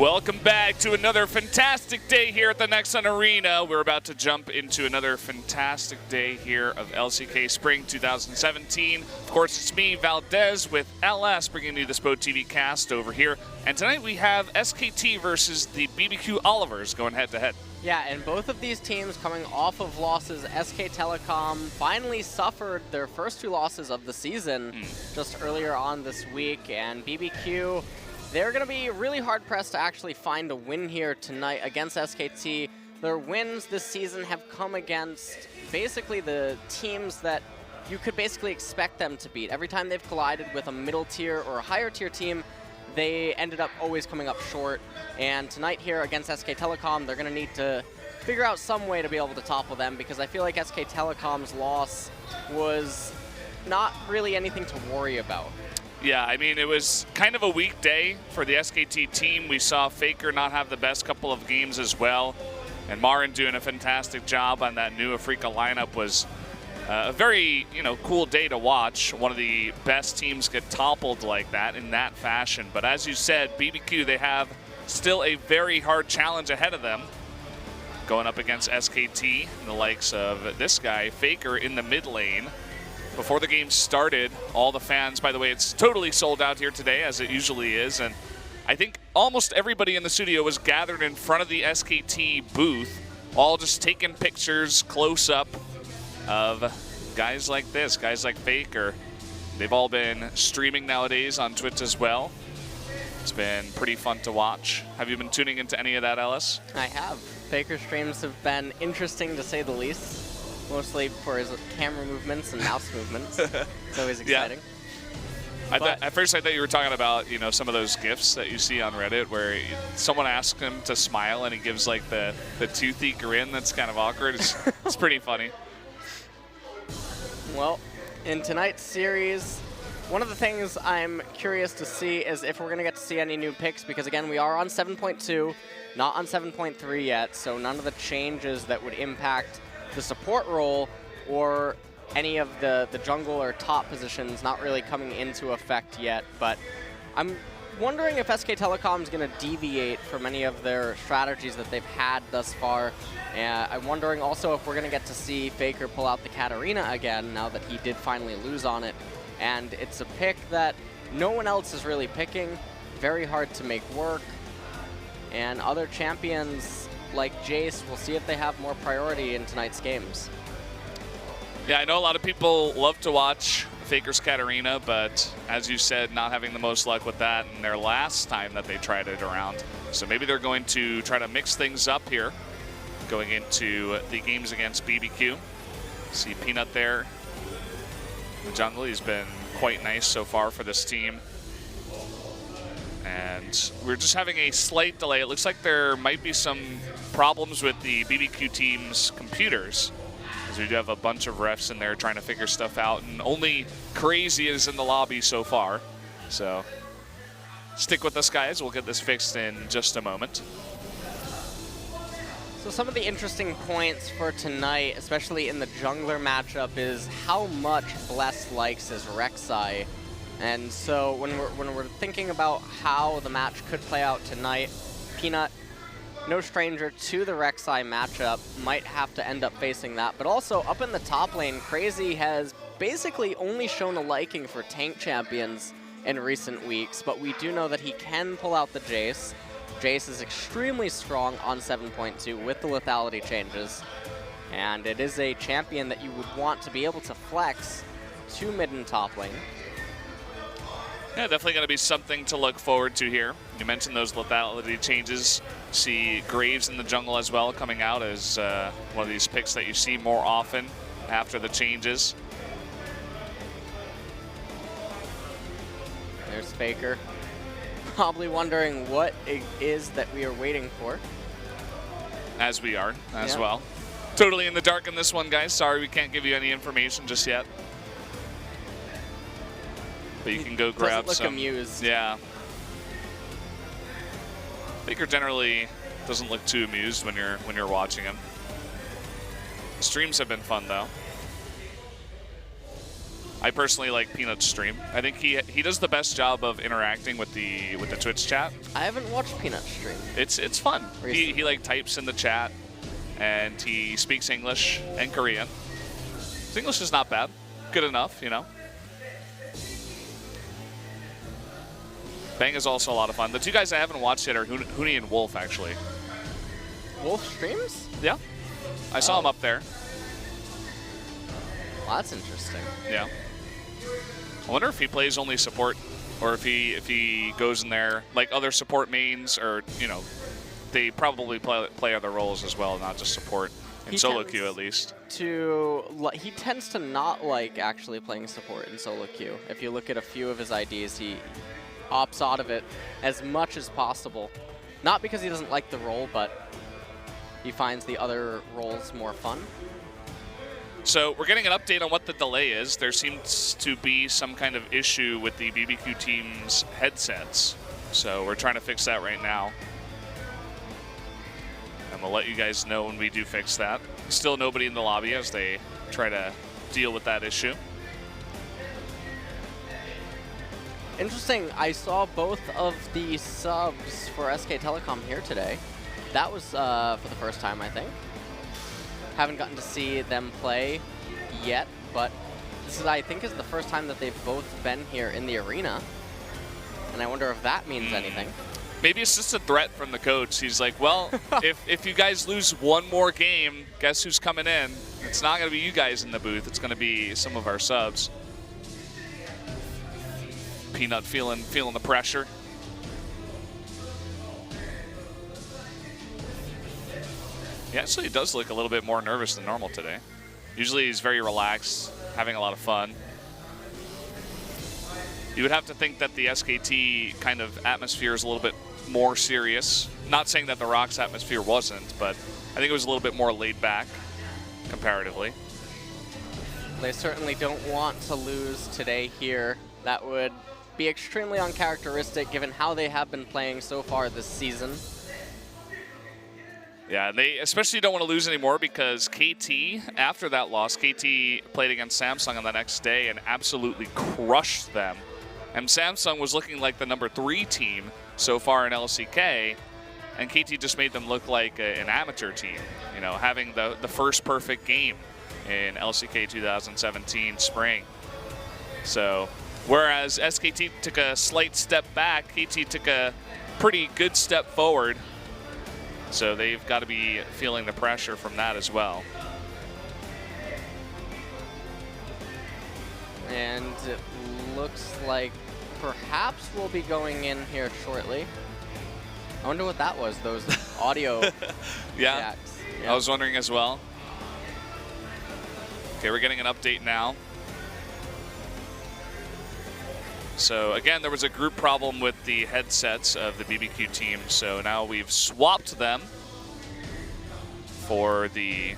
Welcome back to another fantastic day here at the Nexon Arena. We're about to jump into another fantastic day here of LCK Spring 2017. Of course, it's me, Valdez, with LS, bringing you the SPOTV cast over here. And tonight we have SKT versus the BBQ Olivers going head-to-head. Yeah, and both of these teams coming off of losses. SK Telecom finally suffered their first two losses of the season just earlier on this week, and BBQ, they're going to be really hard-pressed to actually find a win here tonight against SKT. Their wins this season have come against basically the teams that you could basically expect them to beat. Every time they've collided with a middle tier or a higher tier team, they ended up always coming up short. And tonight here against SK Telecom, they're going to need to figure out some way to be able to topple them, because I feel like SK Telecom's loss was not really anything to worry about. Yeah, I mean, it was kind of a weak day for the SKT team. We saw Faker not have the best couple of games as well. And Marin doing a fantastic job on that new Africa lineup. Was a very, cool day to watch. One of the best teams get toppled like that in that fashion. But as you said, BBQ, they have still a very hard challenge ahead of them, going up against SKT and the likes of this guy, Faker, in the mid lane. Before the game started, all the fans, by the way, it's totally sold out here today, as it usually is, and I think almost everybody in the studio was gathered in front of the SKT booth, all just taking pictures close up of guys like this, guys like Faker. They've all been streaming nowadays on Twitch as well. It's been pretty fun to watch. Have you been tuning into any of that, Ellis? I have. Faker streams have been interesting, to say the least. Mostly for his camera movements and mouse movements. It's always exciting. Yeah. At first I thought you were talking about, some of those GIFs that you see on Reddit where someone asks him to smile and he gives like the toothy grin that's kind of awkward. It's pretty funny. Well, in tonight's series, one of the things I'm curious to see is if we're going to get to see any new picks, because again, we are on 7.2, not on 7.3 yet, so none of the changes that would impact the support role or any of the jungle or top positions not really coming into effect yet. But I'm wondering if SK Telecom is going to deviate from any of their strategies that they've had thus far. I'm wondering also if we're going to get to see Faker pull out the Katarina again now that he did finally lose on it. And it's a pick that no one else is really picking, very hard to make work. And other champions like Jace, we'll see if they have more priority in tonight's games. Yeah, I know a lot of people love to watch Faker's Katarina, but as you said, not having the most luck with that in their last time that they tried it around. So maybe they're going to try to mix things up here going into the games against BBQ. See Peanut there in the jungle. He's been quite nice so far for this team. And we're just having a slight delay. It looks like there might be some problems with the BBQ team's computers, as we do have a bunch of refs in there trying to figure stuff out, and only Crazy is in the lobby so far. So stick with us, guys. We'll get this fixed in just a moment. So some of the interesting points for tonight, especially in the jungler matchup, is how much Bless likes his Rek'Sai. And so when we're thinking about how the match could play out tonight, Peanut, no stranger to the Rek'Sai matchup, might have to end up facing that. But also up in the top lane, Crazy has basically only shown a liking for tank champions in recent weeks, but we do know that he can pull out the Jace. Jace is extremely strong on 7.2 with the lethality changes, and it is a champion that you would want to be able to flex to mid and top lane. Yeah, definitely going to be something to look forward to here. You mentioned those lethality changes. See Graves in the jungle as well coming out as one of these picks that you see more often after the changes. There's Faker. Probably wondering what it is that we are waiting for. As we are, as well. Totally in the dark in this one, guys. Sorry we can't give you any information just yet. But you can go grab some. some. Amused. Yeah. Faker generally doesn't look too amused when you're watching him. The streams have been fun though. I personally like Peanut's stream. I think he does the best job of interacting with the Twitch chat. I haven't watched Peanut stream. It's fun. He like types in the chat, and he speaks English and Korean. His English is not bad, good enough, you know. Bang is also a lot of fun. The two guys I haven't watched yet are Huni and Wolf, actually. Wolf streams? Yeah, I saw him up there. Well, that's interesting. Yeah. I wonder if he plays only support, or if he goes in there like other support mains, or you know, they probably play other roles as well, not just support in solo queue at least. He tends to not like actually playing support in solo queue. If you look at a few of his IDs, he opts out of it as much as possible. Not because he doesn't like the role, but he finds the other roles more fun. So we're getting an update on what the delay is. There seems to be some kind of issue with the BBQ team's headsets. So we're trying to fix that right now. And we'll let you guys know when we do fix that. Still nobody in the lobby as they try to deal with that issue. Interesting, I saw both of the subs for SK Telecom here today. That was for the first time, I think. Haven't gotten to see them play yet, but this is, I think, is the first time that they've both been here in the arena. And I wonder if that means anything. Maybe it's just a threat from the coach. He's like, well, if you guys lose one more game, guess who's coming in? It's not going to be you guys in the booth. It's going to be some of our subs. Peanut feeling the pressure. He actually does look a little bit more nervous than normal today. Usually he's very relaxed, having a lot of fun. You would have to think that the SKT kind of atmosphere is a little bit more serious. Not saying that the Rocks atmosphere wasn't, but I think it was a little bit more laid back comparatively. They certainly don't want to lose today here. That would be extremely uncharacteristic given how they have been playing so far this season. Yeah, they especially don't want to lose anymore because KT, after that loss, KT played against Samsung on the next day and absolutely crushed them. And Samsung was looking like the #3 team so far in LCK, and KT just made them look like an amateur team, you know, having the first perfect game in LCK 2017 spring. So, whereas SKT took a slight step back, KT took a pretty good step forward. So they've got to be feeling the pressure from that as well. And it looks like perhaps we'll be going in here shortly. I wonder what that was, those audio yeah, jacks. Yeah, I was wondering as well. Okay, we're getting an update now. So again, there was a group problem with the headsets of the BBQ team, so now we've swapped them for the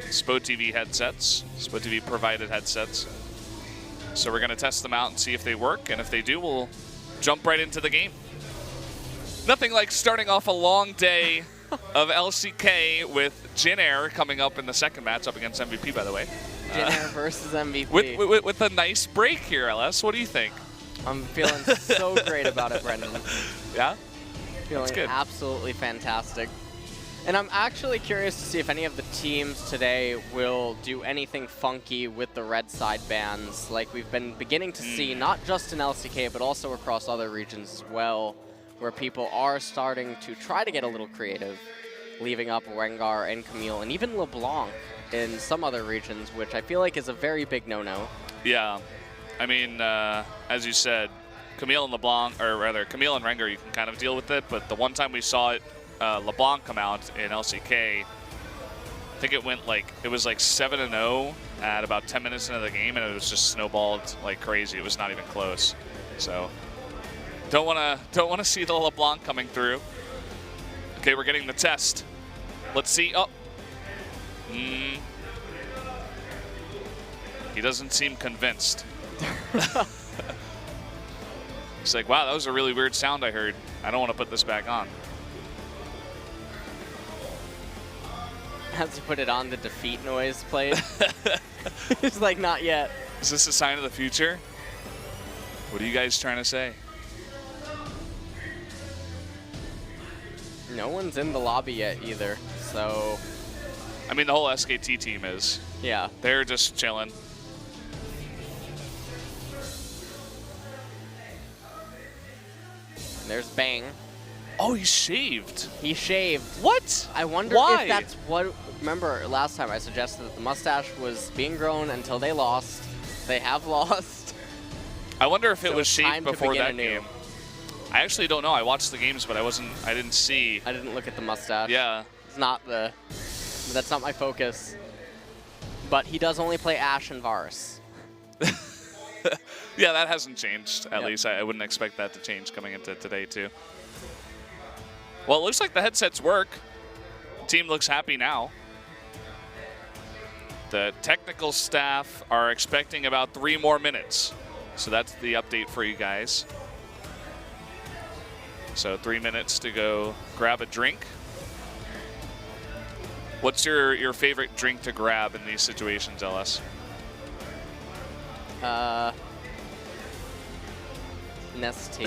SPOTV headsets, SPOTV provided headsets. So we're gonna test them out and see if they work, and if they do, we'll jump right into the game. Nothing like starting off a long day of LCK with Jin Air coming up in the second match up against MVP, by the way. Jin Air versus MVP. With a nice break here, LS. What do you think? I'm feeling so great about it, Brendan. Yeah? Feeling absolutely fantastic. And I'm actually curious to see if any of the teams today will do anything funky with the red side bans like we've been beginning to see, not just in LCK, but also across other regions as well, where people are starting to try to get a little creative, leaving up Rengar and Camille and even LeBlanc in some other regions, which I feel like is a very big no-no. Yeah. I mean, as you said, Camille and LeBlanc, or rather Camille and Rengar, you can kind of deal with it, but the one time we saw it, LeBlanc come out in LCK, I think it was like 7-0 at about 10 minutes into the game, and it was just snowballed like crazy. It was not even close. So don't wanna see the LeBlanc coming through. Okay, we're getting the test. Let's see. Oh. He doesn't seem convinced. He's like, wow, that was a really weird sound I heard. I don't want to put this back on. Has to put it on, the defeat noise played. He's like, not yet. Is this a sign of the future? What are you guys trying to say? No one's in the lobby yet either, so... I mean, the whole SKT team is. Yeah. They're just chilling. There's Bang. Oh, he shaved. He shaved. What? I wonder Why? if that's what... Remember, last time I suggested that the mustache was being grown until they lost. They have lost. I wonder if So it was it's shaved time to before begin that anew. game. I actually don't know. I watched the games, but I didn't see. I didn't look at the mustache. Yeah. It's not the... That's not my focus. But he does only play Ashe and Varus. Yeah, that hasn't changed. At Yep. least I wouldn't expect that to change coming into today, too. Well, it looks like the headsets work. The team looks happy now. The technical staff are expecting about 3 more minutes. So that's the update for you guys. So 3 minutes to go grab a drink. What's your favorite drink to grab in these situations, LS? Nestea.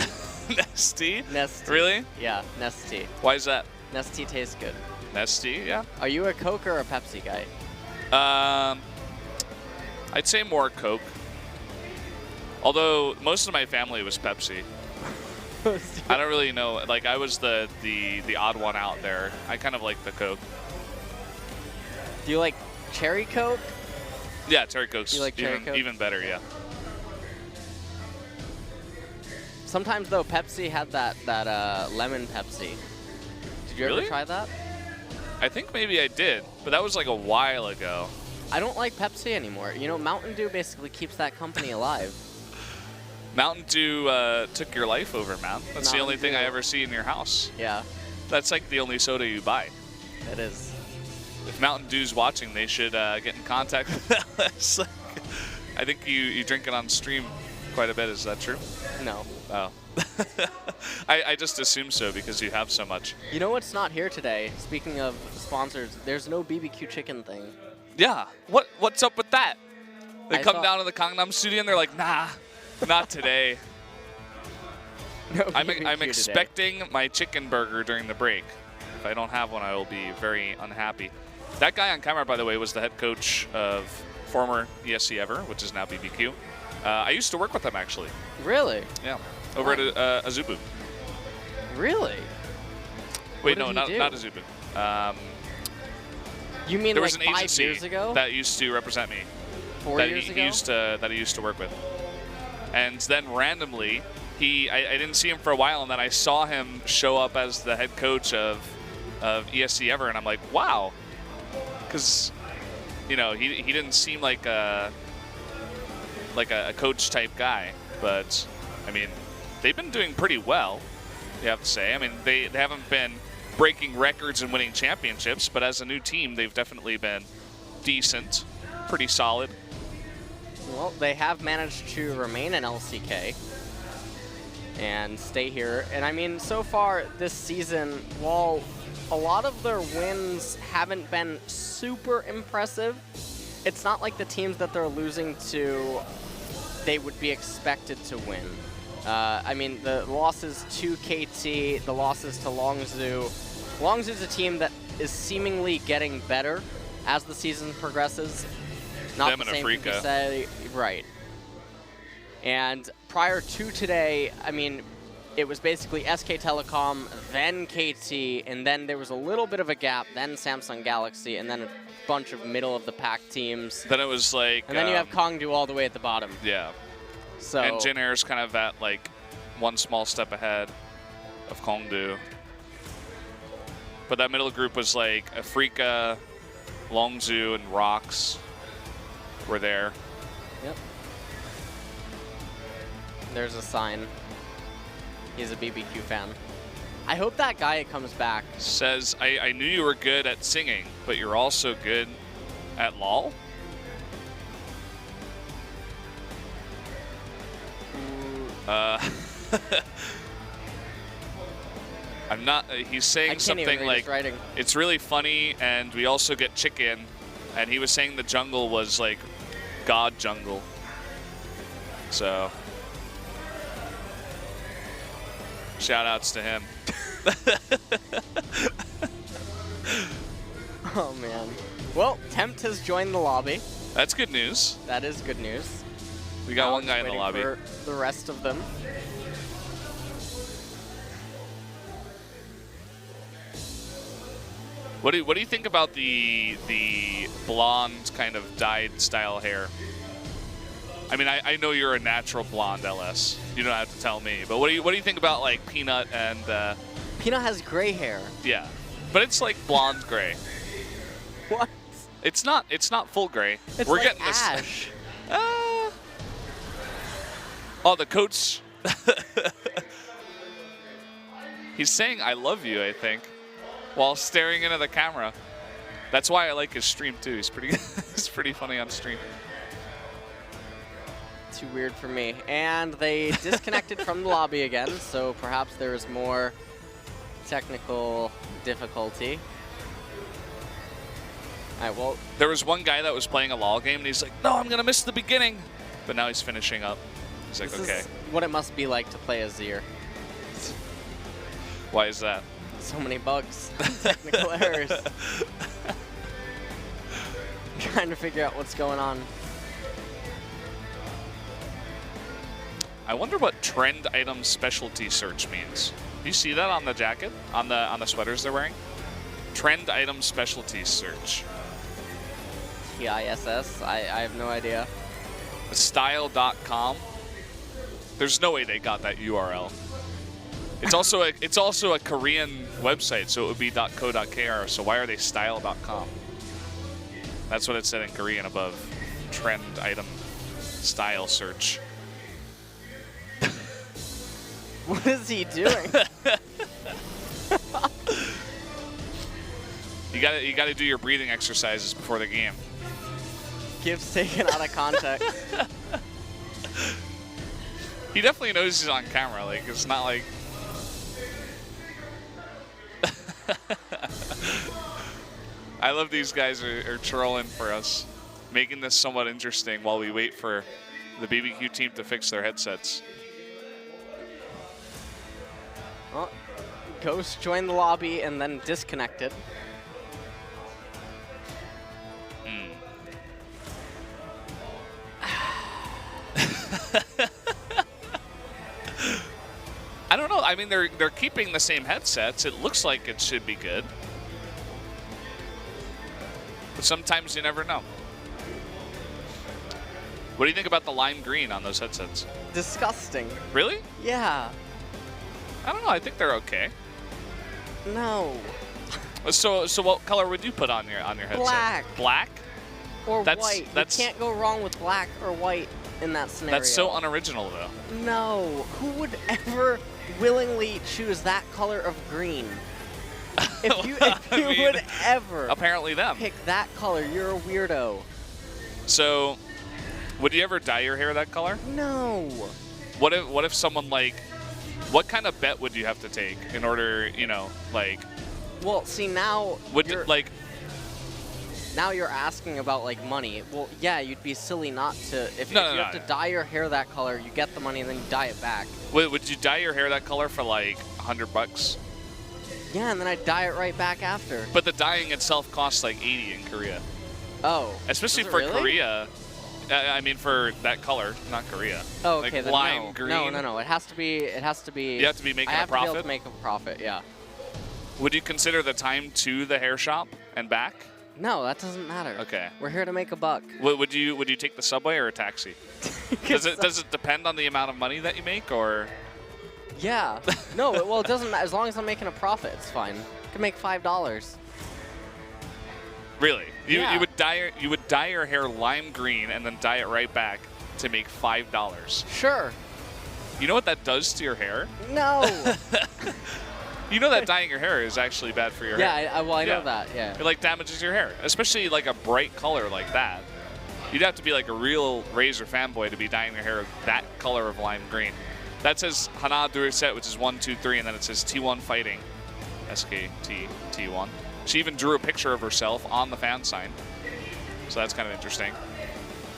Nestea? Nestea. Really? Yeah, Nestea. Why is that? Nestea tastes good. Nestea, yeah. Are you a Coke or a Pepsi guy? I'd say more Coke. Although most of my family was Pepsi. I don't really know. Like, I was the odd one out there. I kind of like the Coke. Do you like cherry Coke? Yeah, Cherry Coke's You like cherry Coke? even better, yeah. Sometimes though, Pepsi had that lemon Pepsi. Did you Really? ever try that? I think maybe I did, but that was like a while ago. I don't like Pepsi anymore. You know, Mountain Dew basically keeps that company alive. Mountain Dew took your life over, man. That's the Mountain only thing Dew. I ever see in your house. Yeah, That's like the only soda you buy. it is. If Mountain Dew's watching, they should get in contact with us. I think you drink it on stream quite a bit. Is that true? No. Oh. I just assume so because you have so much. You know what's not here today? Speaking of sponsors, there's no BBQ chicken thing. Yeah. What's up with that? They I come thought- down to the Gangnam studio and they're like, nah, not today. No I'm BBQ today. expecting my chicken burger during the break. If I don't have one, I will be very unhappy. That guy on camera, by the way, was the head coach of former ESC Ever, which is now BBQ. I used to work with them, actually. Really? Yeah. Over at Azubu. Really? Wait, What no, did he not do? Azubu. You mean There like was an 5 agency years ago? that used to represent me. 4 that years he ago? used to work with. And then randomly, I didn't see him for a while, and then I saw him show up as the head coach of ESC Ever, and I'm like, wow. Because, you know, he didn't seem like a coach type guy, but I mean, they've been doing pretty well, you have to say. I mean, they haven't been breaking records and winning championships, but as a new team, they've definitely been decent, pretty solid. Well, they have managed to remain in LCK and stay here. And I mean, so far this season, while a lot of their wins haven't been super impressive, it's not like the teams that they're losing to, they would be expected to win. I mean, the losses to KT, the losses to Longzhu. Longzhu's a team that is seemingly getting better as the season progresses. Not Them the and same thing to Afrika. say, right. And prior to today, I mean, it was basically SK Telecom, then KT, and then there was a little bit of a gap, then Samsung Galaxy, and then a bunch of middle-of-the-pack teams. Then it was like... And then you have Kongdu all the way at the bottom. Yeah. So And Jin Air's kind of at like one small step ahead of Kongdu. But that middle group was like Afrika, Longzhu, and Rocks were there. Yep. There's a sign. He's a BBQ fan. I hope that guy comes back. Says, I knew you were good at singing, but you're also good at LOL? I'm not, he's I saying can't something even read like, his writing. it's really funny, and we also get chicken, and he was saying the jungle was like God jungle. So, shout outs to him. Oh, man. Well, Tempt has joined the lobby. That's good news. That is good news. We got Now one I'm guy just in the waiting lobby. for the rest of them. What do you think about the blonde kind of dyed style hair? I mean, I know you're a natural blonde, LS. You don't have to tell me. But what do you think about like Peanut and? Peanut has gray hair. Yeah, but it's like blonde gray. What? It's not full gray. It's We're like getting this. ash. Oh, the coach. He's saying "I love you," I think, while staring into the camera. That's why I like his stream too. He's pretty. He's pretty funny on stream. Too weird for me. And they disconnected from the lobby again, so perhaps there is more technical difficulty. All right, well, There was one guy that was playing a LoL game, and he's like, "No, I'm gonna miss the beginning," but now he's finishing up. He's like, this "Okay, is what it must be like to play Azir. why is that?" So many bugs, technical errors. Trying to figure out what's going on. I wonder what trend item specialty search means. Do you see that on the jacket, on the sweaters they're wearing? Trend item specialty search. TISS? I have no idea. Style.com. There's no way they got that URL. It's also a Korean website, so it would be .co.kr. So why are they style.com? That's what it said in Korean above. Trend item style search. What is he doing? You gotta do your breathing exercises before the game. Gifts taken out of context. He definitely knows he's on camera. Like, it's not like. I love these guys are trolling for us, making this somewhat interesting while we wait for the BBQ team to fix their headsets. Well, Ghost joined the lobby and then disconnected. I don't know. I mean, they're keeping the same headsets. It looks like it should be good, but sometimes you never know. What do you think about the lime green on those headsets? Disgusting. Really? Yeah. I don't know. I think they're okay. No. So what color would you put on your headset? Black. Black? Or That's- white. that's- You can't go wrong with black or white in that scenario. That's so unoriginal, though. No. Who would ever willingly choose that color of green? If you I mean, would ever Apparently them. pick that color, you're a weirdo. So, would you ever dye your hair that color? No. What if someone like, what kind of bet would you have to take in order, you know, like, Well, see now would you're, like, now you're asking about like money. Well, yeah, you'd be silly not to. If No, you no, have no. to dye your hair that color, you get the money and then you dye it back. would you dye your hair that color for like $100? Yeah, and then I dye it right back after. But the dyeing itself costs like 80 in Korea, Oh. especially does it for really? Korea. I mean, for that color, not Korea. Oh, okay. Like then lime no. green. No. It has to be. It has to be. You have to be making I a have to be able profit? to make a profit. Yeah. Would you consider the time to the hair shop and back? No, that doesn't matter. Okay. We're here to make a buck. Would you take the subway or a taxi? Does it depend on the amount of money that you make, or? Yeah. No. Well, it doesn't matter. As long as I'm making a profit, it's fine. I can make $5. Really? Yeah. You would dye your hair lime green and then dye it right back to make $5. Sure. You know what that does to your hair? No. You know that dyeing your hair is actually bad for your Yeah. hair. I know Yeah. that. Yeah. It like damages your hair, especially like a bright color like that. You'd have to be like a real Razor fanboy to be dyeing your hair that color of lime green. That says Hana Duruset, which is 1, 2, 3, and then it says T1 Fighting, SKT T1. She even drew a picture of herself on the fan sign, so that's kind of interesting.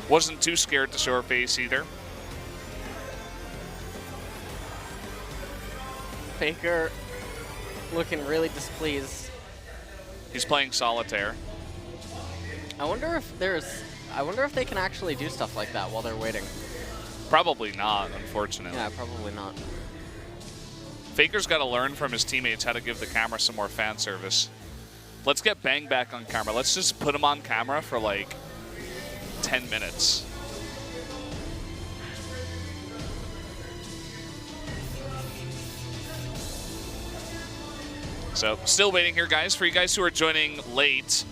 Wasn't too scared to show her face either. Faker looking really displeased. He's playing solitaire. I wonder if they can actually do stuff like that while they're waiting. Probably not, unfortunately. Yeah, probably not. Faker's got to learn from his teammates how to give the camera some more fan service. Let's get Bang back on camera. Let's just put him on camera for like 10 minutes. So, still waiting here, guys. For you guys who are joining late,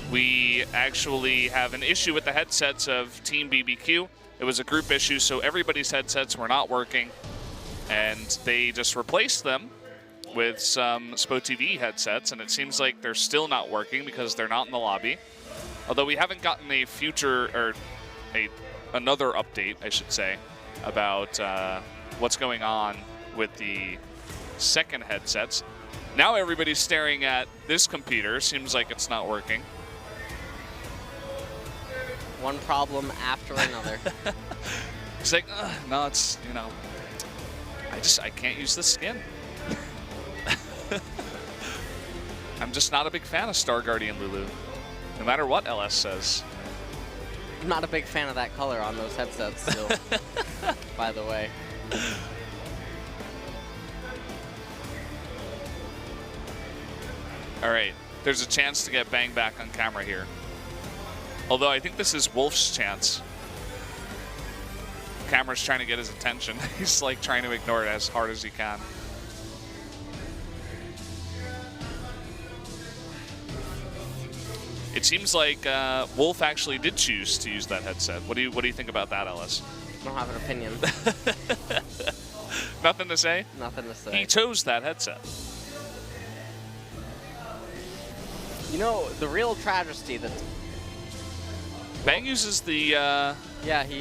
we actually have an issue with the headsets of Team BBQ. It was a group issue, so everybody's headsets were not working. And they just replaced them with some SPOTV headsets, and it seems like they're still not working because they're not in the lobby. Although we haven't gotten a future, or another update, I should say, about what's going on with the second headsets. Now everybody's staring at this computer. Seems like it's not working. One problem after another. It's like, no, it's, you know, I can't use the skin. I'm just not a big fan of Star Guardian Lulu, no matter what LS says. I'm not a big fan of that color on those headsets still, by the way. All right, there's a chance to get Bang back on camera here. Although I think this is Wolf's chance. Camera's trying to get his attention. He's like trying to ignore it as hard as he can. It seems like Wolf actually did choose to use that headset. What do you think about that, Ellis? I don't have an opinion. Nothing to say? Nothing to say. He chose that headset. You know, the real tragedy that... Bang uses the the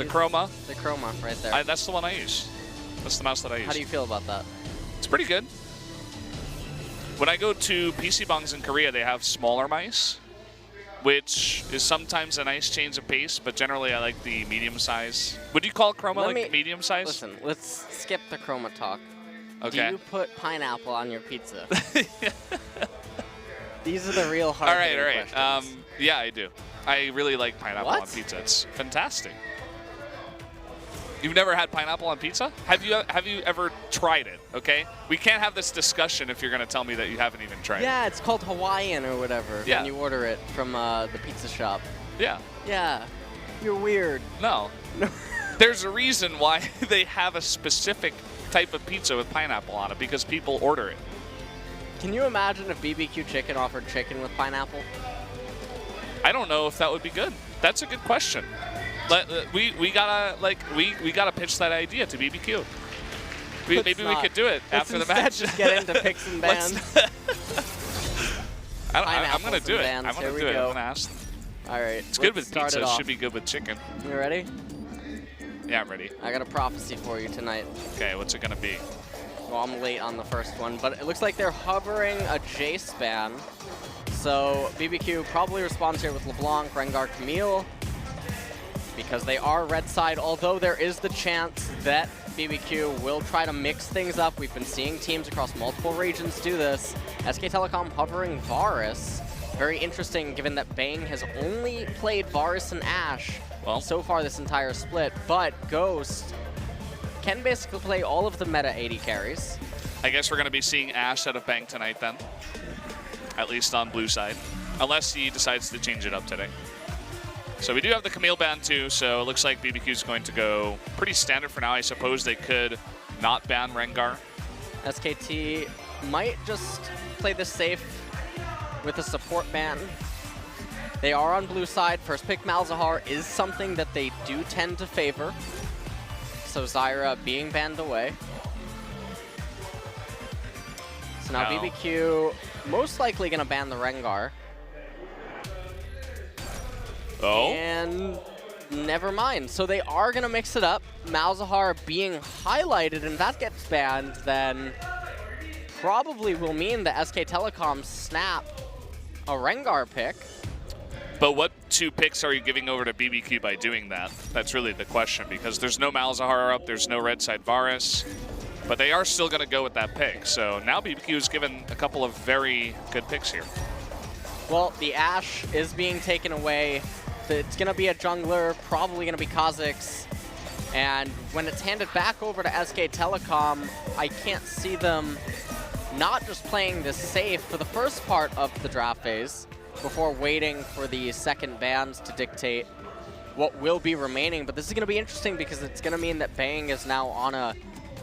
Chroma. The Chroma right there. That's the one I use. That's the mouse that I use. How do you feel about that? It's pretty good. When I go to PC Bongs in Korea, they have smaller mice, which is sometimes a nice change of pace, but generally I like the medium size. Would you call Chroma medium size? Listen, let's skip the Chroma talk. Okay. Do you put pineapple on your pizza? These are the real hard questions. Yeah, I do. I really like pineapple What? on pizza. It's fantastic. You've never had pineapple on pizza? Have you ever tried it? Okay, we can't have this discussion if you're going to tell me that you haven't even tried it. Yeah, it's called Hawaiian or whatever. Yeah. When you order it from the pizza shop. Yeah. Yeah. You're weird. No. There's a reason why they have a specific type of pizza with pineapple on it, because people order it. Can you imagine if BBQ Chicken offered chicken with pineapple? I don't know if that would be good. That's a good question. We gotta pitch that idea to BBQ. Maybe we could do it after the match. Just get into picks and bans. I'm gonna do it. I'm gonna do it. I'm gonna ask them. All right. It's good with pizza. It should be good with chicken. You ready? Yeah, I'm ready. I got a prophecy for you tonight. Okay, what's it gonna be? Well, I'm late on the first one, but it looks like they're hovering a Jace ban. So BBQ probably responds here with LeBlanc, Rengar, Camille, because they are red side, although there is the chance that BBQ will try to mix things up. We've been seeing teams across multiple regions do this. SK Telecom hovering Varus. Very interesting given that Bang has only played Varus and Ashe so far this entire split, but Ghost can basically play all of the meta 80 carries. I guess we're going to be seeing Ashe out of Bang tonight then, at least on blue side, unless he decides to change it up today. So we do have the Camille ban too, so it looks like BBQ is going to go pretty standard for now. I suppose they could not ban Rengar. SKT might just play this safe with a support ban. They are on blue side. First pick Malzahar is something that they do tend to favor. So Zyra being banned away. So now BBQ most likely going to ban the Rengar. Oh. And never mind. So they are going to mix it up. Malzahar being highlighted, and that gets banned, then probably will mean that SK Telecom snap a Rengar pick. But what two picks are you giving over to BBQ by doing that? That's really the question, because there's no Malzahar up, there's no red side Varus. but they are still going to go with that pick. So now BBQ is given a couple of very good picks here. Well, the Ashe is being taken away. It's going to be a jungler, probably going to be Kha'Zix. And when it's handed back over to SK Telecom, I can't see them not just playing this safe for the first part of the draft phase before waiting for the second bans to dictate what will be remaining. But this is going to be interesting because it's going to mean that Bang is now on a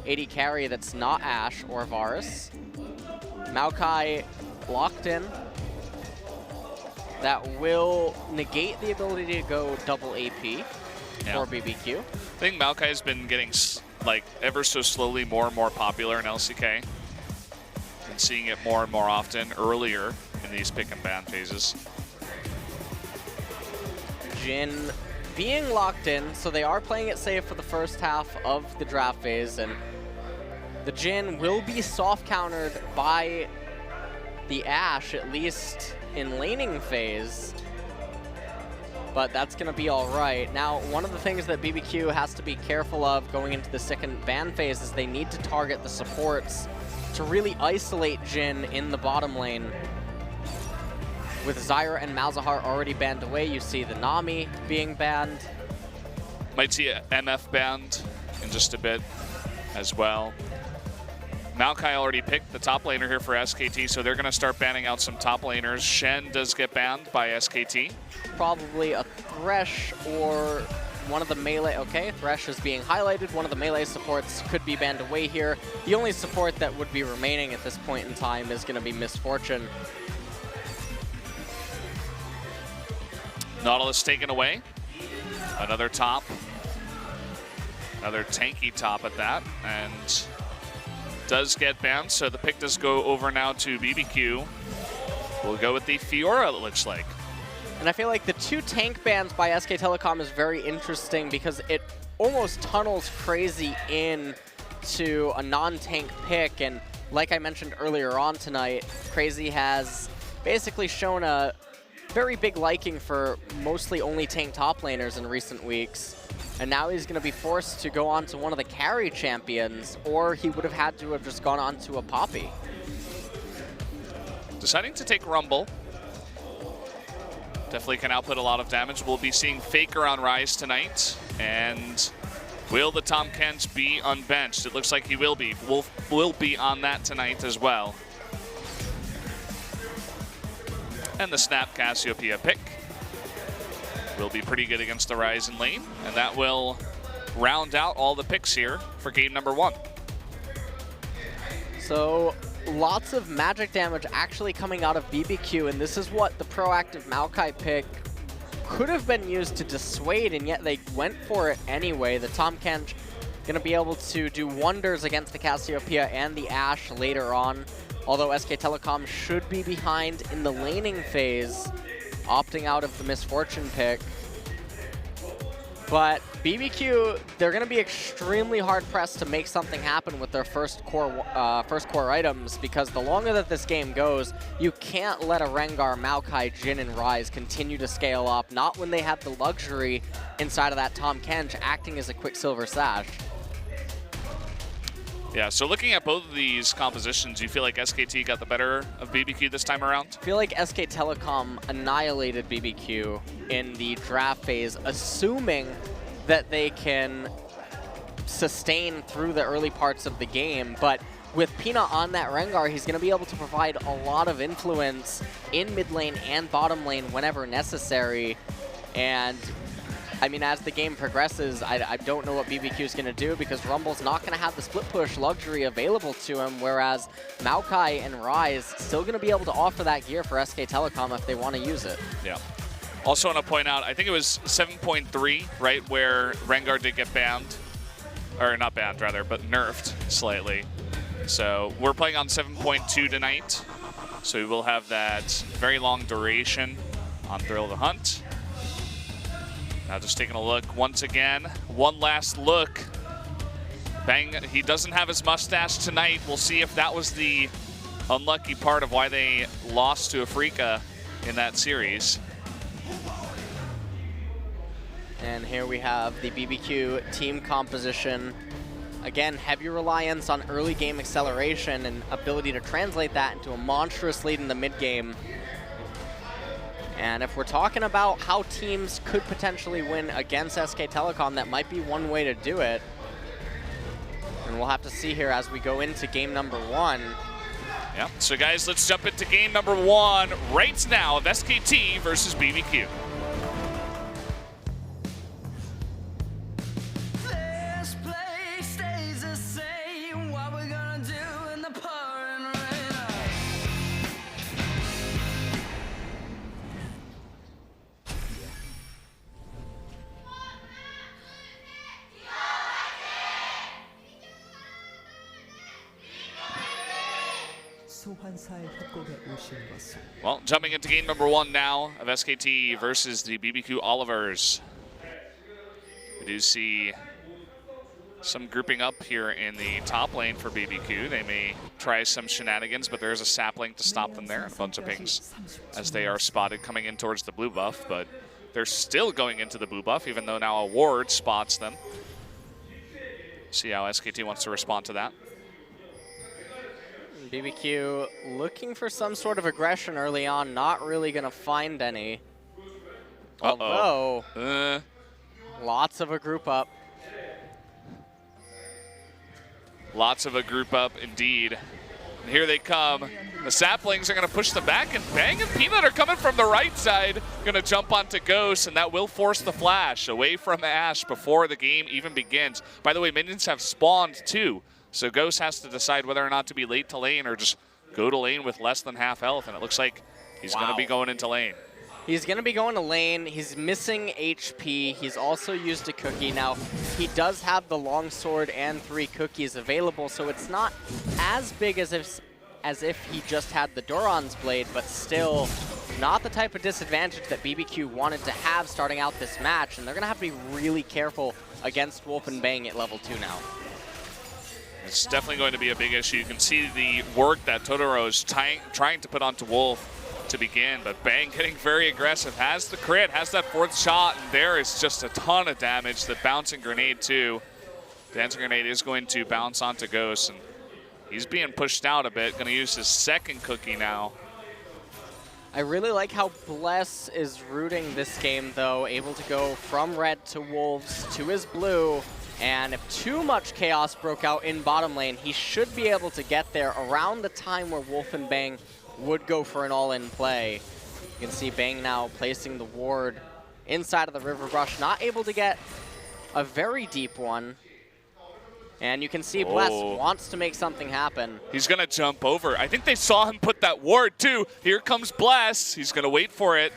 AD carry that's not Ashe or Varus. Maokai locked in. That will negate the ability to go double AP for BBQ. I think Maokai has been getting like ever so slowly more and more popular in LCK. Been seeing it more and more often earlier in these pick and ban phases. Jin being locked in, so they are playing it safe for the first half of the draft phase, and the Jin will be soft countered by the Ashe, at least in laning phase. But that's going to be all right. Now, one of the things that BBQ has to be careful of going into the second ban phase is they need to target the supports to really isolate Jin in the bottom lane. With Zyra and Malzahar already banned away, you see the Nami being banned. Might see a MF banned in just a bit as well. Maokai already picked the top laner here for SKT, so they're going to start banning out some top laners. Shen does get banned by SKT. Probably a Thresh or one of the melee. Okay, Thresh is being highlighted. One of the melee supports could be banned away here. The only support that would be remaining at this point in time is going to be Misfortune. Nautilus taken away. Another top. Another tanky top at that. And does get banned, so the pick does go over now to BBQ. We'll go with the Fiora, it looks like. And I feel like the 2 tank bans by SK Telecom is very interesting because it almost tunnels Crazy in to a non-tank pick. And like I mentioned earlier on tonight, Crazy has basically shown a very big liking for mostly only tank top laners in recent weeks. And now he's going to be forced to go on to one of the carry champions, or he would have had to have just gone on to a Poppy. Deciding to take Rumble. Definitely can output a lot of damage. We'll be seeing Faker on Rise tonight. And will the Tahm Kench be unbenched? It looks like he will be. Will be on that tonight as well. And the Snap Cassiopeia pick will be pretty good against the Ryzen lane, and that will round out all the picks here for game number 1. So lots of magic damage actually coming out of BBQ, and this is what the proactive Maokai pick could have been used to dissuade, and yet they went for it anyway. The Tahm Kench going to be able to do wonders against the Cassiopeia and the Ashe later on, although SK Telecom should be behind in the laning phase, opting out of the Misfortune pick. But BBQ, they're going to be extremely hard-pressed to make something happen with their first core items, because the longer that this game goes, you can't let a Rengar, Maokai, Jin, and Rise continue to scale up, not when they have the luxury inside of that Tahm Kench acting as a Quicksilver Sash. Yeah, so looking at both of these compositions, you feel like SKT got the better of BBQ this time around? I feel like SK Telecom annihilated BBQ in the draft phase, assuming that they can sustain through the early parts of the game. But with Peanut on that Rengar, he's going to be able to provide a lot of influence in mid lane and bottom lane whenever necessary. And I mean, as the game progresses, I don't know what BBQ is going to do, because Rumble's not going to have the split push luxury available to him, whereas Maokai and Rise still going to be able to offer that gear for SK Telecom if they want to use it. Yeah. Also want to point out, I think it was 7.3, right, where Rengar did get banned. Or not banned, rather, but nerfed slightly. So we're playing on 7.2 tonight. So we will have that very long duration on Thrill of the Hunt. Now just taking a look once again. One last look. Bang, he doesn't have his mustache tonight. We'll see if that was the unlucky part of why they lost to Afrika in that series. And here we have the BBQ team composition. again, heavy reliance on early game acceleration and ability to translate that into a monstrous lead in the mid game. And if we're talking about how teams could potentially win against SK Telecom, that might be one way to do it. And we'll have to see here as we go into game number 1. Yep. So guys, let's jump into game number 1 right now of SKT versus BBQ. Well, jumping into game number 1 now of SKT versus the BBQ Olivers. We do see some grouping up here in the top lane for BBQ. They may try some shenanigans, but there is a sapling to stop them there and a bunch of pings as they are spotted coming in towards the blue buff, but they're still going into the blue buff, even though now a ward spots them. See how SKT wants to respond to that. BBQ looking for some sort of aggression early on, not really going to find any. Although, lots of a group up. Lots of a group up indeed. And here they come. The saplings are going to push them back, and Bang and Peanut are coming from the right side. Going to jump onto Ghost, and that will force the flash away from Ash before the game even begins. By the way, minions have spawned too. So Ghost has to decide whether or not to be late to lane or just go to lane with less than half health, and it looks like he's going to be going into lane. He's going to be going to lane. He's missing HP. He's also used a cookie. Now, he does have the longsword and 3 cookies available, so it's not as big as if he just had the Doran's Blade, but still not the type of disadvantage that BBQ wanted to have starting out this match, and they're going to have to be really careful against Wolf and Bang at level 2 now. It's definitely going to be a big issue. You can see the work that Totoro is trying to put onto Wolf to begin, but Bang getting very aggressive, has the crit, has that 4th shot, and there is just a ton of damage. The bouncing grenade too. The dancing grenade is going to bounce onto Ghost, and he's being pushed out a bit. Going to use his 2nd cookie now. I really like how Bless is rooting this game though, able to go from red to Wolves to his blue. And if too much chaos broke out in bottom lane, he should be able to get there around the time where Wolf and Bang would go for an all-in play. You can see Bang now placing the ward inside of the river brush, not able to get a very deep one. And you can see Bless wants to make something happen. He's going to jump over. I think they saw him put that ward too. Here comes Bless. He's going to wait for it.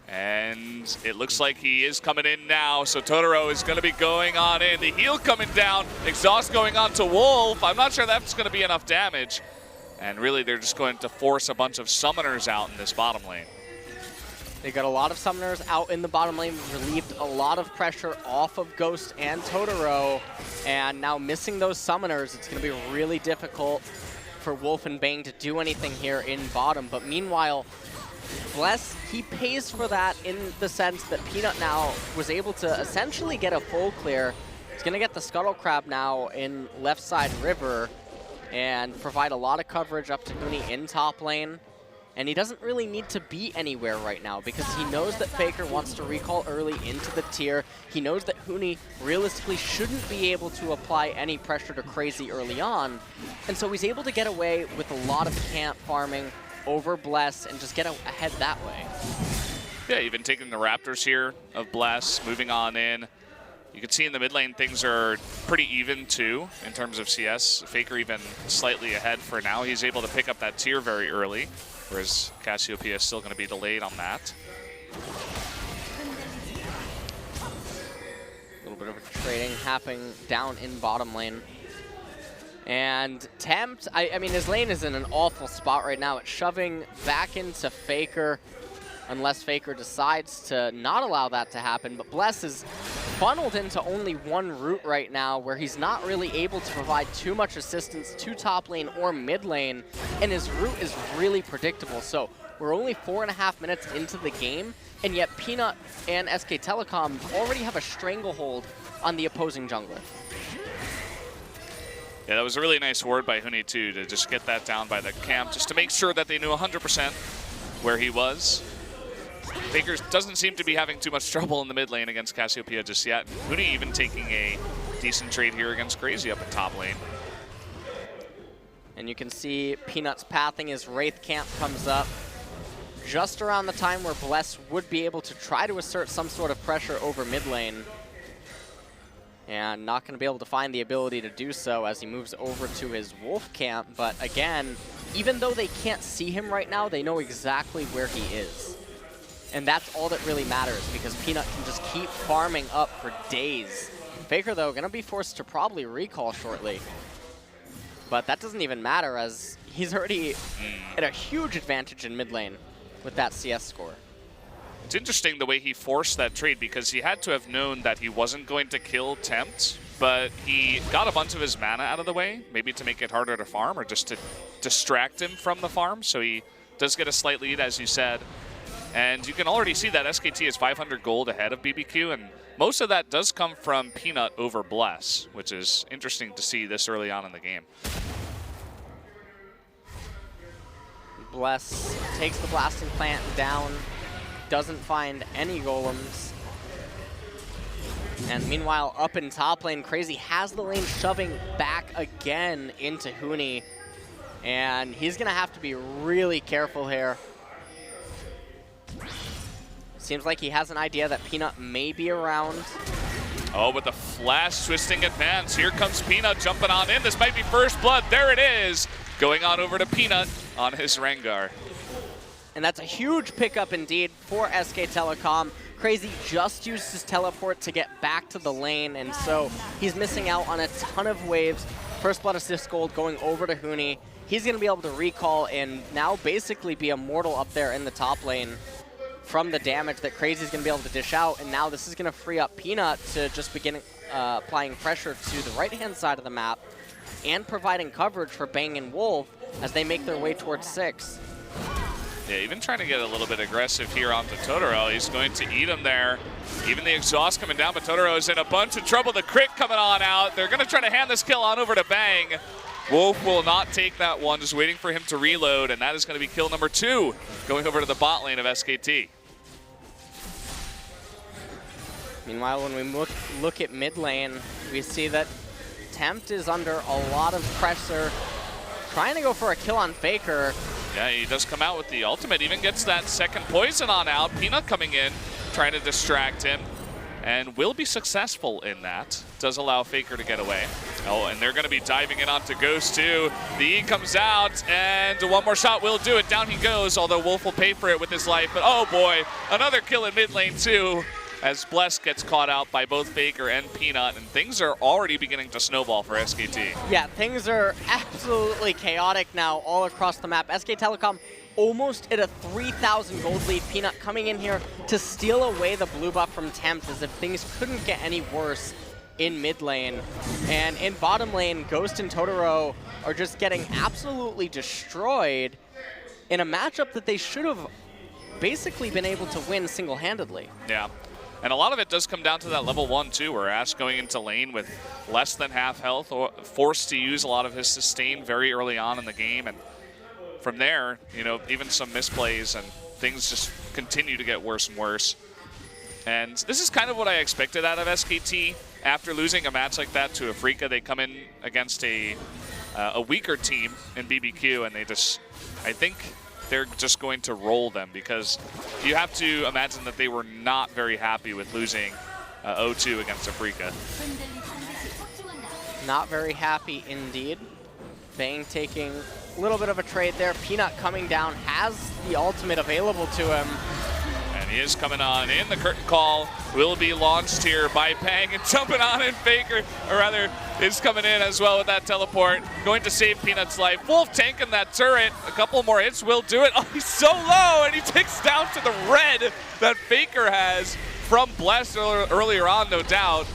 And it looks like he is coming in now, so Totoro is going to be going on in. The heal coming down, exhaust going on to Wolf. I'm not sure that's going to be enough damage. And really, they're just going to force a bunch of summoners out in this bottom lane. They got a lot of summoners out in the bottom lane, relieved a lot of pressure off of Ghost and Totoro. And now missing those summoners, it's going to be really difficult for Wolf and Bang to do anything here in bottom. But meanwhile, Bless, he pays for that in the sense that Peanut now was able to essentially get a full clear. He's going to get the Scuttle Crab now in left side river and provide a lot of coverage up to Huni in top lane. And he doesn't really need to be anywhere right now because he knows that Faker wants to recall early into the tier. He knows that Huni realistically shouldn't be able to apply any pressure to Crazy early on. And so he's able to get away with a lot of camp farming over Bless and just get ahead that way. Yeah, even taking the Raptors here of Bless, moving on in. You can see in the mid lane things are pretty even too in terms of CS. Faker even slightly ahead for now. He's able to pick up that tier very early, whereas Cassiopeia is still going to be delayed on that. A little bit of trading happening down in bottom lane. And Tempt, I mean, his lane is in an awful spot right now. It's shoving back into Faker, unless Faker decides to not allow that to happen. But Bless is funneled into only one route right now, where he's not really able to provide too much assistance to top lane or mid lane, and his route is really predictable. So we're only 4.5 minutes into the game, and yet Peanut and SK Telecom already have a stranglehold on the opposing jungler. Yeah, that was a really nice word by Huni, too, to just get that down by the camp, just to make sure that they knew 100% where he was. Faker doesn't seem to be having too much trouble in the mid lane against Cassiopeia just yet. Huni even taking a decent trade here against Crazy up in top lane. And you can see Peanut's pathing as Wraith Camp comes up just around the time where Bless would be able to try to assert some sort of pressure over mid lane. And not going to be able to find the ability to do so as he moves over to his Wolf Camp. But again, even though they can't see him right now, they know exactly where he is. And that's all that really matters, because Peanut can just keep farming up for days. Faker, though, going to be forced to probably recall shortly. But that doesn't even matter, as he's already at a huge advantage in mid lane with that CS score. It's interesting the way he forced that trade, because he had to have known that he wasn't going to kill Tempt, but he got a bunch of his mana out of the way, maybe to make it harder to farm or just to distract him from the farm. So he does get a slight lead, as you said. And you can already see that SKT is 500 gold ahead of BBQ, and most of that does come from Peanut over Bless, which is interesting to see this early on in the game. Bless takes the blasting plant down, doesn't find any golems. And meanwhile, up in top lane, Crazy has the lane shoving back again into Huni. And he's going to have to be really careful here. Seems like he has an idea that Peanut may be around. Oh, but the flash twisting advance. Here comes Peanut jumping on in. This might be first blood. There it is. Going on over to Peanut on his Rengar. And that's a huge pickup indeed for SK Telecom. Crazy just used his teleport to get back to the lane, and so he's missing out on a ton of waves. First blood assist gold going over to Huni. He's going to be able to recall and now basically be immortal up there in the top lane from the damage that Crazy's going to be able to dish out. And now this is going to free up Peanut to just begin applying pressure to the right-hand side of the map and providing coverage for Bang and Wolf as they make their way towards 6. Yeah, even trying to get a little bit aggressive here onto Totoro. He's going to eat him there. Even the exhaust coming down, but Totoro is in a bunch of trouble. The crit coming on out. They're going to try to hand this kill on over to Bang. Wolf will not take that one, just waiting for him to reload, and that is going to be kill number 2, going over to the bot lane of SKT. Meanwhile, when we look at mid lane, we see that Tempt is under a lot of pressure, trying to go for a kill on Faker. Yeah, he does come out with the ultimate, even gets that second poison on out. Peanut coming in, trying to distract him, and will be successful in that. Does allow Faker to get away. Oh, and they're going to be diving in onto Ghost too. The E comes out, and one more shot will do it. Down he goes, although Wolf will pay for it with his life. But oh boy, another kill in mid lane too, as Bless gets caught out by both Faker and Peanut, and things are already beginning to snowball for SKT. Yeah, things are absolutely chaotic now all across the map. SK Telecom almost at a 3,000 gold lead. Peanut coming in here to steal away the blue buff from Tempt as if things couldn't get any worse in mid lane. And in bottom lane, Ghost and Totoro are just getting absolutely destroyed in a matchup that they should have basically been able to win single-handedly. Yeah. And a lot of it does come down to that level 1 too, where Ash going into lane with less than half health, or forced to use a lot of his sustain very early on in the game. And from there, you know, even some misplays and things just continue to get worse and worse. And this is kind of what I expected out of SKT. After losing a match like that to Afrika, they come in against a weaker team in BBQ, and they just, I think they're just going to roll them, because you have to imagine that they were not very happy with losing 0-2 against Afrika. Not very happy indeed. Bang taking a little bit of a trade there. Peanut coming down, has the ultimate available to him. And he is coming on in. The curtain call will be launched here by Bang, and jumping on in Faker, or rather is coming in as well with that teleport, going to save Peanut's life. Wolf tanking that turret. A couple more hits will do it. Oh, he's so low, and he takes down to the red that Faker has from Bless earlier on, no doubt.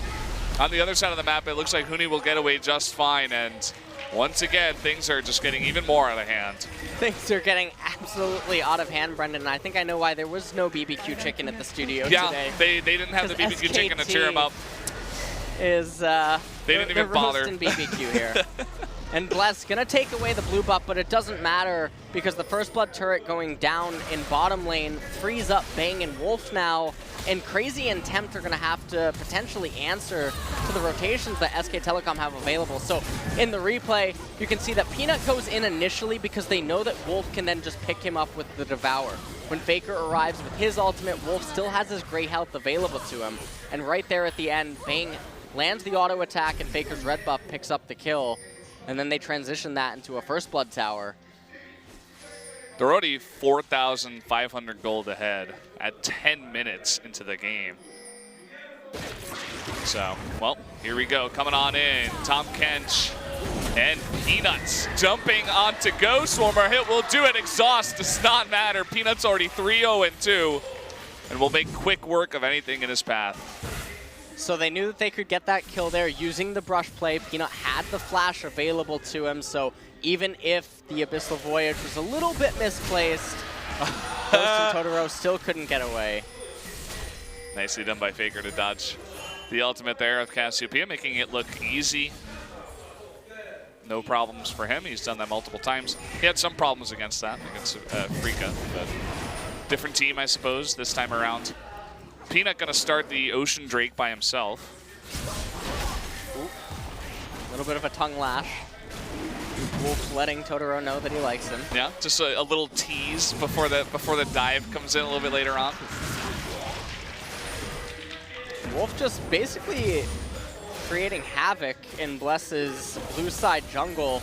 On the other side of the map, it looks like Huni will get away just fine, and once again, things are just getting even more out of hand. Things are getting absolutely out of hand, Brendan. I think I know why there was no BBQ chicken at the studio today. Yeah, they didn't have the BBQ chicken to cheer him up. is they didn't even bother. roasting BBQ here. And Bless gonna take away the blue buff, but it doesn't matter because the First Blood turret going down in bottom lane frees up Bang and Wolf now, and Crazy and Tempt are gonna have to potentially answer to the rotations that SK Telecom have available. So in the replay, you can see that Peanut goes in initially because they know that Wolf can then just pick him up with the Devour. When Faker arrives with his ultimate, Wolf still has his gray health available to him. And right there at the end, Bang lands the auto attack and Faker's red buff picks up the kill. And then they transition that into a First Blood tower. They're already 4,500 gold ahead at 10 minutes into the game. So, well, here we go. Coming on in, Tom Kench and Peanuts jumping onto Ghost. One more hit will do it. Exhaust does not matter. Peanuts already 3-0-2 and will make quick work of anything in his path. So they knew that they could get that kill there using the brush play. Peanut had the flash available to him, so even if the Abyssal Voyage was a little bit misplaced, Ghost and Totoro still couldn't get away. Nicely done by Faker to dodge the ultimate there with Cassiopeia, making it look easy. No problems for him. He's done that multiple times. He had some problems against that, against Frika, but different team, I suppose, this time around. Peanut gonna start the Ocean Drake by himself. A little bit of a tongue lash. Wolf letting Totoro know that he likes him. Yeah, just a little tease before the dive comes in a little bit later on. Wolf just basically creating havoc in Bless's blue side jungle.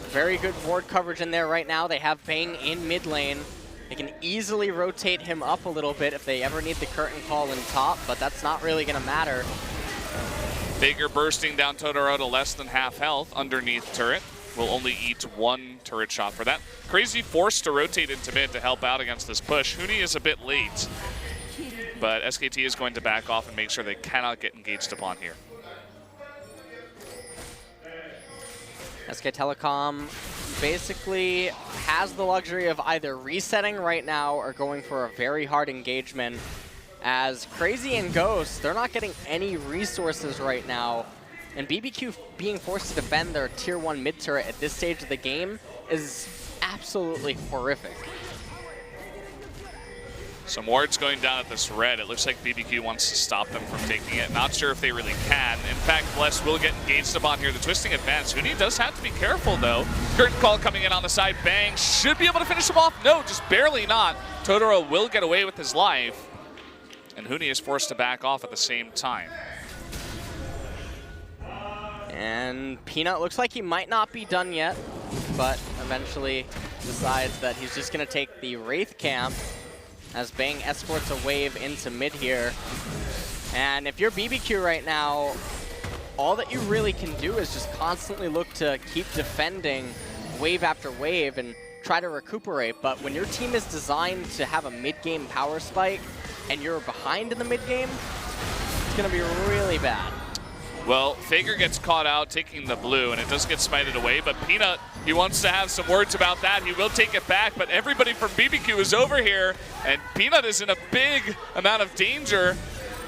Very good ward coverage in there right now. They have Bang in mid lane. They can easily rotate him up a little bit if they ever need the curtain call in top, but that's not really going to matter. Faker bursting down Totoro to less than half health underneath turret. Will only eat one turret shot for that. Crazy forced to rotate into mid to help out against this push. Huni is a bit late, but SKT is going to back off and make sure they cannot get engaged upon here. SK Telecom basically has the luxury of either resetting right now or going for a very hard engagement. As Crazy and Ghost, they're not getting any resources right now. And BBQ being forced to defend their tier 1 mid turret at this stage of the game is absolutely horrific. Some wards going down at this red. It looks like BBQ wants to stop them from taking it. Not sure if they really can. In fact, Bless will get engaged upon here. The twisting advance. Huni does have to be careful, though. Curtain call coming in on the side. Bang. Should be able to finish him off. No, just barely not. Totoro will get away with his life. And Huni is forced to back off at the same time. And Peanut looks like he might not be done yet, but eventually decides that he's just going to take the Wraith camp as Bang escorts a wave into mid here. And if you're BBQ right now, all that you really can do is just constantly look to keep defending wave after wave and try to recuperate. But when your team is designed to have a mid-game power spike and you're behind in the mid-game, it's going to be really bad. Well, Faker gets caught out taking the blue, and it does get smited away, but Peanut, he wants to have some words about that. He will take it back, but everybody from BBQ is over here, and Peanut is in a big amount of danger.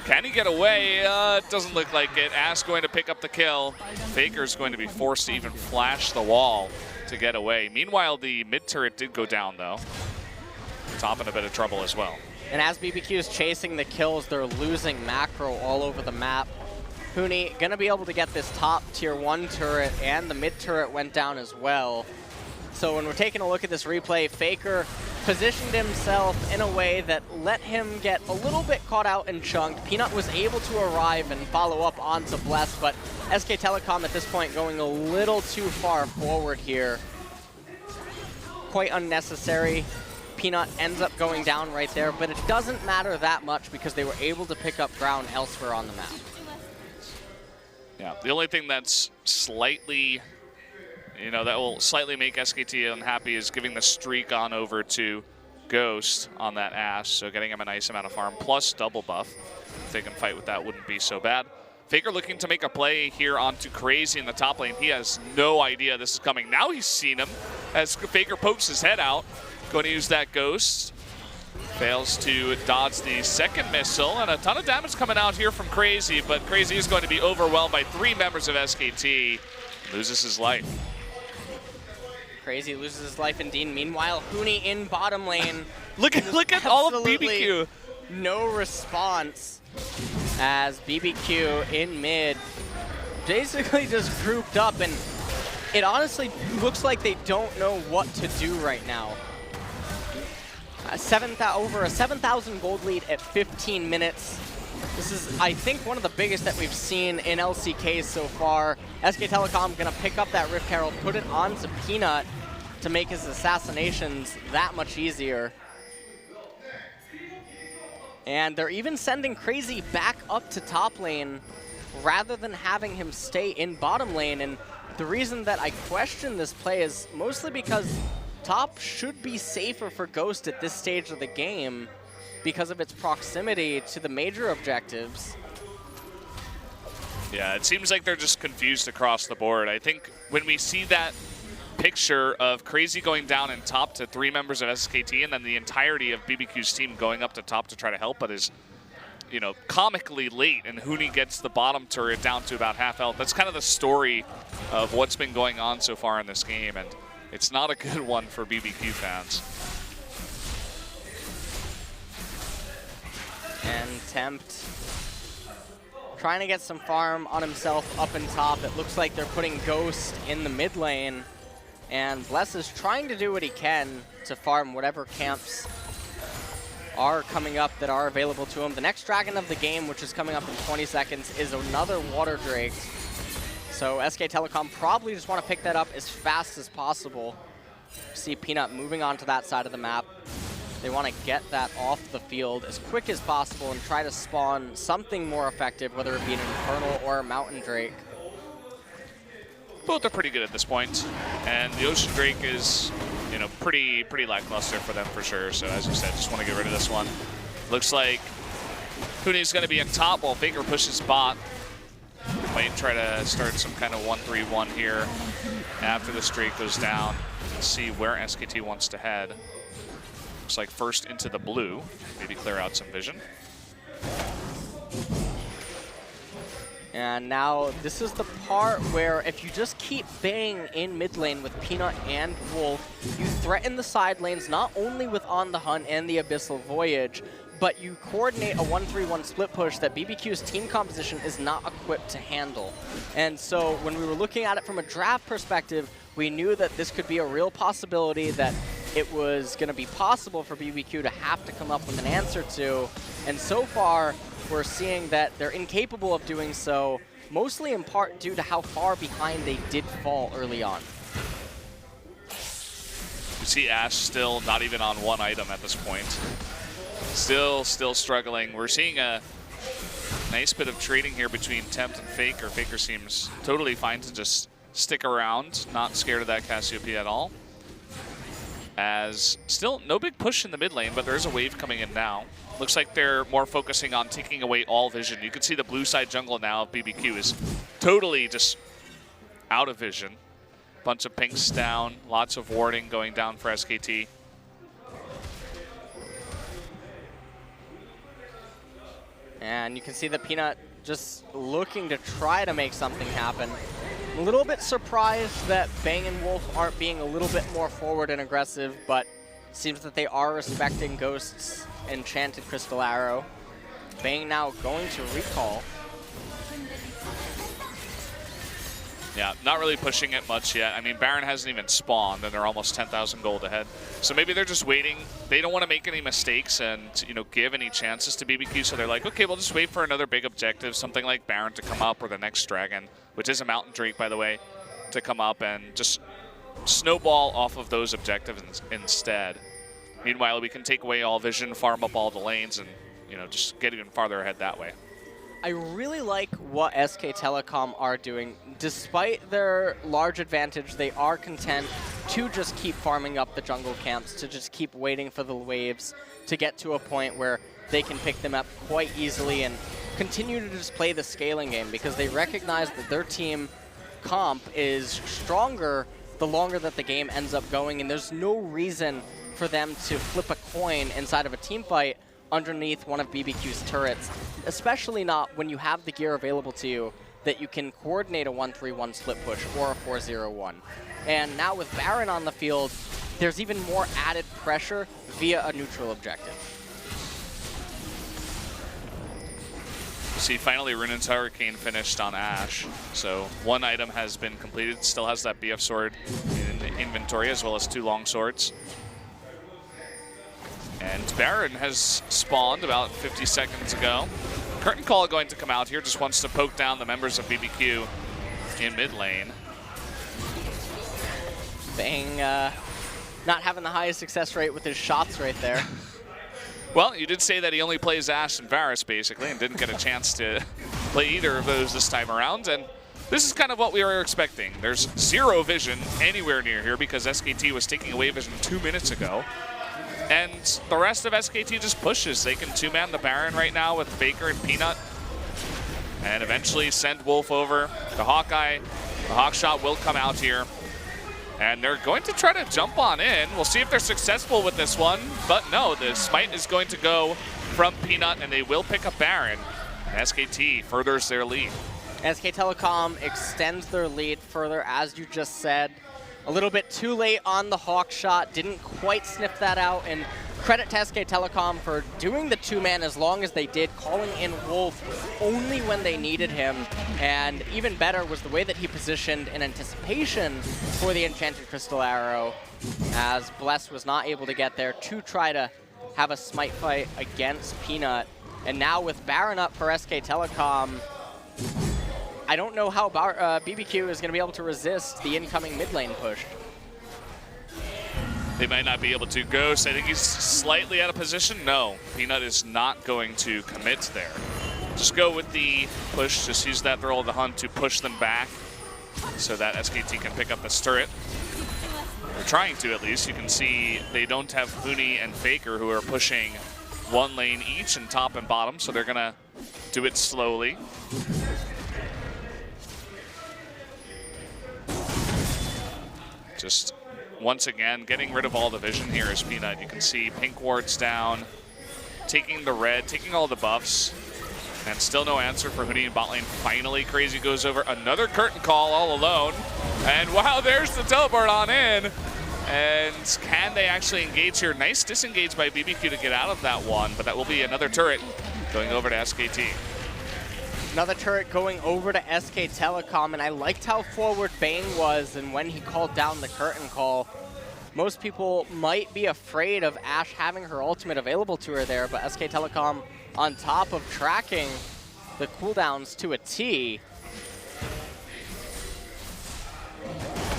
Can he get away? It doesn't look like it. Ash going to pick up the kill. Faker's going to be forced to even flash the wall to get away. Meanwhile, the mid turret did go down, though. Top in a bit of trouble as well. And as BBQ is chasing the kills, they're losing macro all over the map. Huni gonna be able to get this top tier 1 turret, and the mid turret went down as well. So when we're taking a look at this replay, Faker positioned himself in a way that let him get a little bit caught out and chunked. Peanut was able to arrive and follow up onto Bless, but SK Telecom at this point going a little too far forward here. Quite unnecessary. Peanut ends up going down right there, but it doesn't matter that much because they were able to pick up ground elsewhere on the map. Yeah, the only thing that's slightly, that will slightly make SKT unhappy is giving the streak on over to Ghost on that Ash, so getting him a nice amount of farm, plus double buff. If they can fight with that, wouldn't be so bad. Faker looking to make a play here onto Crazy in the top lane. He has no idea this is coming. Now he's seen him as Faker pokes his head out. Going to use that Ghost. Fails to dodge the second missile, and a ton of damage coming out here from Crazy, but Crazy is going to be overwhelmed by 3 members of SKT. Loses his life. Crazy loses his life indeed. Meanwhile, Huni in bottom lane. look at all of BBQ. No response as BBQ in mid basically just grouped up, and it honestly looks like they don't know what to do right now. Over a 7,000 gold lead at 15 minutes. This is, I think, one of the biggest that we've seen in LCK so far. SK Telecom gonna pick up that Rift Herald, put it onto Peanut to make his assassinations that much easier. And they're even sending Crazy back up to top lane rather than having him stay in bottom lane. And the reason that I question this play is mostly because top should be safer for Ghost at this stage of the game because of its proximity to the major objectives. Yeah, it seems like they're just confused across the board. I think when we see that picture of Crazy going down in top to 3 members of SKT and then the entirety of BBQ's team going up to top to try to help, but is, you know, comically late, and Huni gets the bottom turret down to about half health. That's kind of the story of what's been going on so far in this game, and it's not a good one for BBQ fans. And Tempt trying to get some farm on himself up in top. It looks like they're putting Ghost in the mid lane, and Bless is trying to do what he can to farm whatever camps are coming up that are available to him. The next dragon of the game, which is coming up in 20 seconds, is another Water Drake. So SK Telecom probably just want to pick that up as fast as possible. See Peanut moving on to that side of the map. They want to get that off the field as quick as possible and try to spawn something more effective, whether it be an Infernal or a Mountain Drake. Both are pretty good at this point, and the Ocean Drake is, you know, pretty lackluster for them for sure. So as you said, just want to get rid of this one. Looks like Huni's going to be on top while Faker pushes bot. Might try to start some kind of 1-3-1 here after the streak goes down. Let's see where SKT wants to head. Looks like first into the blue, maybe clear out some vision. And now this is the part where if you just keep banging in mid lane with Peanut and Wolf, you threaten the side lanes not only with On the Hunt and the Abyssal Voyage, but you coordinate a 1-3-1 split push that BBQ's team composition is not equipped to handle. And so when we were looking at it from a draft perspective, we knew that this could be a real possibility, that it was going to be possible for BBQ to have to come up with an answer to. And so far, we're seeing that they're incapable of doing so, mostly in part due to how far behind they did fall early on. You see Ash still not even on one item at this point. Still struggling. We're seeing a nice bit of trading here between Tempt and Faker. Faker seems totally fine to just stick around, not scared of that Cassiopeia at all. As still no big push in the mid lane, but there is a wave coming in now. Looks like they're more focusing on taking away all vision. You can see the blue side jungle now of BBQ is totally just out of vision. Bunch of pinks down, lots of warding going down for SKT. And you can see the Peanut just looking to try to make something happen. A little bit surprised that Bang and Wolf aren't being a little bit more forward and aggressive, but it seems that they are respecting Ghost's Enchanted Crystal Arrow. Bang now going to recall. Yeah, not really pushing it much yet. I mean, Baron hasn't even spawned, and they're almost 10,000 gold ahead. So maybe they're just waiting. They don't want to make any mistakes and, you know, give any chances to BBQ. So they're like, okay, we'll just wait for another big objective, something like Baron to come up, or the next dragon, which is a Mountain Drake, by the way, to come up and just snowball off of those objectives instead. Meanwhile, we can take away all vision, farm up all the lanes, and, you know, just get even farther ahead that way. I really like what SK Telecom are doing. Despite their large advantage, they are content to just keep farming up the jungle camps, to just keep waiting for the waves to get to a point where they can pick them up quite easily and continue to just play the scaling game, because they recognize that their team comp is stronger the longer that the game ends up going, and there's no reason for them to flip a coin inside of a team fight underneath one of BBQ's turrets, especially not when you have the gear available to you that you can coordinate a 1-3-1 split push or a 4-0-1. And now with Baron on the field, there's even more added pressure via a neutral objective. See, finally Runen's Hurricane finished on Ashe. So one item has been completed, still has that BF sword in inventory as well as 2 long swords. And Baron has spawned about 50 seconds ago. Curtain Call going to come out here, just wants to poke down the members of BBQ in mid lane. Bang, not having the highest success rate with his shots right there. Well, you did say that he only plays Ashe and Varus, basically, and didn't get a chance to play either of those this time around. And this is kind of what we were expecting. There's 0 vision anywhere near here because SKT was taking away vision 2 minutes ago. And the rest of SKT just pushes. They can 2-man the Baron right now with Faker and Peanut. And eventually send Wolf over. The Hawkeye, the Hawkshot will come out here. And they're going to try to jump on in. We'll see if they're successful with this one. But no, the smite is going to go from Peanut, and they will pick up Baron. And SKT furthers their lead. SK Telecom extends their lead further, as you just said. A little bit too late on the Hawk shot, didn't quite sniff that out, and credit to SK Telecom for doing the 2-man as long as they did, calling in Wolf only when they needed him, and even better was the way that he positioned in anticipation for the Enchanted Crystal Arrow, as Bless was not able to get there to try to have a smite fight against Peanut. And now with Baron up for SK Telecom, I don't know how BBQ is going to be able to resist the incoming mid lane push. They might not be able to. Ghost, I think he's slightly out of position. No, Peanut is not going to commit there. Just go with the push, just use that throw of the hunt to push them back so that SKT can pick up this turret. They're trying to, at least. You can see they don't have Huni and Faker, who are pushing 1 lane each in top and bottom, so they're going to do it slowly. Just once again, getting rid of all the vision here is Peanut. You can see pink wards down, taking the red, taking all the buffs, and still no answer for Huni in bot lane. Finally, Crazy goes over another curtain call all alone. And wow, there's the teleport on in. And can they actually engage here? Nice disengage by BBQ to get out of that one, but that will be another turret going over to SKT. Another turret going over to SK Telecom, and I liked how forward Bang was, and when he called down the curtain call. Most people might be afraid of Ashe having her ultimate available to her there, but SK Telecom on top of tracking the cooldowns to a T.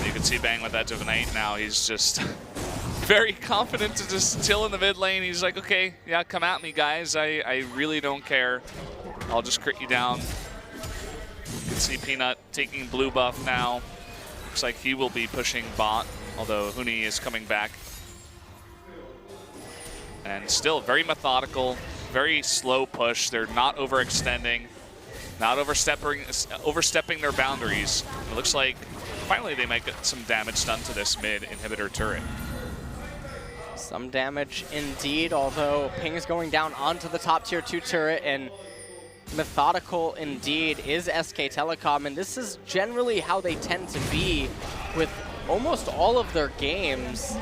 You can see Bang with Edge of Night now. He's just very confident to just chill in the mid lane. He's like, okay, yeah, come at me, guys. I really don't care. I'll just crit you down. You can see Peanut taking blue buff now. Looks like he will be pushing bot, although Huni is coming back. And still very methodical, very slow push. They're not overextending, not overstepping their boundaries. It looks like finally they might get some damage done to this mid inhibitor turret. Some damage indeed, although Ping is going down onto the top tier 2 turret, and methodical indeed is SK Telecom, and this is generally how they tend to be with almost all of their games.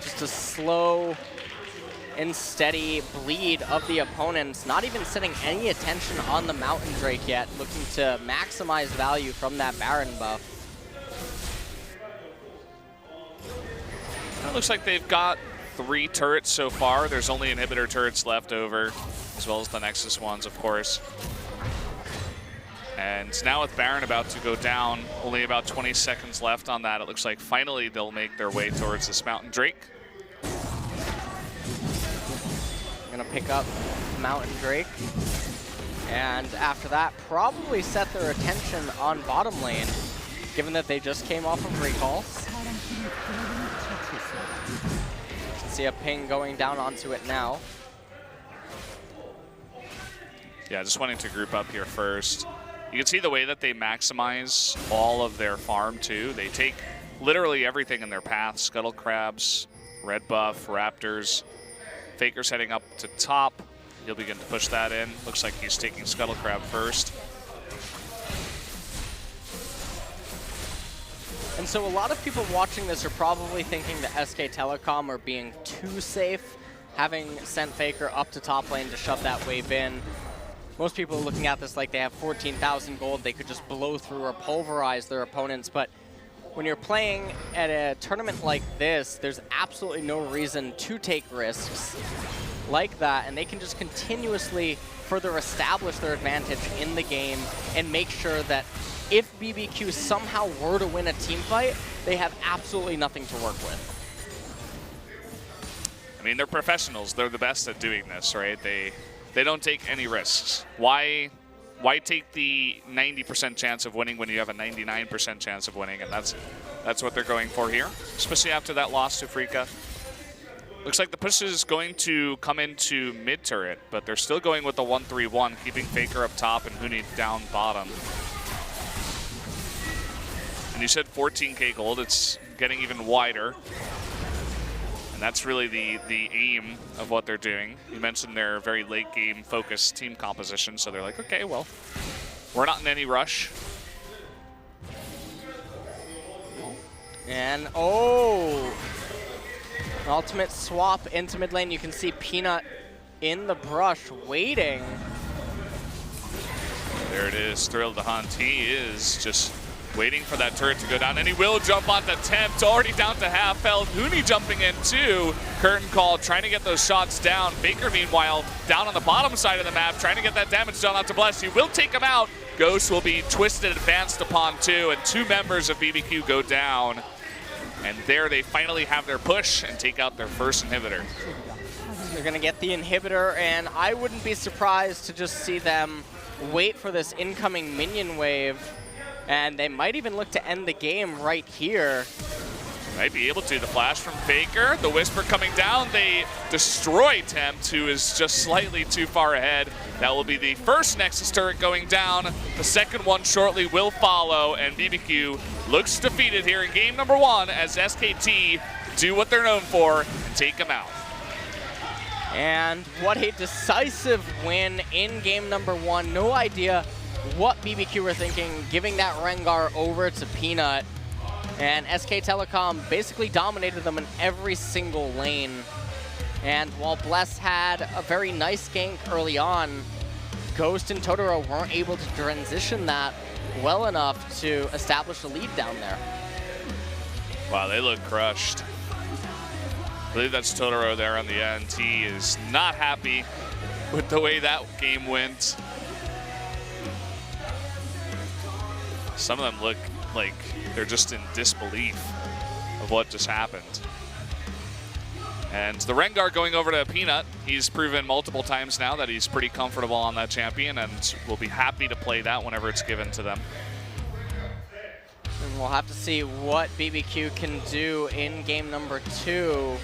Just a slow and steady bleed of the opponents, not even setting any attention on the Mountain Drake yet, looking to maximize value from that Baron buff. It looks like they've got 3 turrets so far. There's only inhibitor turrets left over, as well as the Nexus ones, of course. And now with Baron about to go down, only about 20 seconds left on that. It looks like finally they'll make their way towards this Mountain Drake. Gonna pick up Mountain Drake. And after that, probably set their attention on bottom lane, given that they just came off of recalls. See a Ping going down onto it now. Yeah, just wanting to group up here first. You can see the way that they maximize all of their farm too. They take literally everything in their path. Scuttle Crabs, Red buff, Raptors. Faker's heading up to top. He'll begin to push that in. Looks like he's taking Scuttle Crab first. And so a lot of people watching this are probably thinking that SK Telecom are being too safe, having sent Faker up to top lane to shove that wave in. Most people are looking at this like they have 14,000 gold. They could just blow through or pulverize their opponents. But when you're playing at a tournament like this, there's absolutely no reason to take risks like that. And they can just continuously further establish their advantage in the game and make sure that if BBQ somehow were to win a team fight, they have absolutely nothing to work with. I mean, they're professionals. They're the best at doing this, right? They don't take any risks. Why take the 90% chance of winning when you have a 99% chance of winning? And that's what they're going for here, especially after that loss to Freaka. Looks like the push is going to come into mid turret, but they're still going with the 1-3-1, keeping Faker up top and Huni down bottom. And you said 14K gold. It's getting even wider. And that's really the aim of what they're doing. You mentioned their very late game focused team composition, so they're like, okay, well, we're not in any rush. And oh, ultimate swap into mid lane. You can see Peanut in the brush waiting. There it is, Thrill to Hunt. He is just waiting for that turret to go down, and he will jump onto Tempt, already down to half health. Huni jumping in too. Curtain Call trying to get those shots down. Faker, meanwhile, down on the bottom side of the map, trying to get that damage done onto Bless. He will take him out. Ghost will be twisted, advanced upon two, and two members of BBQ go down. And there they finally have their push and take out their first inhibitor. They're gonna get the inhibitor, and I wouldn't be surprised to just see them wait for this incoming minion wave. And they might even look to end the game right here. Might be able to. The flash from Faker, the Whisper coming down. They destroy Tempt, who is just slightly too far ahead. That will be the first Nexus turret going down. The second one shortly will follow, and BBQ looks defeated here in game number one as SKT do what they're known for and take them out. And what a decisive win in game number one. No idea what BBQ were thinking, giving that Rengar over to Peanut. And SK Telecom basically dominated them in every single lane. And while Bless had a very nice gank early on, Ghost and Totoro weren't able to transition that well enough to establish a lead down there. Wow, they look crushed. I believe that's Totoro there on the end. He is not happy with the way that game went. Some of them look like they're just in disbelief of what just happened. And the Rengar going over to Peanut. He's proven multiple times now that he's pretty comfortable on that champion and will be happy to play that whenever it's given to them. And we'll have to see what BBQ can do in game number two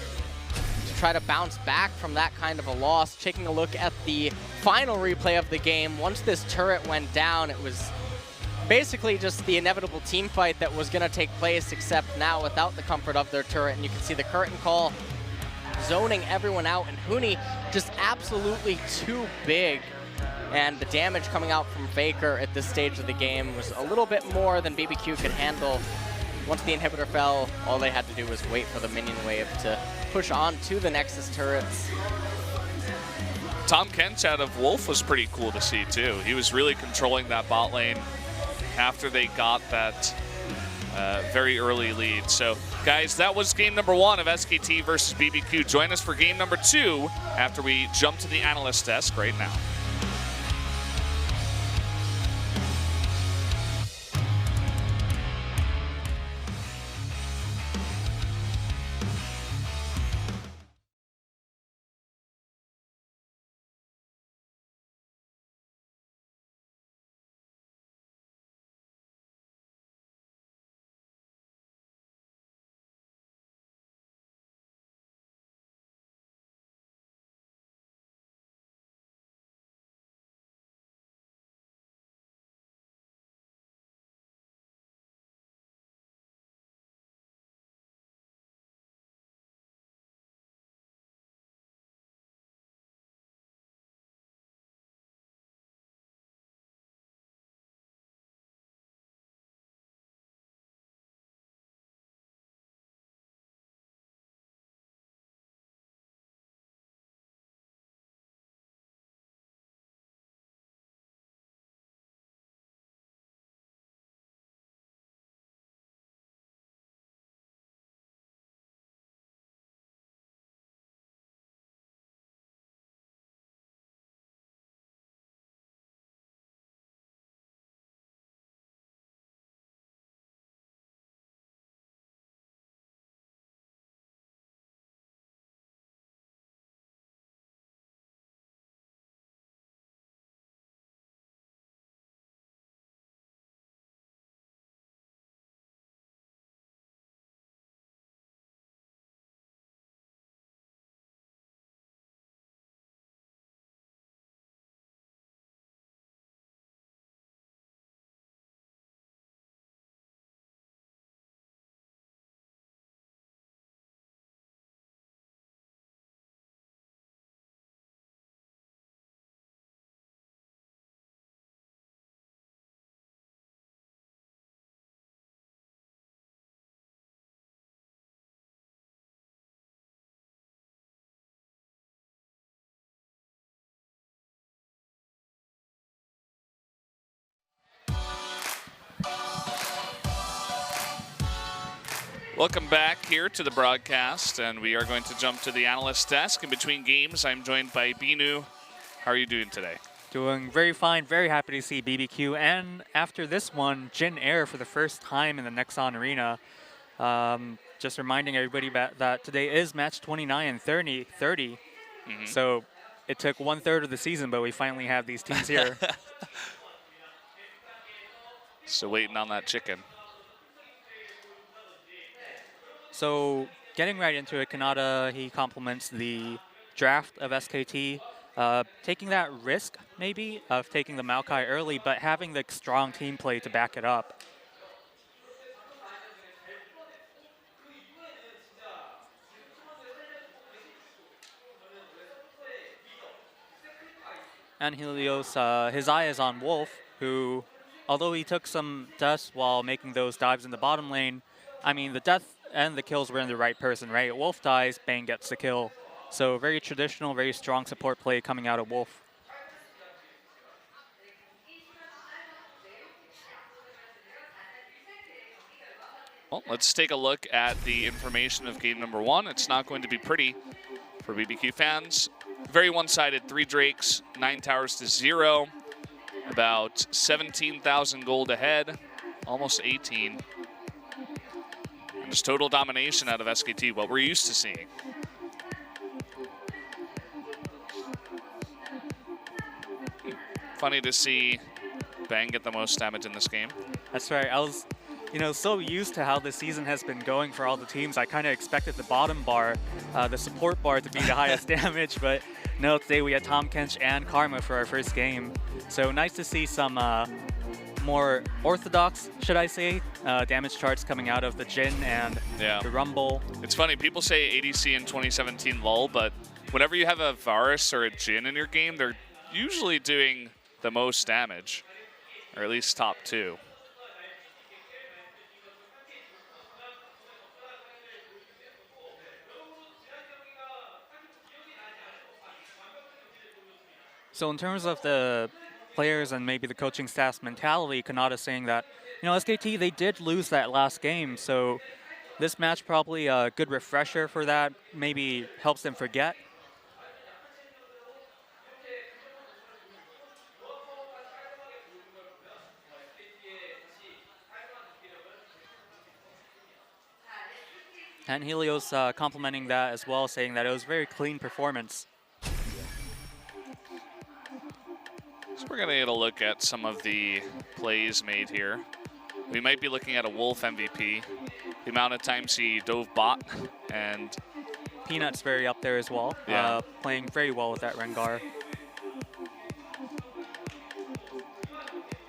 to try to bounce back from that kind of a loss. Taking a look at the final replay of the game, once this turret went down, it was basically just the inevitable team fight that was going to take place, except now without the comfort of their turret. And you can see the curtain call zoning everyone out, and Huni just absolutely too big. And the damage coming out from Faker at this stage of the game was a little bit more than BBQ could handle. Once the inhibitor fell, all they had to do was wait for the minion wave to push on to the Nexus turrets. Tom Kench out of Wolf was pretty cool to see too. He was really controlling that bot lane after they got that very early lead. So guys, that was game number one of SKT versus BBQ. Join us for game number two after we jump to the analyst desk right now. Welcome back here to the broadcast, and we are going to jump to the analyst desk. In between games, I'm joined by Binu. How are you doing today? Doing very fine, very happy to see BBQ, and after this one, Jin Air for the first time in the Nexon Arena. Just reminding everybody that today is match 29 and 30. So it took 1/3 of the season, but we finally have these teams here. So waiting on that chicken. So getting right into it, Kanata, he compliments the draft of SKT, taking that risk, maybe, of taking the Maokai early, but having the strong team play to back it up. And Helios, his eye is on Wolf, who, although he took some deaths while making those dives in the bottom lane, I mean, the death and the kills were in the right person, right? Wolf dies, Bang gets the kill. So very traditional, very strong support play coming out of Wolf. Well, let's take a look at the information of game number 1. It's not going to be pretty for BBQ fans. Very one-sided, 3 Drakes, 9 towers to 0. About 17,000 gold ahead, almost 18. And just total domination out of SKT, what we're used to seeing. Funny to see Bang get the most damage in this game. That's right. I was, so used to how the season has been going for all the teams. I kind of expected the bottom bar, the support bar, to be the highest damage, but no, today we had Tom Kench and Karma for our first game. So nice to see some more orthodox, should I say, damage charts coming out of the Jin and the Rumble. It's funny, people say ADC in 2017 lull, but whenever you have a Varus or a Jin in your game, they're usually doing the most damage, or at least top 2. So in terms of the players and maybe the coaching staff's mentality, Kanata saying that, SKT, they did lose that last game, so this match probably a good refresher for that, maybe helps them forget. And Helios complimenting that as well, saying that it was a very clean performance. So we're going to get a look at some of the plays made here. We might be looking at a Wolf MVP. The amount of times he dove bot, and Peanut's very up there as well, playing very well with that Rengar.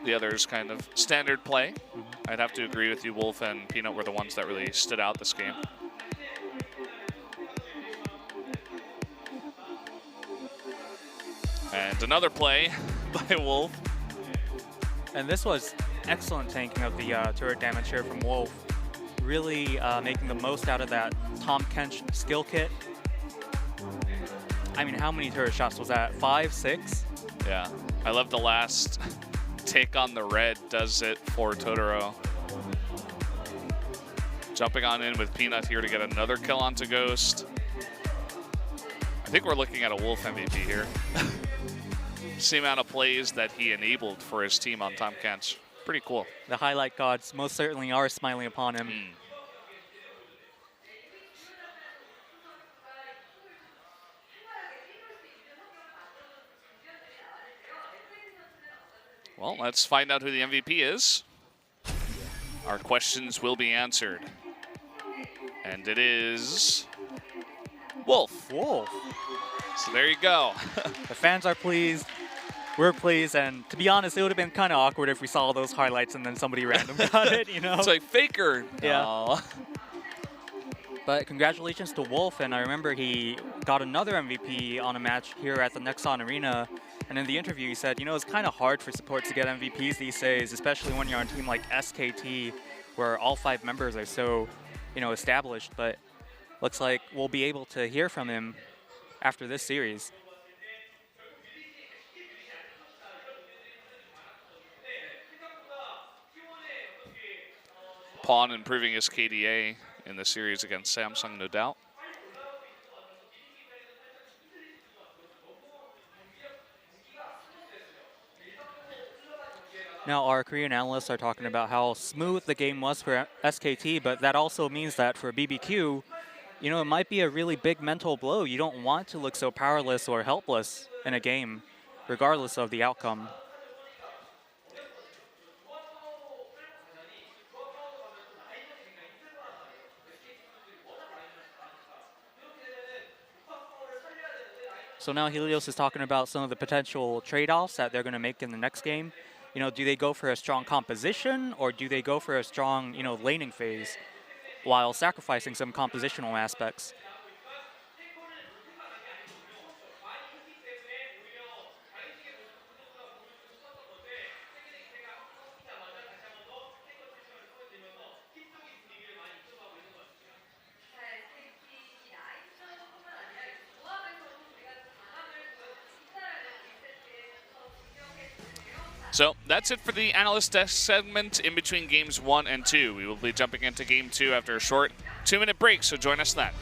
The others kind of standard play. I'd have to agree with you, Wolf and Peanut were the ones that really stood out this game. And another play by Wolf. And this was excellent tanking of the turret damage here from Wolf. Really making the most out of that Tom Kench skill kit. I mean, how many turret shots was that? 5, 6? Yeah, I love the last take on the red does it for Totoro. Jumping on in with Peanut here to get another kill onto Ghost. I think we're looking at a Wolf MVP here. Same amount of plays that he enabled for his team on Tom Kench. Pretty cool. The highlight gods most certainly are smiling upon him. Well, let's find out who the MVP is. Our questions will be answered. And it is Wolf. Wolf. So there you go. The fans are pleased. We're pleased, and to be honest, it would have been kind of awkward if we saw those highlights and then somebody random got it, It's like Faker. Yeah. No. But congratulations to Wolf, and I remember he got another MVP on a match here at the Nexon Arena, and in the interview he said, it's kind of hard for support to get MVPs these days, especially when you're on a team like SKT, where all 5 members are so, established, but looks like we'll be able to hear from him after this series. Pawn improving his KDA in the series against Samsung, no doubt. Now, our Korean analysts are talking about how smooth the game was for SKT, but that also means that for BBQ, you know, it might be a really big mental blow. You don't want to look so powerless or helpless in a game, regardless of the outcome. So now Helios is talking about some of the potential trade-offs that they're going to make in the next game. You know, do they go for a strong composition, or do they go for a strong, you know, laning phase while sacrificing some compositional aspects? So that's it for the analyst desk segment in between games 1 and 2. We will be jumping into game 2 after a short 2-minute break, so join us then.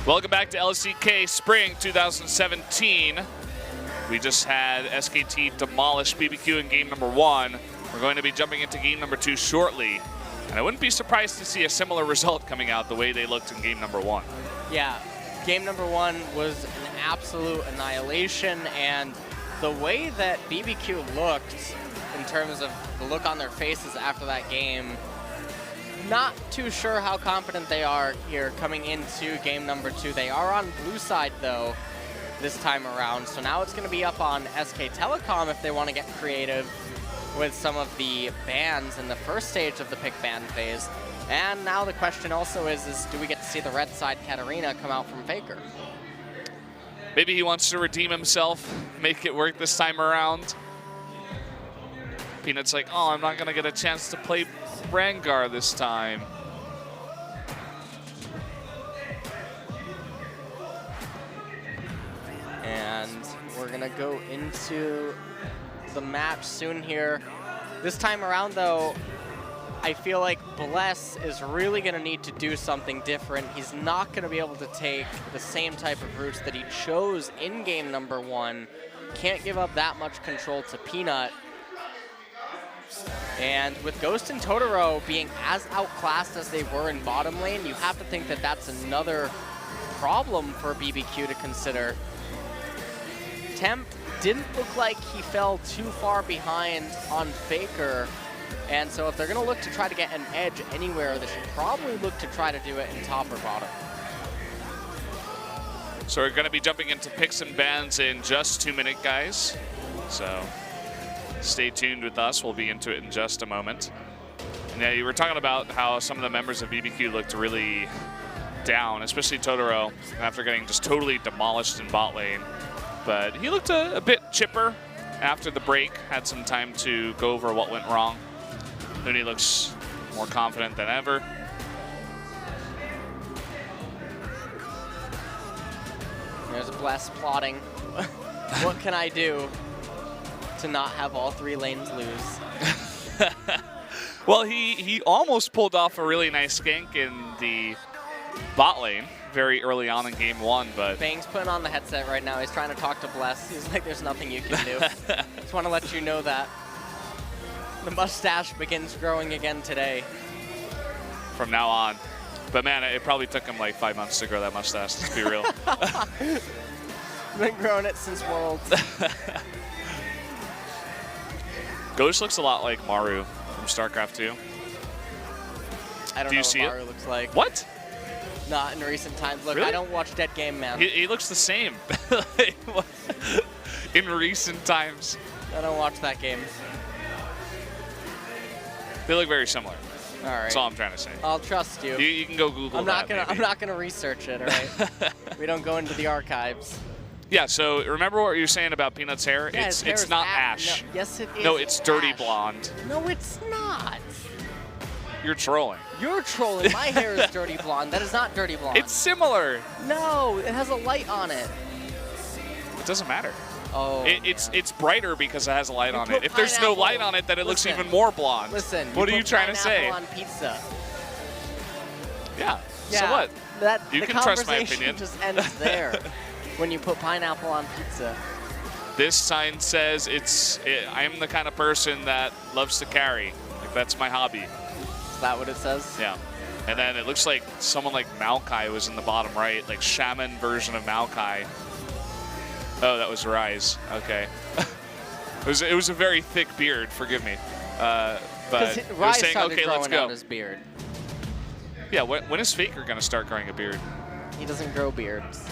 Welcome back to LCK Spring 2017. We just had SKT demolish BBQ in game number 1. We're going to be jumping into game number 2 shortly. And I wouldn't be surprised to see a similar result coming out the way they looked in game number 1. Yeah, game number 1 was an absolute annihilation, and the way that BBQ looked in terms of the look on their faces after that game, not too sure how confident they are here coming into game number 2. They are on blue side though this time around, so now it's going to be up on SK Telecom if they want to get creative with some of the bans in the first stage of the pick ban phase. And now the question also is do we get to see the red side Katarina come out from Faker? Maybe he wants to redeem himself, make it work this time around. Peanut's like, oh, I'm not going to get a chance to play Rengar this time. And we're going to go into the match soon here. This time around, though, I feel like Bless is really going to need to do something different. He's not going to be able to take the same type of routes that he chose in game number 1. Can't give up that much control to Peanut. And with Ghost and Totoro being as outclassed as they were in bottom lane, you have to think that that's another problem for BBQ to consider. Temp didn't look like he fell too far behind on Faker. And so if they're going to look to try to get an edge anywhere, they should probably look to try to do it in top or bottom. So we're going to be jumping into picks and bans in just 2 minutes, guys. So stay tuned with us. We'll be into it in just a moment. And yeah, you were talking about how some of the members of BBQ looked really down, especially Totoro, after getting just totally demolished in bot lane. But he looked a bit chipper after the break, had some time to go over what went wrong. Huni looks more confident than ever. There's a Bless plotting. What can I do to not have all 3 lanes lose? Well, he almost pulled off a really nice gank in the bot lane very early on in game 1, but Bang's putting on the headset right now. He's trying to talk to Bless. He's like, there's nothing you can do. Just want to let you know that. The mustache begins growing again today. From now on. But man, it probably took him like 5 months to grow that mustache, let's be real. Been growing it since Worlds. Ghost looks a lot like Maru from StarCraft 2. I don't know what Maru looks like. What? Not in recent times. Look, Really? I don't watch Dead Game, man. He looks the same. In recent times. I don't watch that game. They look very similar. All right. That's all I'm trying to say. I'll trust you. You can go Google that, maybe. I'm not gonna research it. All right. We don't go into the archives. Yeah. So remember what you were saying about Peanut's hair? Yeah, it's not ash. No, yes, it is. No, it's dirty ash. blonde. No, it's not. You're trolling. You're trolling. My hair is dirty blonde. That is not dirty blonde. It's similar. No, it has a light on it. It doesn't matter. Oh. It's brighter because it has a light You on put it. If there's no pineapple- light on it, then it looks Listen. even more blonde. Listen. What are you put trying to say? pineapple on pizza. Yeah. Yeah. So what? You the can trust my conversation opinion. just ends there when you put pineapple on pizza. This sign says I am the kind of person that loves to carry. Like that's my hobby. Is that what it says? Yeah. And then it looks like someone like Maokai was in the bottom right, like shaman version of Maokai. Oh, that was Rise. Okay. it was a very thick beard. Forgive me. But it was Rise saying, started okay, growing let's go. out his beard. Yeah. When is Faker gonna start growing a beard? He doesn't grow beards.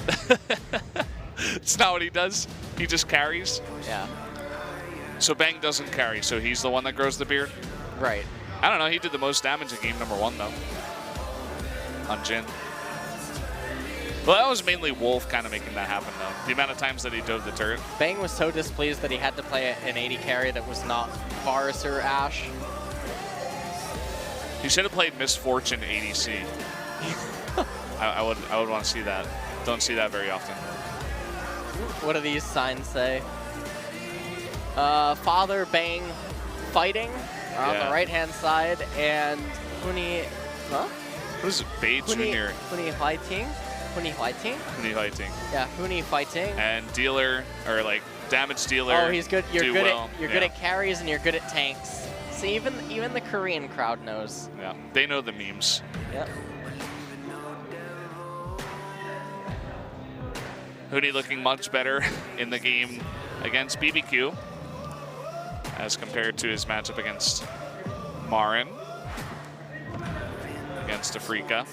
It's not what he does. He just carries. Yeah. So Bang doesn't carry. So he's the one that grows the beard. Right. I don't know. He did the most damage in game number 1 though. On Jin. Well, that was mainly Wolf kind of making that happen, though. The amount of times that he dove the turret. Bang was so displeased that he had to play an 80 carry that was not Varus or Ashe. He should have played Misfortune ADC. I would want to see that. Don't see that very often. What do these signs say? Father Bang fighting on the right-hand side, and Huni, huh? What is it? Bei Jr. Huni fighting? Huni fighting? Huni fighting. Yeah, Huni fighting. And dealer, or like damage dealer. Oh, he's good. You're good well. at good at carries and you're good at tanks. See, even the Korean crowd knows. Yeah, they know the memes. Yep. Huni looking much better in the game against BBQ as compared to his matchup against Marin, against Afrika.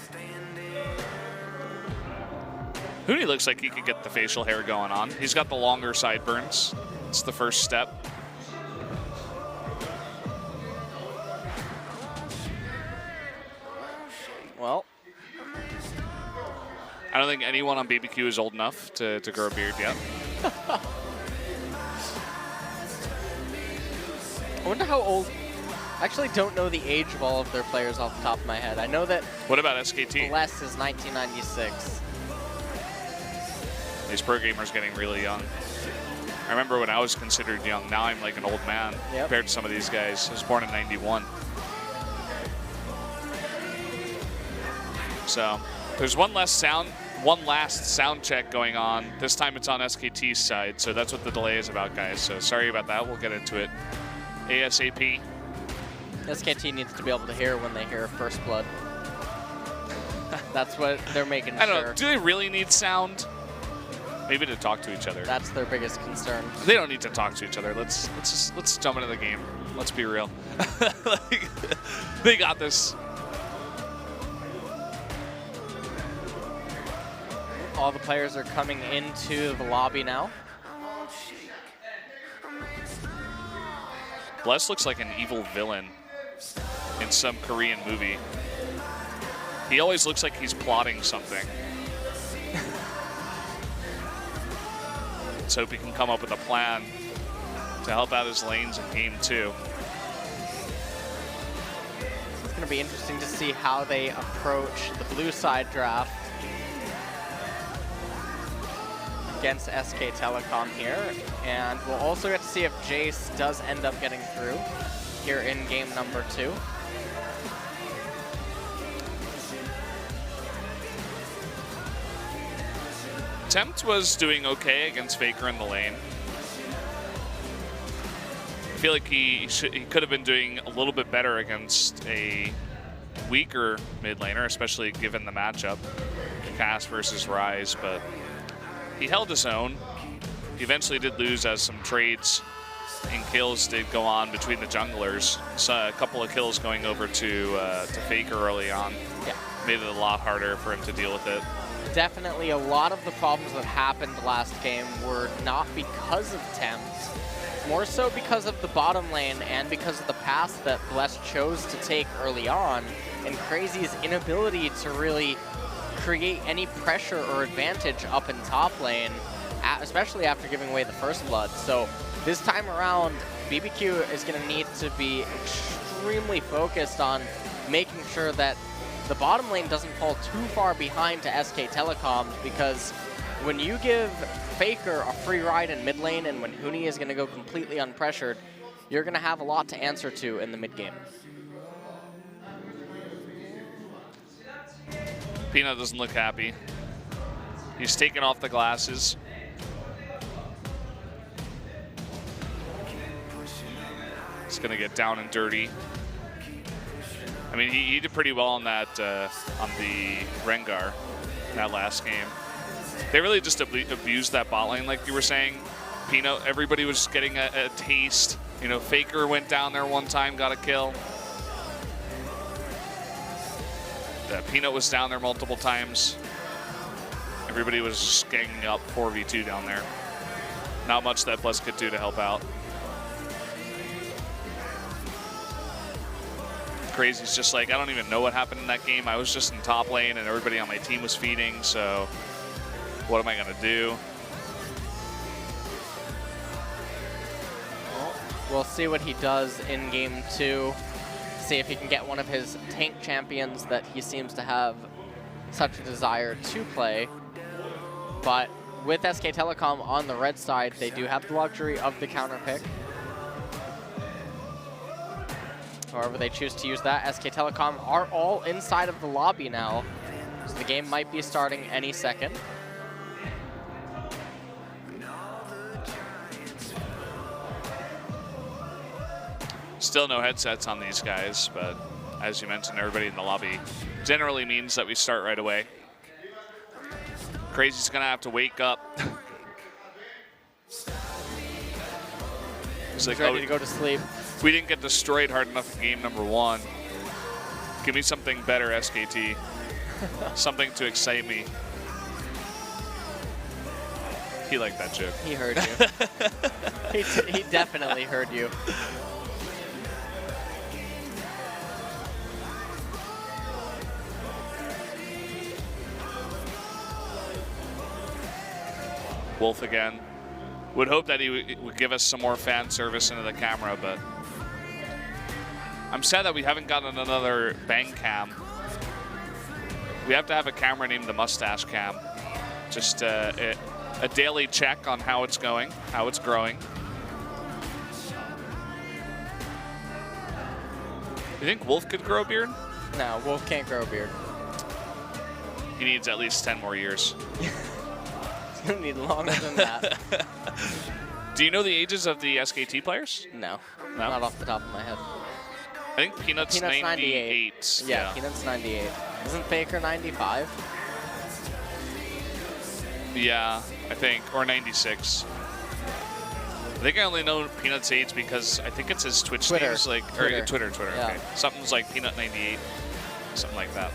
Huni looks like he could get the facial hair going on. He's got the longer sideburns. It's the first step. Well, I don't think anyone on BBQ is old enough to grow a beard yet. I wonder how old. I actually don't know the age of all of their players off the top of my head. I know that What about SKT? Bless is 1996. These pro gamers getting really young. I remember when I was considered young. Now I'm like an old man compared to some of these guys. I was born in '91. So there's one last sound check going on. This time it's on SKT's side, so that's what the delay is about, guys. So sorry about that. We'll get into it ASAP. SKT needs to be able to hear when they hear First Blood. That's what they're making sure. I don't know. Do they really need sound? Maybe to talk to each other. That's their biggest concern. They don't need to talk to each other. Let's jump into the game. Let's be real. Like, they got this. All the players are coming into the lobby now. Bless looks like an evil villain in some Korean movie. He always looks like he's plotting something. Let's hope he can come up with a plan to help out his lanes in game 2. It's going to be interesting to see how they approach the blue side draft against SK Telecom here. And we'll also get to see if Jace does end up getting through here in game number 2. Tempt was doing okay against Faker in the lane. I feel like he could have been doing a little bit better against a weaker mid laner, especially given the matchup, Cass versus Rise, but he held his own. He eventually did lose as some trades and kills did go on between the junglers. So a couple of kills going over to Faker early on. Yeah. Made it a lot harder for him to deal with it. Definitely a lot of the problems that happened last game were not because of Tempt, more so because of the bottom lane and because of the path that Bless chose to take early on, and Crazy's inability to really create any pressure or advantage up in top lane, especially after giving away the First Blood. So this time around, BBQ is going to need to be extremely focused on making sure that the bottom lane doesn't fall too far behind to SK Telecom, because when you give Faker a free ride in mid lane and when Huni is going to go completely unpressured, you're going to have a lot to answer to in the mid game. Peanut doesn't look happy. He's taking off the glasses. He's going to get down and dirty. I mean, he did pretty well on that on the Rengar that last game. They really just abused that bot lane, like you were saying. Peanut, everybody was getting a taste. You know, Faker went down there one time, got a kill. Peanut was down there multiple times. Everybody was just ganging up 4v2 down there. Not much that Bless could do to help out. Crazy's just like, I don't even know what happened in that game. I was just in top lane and everybody on my team was feeding, so what am I gonna do? Well, we'll see what he does in game 2. See if he can get one of his tank champions that he seems to have such a desire to play. But with SK Telecom on the red side, they do have the luxury of the counter pick. However they choose to use that, SK Telecom are all inside of the lobby now, so the game might be starting any second. Still no headsets on these guys, but as you mentioned, everybody in the lobby generally means that we start right away. Crazy's gonna have to wake up. He's like, ready to go to sleep. We didn't get destroyed hard enough in game number 1. Give me something better, SKT. Something to excite me. He liked that joke. He heard you. he definitely heard you. Wolf again. Would hope that he would give us some more fan service into the camera, but I'm sad that we haven't gotten another bang cam. We have to have a camera named the Mustache Cam. Just a daily check on how it's going, how it's growing. You think Wolf could grow a beard? No, Wolf can't grow a beard. He needs at least 10 more years. It's going to need longer than that. Do you know the ages of the SKT players? No, No? not off the top of my head. I think Peanut's 98. Yeah, Peanut's 98. Isn't Faker 95? Yeah, I think, or 96. I think I only know Peanut's age because I think it's his Twitch Twitter. names, like Twitter. or Twitter. Yeah. Okay, something's like Peanut 98, something like that.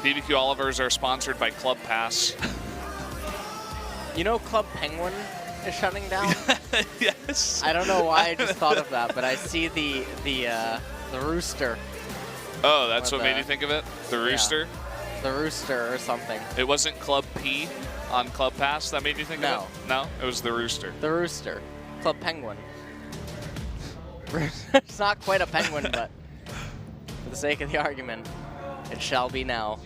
BBQ Olivers are sponsored by Club Pass. You know Club Penguin is shutting down? Yes. I don't know why I just thought of that, but I see the rooster. Oh, that's Or what made the- you think of it? The rooster? The rooster or something. It wasn't Club P on Club Pass that made you think No. of it? No, it was the rooster. The rooster. Club Penguin. It's not quite a penguin, but for the sake of the argument, it shall be now.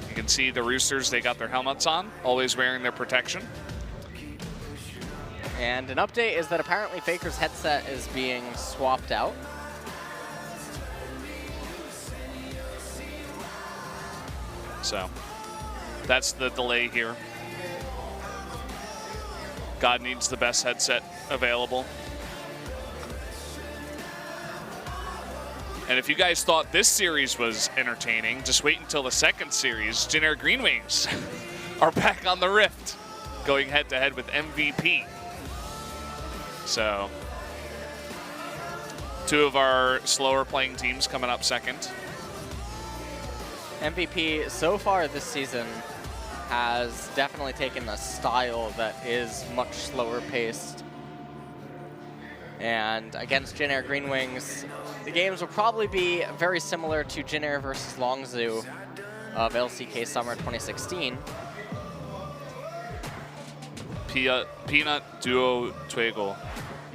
You can see the roosters, they got their helmets on, always wearing their protection. And an update is that apparently Faker's headset is being swapped out. So that's the delay here. God needs the best headset available. And if you guys thought this series was entertaining, just wait until the second series. Jin Air GreenWings are back on the Rift, going head-to-head with MVP. So, two of our slower playing teams coming up second. MVP so far this season has definitely taken a style that is much slower paced. And against Jin Air GreenWings, the games will probably be very similar to Jin Air versus Longzhu of LCK Summer 2016. Peanut Duo Twiggle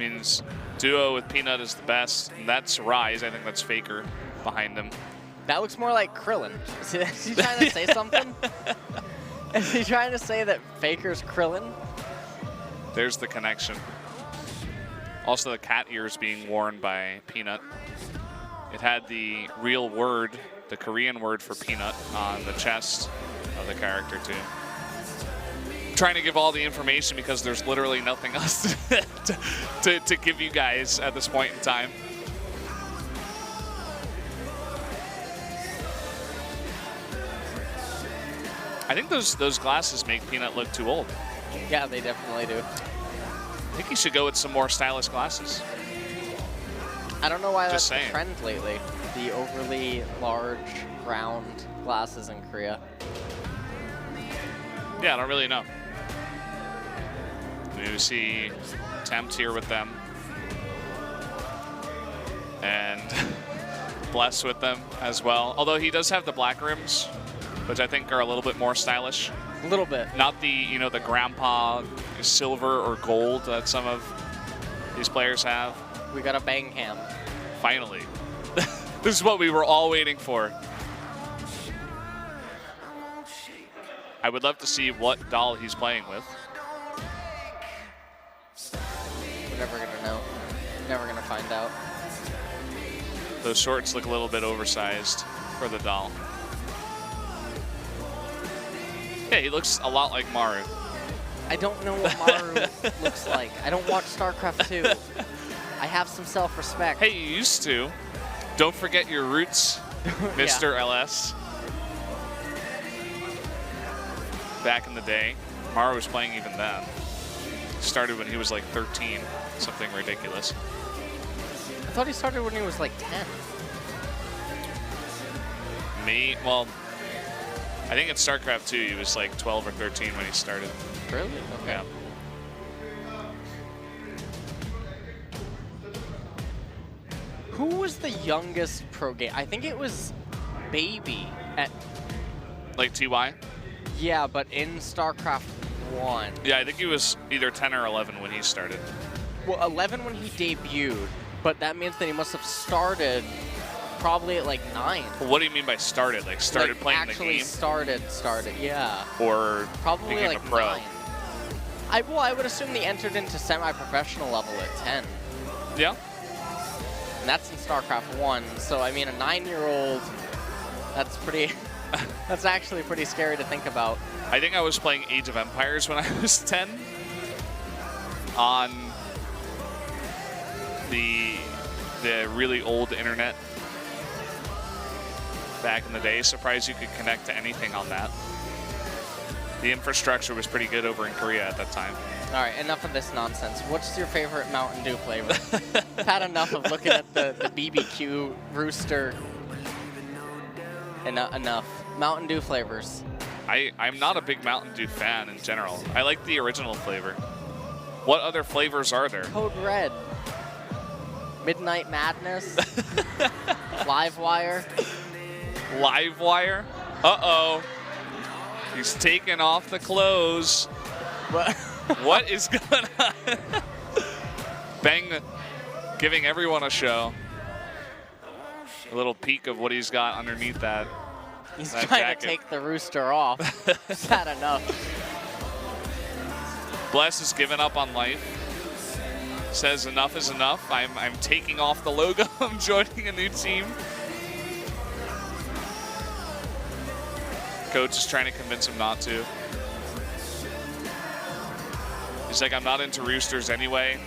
means duo with Peanut is the best. And that's Rise. I think that's Faker behind him. That looks more like Krillin. Is he trying to say something? Is he trying to say that Faker's Krillin? There's the connection. Also, the cat ears being worn by Peanut. It had the real word, the Korean word for peanut, on the chest of the character, too. Trying to give all the information because there's literally nothing else to give you guys at this point in time. I think those glasses make Peanut look too old. Yeah, they definitely do. I think he should go with some more stylish glasses. I don't know why Just that's saying. the trend lately. The overly large, round glasses in Korea. Yeah, I don't really know. We see Tempt here with them. And Bless with them as well. Although he does have the black rims, which I think are a little bit more stylish. A little bit. Not the, you know, the grandpa silver or gold that some of these players have. We got a bang cam. Finally. This is what we were all waiting for. I would love to see what doll he's playing with. We're never gonna know. Never gonna find out. Those shorts look a little bit oversized for the doll. Yeah, he looks a lot like Maru. I don't know what Maru looks like. I don't watch StarCraft 2. I have some self-respect. Hey, you used to. Don't forget your roots, Mr. LS. Back in the day, Maru was playing even then. Started when he was like 13, something ridiculous. I thought he started when he was like 10. Well, I think in StarCraft 2, he was like 12 or 13 when he started. Really? Okay. Yeah. Who was the youngest pro game? I think it was Baby at... Like TY? Yeah, but in StarCraft 1. Yeah, I think he was either 10 or 11 when he started. Well, 11 when he debuted, but that means that he must have started probably at like 9. Well, what do you mean by started? Like started Like, playing the actually game? started, yeah. Or Probably became like a pro? 9. I would assume they entered into semi-professional level at 10. Yeah. And that's in StarCraft 1. So, I mean, a 9-year-old, that's pretty, that's actually pretty scary to think about. I think I was playing Age of Empires when I was 10 on the really old internet back in the day. Surprised you could connect to anything on that. The infrastructure was pretty good over in Korea at that time. All right, enough of this nonsense. What's your favorite Mountain Dew flavor? I've had enough of looking at the BBQ rooster. Enough. Mountain Dew flavors. I'm not a big Mountain Dew fan in general. I like the original flavor. What other flavors are there? Code Red. Midnight Madness. Livewire. Livewire? Uh-oh. He's taking off the clothes. What? What is going on? Bang, giving everyone a show. A little peek of what he's got underneath that. He's that trying jacket. to take the rooster off. He's had enough. Bless has given up on life. Says enough is enough. I'm taking off the logo. I'm joining a new team. Coach is trying to convince him not to. He's like, I'm not into roosters anyway.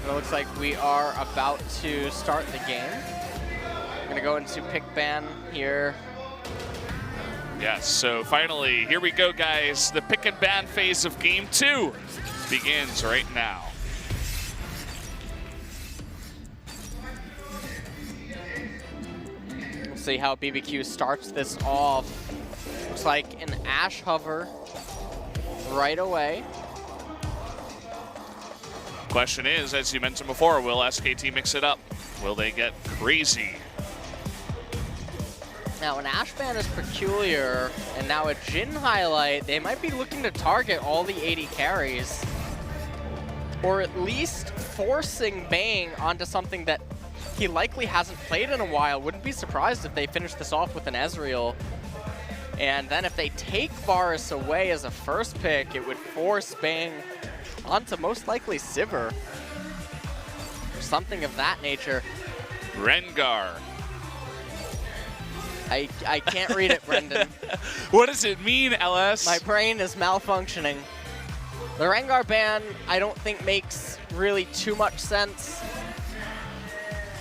It looks like we are about to start the game. We're gonna go into pick ban here. Yes, so finally, here we go, guys. The pick and ban phase of game 2 begins right now. We'll see how BBQ starts this off. Looks like an Ash hover right away. Question is, as you mentioned before, will SKT mix it up? Will they get crazy? Now, an Ash ban is peculiar, and now a Jin highlight, they might be looking to target all the 80 carries, or at least forcing Bang onto something that he likely hasn't played in a while. Wouldn't be surprised if they finish this off with an Ezreal. And then if they take Varus away as a first pick, it would force Bang onto most likely Sivir, or something of that nature. Rengar. I can't read it, Brendan. What does it mean, LS? My brain is malfunctioning. The Rengar ban, I don't think makes really too much sense.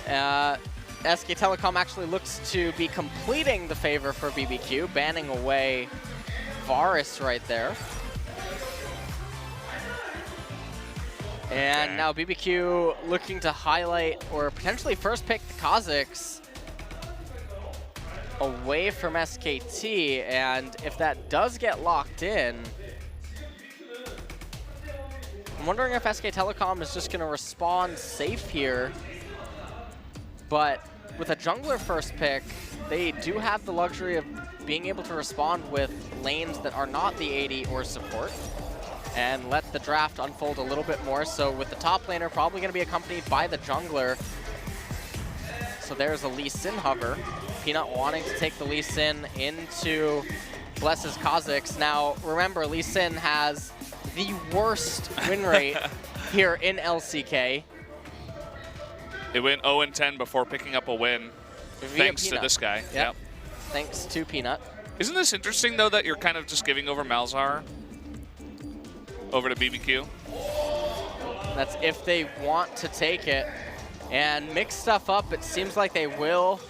SK Telecom actually looks to be completing the favor for BBQ, banning away Varus right there. And now BBQ looking to highlight or potentially first pick the Kha'Zix away from SKT, and if that does get locked in, I'm wondering if SK Telecom is just going to respond safe here. But with a jungler first pick, they do have the luxury of being able to respond with lanes that are not the AD or support and let the draft unfold a little bit more. So with the top laner probably going to be accompanied by the jungler. So there's a Lee Sin hover. Peanut wanting to take the Lee Sin into Bless's Kha'Zix. Now, remember, Lee Sin has the worst win rate here in LCK. It went 0-10 before picking up a win, thanks Peanut. to this guy. Yep. Thanks to Peanut. Isn't this interesting, though, that you're kind of just giving over Malzahar over to BBQ? That's if they want to take it and mix stuff up. It seems like they will.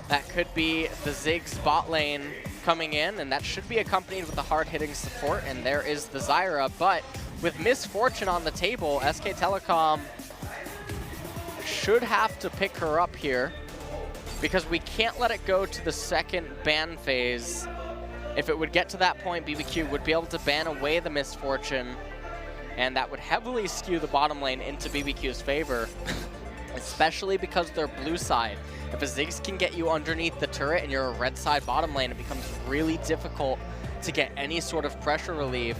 That could be the Ziggs bot lane coming in, and that should be accompanied with the hard-hitting support, and there is the Zyra. But with Misfortune on the table, SK Telecom should have to pick her up here because we can't let it go to the second ban phase. If it would get to that point, BBQ would be able to ban away the Misfortune, and that would heavily skew the bottom lane into BBQ's favor, especially because they're blue side. If a Ziggs can get you underneath the turret and you're a red side bottom lane, it becomes really difficult to get any sort of pressure relief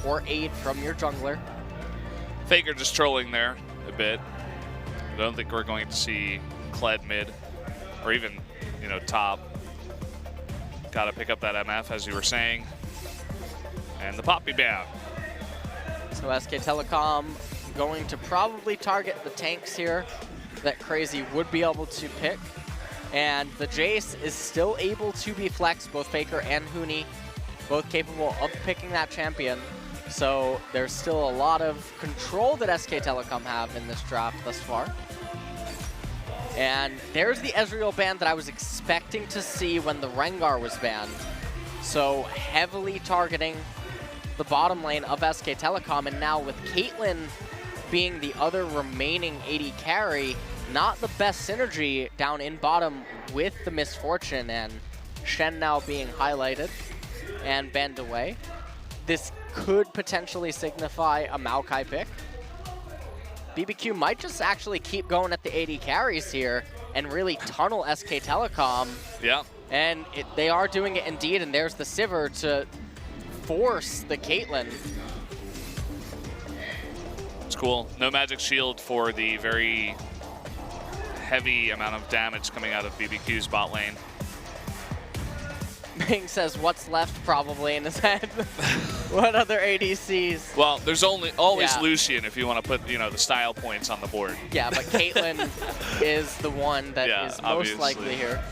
or aid from your jungler. Faker just trolling there a bit. I don't think we're going to see Kled mid or even, you know, top. Got to pick up that MF, as you were saying. And the Poppy ban. So SK Telecom going to probably target the tanks here that Crazy would be able to pick. And the Jace is still able to be flexed, both Faker and Huni, both capable of picking that champion. So there's still a lot of control that SK Telecom have in this draft thus far. And there's the Ezreal ban that I was expecting to see when the Rengar was banned. So heavily targeting the bottom lane of SK Telecom, and now with Caitlyn being the other remaining AD carry, not the best synergy down in bottom with the Misfortune, and Shen now being highlighted and banned away. This could potentially signify a Maokai pick. BBQ might just actually keep going at the AD carries here and really tunnel SK Telecom. Yeah. And they are doing it indeed, and there's the Sivir to force the Caitlyn. It's cool. No magic shield for the very heavy amount of damage coming out of BBQ's bot lane. Ming says, what's left probably in his head. What other ADCs? Well, there's always Yeah. Lucian if you want to put, the style points on the board. Yeah, but Caitlyn is the one that Yeah, is most obviously. likely here.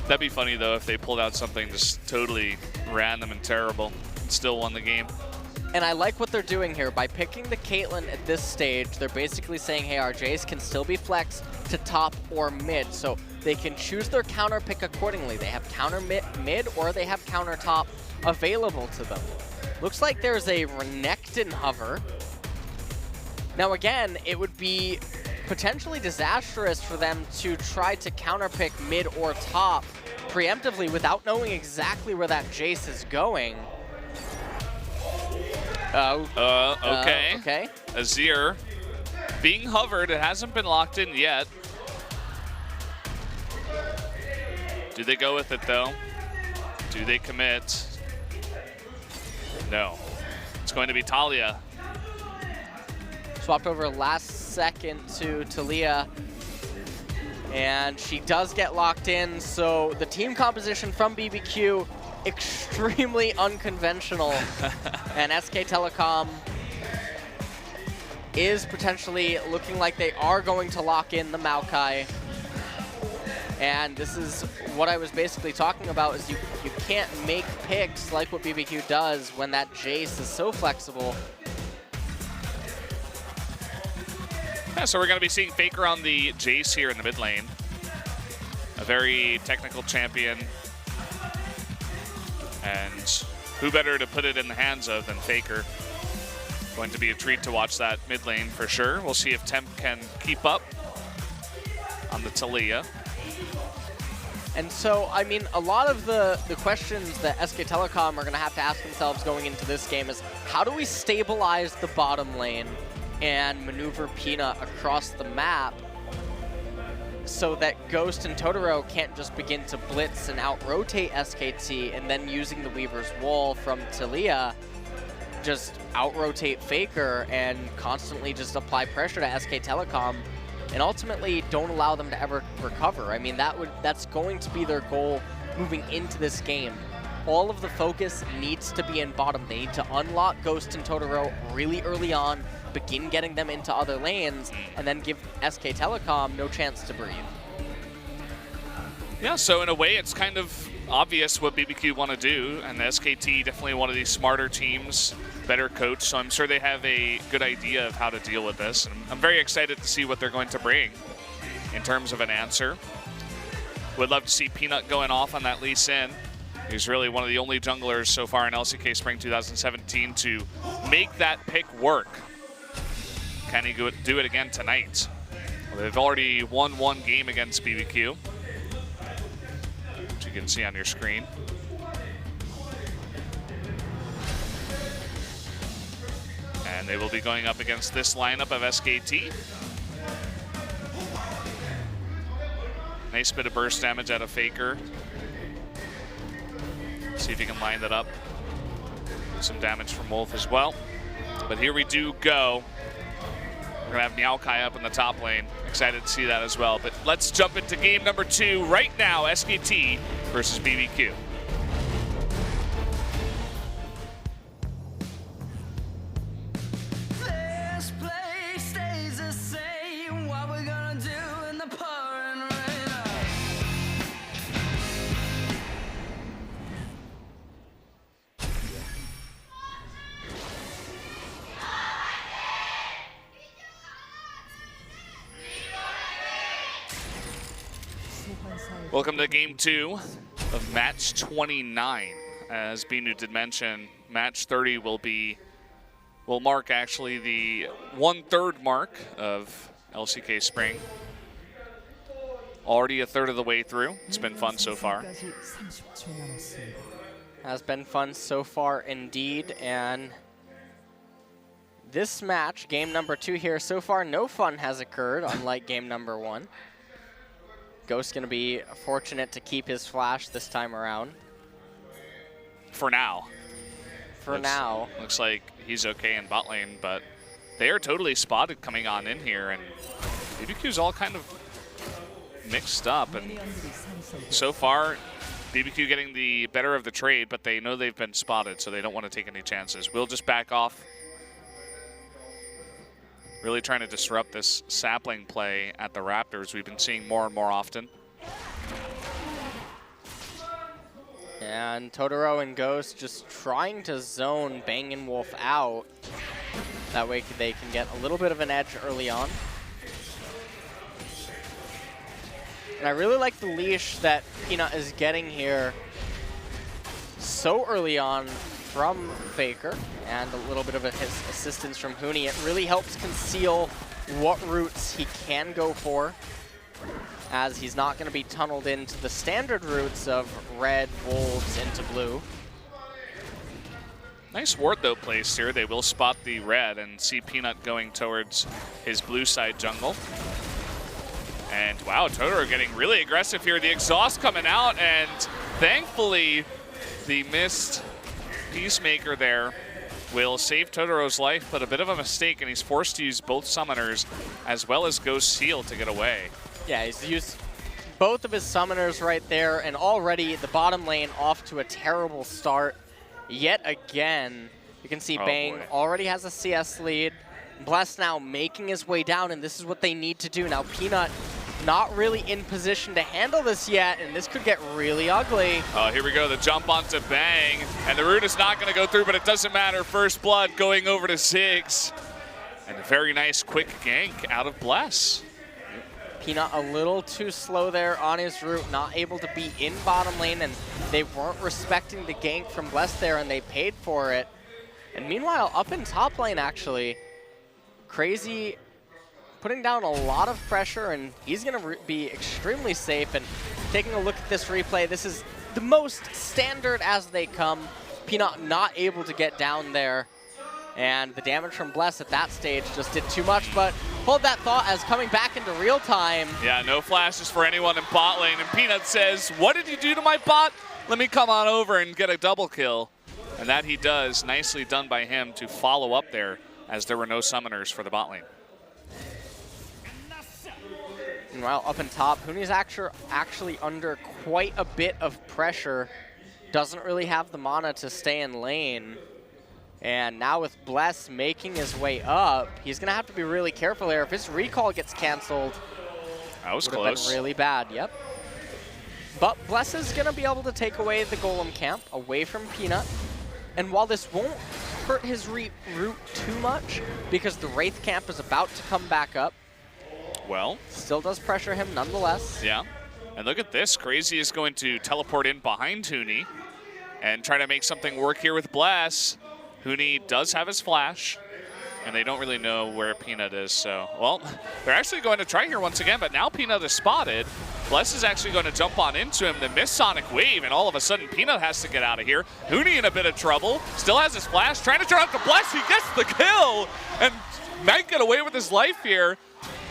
That'd be funny, though, if they pulled out something just totally random and terrible and still won the game. And I like what they're doing here. By picking the Caitlyn at this stage, they're basically saying, hey, our Jace can still be flexed to top or mid. So they can choose their counter pick accordingly. They have counter mid or they have counter top available to them. Looks like there's a Renekton hover. Now again, it would be potentially disastrous for them to try to counter pick mid or top preemptively without knowing exactly where that Jace is going. Okay. Okay. Azir being hovered. It hasn't been locked in yet. Do they go with it, though? Do they commit? No. It's going to be Talia. Swapped over last second to Talia. And she does get locked in, so the team composition from BBQ, extremely unconventional. And SK Telecom is potentially looking like they are going to lock in the Maokai. And this is what I was basically talking about, is you can't make picks like what BBQ does when that Jace is so flexible. Yeah, so we're going to be seeing Faker on the Jace here in the mid lane. A very technical champion. And who better to put it in the hands of than Faker? Going to be a treat to watch that mid lane for sure. We'll see if Temp can keep up on the Talia. And so, I mean, a lot of the questions that SK Telecom are going to have to ask themselves going into this game is, how do we stabilize the bottom lane and maneuver Peanut across the map so that Ghost and Totoro can't just begin to blitz and out-rotate SKT, and then using the Weaver's Wall from Talia, just out-rotate Faker and constantly just apply pressure to SK Telecom, and ultimately don't allow them to ever recover. I mean, that's going to be their goal moving into this game. All of the focus needs to be in bottom. They need to unlock Ghost and Totoro really early on, begin getting them into other lanes, and then give SK Telecom no chance to breathe. Yeah, so in a way, it's kind of obvious what BBQ want to do, and the SKT definitely one of these smarter teams, better coach, so I'm sure they have a good idea of how to deal with this. And I'm very excited to see what they're going to bring in terms of an answer. Would love to see Peanut going off on that Lee Sin. He's really one of the only junglers so far in LCK Spring 2017 to make that pick work. Can he do it again tonight? Well, they've already won one game against BBQ, which you can see on your screen. And they will be going up against this lineup of SKT. Nice bit of burst damage out of Faker. See if he can line that up. Some damage from Wolf as well. But here we do go. We're going to have Maokai up in the top lane. Excited to see that as well. But let's jump into game number 2 right now. SKT versus BBQ. Welcome to game 2 of match 29. As Binu did mention, match 30 will mark actually the 1/3 mark of LCK Spring. Already a third of the way through. It's been fun so far. Has been fun so far indeed, and this match, game number 2 here, so far no fun has occurred, unlike game number 1. Ghost gonna be fortunate to keep his flash this time around. For now. Now. Looks like he's okay in bot lane, but they are totally spotted coming on in here, and BBQ's all kind of mixed up, and so far BBQ getting the better of the trade, but they know they've been spotted, so they don't want to take any chances. We'll just back off. Really trying to disrupt this sapling play at the Raptors we've been seeing more and more often. And Totoro and Ghost just trying to zone Bang & Wolf out. That way they can get a little bit of an edge early on. And I really like the leash that Peanut is getting here so early on from Faker, and a little bit of his assistance from Huni. It really helps conceal what routes he can go for, as he's not going to be tunneled into the standard routes of red, wolves into blue. Nice ward though placed here. They will spot the red and see Peanut going towards his blue side jungle. And wow, Totoro getting really aggressive here. The exhaust coming out, and thankfully the missed Peacemaker there will save Totoro's life, but a bit of a mistake, and he's forced to use both summoners as well as Ghost's heal to get away. Yeah, he's used both of his summoners right there, and already the bottom lane off to a terrible start. Yet again, you can see Bang already has a CS lead. Bless now making his way down, and this is what they need to do. Now Peanut not really in position to handle this yet, and this could get really ugly. Oh, here we go, the jump onto Bang, and the root is not going to go through, but it doesn't matter. First blood going over to Ziggs, and a very nice quick gank out of Bless. Peanut a little too slow there on his route, not able to be in bottom lane, and they weren't respecting the gank from Bless there, and they paid for it. And meanwhile, up in top lane actually, Crazy putting down a lot of pressure, and he's going to be extremely safe. And taking a look at this replay, this is the most standard as they come. Peanut not able to get down there, and the damage from Bless at that stage just did too much. But hold that thought, as coming back into real time. Yeah, no flashes for anyone in bot lane, and Peanut says, "What did you do to my bot? Let me come on over and get a double kill." And that he does. Nicely done by him to follow up there, as there were no summoners for the bot lane. Meanwhile, up in top, Huni's actually under quite a bit of pressure. Doesn't really have the mana to stay in lane. And now with Bless making his way up, he's going to have to be really careful here. If his recall gets canceled, that was close. Been really bad, yep. But Bless is going to be able to take away the Golem camp away from Peanut. And while this won't hurt his route too much, because the Wraith camp is about to come back up, well, still does pressure him nonetheless. Yeah, and look at this. Crazy is going to teleport in behind Huni and try to make something work here with Bless. Huni does have his flash, and they don't really know where Peanut is. So, well, they're actually going to try here once again, but now Peanut is spotted. Bless is actually going to jump on into him, the miss Sonic Wave, and all of a sudden Peanut has to get out of here. Huni in a bit of trouble, still has his flash, trying to turn out to Bless. He gets the kill and might get away with his life here.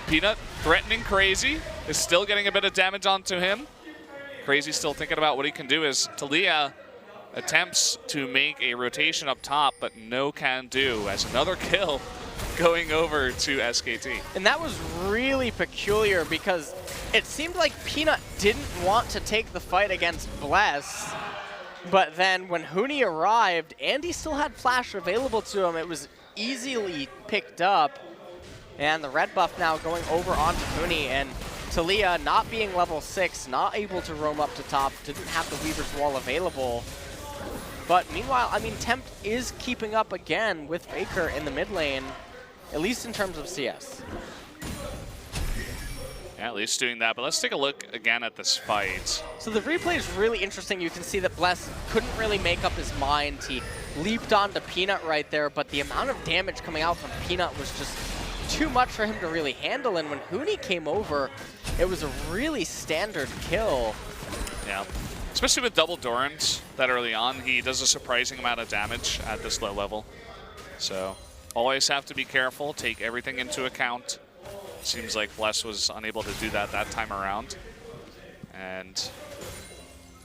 Peanut threatening Crazy, is still getting a bit of damage onto him. Crazy still thinking about what he can do as Talia attempts to make a rotation up top, but no can do, as another kill going over to SKT. And that was really peculiar, because it seemed like Peanut didn't want to take the fight against Bless, but then when Huni arrived and he still had flash available to him, it was easily picked up. And the red buff now going over onto Huni, and Talia not being level 6, not able to roam up to top, didn't have the Weaver's Wall available. But meanwhile, I mean, Tempt is keeping up again with Faker in the mid lane, at least in terms of CS. Yeah, at least doing that. But let's take a look again at this fight. So the replay is really interesting. You can see that Bless couldn't really make up his mind. He leaped onto Peanut right there, but the amount of damage coming out from Peanut was just too much for him to really handle. And when Huni came over, it was a really standard kill. Yeah. Especially with double Dorans that early on, he does a surprising amount of damage at this low level. So always have to be careful, take everything into account. Seems like Bless was unable to do that time around. And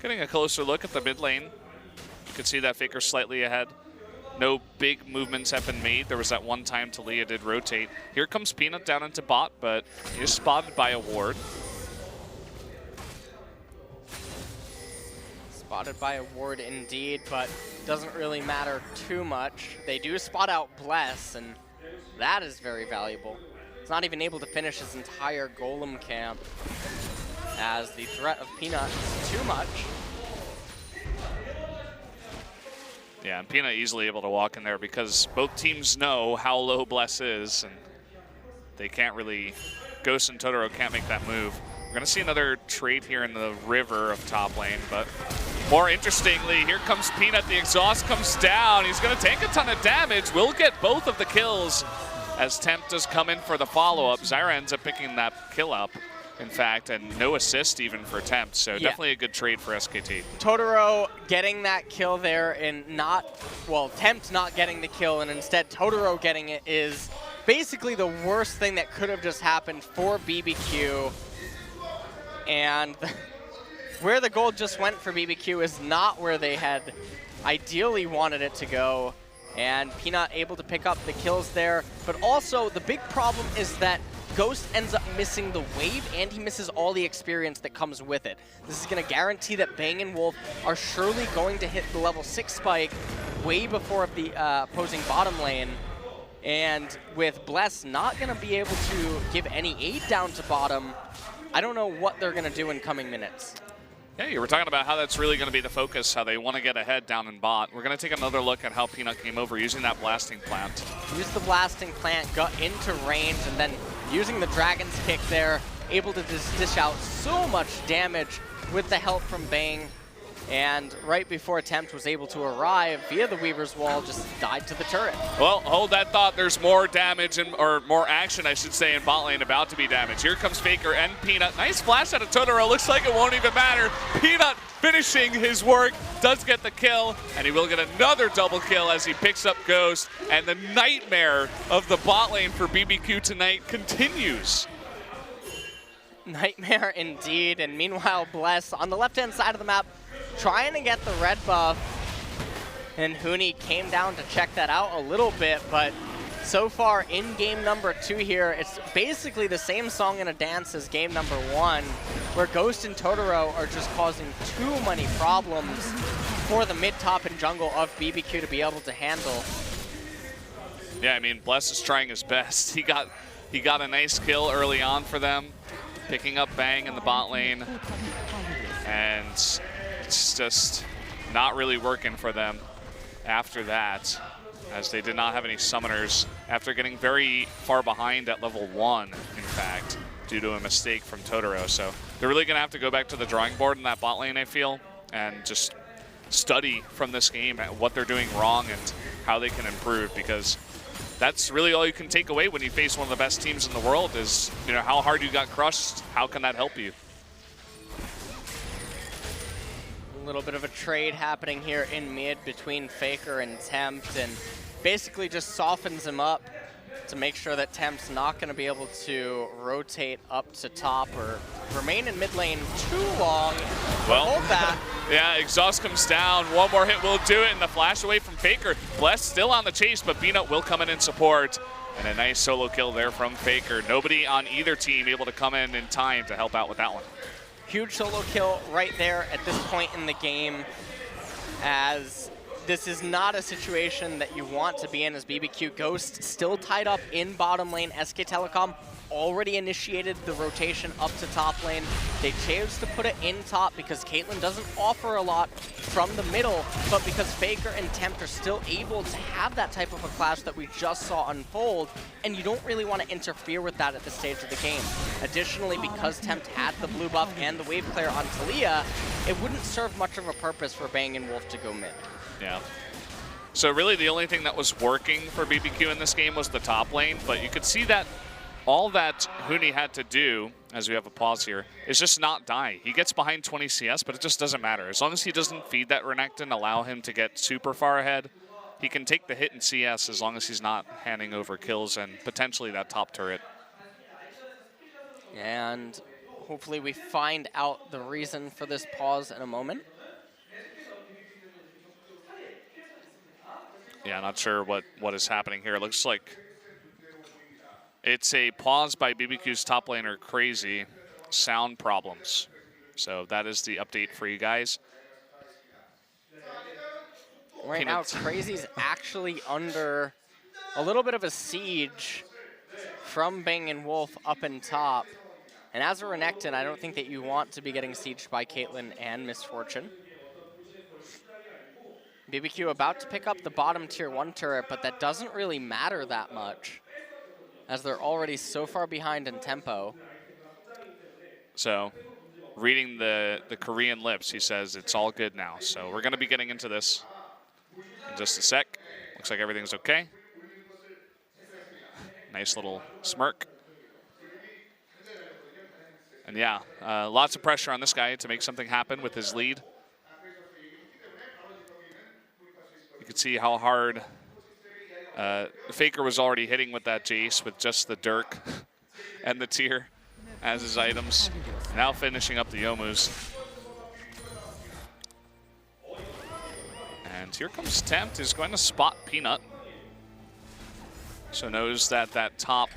getting a closer look at the mid lane, you can see that Faker slightly ahead. No big movements have been made. There was that one time Talia did rotate. Here comes Peanut down into bot, but he is spotted by a ward. Spotted by a ward indeed, but doesn't really matter too much. They do spot out Bless, and that is very valuable. He's not even able to finish his entire golem camp, as the threat of Peanut is too much. Yeah, and Peanut easily able to walk in there because both teams know how low Bless is, and they can't really, Ghost and Totoro can't make that move. We're gonna see another trade here in the river of top lane, but more interestingly, here comes Peanut, the exhaust comes down. He's gonna take a ton of damage. We'll get both of the kills as Temp does come in for the follow-up. Zyra ends up picking that kill up, in fact, and no assist even for Temp, so definitely a good trade for SKT. Totoro getting that kill there and Tempt not getting the kill and instead Totoro getting it is basically the worst thing that could have just happened for BBQ. And where the gold just went for BBQ is not where they had ideally wanted it to go. And Peanut able to pick up the kills there. But also, the big problem is that Ghost ends up missing the wave, and he misses all the experience that comes with it. This is going to guarantee that Bang and Wolf are surely going to hit the level 6 spike way before the opposing bottom lane. And with Bless not going to be able to give any aid down to bottom, I don't know what they're going to do in coming minutes. Yeah, you were talking about how that's really going to be the focus, how they want to get ahead down in bot. We're going to take another look at how Peanut came over using that blasting plant. Used the blasting plant, got into range, and then using the Dragon's Kick there, able to just dish out so much damage with the help from Bang. And right before Tempt was able to arrive via the Weaver's Wall, just died to the turret. Well, hold that thought. There's more damage, or more action, I should say, in bot lane about to be damaged. Here comes Faker and Peanut. Nice flash out of Totoro. Looks like it won't even matter. Peanut finishing his work, does get the kill, and he will get another double kill as he picks up Ghost. And the nightmare of the bot lane for BBQ tonight continues. Nightmare indeed. And meanwhile, Bless on the left-hand side of the map, trying to get the red buff, and Huni came down to check that out a little bit, but so far in game number 2 here, it's basically the same song and a dance as game number 1, where Ghost and Totoro are just causing too many problems for the mid, top, and jungle of BBQ to be able to handle. Yeah, I mean, Bless is trying his best. He got a nice kill early on for them, picking up Bang in the bot lane, and it's just not really working for them after that, as they did not have any summoners after getting very far behind at level 1, in fact, due to a mistake from Totoro. So they're really going to have to go back to the drawing board in that bot lane, I feel, and just study from this game what they're doing wrong and how they can improve, because that's really all you can take away when you face one of the best teams in the world is, you know, how hard you got crushed. How can that help you? A little bit of a trade happening here in mid between Faker and Tempt, and basically just softens him up to make sure that Tempt's not going to be able to rotate up to top or remain in mid lane too long. Well, hold that. Yeah, exhaust comes down. One more hit will do it, and the flash away from Faker. Bless still on the chase, but Peanut will come in support. And a nice solo kill there from Faker. Nobody on either team able to come in time to help out with that one. Huge solo kill right there at this point in the game, as this is not a situation that you want to be in as BBQ. Ghost still tied up in bottom lane. SK Telecom already initiated the rotation up to top lane. They chose to put it in top because Caitlyn doesn't offer a lot from the middle, but because Faker and Tempt are still able to have that type of a clash that we just saw unfold, and you don't really want to interfere with that at this stage of the game. Additionally, because Tempt had the blue buff and the wave clear on Talia, it wouldn't serve much of a purpose for Bang & Wolf to go mid. Yeah. So really the only thing that was working for BBQ in this game was the top lane, but you could see that all that Huni had to do, as we have a pause here, is just not die. He gets behind 20 CS, but it just doesn't matter. As long as he doesn't feed that Renekton, allow him to get super far ahead, he can take the hit in CS as long as he's not handing over kills and potentially that top turret. And hopefully we find out the reason for this pause in a moment. Yeah, not sure what is happening here. It looks like it's a pause by BBQ's top laner, Crazy. Sound problems. So that is the update for you guys. Right now, Crazy's actually under a little bit of a siege from Bang & Wolf up in top. And as a Renekton, I don't think that you want to be getting sieged by Caitlyn and Misfortune. BBQ about to pick up the bottom tier 1 turret, but that doesn't really matter that much, as they're already so far behind in tempo. So, reading the Korean lips, he says it's all good now. So we're going to be getting into this in just a sec. Looks like everything's okay. Nice little smirk. And yeah, lots of pressure on this guy to make something happen with his lead. You can see how hard Faker was already hitting with that Jace with just the Dirk and the Tier as his items. Now finishing up the Yomus. And here comes Tempt, who's going to spot Peanut. So knows that that top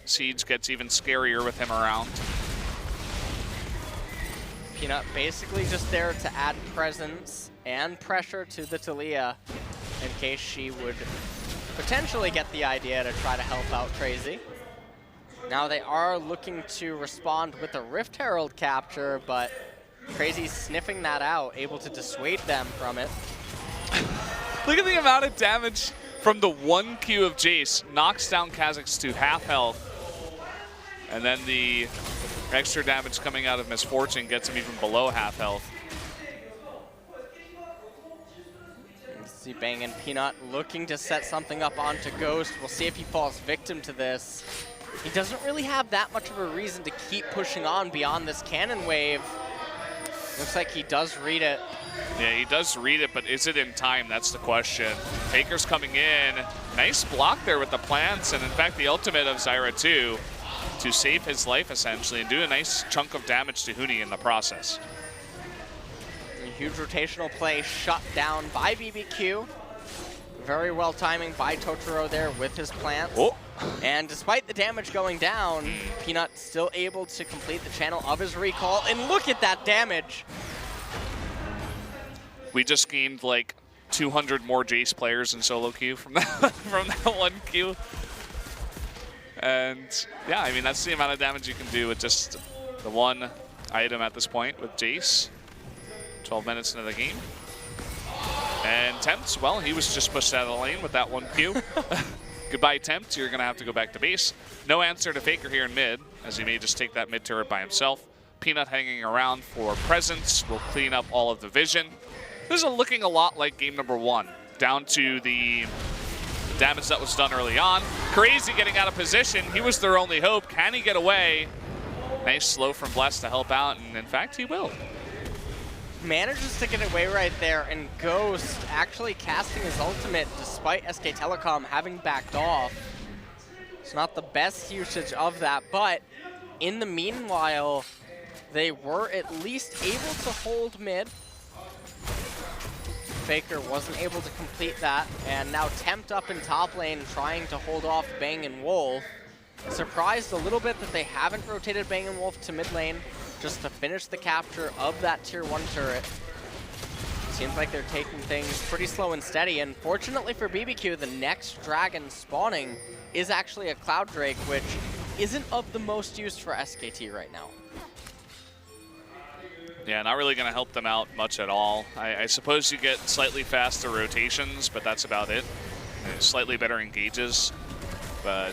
Siege gets even scarier with him around. Peanut basically just there to add presence and pressure to the Talia in case she would potentially get the idea to try to help out Crazy. Now they are looking to respond with a Rift Herald capture, but Crazy's sniffing that out, able to dissuade them from it. Look at the amount of damage from the 1 Q of Jace. Knocks down Kha'Zix to half health. And then the extra damage coming out of Misfortune gets him even below half health. See Bang and Peanut looking to set something up onto Ghost. We'll see if he falls victim to this. He doesn't really have that much of a reason to keep pushing on beyond this cannon wave. Looks like he does read it. Yeah, he does read it, but is it in time? That's the question. Faker's coming in. Nice block there with the plants, and in fact the ultimate of Zyra too, to save his life essentially and do a nice chunk of damage to Huni in the process. A huge rotational play shut down by BBQ. Very well timing by Totoro there with his plants. Oh. And despite the damage going down, Peanut still able to complete the channel of his recall. And look at that damage. We just gained like 200 more Jace players in solo queue from that, from that 1 queue. And yeah, I mean, that's the amount of damage you can do with just the 1 item at this point with Jace. 12 minutes into the game. And Tempt, well, he was just pushed out of the lane with that 1 Q. Goodbye, Tempt. You're going to have to go back to base. No answer to Faker here in mid, as he may just take that mid turret by himself. Peanut hanging around for presence. Will clean up all of the vision. This is looking a lot like game number 1, down to the damage that was done early on. Crazy getting out of position. He was their only hope. Can he get away? Nice slow from Bless to help out, and in fact, he will. Manages to get away right there, and Ghost actually casting his ultimate despite SK Telecom having backed off. It's not the best usage of that, but in the meanwhile, they were at least able to hold mid. Faker wasn't able to complete that, and now Tempt up in top lane trying to hold off Bang & Wolf. Surprised a little bit that they haven't rotated Bang & Wolf to mid lane just to finish the capture of that tier 1 turret. Seems like they're taking things pretty slow and steady, and fortunately for BBQ, the next dragon spawning is actually a Cloud Drake, which isn't of the most use for SKT right now. Yeah, not really going to help them out much at all. I suppose you get slightly faster rotations, but that's about it. And slightly better engages, but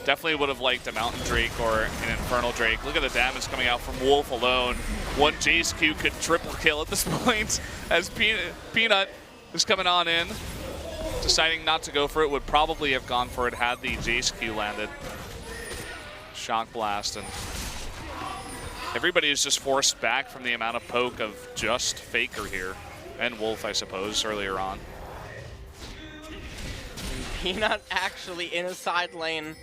definitely would have liked a Mountain Drake or an Infernal Drake. Look at the damage coming out from Wolf alone. One JSQ could triple kill at this point as Peanut is coming on in. Deciding not to go for it, would probably have gone for it had the JSQ landed. Shock Blast, and everybody is just forced back from the amount of poke of just Faker here. And Wolf, I suppose, earlier on. Peanut actually in a side lane,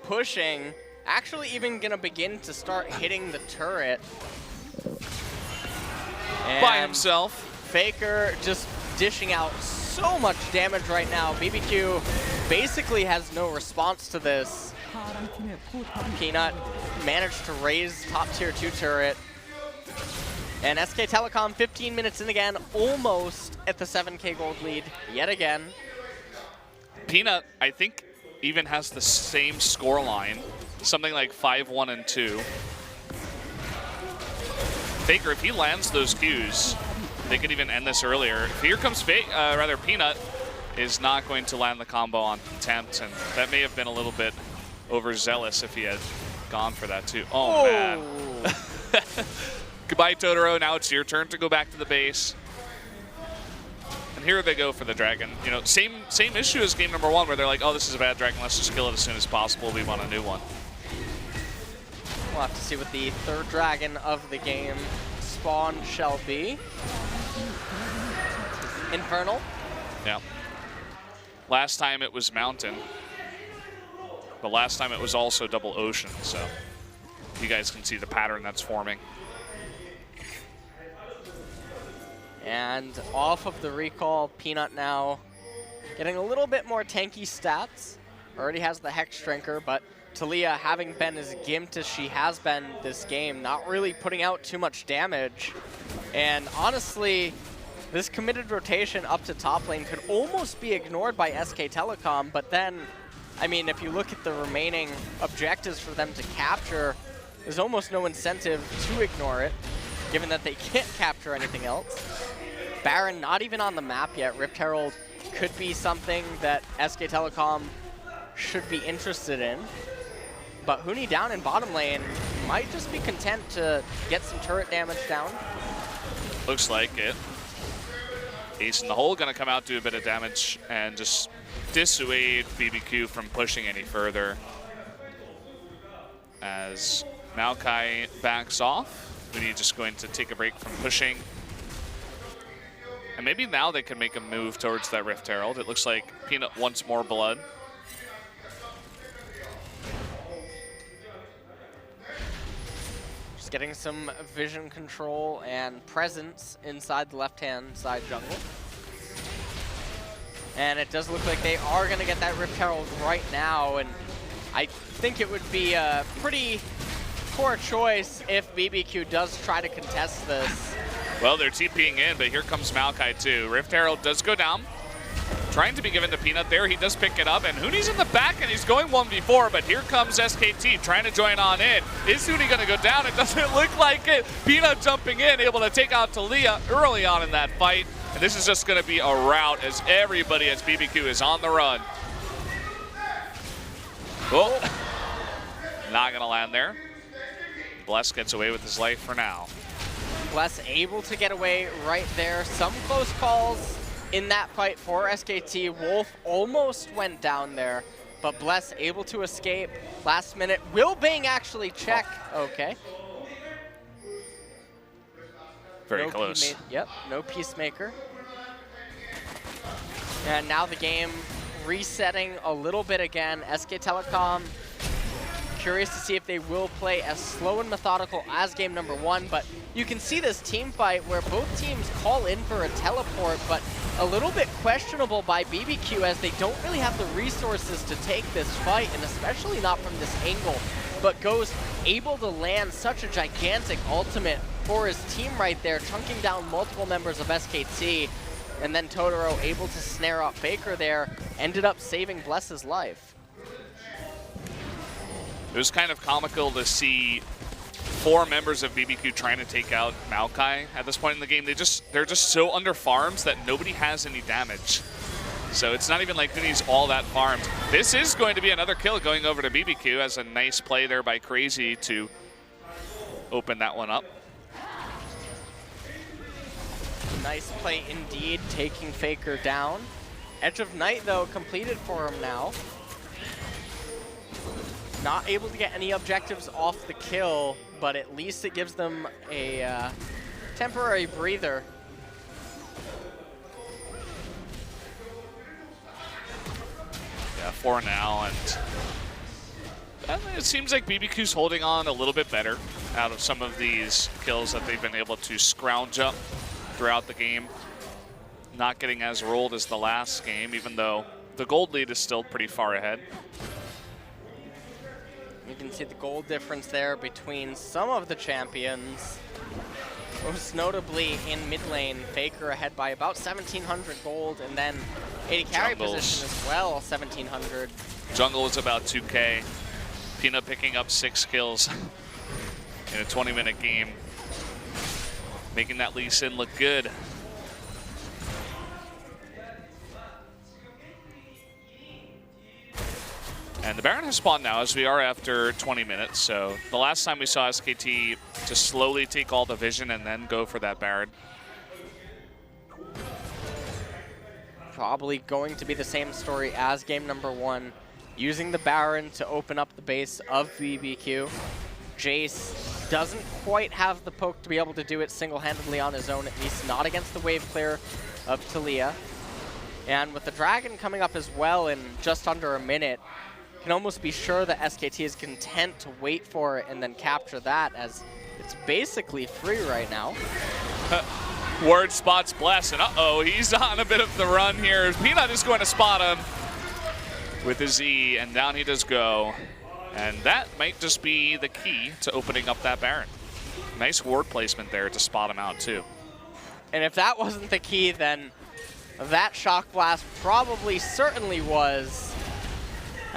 pushing, actually even gonna begin to start hitting the turret. And by himself. Faker just dishing out so much damage right now. BBQ basically has no response to this. Peanut managed to raise top tier 2 turret. And SK Telecom 15 minutes in again, almost at the 7K gold lead yet again. Peanut, I think, even has the same score line, something like 5-1 and 2. Faker, if he lands those Qs, they could even end this earlier. Here comes Peanut is not going to land the combo on Tempt, and that may have been a little bit overzealous if he had gone for that too. Oh, man. Goodbye, Totoro. Now it's your turn to go back to the base. And here they go for the dragon. You know, same issue as game number 1, where they're like, oh, this is a bad dragon. Let's just kill it as soon as possible. We want a new one. We'll have to see what the third dragon of the game spawn shall be. Infernal. Yeah. Last time it was Mountain. But last time it was also double Ocean, so you guys can see the pattern that's forming. And off of the recall, Peanut now getting a little bit more tanky stats. Already has the Hex Shrinker, but Talia, having been as gimped as she has been this game, not really putting out too much damage. And honestly, this committed rotation up to top lane could almost be ignored by SK Telecom, but then, I mean, if you look at the remaining objectives for them to capture, there's almost no incentive to ignore it, given that they can't capture anything else. Baron not even on the map yet. Rift Herald could be something that SK Telecom should be interested in. But Huni down in bottom lane might just be content to get some turret damage down. Looks like it. Ace in the hole gonna come out, do a bit of damage, and just dissuade BBQ from pushing any further. As Maokai backs off, Huni just going to take a break from pushing. And maybe now they can make a move towards that Rift Herald. It looks like Peanut wants more blood. Just getting some vision control and presence inside the left-hand side jungle. And it does look like they are going to get that Rift Herald right now. And I think it would be a pretty poor choice if BBQ does try to contest this. Well, they're TPing in, but here comes Maokai too. Rift Herald does go down. Trying to be given to Peanut there. He does pick it up, and Huni's in the back, and he's going 1v4, but here comes SKT trying to join on in. Is Huni going to go down? It doesn't look like it. Peanut jumping in, able to take out Talia early on in that fight. And this is just going to be a rout as everybody as BBQ is on the run. Oh, not going to land there. Bless gets away with his life for now. Bless able to get away right there. Some close calls in that fight for SKT. Wolf almost went down there, but Bless able to escape. Last minute, will Bang actually check? Okay. Very close. Yep, no Peacemaker. And now the game resetting a little bit again. SK Telecom curious to see if they will play as slow and methodical as game number 1, but you can see this team fight where both teams call in for a teleport, but a little bit questionable by BBQ as they don't really have the resources to take this fight, and especially not from this angle. But Ghost able to land such a gigantic ultimate for his team right there, chunking down multiple members of SKT, and then Totoro able to snare up Faker there, ended up saving Bless's life. It was kind of comical to see 4 members of BBQ trying to take out Maokai at this point in the game. They're just so under farms that nobody has any damage. So it's not even like Huni's all that farmed. This is going to be another kill going over to BBQ as a nice play there by Crazy to open that one up. Nice play indeed, taking Faker down. Edge of Night, though, completed for him now. Not able to get any objectives off the kill, but at least it gives them a temporary breather. Yeah, 4 now, and it seems like BBQ's holding on a little bit better out of some of these kills that they've been able to scrounge up throughout the game. Not getting as rolled as the last game, even though the gold lead is still pretty far ahead. You can see the gold difference there between some of the champions. Most notably in mid lane, Faker ahead by about 1,700 gold, and then AD carry position as well, 1,700. Jungle is about 2K. Peanut picking up 6 kills in a 20-minute game, making that Lee Sin look good. And the Baron has spawned now, as we are after 20 minutes. So the last time we saw SKT just slowly take all the vision and then go for that Baron. Probably going to be the same story as game number 1. Using the Baron to open up the base of BBQ. Jace doesn't quite have the poke to be able to do it single-handedly on his own, at least not against the wave clear of Talia. And with the Dragon coming up as well in just under a minute, can almost be sure that SKT is content to wait for it and then capture that, as it's basically free right now. Ward spots Bless, and uh-oh, he's on a bit of the run here. Peanut is going to spot him with his E, and down he does go. And that might just be the key to opening up that Baron. Nice ward placement there to spot him out too. And if that wasn't the key, then that Shock Blast probably certainly was,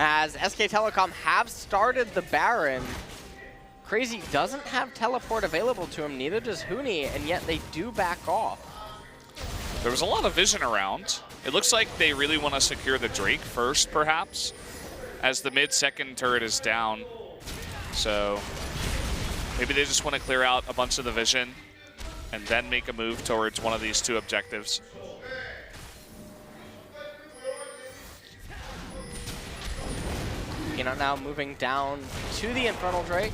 as SK Telecom have started the Baron. Crazy doesn't have teleport available to him, neither does Huni, and yet they do back off. There was a lot of vision around. It looks like they really want to secure the Drake first, perhaps, as the mid-second turret is down. So maybe they just want to clear out a bunch of the vision and then make a move towards one of these 2 objectives. Peanut now moving down to the Infernal Drake.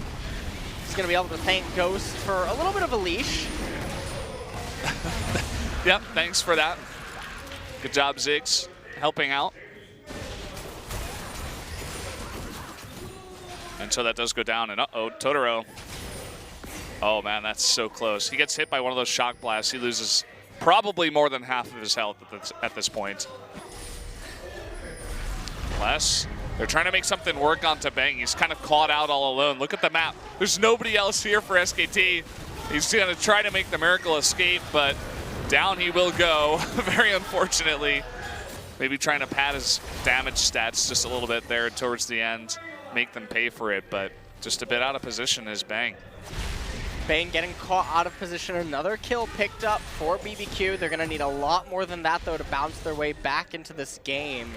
He's going to be able to thank Ghost for a little bit of a leash. Yep, thanks for that. Good job, Ziggs, helping out. And so that does go down, and uh-oh, Totoro. Oh man, that's so close. He gets hit by one of those shock blasts. He loses probably more than half of his health at this point. Bless. They're trying to make something work onto Bang. He's kind of caught out all alone. Look at the map. There's nobody else here for SKT. He's going to try to make the miracle escape, but down he will go, very unfortunately. Maybe trying to pad his damage stats just a little bit there towards the end, make them pay for it, but just a bit out of position is Bang. Bang getting caught out of position. Another kill picked up for BBQ. They're going to need a lot more than that, though, to bounce their way back into this game,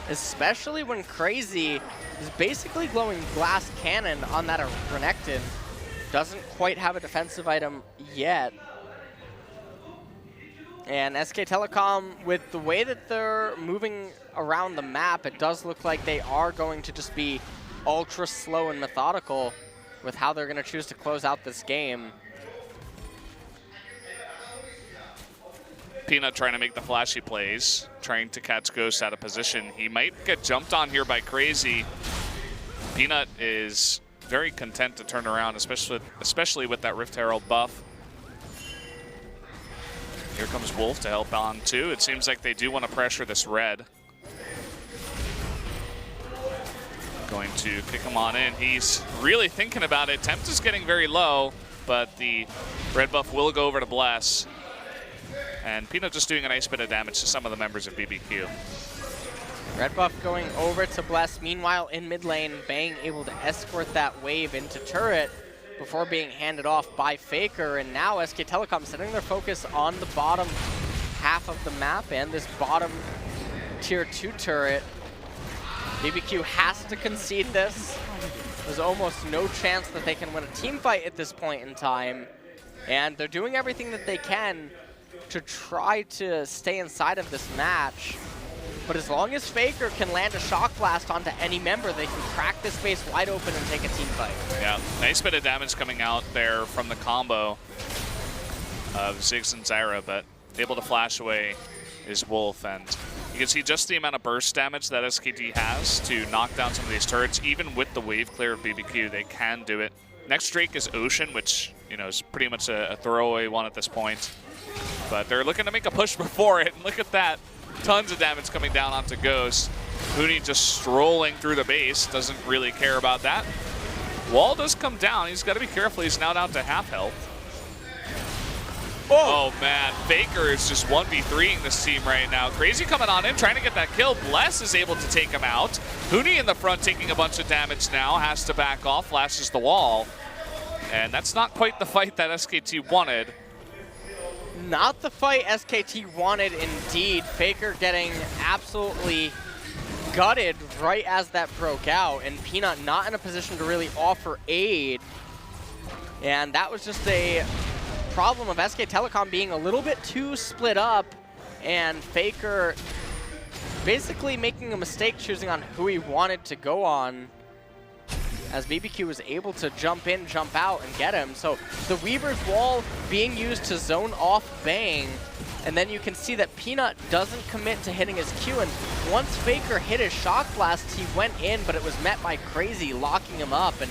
especially when Crazy is basically glowing glass cannon on that Renekton. Doesn't quite have a defensive item yet. And SK Telecom, with the way that they're moving around the map, it does look like they are going to just be ultra slow and methodical with how they're going to choose to close out this game. Peanut trying to make the flashy plays, trying to catch Ghost out of position. He might get jumped on here by Crazy. Peanut is very content to turn around, especially with that Rift Herald buff. Here comes Wolf to help on too. It seems like they do want to pressure this red. Going to kick him on in. He's really thinking about it. Tempt is getting very low, but the red buff will go over to Bless. And Peanut just doing a nice bit of damage to some of the members of BBQ. Red buff going over to Bless. Meanwhile, in mid lane, Bang able to escort that wave into turret before being handed off by Faker. And now SK Telecom setting their focus on the bottom half of the map and this bottom tier 2 turret. BBQ has to concede this. There's almost no chance that they can win a team fight at this point in time. And they're doing everything that they can to try to stay inside of this match. But as long as Faker can land a Shock Blast onto any member, they can crack this space wide open and take a team fight. Yeah, nice bit of damage coming out there from the combo of Ziggs and Zyra, but able to flash away is Wolf. And you can see just the amount of burst damage that SKT has to knock down some of these turrets. Even with the wave clear of BBQ, they can do it. Next Drake is Ocean, which is pretty much a throwaway one at this point. But they're looking to make a push before it, and look at that. Tons of damage coming down onto Ghost. Huni just strolling through the base, doesn't really care about that. Wall does come down, he's got to be careful, he's now down to half health. Oh man, Faker is just 1v3ing this team right now. Crazy coming on in, trying to get that kill. Bless is able to take him out. Huni in the front taking a bunch of damage now, has to back off, flashes the wall. And that's not quite the fight that SKT wanted. Not the fight SKT wanted indeed. Faker getting absolutely gutted right as that broke out, and Peanut not in a position to really offer aid. And that was just a problem of SK Telecom being a little bit too split up, and Faker basically making a mistake choosing on who he wanted to go on, as BBQ was able to jump in, jump out, and get him. So the Weaver's wall being used to zone off Bang, and then you can see that Peanut doesn't commit to hitting his Q, and once Faker hit his Shock Blast, he went in, but it was met by Crazy locking him up, and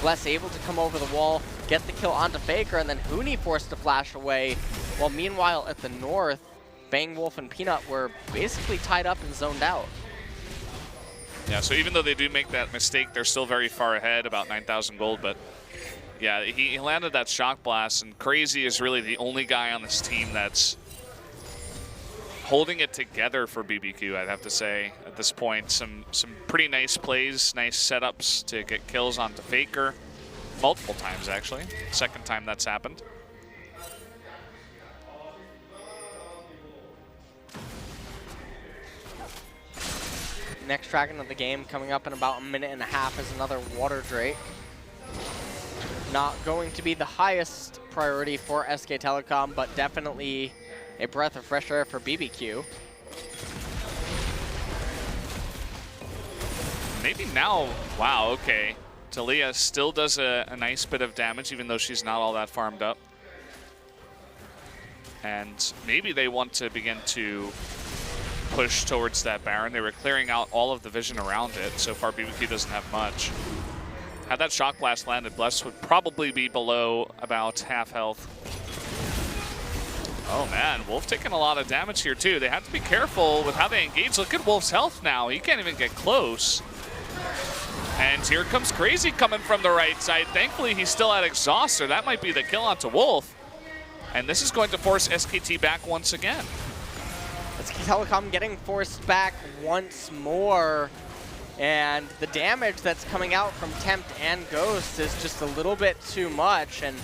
Bless able to come over the wall, get the kill onto Faker, and then Huni forced to flash away, while meanwhile at the north, Bang, Wolf, and Peanut were basically tied up and zoned out. Yeah, so even though they do make that mistake, they're still very far ahead, about 9,000 gold. But yeah, he landed that Shock Blast, and Crazy is really the only guy on this team that's holding it together for BBQ, I'd have to say, at this point. Some pretty nice plays, nice setups to get kills onto Faker. Multiple times, actually. Second time that's happened. Next dragon of the game coming up in about a minute and a half is another Water Drake. Not going to be the highest priority for SK Telecom, but definitely a breath of fresh air for BBQ. Maybe now, wow, okay. Talia still does a nice bit of damage, even though she's not all that farmed up. And maybe they want to begin to push towards that Baron. They were clearing out all of the vision around it. So far, BBQ doesn't have much. Had that Shock Blast landed, Bless would probably be below about half health. Oh man, Wolf taking a lot of damage here too. They have to be careful with how they engage. Look at Wolf's health now. He can't even get close. And here comes Crazy coming from the right side. Thankfully, he's still at Exhauster. That might be the kill onto Wolf. And this is going to force SKT back once again. SK Telecom getting forced back once more. And the damage that's coming out from Tempt and Ghost is just a little bit too much. And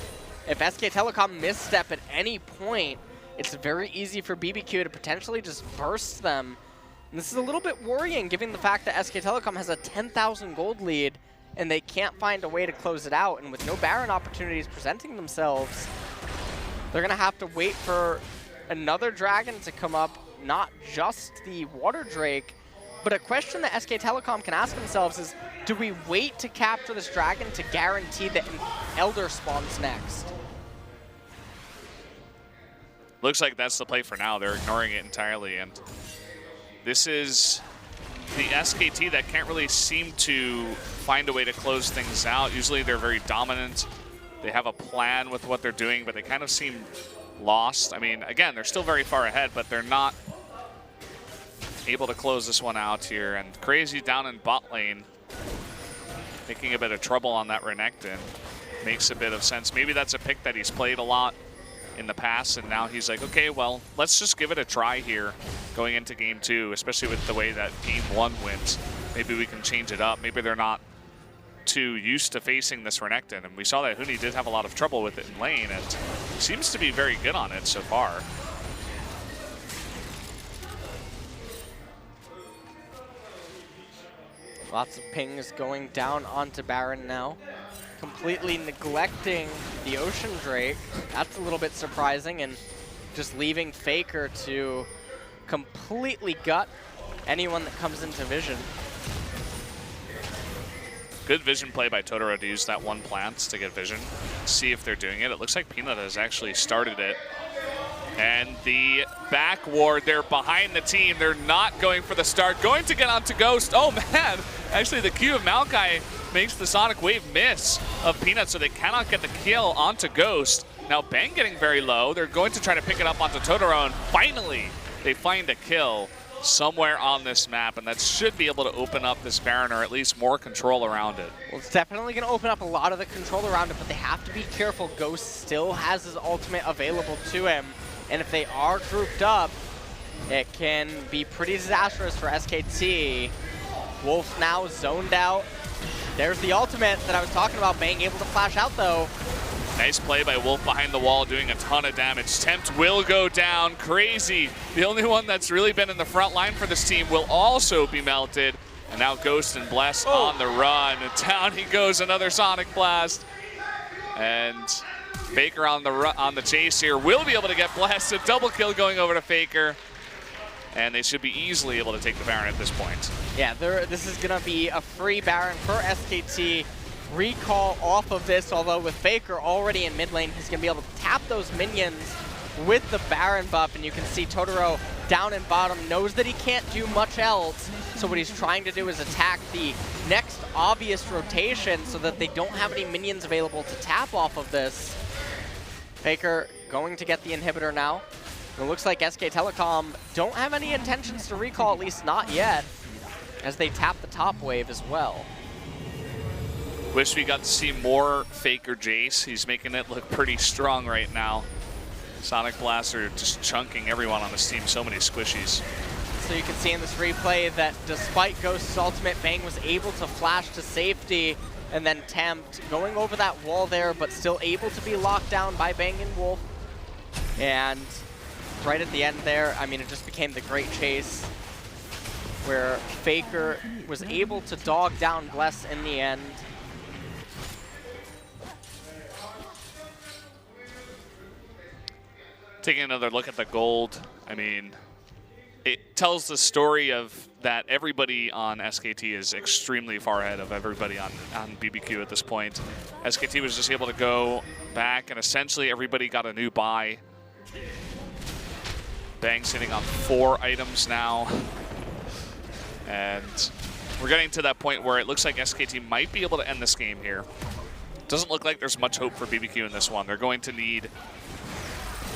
if SK Telecom misstep at any point, it's very easy for BBQ to potentially just burst them. And this is a little bit worrying given the fact that SK Telecom has a 10,000 gold lead and they can't find a way to close it out. And with no Baron opportunities presenting themselves, they're going to have to wait for another dragon to come up, not just the Water Drake. But a question that SK Telecom can ask themselves is, do we wait to capture this dragon to guarantee that an Elder spawns next? Looks like that's the play for now. They're ignoring it entirely. And this is the SKT that can't really seem to find a way to close things out. Usually they're very dominant. They have a plan with what they're doing, but they kind of seem lost. I mean, again, they're still very far ahead, but they're not able to close this one out here. And Crazy down in bot lane, making a bit of trouble on that Renekton. Makes a bit of sense. Maybe that's a pick that he's played a lot in the past, and now he's like, okay, well, let's just give it a try here going into game 2, especially with the way that game 1 went. Maybe we can change it up. Maybe they're not too used to facing this Renekton, and we saw that Huni did have a lot of trouble with it in lane, and seems to be very good on it so far. Lots of pings going down onto Baron now. Completely neglecting the Ocean Drake. That's a little bit surprising, and just leaving Faker to completely gut anyone that comes into vision. Good vision play by Totoro to use that one plant to get vision. See if they're doing it. It looks like Peanut has actually started it. And the back ward, they're behind the team. They're not going for the start. Going to get onto Ghost. Oh, man. Actually, the Q of Maokai makes the Sonic Wave miss of Peanut, so they cannot get the kill onto Ghost. Now, Bang getting very low. They're going to try to pick it up onto Totoro, and finally, they find a kill somewhere on this map, and that should be able to open up this Baron, or at least more control around it. Well, it's definitely going to open up a lot of the control around it, but they have to be careful. Ghost still has his ultimate available to him. And if they are grouped up, it can be pretty disastrous for SKT. Wolf now zoned out. There's the ultimate that I was talking about, being able to flash out though. Nice play by Wolf behind the wall, doing a ton of damage. Tempt will go down, crazy. The only one that's really been in the front line for this team will also be melted. And now Ghost and Bless on the run. And down he goes, another Sonic Blast. And Faker on the chase here will be able to get Blessed. A double kill going over to Faker. And they should be easily able to take the Baron at this point. Yeah, this is going to be a free Baron for SKT. Recall off of this, although with Faker already in mid lane, he's going to be able to tap those minions with the Baron buff. And you can see Totoro down in bottom knows that he can't do much else. So what he's trying to do is attack the next obvious rotation so that they don't have any minions available to tap off of this. Faker going to get the inhibitor now. It looks like SK Telecom don't have any intentions to recall, at least not yet, as they tap the top wave as well. Wish we got to see more Faker Jace. He's making it look pretty strong right now. Sonic Blaster just chunking everyone on this team, so many squishies. So you can see in this replay that despite Ghost's ultimate, Bang was able to flash to safety and then Tempt going over that wall there, but still able to be locked down by Bang and Wolf. And right at the end there, I mean, it just became the great chase where Faker was able to dog down Bless in the end. Taking another look at the gold, I mean, it tells the story of that everybody on SKT is extremely far ahead of everybody on BBQ at this point. SKT was just able to go back, and essentially everybody got a new buy. Bang sitting on 4 items now. And we're getting to that point where it looks like SKT might be able to end this game here. Doesn't look like there's much hope for BBQ in this one. They're going to need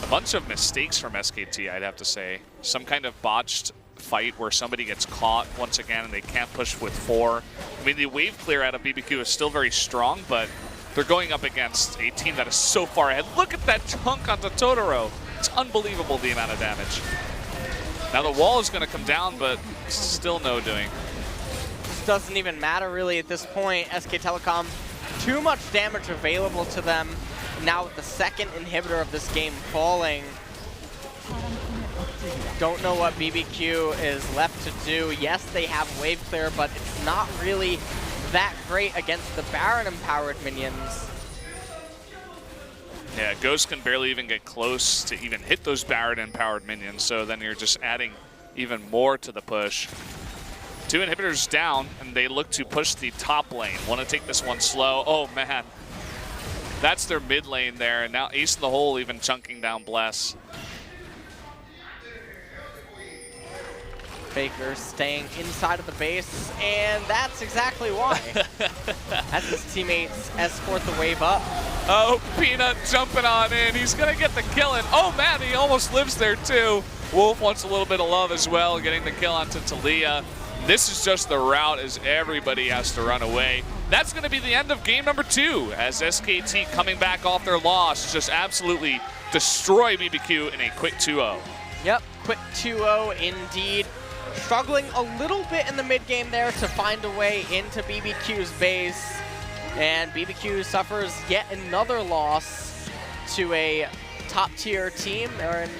a bunch of mistakes from SKT, I'd have to say. Some kind of botched fight where somebody gets caught once again and they can't push with 4. I mean, the wave clear out of BBQ is still very strong, but they're going up against a team that is so far ahead. Look at that chunk onto Totoro. It's unbelievable the amount of damage. Now the wall is going to come down, but still no doing. This doesn't even matter really at this point. SK Telecom, too much damage available to them. Now with the second inhibitor of this game falling, don't know what BBQ is left to do. Yes, they have wave clear, but it's not really that great against the Baron-empowered minions. Yeah, Ghost can barely even get close to even hit those Baron-empowered minions, so then you're just adding even more to the push. 2 inhibitors down, and they look to push the top lane. Want to take this one slow. Oh, man. That's their mid lane there, and now Ace in the Hole even chunking down Bless. Faker staying inside of the base, and that's exactly why. As his teammates escort the wave up. Oh, Peanut jumping on in. He's going to get the kill in. Oh, man, he almost lives there, too. Wolf wants a little bit of love as well, getting the kill onto Talia. This is just the route as everybody has to run away. that's going to be the end of game number 2 as SKT coming back off their loss just absolutely destroy BBQ in a quick 2-0. Yep, quick 2-0 indeed. Struggling a little bit in the mid game there to find a way into BBQ's base. And BBQ suffers yet another loss to a top-tier team. And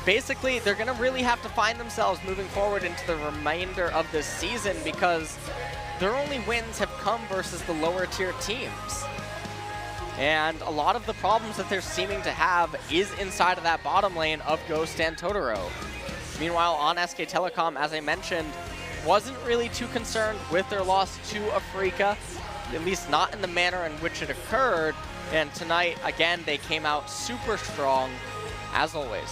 basically, they're going to really have to find themselves moving forward into the remainder of this season because their only wins have come versus the lower-tier teams. And a lot of the problems that they're seeming to have is inside of that bottom lane of Ghost and Totoro. Meanwhile, on SK Telecom, as I mentioned, wasn't really too concerned with their loss to Afrika, at least not in the manner in which it occurred. And tonight, again, they came out super strong, as always.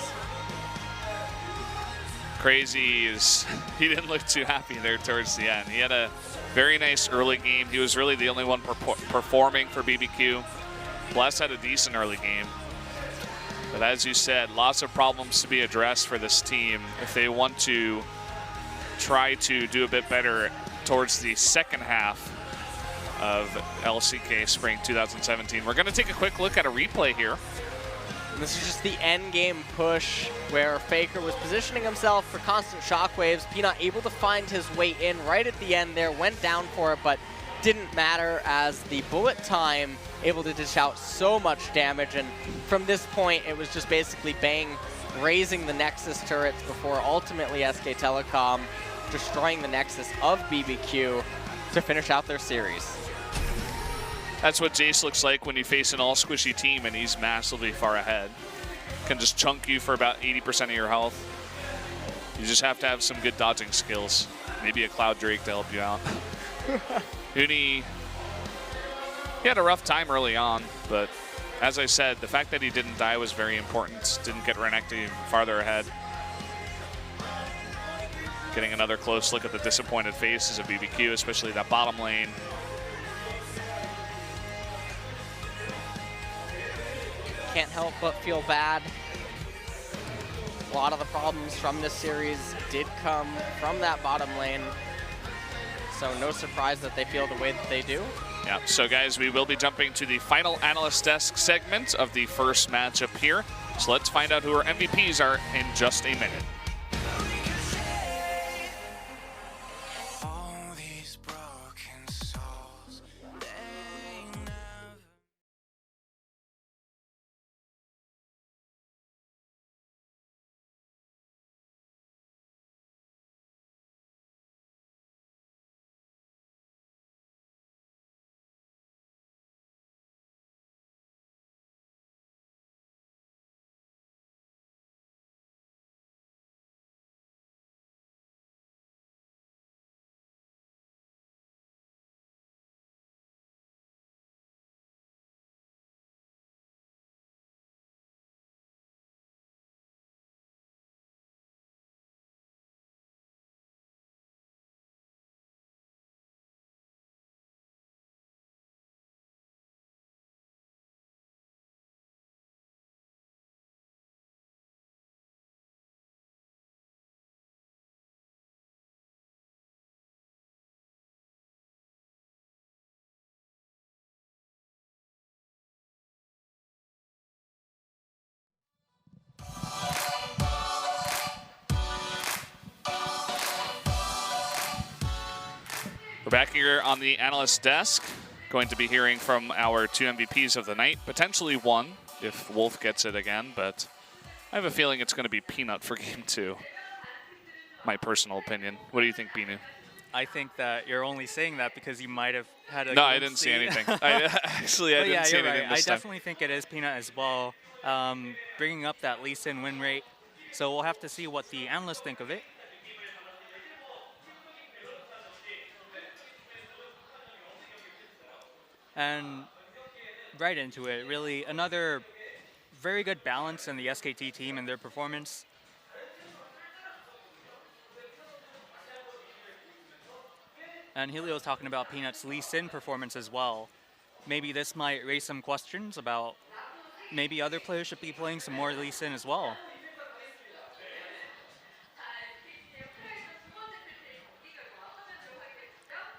Crazy is, he didn't look too happy there towards the end. He had a very nice early game. He was really the only one performing for BBQ. Bless had a decent early game. But as you said, lots of problems to be addressed for this team if they want to try to do a bit better towards the second half of LCK Spring 2017. We're going to take a quick look at a replay here. And this is just the end game push where Faker was positioning himself for constant shockwaves. Peanut able to find his way in right at the end there, went down for it, but didn't matter as the bullet time able to dish out so much damage. And from this point, it was just basically Bang raising the Nexus turrets before ultimately SK Telecom destroying the Nexus of BBQ to finish out their series. That's what Jace looks like when you face an all-squishy team and he's massively far ahead. Can just chunk you for about 80% of your health. You just have to have some good dodging skills. Maybe a Cloud Drake to help you out. Uni, he had a rough time early on, but as I said, the fact that he didn't die was very important. Didn't get Renekton even farther ahead. Getting another close look at the disappointed faces of BBQ, especially that bottom lane. Can't help but feel bad. A lot of the problems from this series did come from that bottom lane. So no surprise that they feel the way that they do. Yeah, so guys, we will be jumping to the final analyst desk segment of the first matchup here. So let's find out who our MVPs are in just a minute. We're back here on the analyst desk, going to be hearing from our 2 MVPs of the night, potentially 1 if Wolf gets it again, but I have a feeling it's going to be Peanut for game 2. My personal opinion. What do you think, Binu? I think that you're only saying that because you might have had a No, I didn't see anything. I didn't see anything right. this time. I definitely think it is Peanut as well, bringing up that Lee Sin win rate. So we'll have to see what the analysts think of it. And right into it, really another very good balance in the SKT team and their performance. And Helio's talking about Peanut's Lee Sin performance as well. Maybe this might raise some questions about maybe other players should be playing some more Lee Sin as well.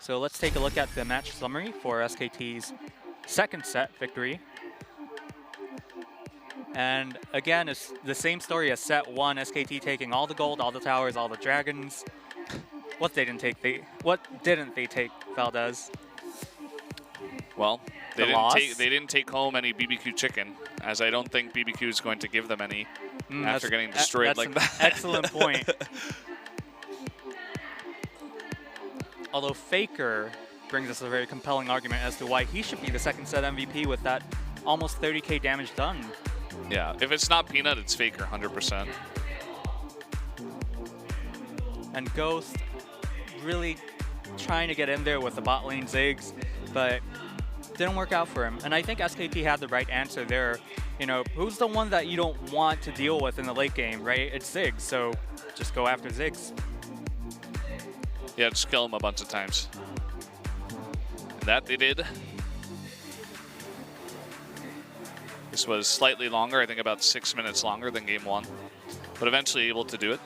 So let's take a look at the match summary for SKT's second set victory. And again, it's the same story as set 1, SKT taking all the gold, all the towers, all the dragons. What didn't they take, Valdez? Well, The loss? they didn't take home any BBQ chicken, as I don't think BBQ is going to give them any after getting destroyed like that. Excellent point. Although Faker brings us a very compelling argument as to why he should be the second set MVP with that almost 30k damage done. Yeah, if it's not Peanut, it's Faker, 100%. And Ghost really trying to get in there with the bot lane Ziggs, but didn't work out for him. And I think SKT had the right answer there. You know, who's the one that you don't want to deal with in the late game, right? It's Ziggs, so just go after Ziggs. Yeah, just kill him a bunch of times. And that they did. This was slightly longer, I think about 6 minutes longer than game 1, but eventually able to do it.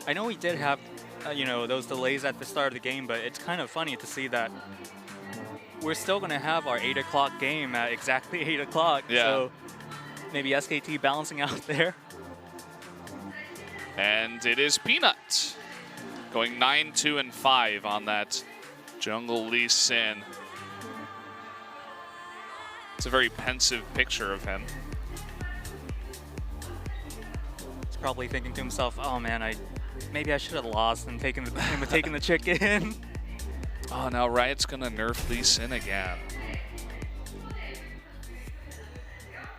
I know we did have, you know, those delays at the start of the game, but it's kind of funny to see that we're still going to have our 8 o'clock game at exactly 8 o'clock. Yeah. So maybe SKT balancing out there. And it is Peanut going 9-2-5 on that jungle Lee Sin. It's a very pensive picture of him. He's probably thinking to himself, "Oh man, maybe I should have lost and taken the chicken." Oh, now Riot's gonna nerf Lee Sin again.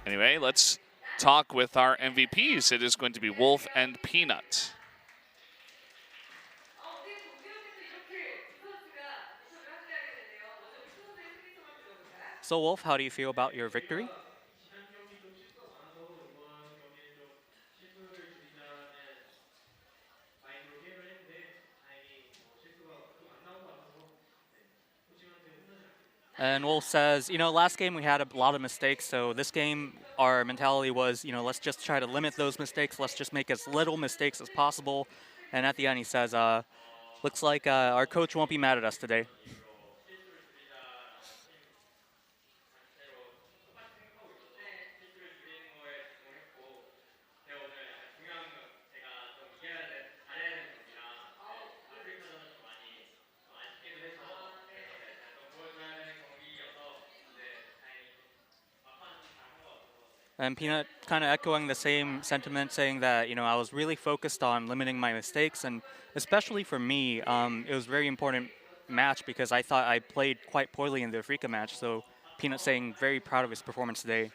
Anyway, let's talk with our MVPs. It is going to be Wolf and Peanut. So Wolf, how do you feel about your victory? And Wolf says, you know, last game we had a lot of mistakes, so this game our mentality was, you know, let's just try to limit those mistakes. Let's just make as little mistakes as possible. And at the end he says, looks like our coach won't be mad at us today. And Peanut kind of echoing the same sentiment, saying that, you know, I was really focused on limiting my mistakes, and especially for me, it was a very important match because I thought I played quite poorly in the Afrika match. So Peanut saying very proud of his performance today.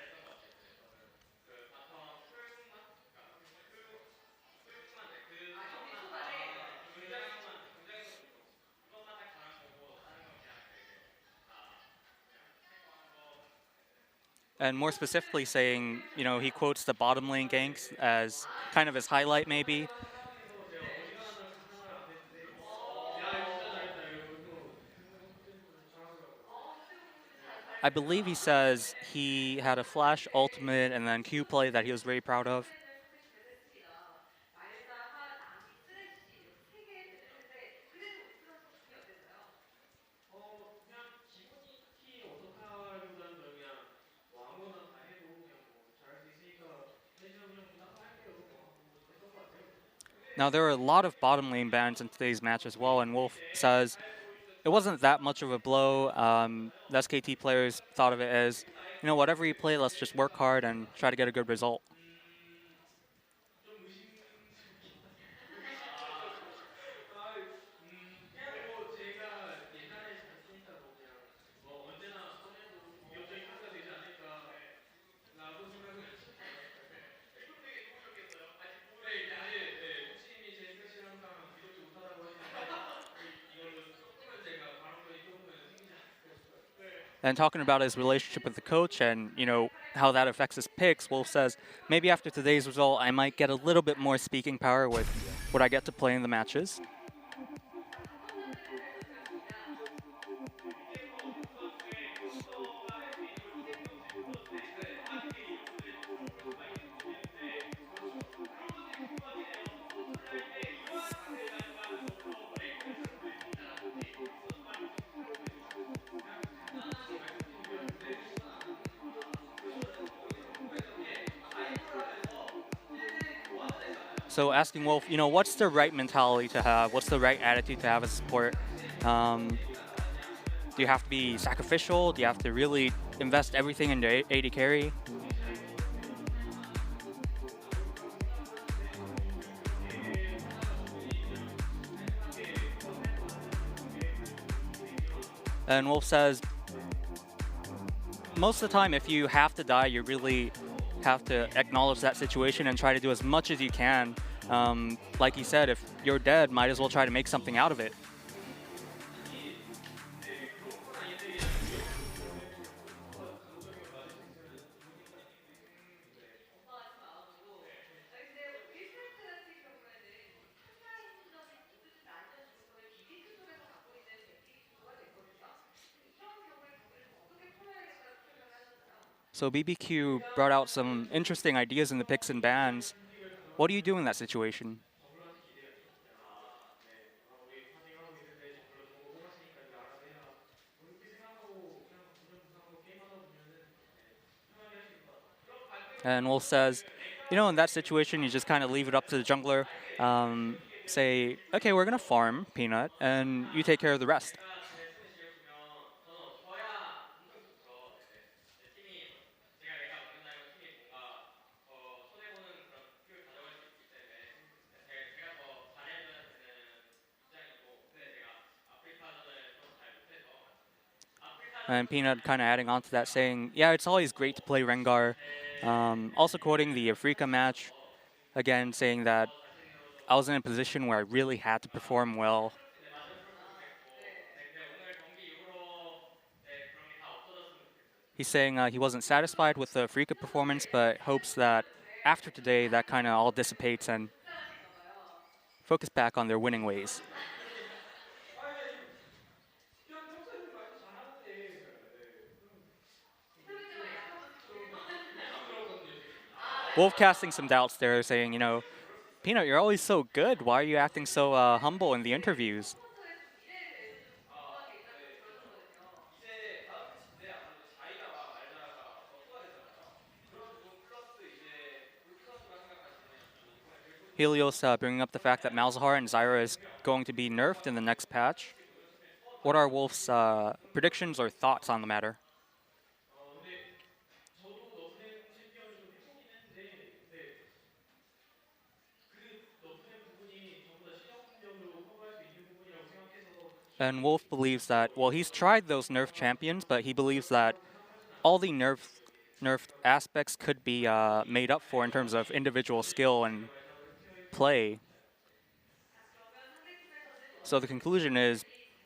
And more specifically saying, you know, he quotes the bottom lane ganks as kind of his highlight maybe. I believe he says he had a flash ultimate and then Q play that he was very proud of. Now, there are a lot of bottom lane bans in today's match as well, and Wolf says it wasn't that much of a blow. The SKT players thought of it as, you know, whatever you play, let's just work hard and try to get a good result. And talking about his relationship with the coach and, you know, how that affects his picks, Wolf says, maybe after today's result, I might get a little bit more speaking power with what I get to play in the matches. So asking Wolf, what's the right mentality to have? What's the right attitude to have as a support? Do you have to be sacrificial? Do you have to really invest everything into AD carry? And Wolf says, most of the time, if you have to die, you really have to acknowledge that situation and try to do as much as you can. Like he said, if you're dead, might as well try to make something out of it. So BBQ brought out some interesting ideas in the picks and bans. What do you do in that situation? And Wolf says, in that situation, you just kind of leave it up to the jungler. Say, okay, we're going to farm Peanut, and you take care of the rest. And Peanut kind of adding on to that, saying, yeah, it's always great to play Rengar. Also quoting the Afrika match, again, saying that I was in a position where I really had to perform well. He's saying he wasn't satisfied with the Afrika performance, but hopes that after today, that kind of all dissipates and focus back on their winning ways. Wolf casting some doubts there, saying, Peanut, you're always so good. Why are you acting so humble in the interviews? Helios bringing up the fact that Malzahar and Zyra is going to be nerfed in the next patch. What are Wolf's predictions or thoughts on the matter? And Wolf believes that, well, he's tried those nerf champions, but he believes that all the nerfed aspects could be made up for in terms of individual skill and play. So the conclusion is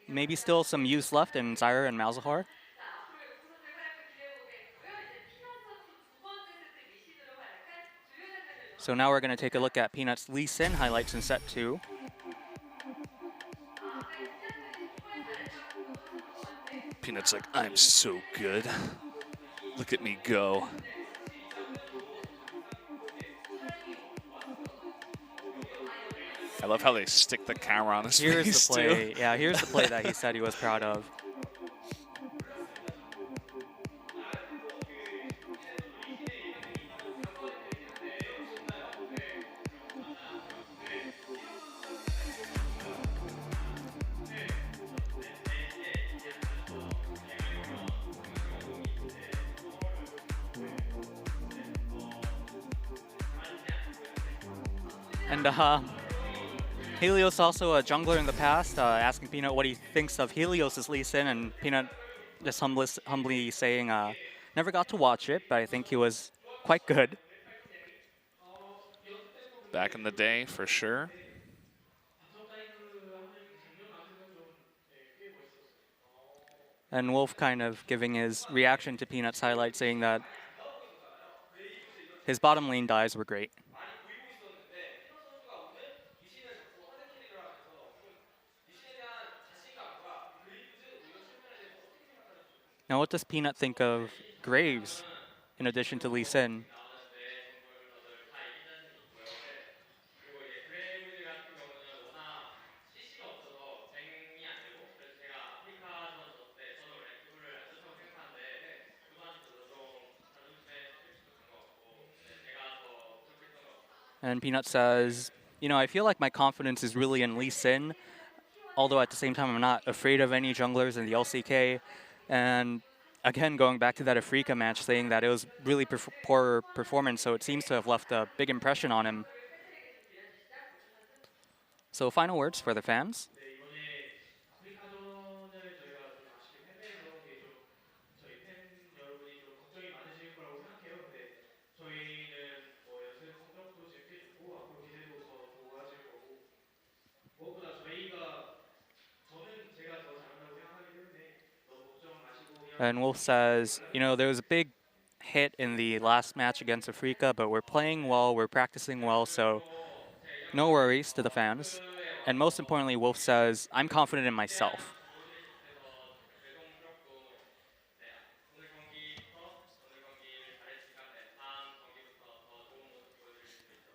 maybe still some use left in Zyra and Malzahar. So now we're going to take a look at Peanut's Lee Sin highlights in set 2. Peanut's like, I'm so good. Look at me go. I love how they stick the camera on his face, Here's the play. too. Yeah, here's the play that he said he was proud of. And Helios, also a jungler in the past, asking Peanut what he thinks of Helios' Lee Sin, and Peanut just humbly saying, never got to watch it, but I think he was quite good. Back in the day, for sure. And Wolf kind of giving his reaction to Peanut's highlight, saying that his bottom lane dives were great. Now, what does Peanut think of Graves in addition to Lee Sin? And Peanut says, you know, I feel like my confidence is really in Lee Sin, although at the same time I'm not afraid of any junglers in the LCK. And again, going back to that Afrika match, saying that it was really poor performance, so it seems to have left a big impression on him. So final words for the fans. And Wolf says, you know, there was a big hit in the last match against Afrika, but we're playing well, we're practicing well, so no worries to the fans. And most importantly, Wolf says, I'm confident in myself.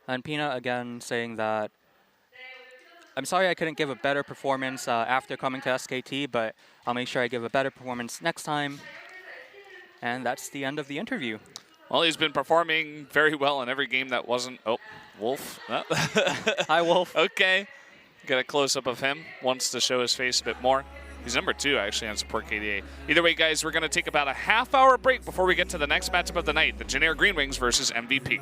And Pina again saying that, I'm sorry I couldn't give a better performance after coming to SKT, but I'll make sure I give a better performance next time. And that's the end of the interview. Well, he's been performing very well in every game that wasn't... Oh, Wolf. Hi, Wolf. Okay. Get a close-up of him. Wants to show his face a bit more. He's number 2, actually, on Support KDA. Either way, guys, we're going to take about a half-hour break before we get to the next matchup of the night, the Jin Air GreenWings versus MVP.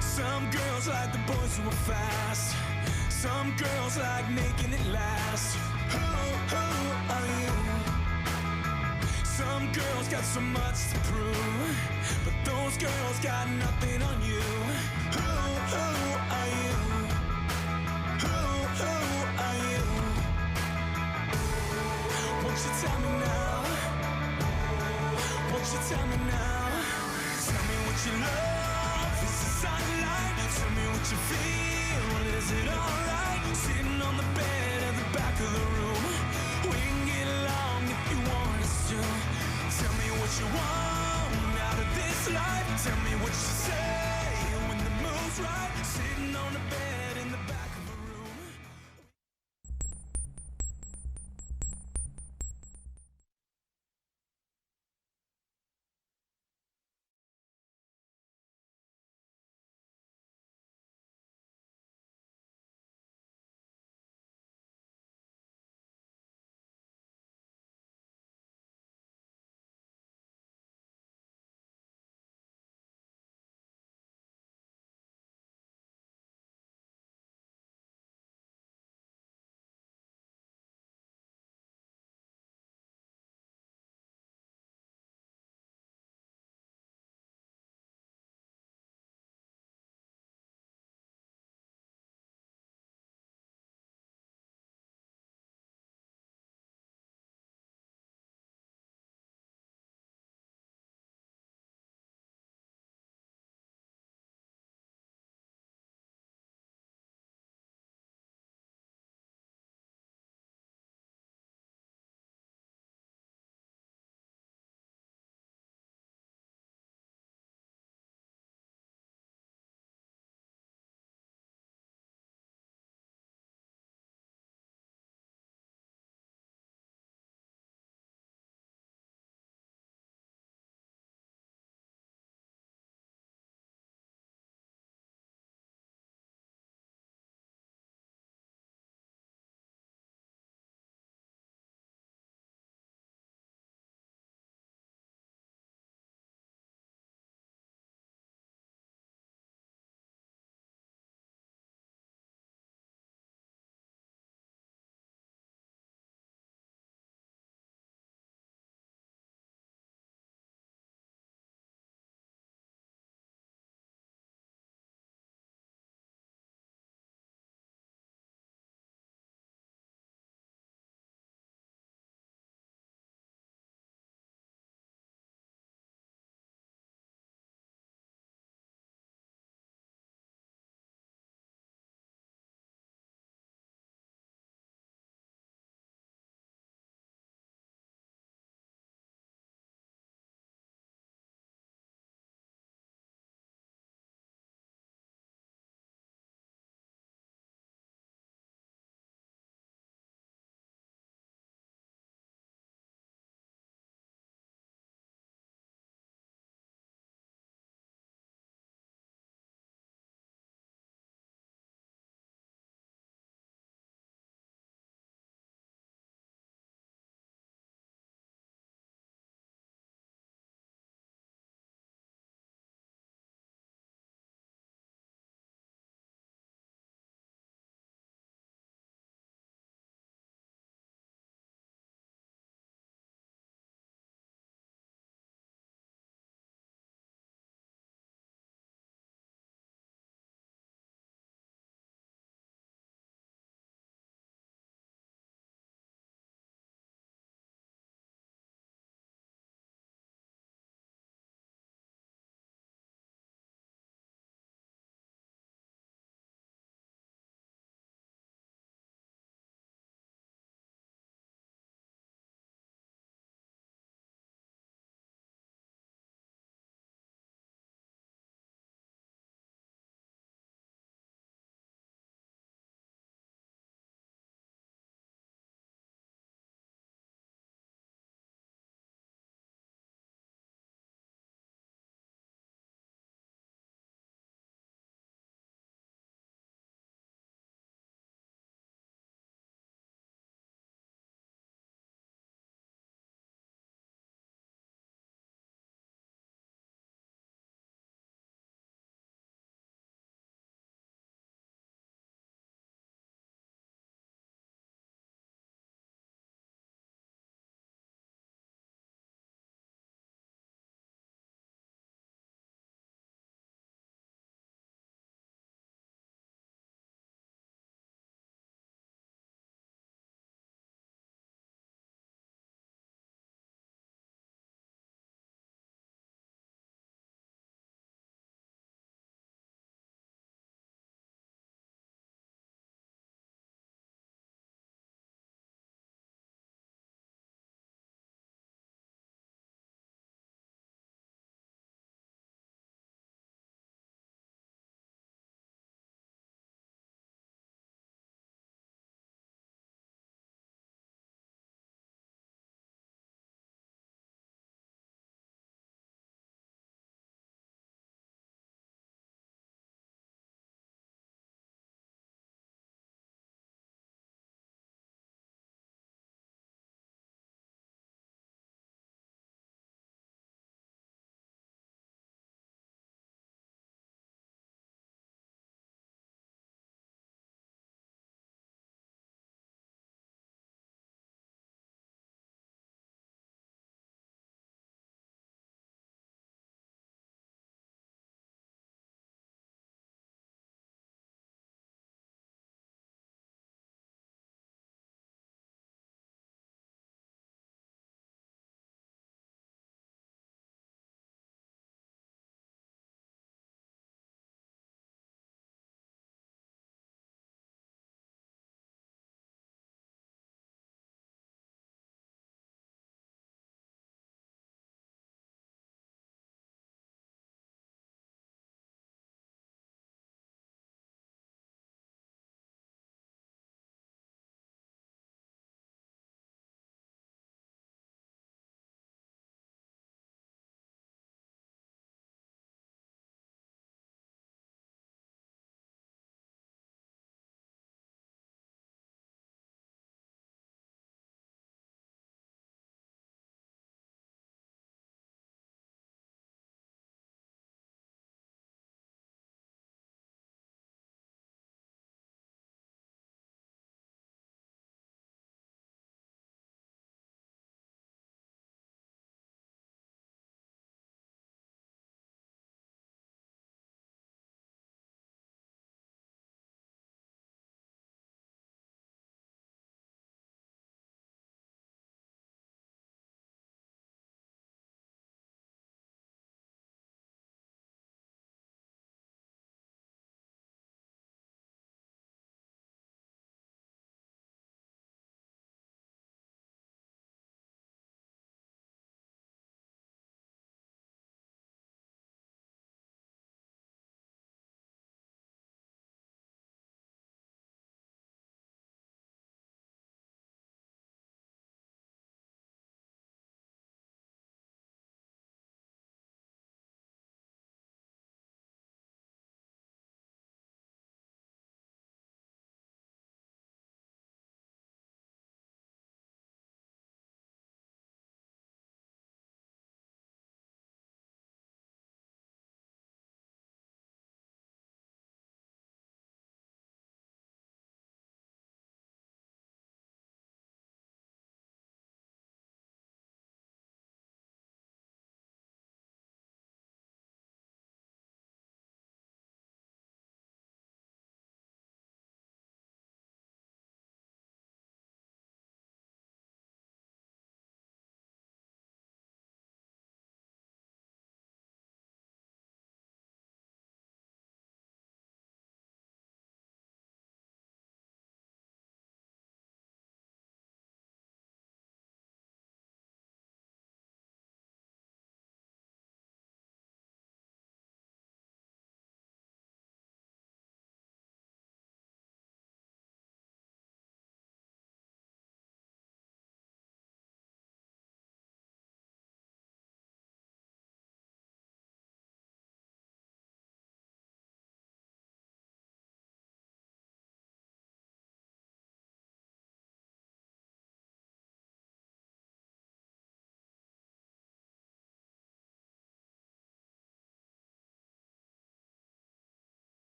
Some girls like the boys who are fast. Some girls like making it last. Who are you? Some girls got so much to prove, but those girls got nothing on you. Who are you? Who are you? Won't you tell me now? Won't you tell me now? Tell me what you love. Is the sunlight? Tell me what you feel. Is it alright? Sitting on the bed at the back of the room. We can get along if you want us to. Tell me what you want out of this life. Tell me what you say when the mood's right. Sitting on the bed in the back of the room.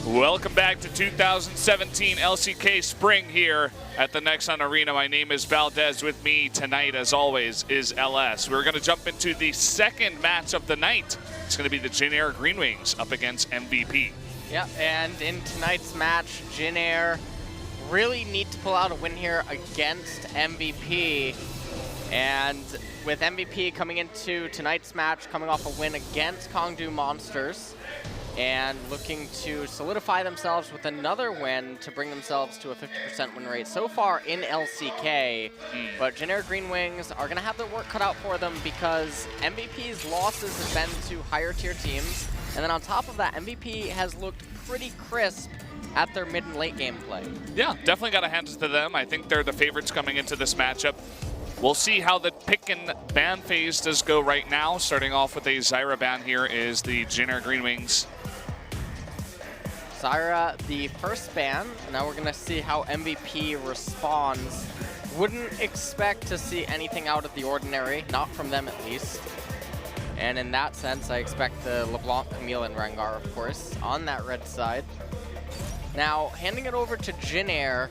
Welcome back to 2017 LCK Spring here at the Nexon Arena. My name is Valdez. With me tonight, as always, is LS. We're going to jump into the second match of the night. It's going to be the Jin Air GreenWings up against MVP. Yeah, and in tonight's match, Jin Air really need to pull out a win here against MVP. And with MVP coming into tonight's match, coming off a win against Kongdu Monsters, and looking to solidify themselves with another win to bring themselves to a 50% win rate so far in LCK. But Jin Air GreenWings are going to have their work cut out for them because MVP's losses have been to higher tier teams. And then on top of that, MVP has looked pretty crisp at their mid and late game play. Yeah, definitely got to hand it to them. I think they're the favorites coming into this matchup. We'll see how the pick and ban phase does go right now. Starting off with a Zyra ban here is the Jin Air GreenWings. Zyra, the first ban. Now we're going to see how MVP responds. Wouldn't expect to see anything out of the ordinary, not from them at least. And in that sense, I expect the LeBlanc, Camille, and Rengar, of course, on that red side. Now, handing it over to Jin Air,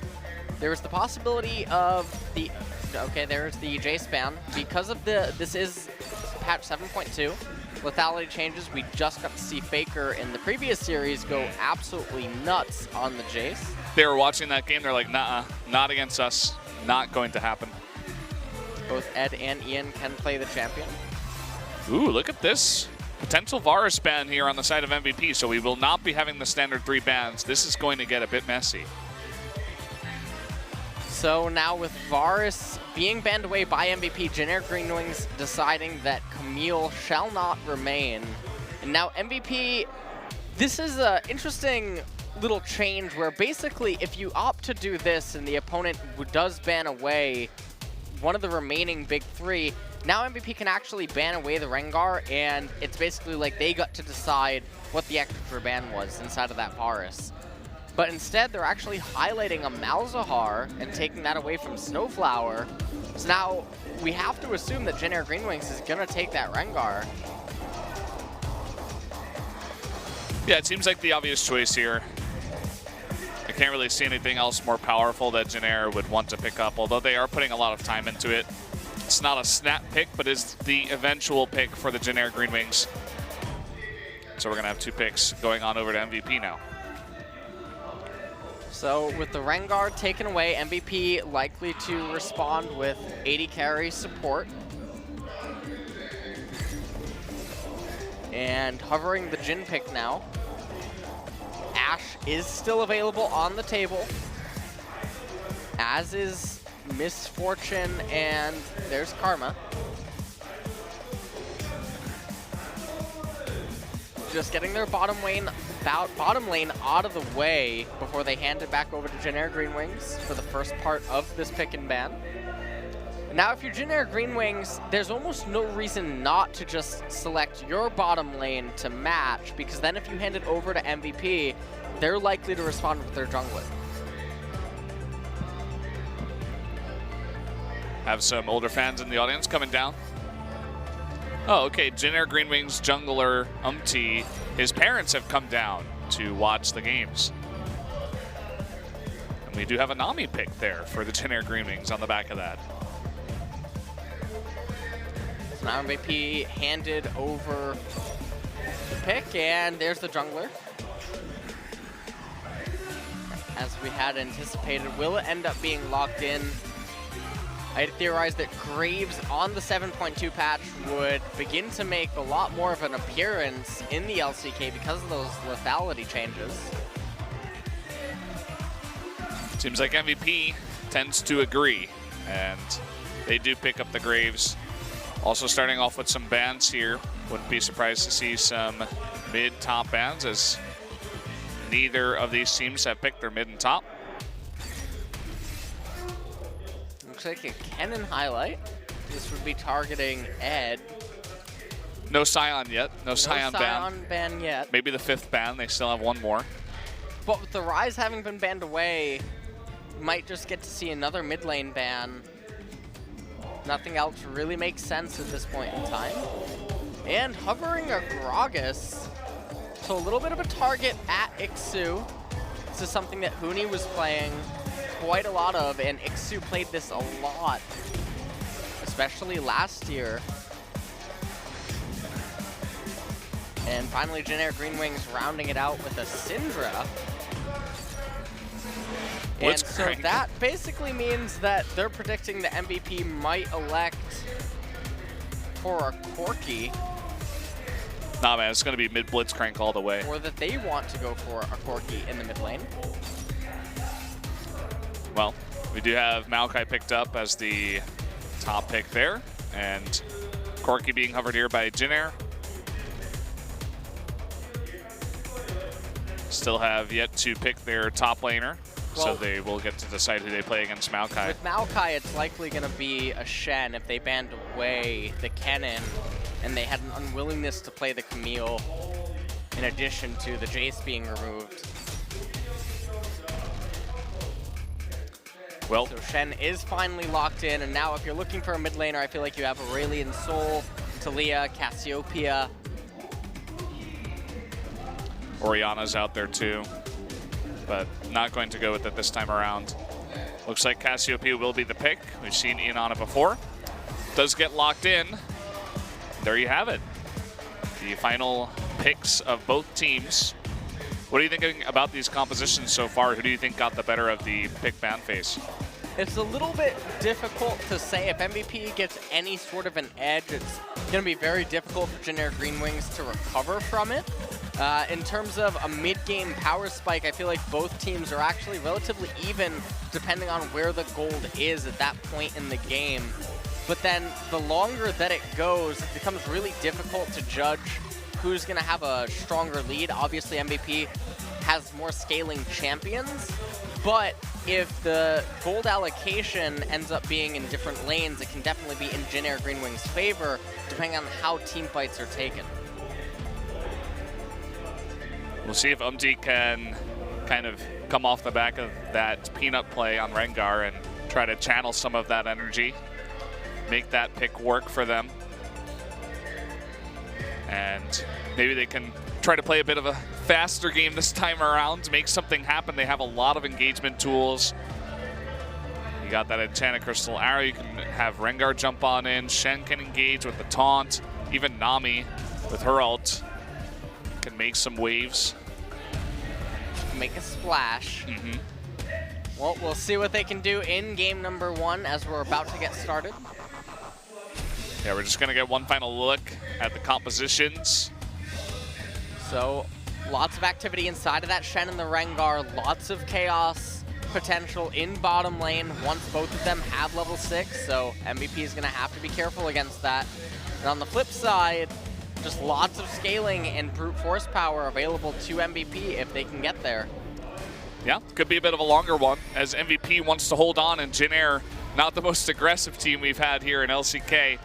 there's the possibility of the... Okay, there's the Jace ban. Because of this is patch 7.2, lethality changes. We just got to see Faker in the previous series go absolutely nuts on the Jace. They were watching that game. They're like, nah, not against us. Not going to happen. Both Ed and Ian can play the champion. Ooh, look at this. Potential Varus ban here on the side of MVP, so we will not be having the standard 3 bans. This is going to get a bit messy. So now with Varus being banned away by MVP, Jin Air GreenWings deciding that Camille shall not remain. And now MVP, this is an interesting little change where basically if you opt to do this and the opponent does ban away one of the remaining big 3, now MVP can actually ban away the Rengar, and it's basically like they got to decide what the extra ban was inside of that Varus. But instead, they're actually highlighting a Malzahar and taking that away from Snowflower. So now we have to assume that Jin Air GreenWings is going to take that Rengar. Yeah, it seems like the obvious choice here. I can't really see anything else more powerful that Jin Air would want to pick up, although they are putting a lot of time into it. It's not a snap pick, but is the eventual pick for the Jin Air GreenWings. So we're going to have 2 picks going on over to MVP now. So with the Rengar taken away, MVP likely to respond with 80 carry support. And hovering the Jin pick now. Ashe is still available on the table, as is Misfortune, and there's Karma. Just getting their bottom lane out of the way before they hand it back over to Jin Air GreenWings for the first part of this pick and ban. Now, if you're Jin Air GreenWings, there's almost no reason not to just select your bottom lane to match, because then if you hand it over to MVP, they're likely to respond with their jungler. Have some older fans in the audience coming down. Oh, okay, Jin Air GreenWings jungler Umti, his parents have come down to watch the games. And we do have a Nami pick there for the Jin Air GreenWings on the back of that. So now MVP handed over the pick, and there's the jungler. As we had anticipated, will it end up being locked in? I had theorized that Graves on the 7.2 patch would begin to make a lot more of an appearance in the LCK because of those lethality changes. Seems like MVP tends to agree, and they do pick up the Graves. Also starting off with some bans here. Wouldn't be surprised to see some mid-top bans, as neither of these teams have picked their mid and top. Looks like a Kennen highlight. This would be targeting Ed. No Scion yet. No Scion ban yet. Maybe the 5th ban. They still have 1 more. But with the Ryze having been banned away, might just get to see another mid lane ban. Nothing else really makes sense at this point in time. And hovering a Gragas So a little bit of a target at Ixu. This is something that Huni was playing quite a lot of, and Ixu played this a lot, especially last year. And finally, Jin Air GreenWings rounding it out with a Syndra. And so that basically means that they're predicting the MVP might elect for a Corki. Nah, man, it's going to be mid Blitzcrank all the way. Or that they want to go for a Corki in the mid lane. Well, we do have Maokai picked up as the top pick there, and Corki being hovered here by Jin Air. Still have yet to pick their top laner, so they will get to decide who they play against Maokai. With Maokai, it's likely going to be a Shen if they banned away the Kennen and they had an unwillingness to play the Camille in addition to the Jace being removed. Well, so Shen is finally locked in, and now if you're looking for a mid laner, I feel like you have Aurelion Sol, Talia, Cassiopeia. Oriana's out there too, but not going to go with it this time around. Looks like Cassiopeia will be the pick. We've seen Ian before. Does get locked in. There you have it. The final picks of both teams. What are you thinking about these compositions so far? Who do you think got the better of the pick ban phase? It's a little bit difficult to say. If MVP gets any sort of an edge, it's going to be very difficult for Jin Air GreenWings to recover from it. In terms of a mid-game power spike, I feel like both teams are actually relatively even depending on where the gold is at that point in the game. But then the longer that it goes, it becomes really difficult to judge who's going to have a stronger lead. Obviously, MVP has more scaling champions, but if the gold allocation ends up being in different lanes, it can definitely be in Jin Air GreenWings' favor, depending on how team fights are taken. We'll see if Umti can kind of come off the back of that peanut play on Rengar and try to channel some of that energy, make that pick work for them. And maybe they can try to play a bit of a faster game this time around, make something happen. They have a lot of engagement tools. You got that Enchanted Crystal Arrow. You can have Rengar jump on in. Shen can engage with the taunt. Even Nami with her ult can make some waves. Make a splash. Well, we'll see what they can do in game number 1 as we're about to get started. Yeah, we're just going to get one final look at the compositions. So, lots of activity inside of that Shen and the Rengar. Lots of chaos potential in bottom lane once both of them have level 6. So, MVP is going to have to be careful against that. And on the flip side, just lots of scaling and brute force power available to MVP if they can get there. Yeah, could be a bit of a longer one as MVP wants to hold on, and Jin Air, not the most aggressive team we've had here in LCK.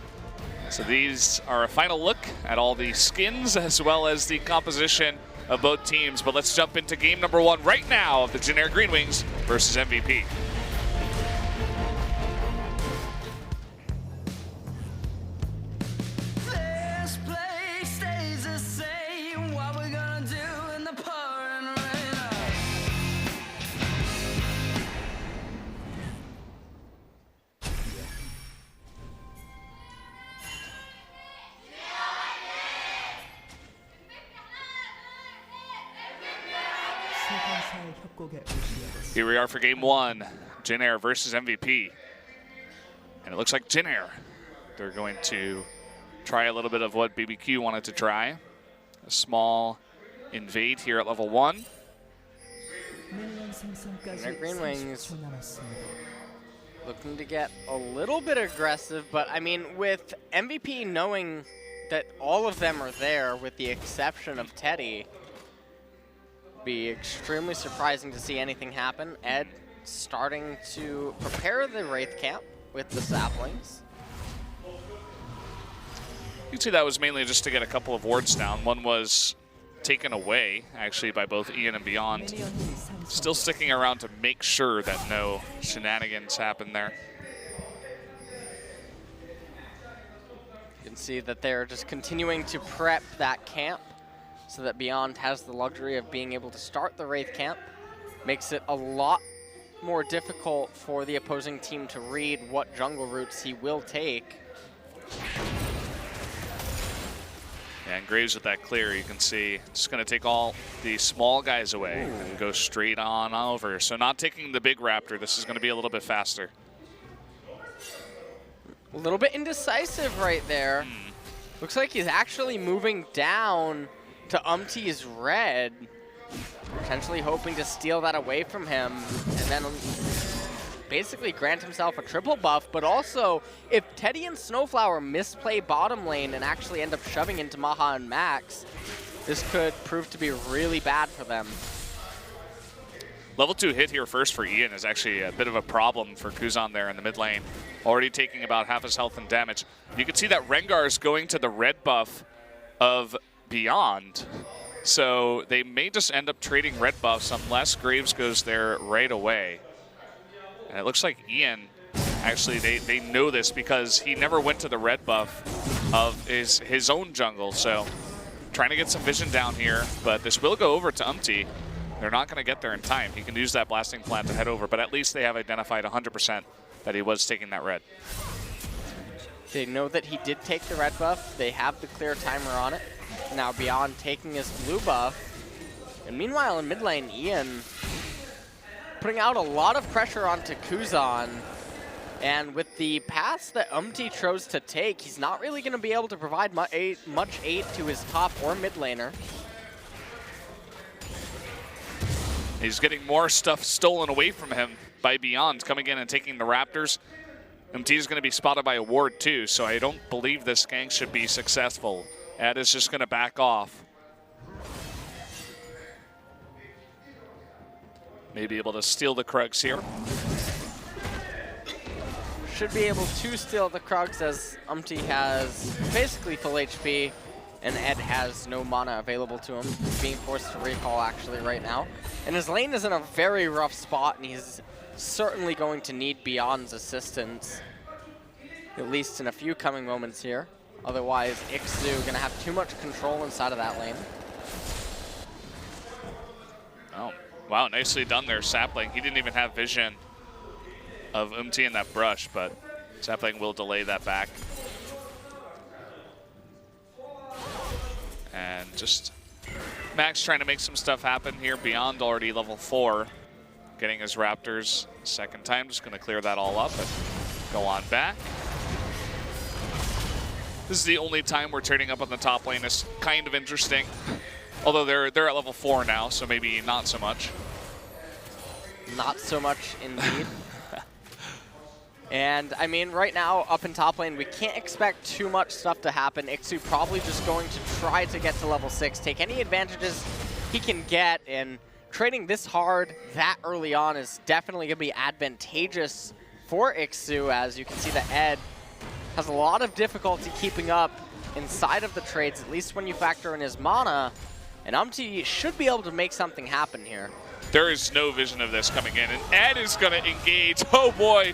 So these are a final look at all the skins as well as the composition of both teams. But let's jump into game number 1 right now of the Jin Air GreenWings versus MVP. Here we are for game 1, Jin Air versus MVP. And it looks like Jin Air, they're going to try a little bit of what BBQ wanted to try. A small invade here at level 1. Jin Air GreenWings looking to get a little bit aggressive, but I mean, with MVP knowing that all of them are there with the exception of Teddy, be extremely surprising to see anything happen. Ed starting to prepare the Wraith camp with the saplings. You can see that was mainly just to get a couple of wards down. One was taken away, actually, by both Ian and Beyond. Still sticking around to make sure that no shenanigans happen there. You can see that they're just continuing to prep that camp. so that Beyond has the luxury of being able to start the Wraith camp. Makes it a lot more difficult for the opposing team to read what jungle routes he will take. And Graves with that clear, you can see, just going to take all the small guys away and go straight on over. So not taking the big Raptor, this is going to be a little bit faster. A little bit indecisive right there. Looks like he's actually moving down to Umti's red, potentially hoping to steal that away from him, and then basically grant himself a triple buff. But also, if Teddy and Snowflower misplay bottom lane and actually end up shoving into Maha and Max, this could prove to be really bad for them. Level 2 hit here first for Ian is actually a bit of a problem for Kuzan there in the mid lane. Already taking about half his health and damage. You can see that Rengar is going to the red buff of Beyond. So they may just end up trading red buffs unless Graves goes there right away. And it looks like Ian, actually they know this because he never went to the red buff of his own jungle. So trying to get some vision down here, but this will go over to Umti. They're not going to get there in time. He can use that blasting plant to head over, but at least they have identified 100% that he was taking that red. They know that he did take the red buff. They have the clear timer on it. Now Beyond taking his blue buff. And meanwhile in mid lane, Ian putting out a lot of pressure onto Kuzan. And with the paths that Umti chose to take, he's not really going to be able to provide much aid to his top or mid laner. He's getting more stuff stolen away from him by Beyond, coming in and taking the Raptors. MT is going to be spotted by a ward too, so I don't believe this gank should be successful. Ed is just going to back off. Maybe able to steal the Krugs here. Should be able to steal the Krugs as Umti has basically full HP and Ed has no mana available to him. He's being forced to recall actually right now. And his lane is in a very rough spot and he's certainly going to need Beyond's assistance, at least in a few coming moments here. Otherwise, Ixu gonna have too much control inside of that lane. Oh, wow, nicely done there, Sapling. He didn't even have vision of Umti in that brush, but Sapling will delay that back. And just Max trying to make some stuff happen here. Beyond already level 4, getting his Raptors second time. Just going to clear that all up and go on back. This is the only time we're trading up on the top lane. It's kind of interesting. Although they're at level 4 now, so maybe not so much. Not so much indeed. And I mean, right now up in top lane, we can't expect too much stuff to happen. Ixu probably just going to try to get to level 6, take any advantages he can get, and trading this hard that early on is definitely going to be advantageous for Ixu, as you can see that Ed has a lot of difficulty keeping up inside of the trades, at least when you factor in his mana, and Umti should be able to make something happen here. There is no vision of this coming in, and Ed is going to engage. Oh boy.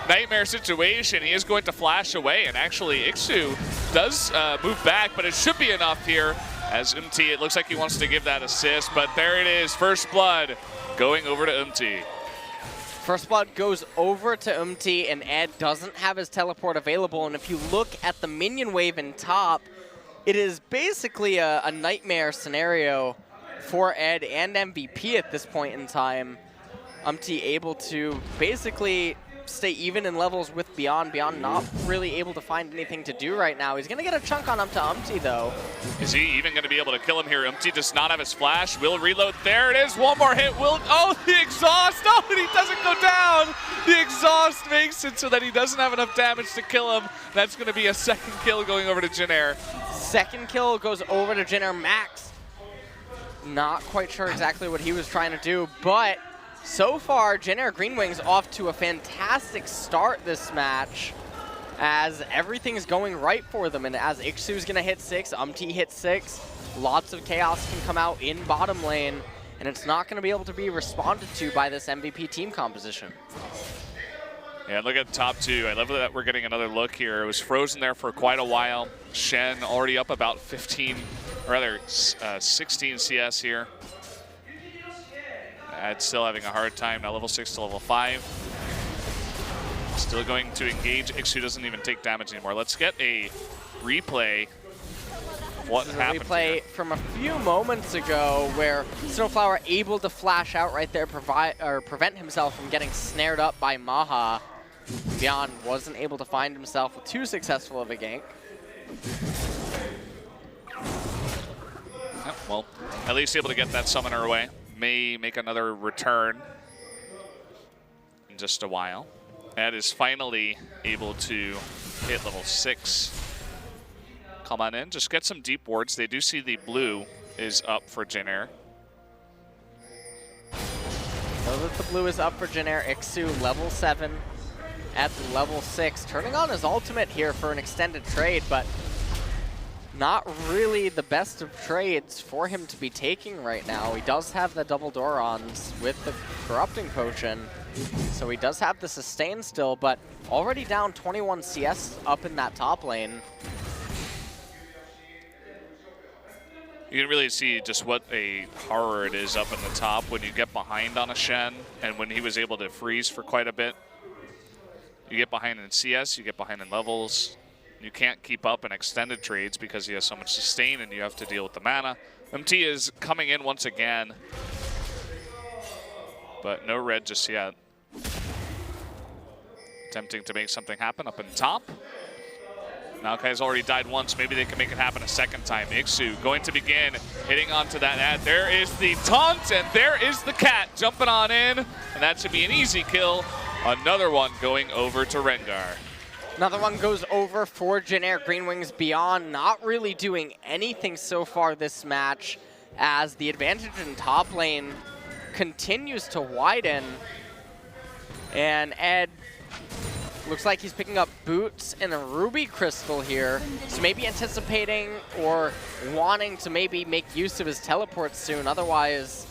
Nightmare situation. He is going to flash away, and actually Ixu does move back, but it should be enough here as Umti, it looks like he wants to give that assist, but there it is, first blood going over to Umti. First blood goes over to Umti, and Ed doesn't have his teleport available, and if you look at the minion wave in top, it is basically a nightmare scenario for Ed and MVP at this point in time. Umti able to basically stay even in levels with Beyond. Beyond not really able to find anything to do right now. He's going to get a chunk on up to Umti, though. Is he even going to be able to kill him here? Umti does not have his flash. Will reload. There it is. One more hit. Will. Oh, the exhaust. Oh, and he doesn't go down. The exhaust makes it so that he doesn't have enough damage to kill him. That's going to be a second kill going over to Jin Air. Second kill goes over to Jin Air. Max, not quite sure exactly what he was trying to do, but so far, Jin Air GreenWings off to a fantastic start this match, as everything's going right for them. And as Ixu's going to hit 6, Umti hits 6, lots of chaos can come out in bottom lane, and it's not going to be able to be responded to by this MVP team composition. Yeah, look at top 2. I love that we're getting another look here. It was frozen there for quite a while. Shen already up about 15 or rather 16 CS here. Ad's still having a hard time, now level 6 to level 5. Still going to engage. Ixu doesn't even take damage anymore. Let's get a replay of what happened replay here. From a few moments ago where Snowflower able to flash out right there, prevent himself from getting snared up by Maha. Beyond wasn't able to find himself with too successful of a gank. Yep, well, at least able to get that summoner away. May make another return in just a while. Ed is finally able to hit level 6. Come on in, just get some deep wards. They do see the blue is up for Jin Air. Know that the blue is up for Jin Air. Ixu level 7 at level 6. Turning on his ultimate here for an extended trade, but not really the best of trades for him to be taking right now. He does have the double Dorons with the Corrupting Potion, so he does have the sustain still, but already down 21 CS up in that top lane. You can really see just what a horror it is up in the top when you get behind on a Shen, and when he was able to freeze for quite a bit. You get behind in CS, you get behind in levels. You can't keep up in extended trades because he has so much sustain and you have to deal with the mana. MT is coming in once again, but no red just yet. Attempting to make something happen up in top. Maokai's already died once. Maybe they can make it happen a second time. Ixu going to begin hitting onto that ad. There is the taunt, and there is the cat jumping on in, and that should be an easy kill. Another one going over to Rengar. Another one goes over for Jin Air GreenWings. Beyond not really doing anything so far this match as the advantage in top lane continues to widen. And Ed looks like he's picking up boots and a ruby crystal here. So maybe anticipating or wanting to maybe make use of his teleport soon. Otherwise,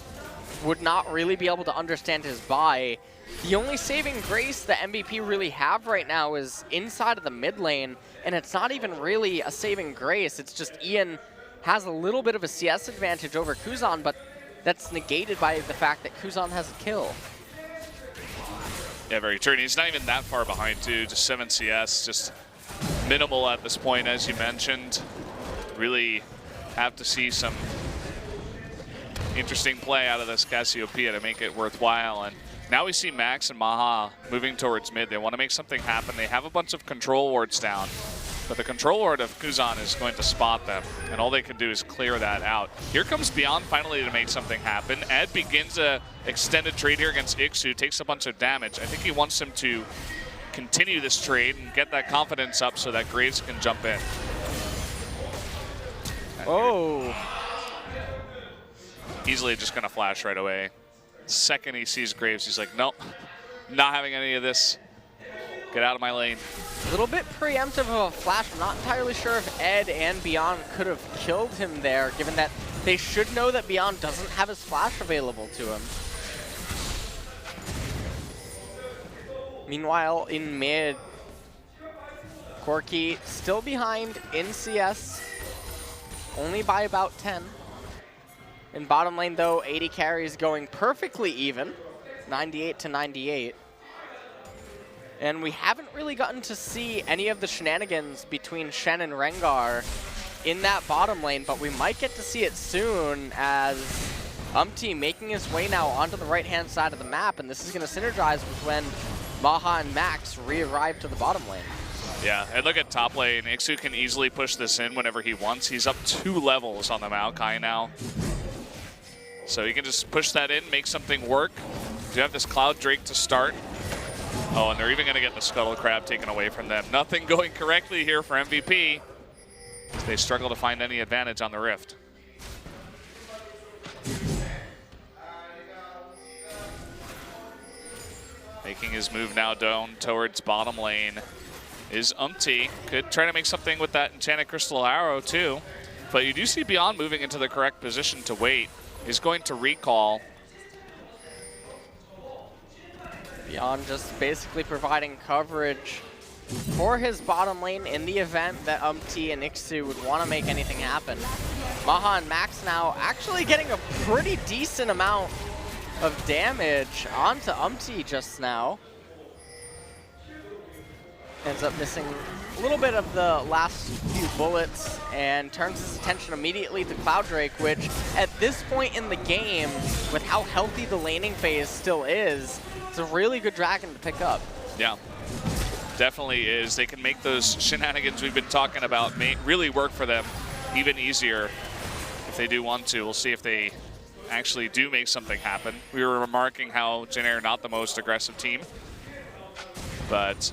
would not really be able to understand his buy. The only saving grace the MVP really have right now is inside of the mid lane, and it's not even really a saving grace. It's just Ian has a little bit of a CS advantage over Kuzan, but that's negated by the fact that Kuzan has a kill. Yeah, very true. And he's not even that far behind, too. Just 7 CS, just minimal at this point, as you mentioned. Really have to see some interesting play out of this Cassiopeia to make it worthwhile. And now we see Max and Maha moving towards mid. They want to make something happen. They have a bunch of control wards down, but the control ward of Kuzan is going to spot them, and all they can do is clear that out. Here comes Beyond finally to make something happen. Ed begins a extended trade here against Ixu, takes a bunch of damage. I think he wants him to continue this trade and get that confidence up so that Graves can jump in. Oh. Easily just going to flash right away. Second he sees Graves, he's like, nope, not having any of this. Get out of my lane. A little bit preemptive of a flash. I'm not entirely sure if Ed and Beyond could have killed him there, given that they should know that Beyond doesn't have his flash available to him. Meanwhile, in mid, Corki still behind in CS, only by about 10. In bottom lane, though, 80 carries going perfectly even, 98 to 98. And we haven't really gotten to see any of the shenanigans between Shen and Rengar in that bottom lane, but we might get to see it soon as Umti making his way now onto the right-hand side of the map, and this is going to synergize with when Maha and Max re-arrive to the bottom lane. Yeah, and look at top lane. Ixu can easily push this in whenever he wants. He's up 2 levels on the Maokai now. So he can just push that in, make something work. You have this Cloud Drake to start. Oh, and they're even going to get the Scuttle Crab taken away from them. Nothing going correctly here for MVP. They struggle to find any advantage on the Rift. Making his move now down towards bottom lane is Umti. Could try to make something with that Enchanted Crystal Arrow too. But you do see Beyond moving into the correct position to wait. He's going to recall. Beyond just basically providing coverage for his bottom lane in the event that Umti and Ixu would want to make anything happen. Maha and Max now actually getting a pretty decent amount of damage onto Umti just now. Ends up missing a little bit of the last few bullets and turns his attention immediately to Cloud Drake, which at this point in the game, with how healthy the laning phase still is, it's a really good dragon to pick up. Yeah, definitely is. They can make those shenanigans we've been talking about really work for them even easier if they do want to. We'll see if they actually do make something happen. We were remarking how Jin Air not the most aggressive team, but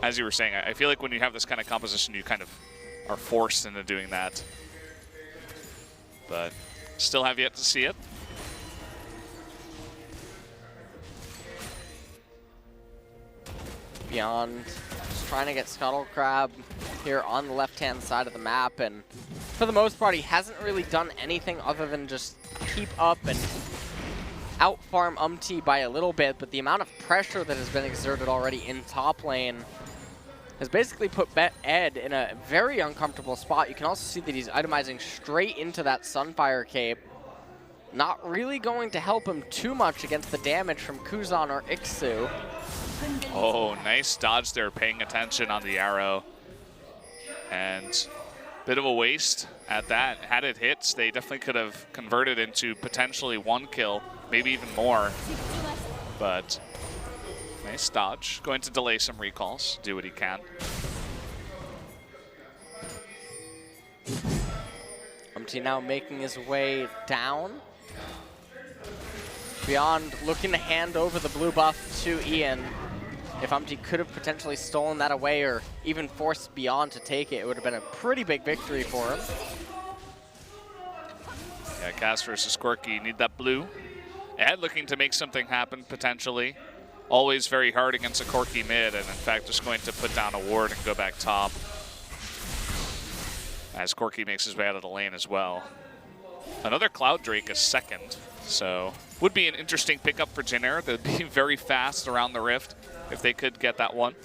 as you were saying, I feel like when you have this kind of composition, you kind of are forced into doing that. But still have yet to see it. Beyond just trying to get Scuttle Crab here on the left-hand side of the map, and for the most part, he hasn't really done anything other than just keep up and out-farm Umti by a little bit, but the amount of pressure that has been exerted already in top lane has basically put Ed in a very uncomfortable spot. You can also see that he's itemizing straight into that Sunfire Cape. Not really going to help him too much against the damage from Kuzan or Ixu. Oh, nice dodge there, paying attention on the arrow. And bit of a waste at that. Had it hit, they definitely could have converted into potentially 1 kill, maybe even more. But nice dodge. Going to delay some recalls, do what he can. Umti now making his way down. Beyond looking to hand over the blue buff to Ian. If Umti could have potentially stolen that away or even forced Beyond to take it, it would have been a pretty big victory for him. Yeah, Cass versus Corky, need that blue. Ed looking to make something happen potentially. Always very hard against a Corky mid, and in fact just going to put down a ward and go back top. As Corky makes his way out of the lane as well. Another Cloud Drake is second, so would be an interesting pickup for Jin Air. They'd be very fast around the rift if they could get that one.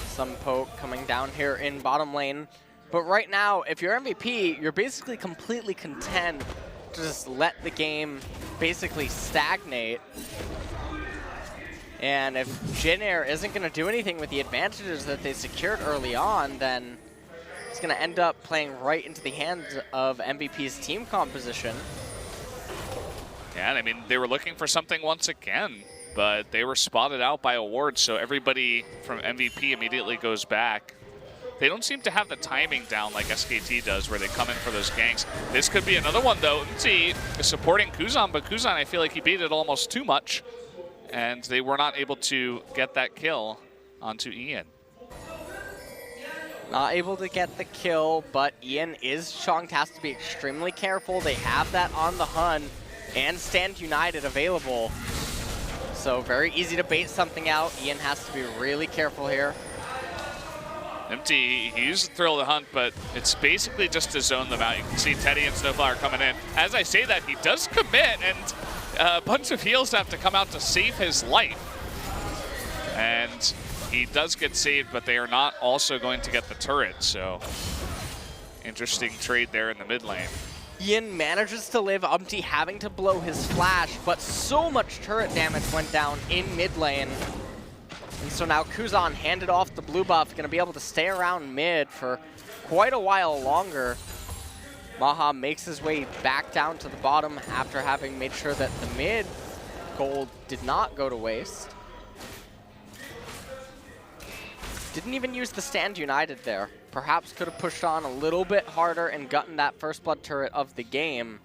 Some poke coming down here in bottom lane. But right now, if you're MVP, you're basically completely content to just let the game basically stagnate. And if Jin Air isn't going to do anything with the advantages that they secured early on, then it's going to end up playing right into the hands of MVP's team composition. Yeah, and I mean, they were looking for something once again, but they were spotted out by a ward, so everybody from MVP immediately goes back. They don't seem to have the timing down like SKT does, where they come in for those ganks. This could be another one, though. Umti is supporting Kuzan, but Kuzan, I feel like he beat it almost too much, and they were not able to get that kill onto Ian. Not able to get the kill, but Ian is chunked, has to be extremely careful. They have that on the Hun and Stand United available. So very easy to bait something out. Ian has to be really careful here. Empty, he used the Thrill of the Hunt, but it's basically just to zone them out. You can see Teddy and Snowflower coming in. As I say that, he does commit, and a bunch of heals have to come out to save his life. And he does get saved, but they are not also going to get the turret, so interesting trade there in the mid lane. Ian manages to live, Umti having to blow his flash, but so much turret damage went down in mid lane. And so now Kuzan handed off the blue buff, going to be able to stay around mid for quite a while longer. Maha makes his way back down to the bottom after having made sure that the mid gold did not go to waste. Didn't even use the Stand United there. Perhaps could have pushed on a little bit harder and gotten that first blood turret of the game.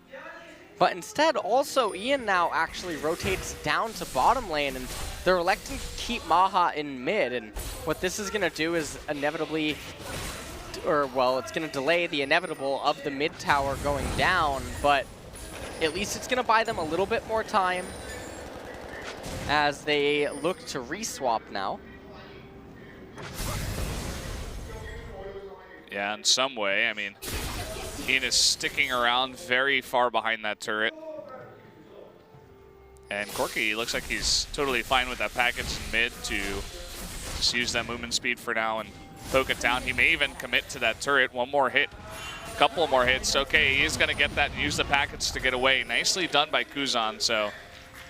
But instead, also, Ian now actually rotates down to bottom lane, and they're electing to keep Maha in mid. And what this is going to do is inevitably, or well, it's going to delay the inevitable of the mid tower going down, but at least it's going to buy them a little bit more time as they look to reswap now. Yeah, in some way, I mean, Ian is sticking around very far behind that turret. And Corky looks like he's totally fine with that package in mid to Just use that movement speed for now and poke it down. He may even commit to that turret. One more hit, couple more hits. Okay, he's going to get that and use the packets to get away. Nicely done by Kuzan. So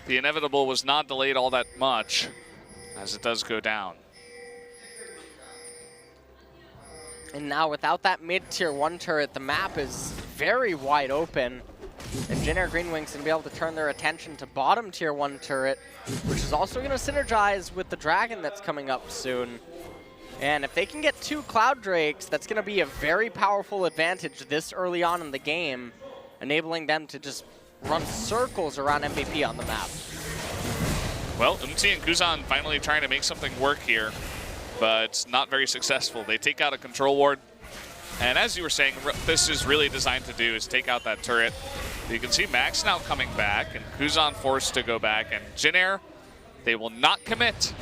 the inevitable was not delayed all that much as it does go down. And now without that mid-tier 1 turret, the map is very wide open. And Jin Air GreenWings going to be able to turn their attention to bottom tier 1 turret, which is also going to synergize with the Dragon that's coming up soon. And if they can get 2 Cloud Drakes, that's going to be a very powerful advantage this early on in the game, enabling them to just run circles around MVP on the map. Well, and Kuzan finally trying to make something work here, but not very successful. They take out a control ward. And as you were saying, this is really designed to do is take out that turret. You can see Max now coming back, and Kuzan forced to go back. And Jin Air, they will not commit.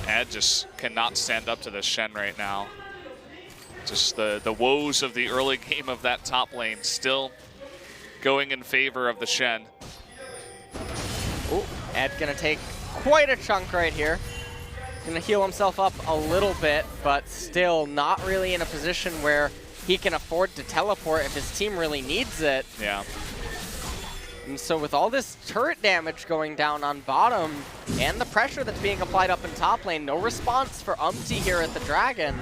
Ed just cannot stand up to this Shen right now. Just the woes of the early game of that top lane still going in favor of the Shen. Ooh, Ed gonna take quite a chunk right here. Gonna heal himself up a little bit, but still not really in a position where he can afford to teleport if his team really needs it. Yeah. And so with all this turret damage going down on bottom and the pressure that's being applied up in top lane, no response for here at the Dragon.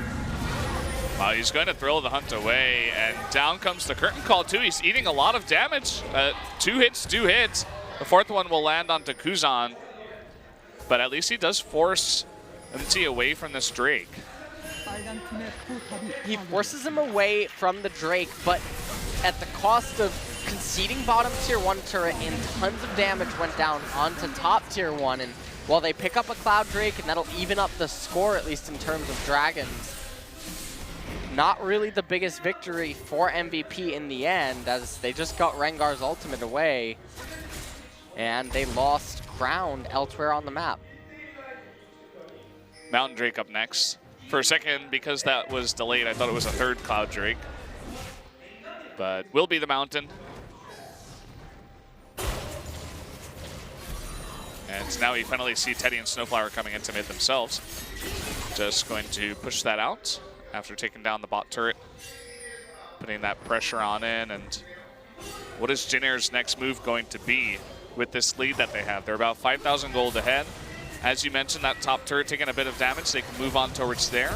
Wow, he's going to throw the hunt away, and down comes the curtain call too. He's eating a lot of damage. 2 hits. The 4th one will land onto Kuzan, but at least he does force MT away from this Drake. He forces him away from the Drake, but at the cost of conceding bottom tier 1 turret, and tons of damage went down onto top tier 1. And while they pick up a Cloud Drake, and that'll even up the score, at least in terms of Dragons, not really the biggest victory for MVP in the end, as they just got Rengar's ultimate away, and they lost ground elsewhere on the map. Mountain Drake up next. For a second, because that was delayed, I thought it was a 3rd Cloud Drake. But will be the Mountain. And now we finally see Teddy and Snowflower coming into mid themselves. Just going to push that out after taking down the bot turret. Putting that pressure on in. And what is Jin Air's next move going to be with this lead that they have? They're about 5,000 gold ahead. As you mentioned, that top turret taking a bit of damage. They can move on towards there.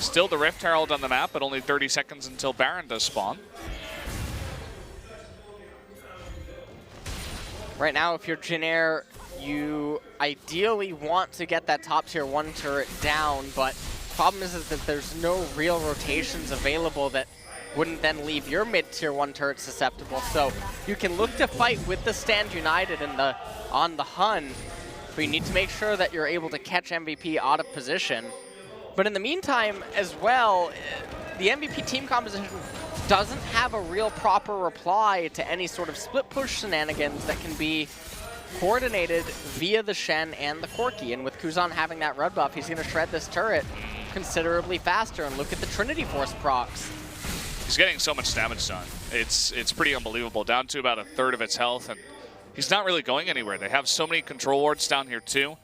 Still the Rift Herald on the map, but only 30 seconds until Baron does spawn. Right now, if you're Jin Air, you ideally want to get that top tier 1 turret down, but problem is that there's no real rotations available that wouldn't then leave your mid-tier 1 turret susceptible. So you can look to fight with the Stand United and on the Hun, but you need to make sure that you're able to catch MVP out of position. But in the meantime, as well, the MVP team composition doesn't have a real proper reply to any sort of split push shenanigans that can be coordinated via the Shen and the Corki. And with Kuzan having that red buff, he's going to shred this turret considerably faster. And look at the Trinity Force procs. He's getting so much damage done. It's pretty unbelievable. Down to about 1/3 of its health, and he's not really going anywhere. They have so many control wards down here too.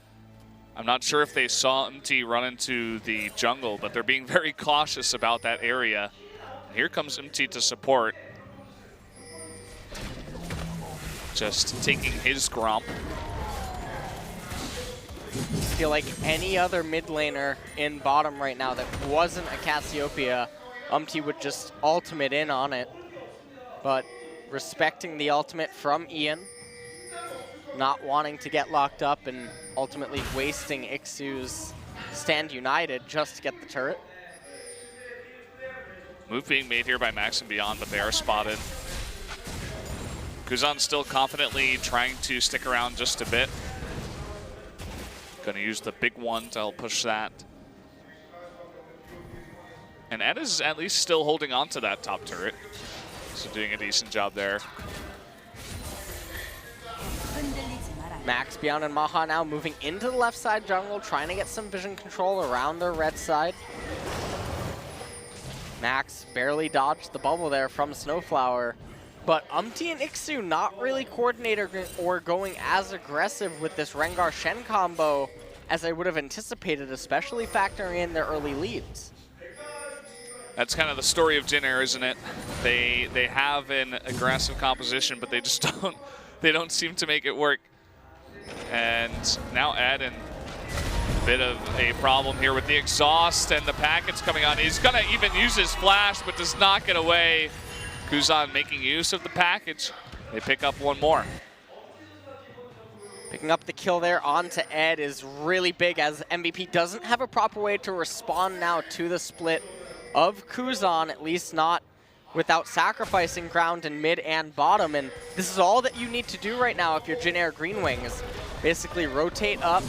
I'm not sure if they saw MT run into the jungle, but they're being very cautious about that area. And here comes MT to support. Just taking his Gromp. I feel like any other mid laner in bottom right now that wasn't a Cassiopeia, MT would just ultimate in on it. But respecting the ultimate from Ian, not wanting to get locked up and ultimately wasting Ixu's Stand United just to get the turret. Move being made here by Max and Beyond, but they are spotted. Kuzan still confidently trying to stick around just a bit. Gonna use the big one to help push that. And Ed is at least still holding on to that top turret. So doing a decent job there. Max, Beyond, and Maha now moving into the left side jungle, trying to get some vision control around their red side. Max barely dodged the bubble there from Snowflower. But and Ixu not really coordinated or going as aggressive with this Rengar-Shen combo as I would have anticipated, especially factoring in their early leads. That's kind of the story of Jin Air, isn't it? They have an aggressive composition, but they just don't seem to make it work. And now Ed in a bit of a problem here with the exhaust and the package coming on. He's gonna even use his flash, but does not get away. Kuzan making use of the package. They pick up one more. Picking up the kill there onto Ed is really big, as MVP doesn't have a proper way to respond now to the split of Kuzan, at least not without sacrificing ground in mid and bottom. And this is all that you need to do right now if you're Jin Air GreenWings. Basically rotate up,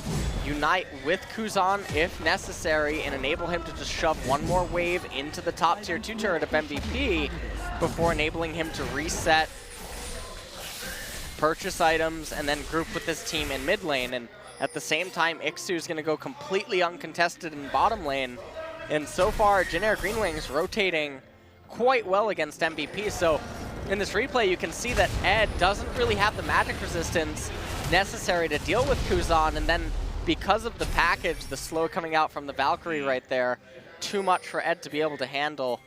unite with Kuzan if necessary, and enable him to just shove one more wave into the top tier 2 turret of MVP before enabling him to reset, purchase items, and then group with this team in mid lane. And at the same time, Ixu is going to go completely uncontested in bottom lane. And so far, Jin Air GreenWings rotating quite well against MVP. So in this replay, you can see that Ed doesn't really have the magic resistance necessary to deal with Kuzan. And then because of the package, the slow coming out from the Valkyrie right there, too much for Ed to be able to handle.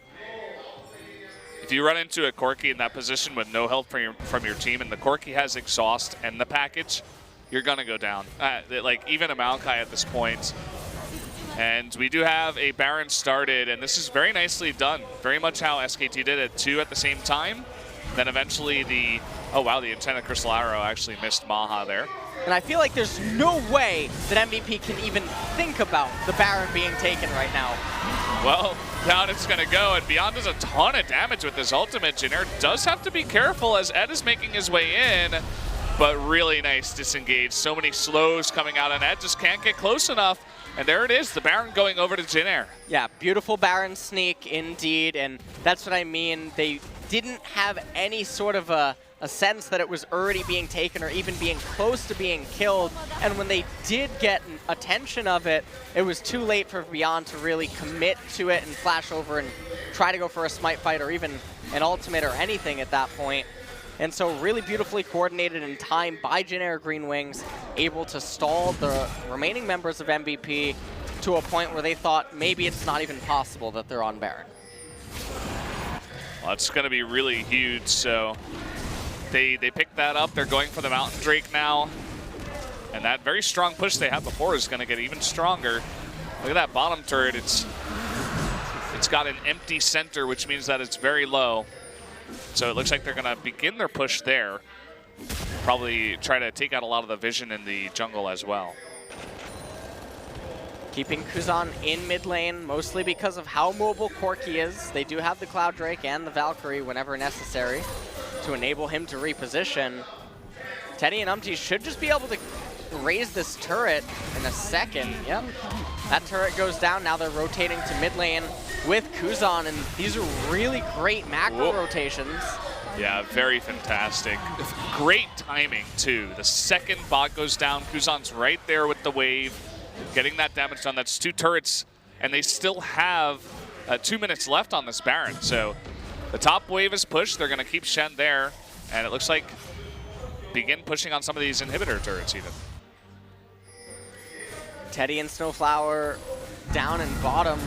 If you run into a Corki in that position with no help from your team, and the Corki has exhaust and the package, you're gonna go down. Like even a Maokai at this point. And we do have a Baron started, and this is very nicely done. Very much how SKT did it, 2 at the same time. Then eventually the, oh wow, the Enchanted Crystal Arrow actually missed Maha there. And I feel like there's no way that MVP can even think about the Baron being taken right now. Well, down it's gonna go, and Beyond does a ton of damage with his ultimate. Jin Air does have to be careful as Ed is making his way in, but really nice disengage. So many slows coming out, and Ed just can't get close enough. And there it is, the Baron going over to Jin Air. Yeah, beautiful Baron sneak indeed, and that's what I mean. They didn't have any sort of a sense that it was already being taken or even being close to being killed. And when they did get attention of it, it was too late for Beyond to really commit to it and flash over and try to go for a smite fight or even an ultimate or anything at that point. And so really beautifully coordinated in time by Jin Air GreenWings, able to stall the remaining members of MVP to a point where they thought maybe it's not even possible that they're on Baron. Well, it's going to be really huge, so they picked that up. They're going for the Mountain Drake now. And that very strong push they had before is going to get even stronger. Look at that bottom turret. It's got an empty center, which means that it's very low. So it looks like they're going to begin their push there. Probably try to take out a lot of the vision in the jungle as well. Keeping Kuzan in mid lane, mostly because of how mobile Corki is. They do have the Cloud Drake and the Valkyrie whenever necessary to enable him to reposition. Teddy and Umti should just be able to raise this turret in a second. Yep, that turret goes down. Now they're rotating to mid lane with Kuzan, and these are really great macro rotations. Yeah, very fantastic. Great timing, too. The second bot goes down, Kuzan's right there with the wave, getting that damage done. That's 2 turrets, and they still have 2 minutes left on this Baron. So the top wave is pushed. They're going to keep Shen there, and it looks like begin pushing on some of these inhibitor turrets even. Teddy and Snowflower down in bottom,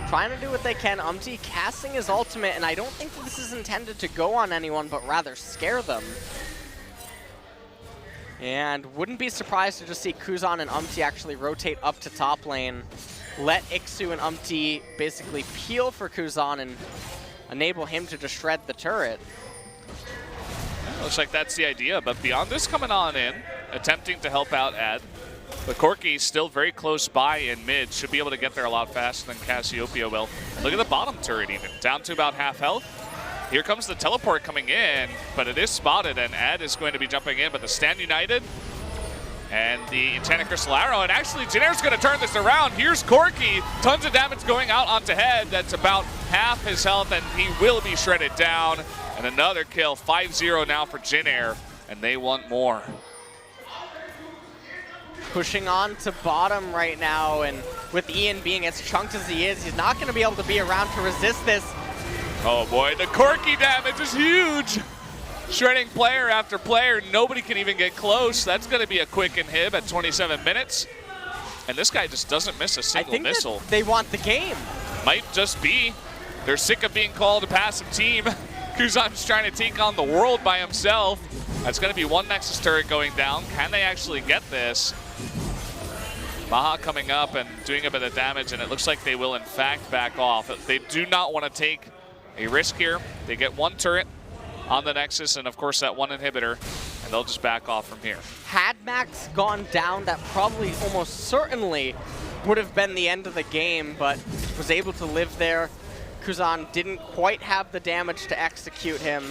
trying to do what they can. Umti casting his ultimate, and I don't think that this is intended to go on anyone, but rather scare them. And wouldn't be surprised to just see Kuzan and Umti actually rotate up to top lane, let Ixu and Umti basically peel for Kuzan and enable him to just shred the turret. Looks like that's the idea, but Beyond is coming on in, attempting to help out Ed. But Corki's still very close by in mid, should be able to get there a lot faster than Cassiopeia will. Look at the bottom turret even, down to about half health. Here comes the teleport coming in, but it is spotted, and Ed is going to be jumping in, but the Stand United and the Enchanted Crystal Arrow, and actually Jin Air's going to turn this around. Here's Corki, tons of damage going out onto Head. That's about half his health, and he will be shredded down. And another kill, 5-0 now for Jin Air, and they want more. Pushing on to bottom right now, and with Ian being as chunked as he is, he's not going to be able to be around to resist this. Oh boy, the Corki damage is huge. shredding player after player. Nobody can even get close. That's going to be a quick inhib at 27 minutes. And this guy just doesn't miss a single missile. That they want the game. Might just be. They're sick of being called a passive team. Kuzan's trying to take on the world by himself. That's going to be one Nexus turret going down. Can they actually get this? Maha coming up and doing a bit of damage, and it looks like they will in fact back off. They do not want to take a risk here. They get one turret on the Nexus and of course that one inhibitor, and they'll just back off from here. Had Max gone down, that probably almost certainly would have been the end of the game, but was able to live there. Kuzan didn't quite have the damage to execute him.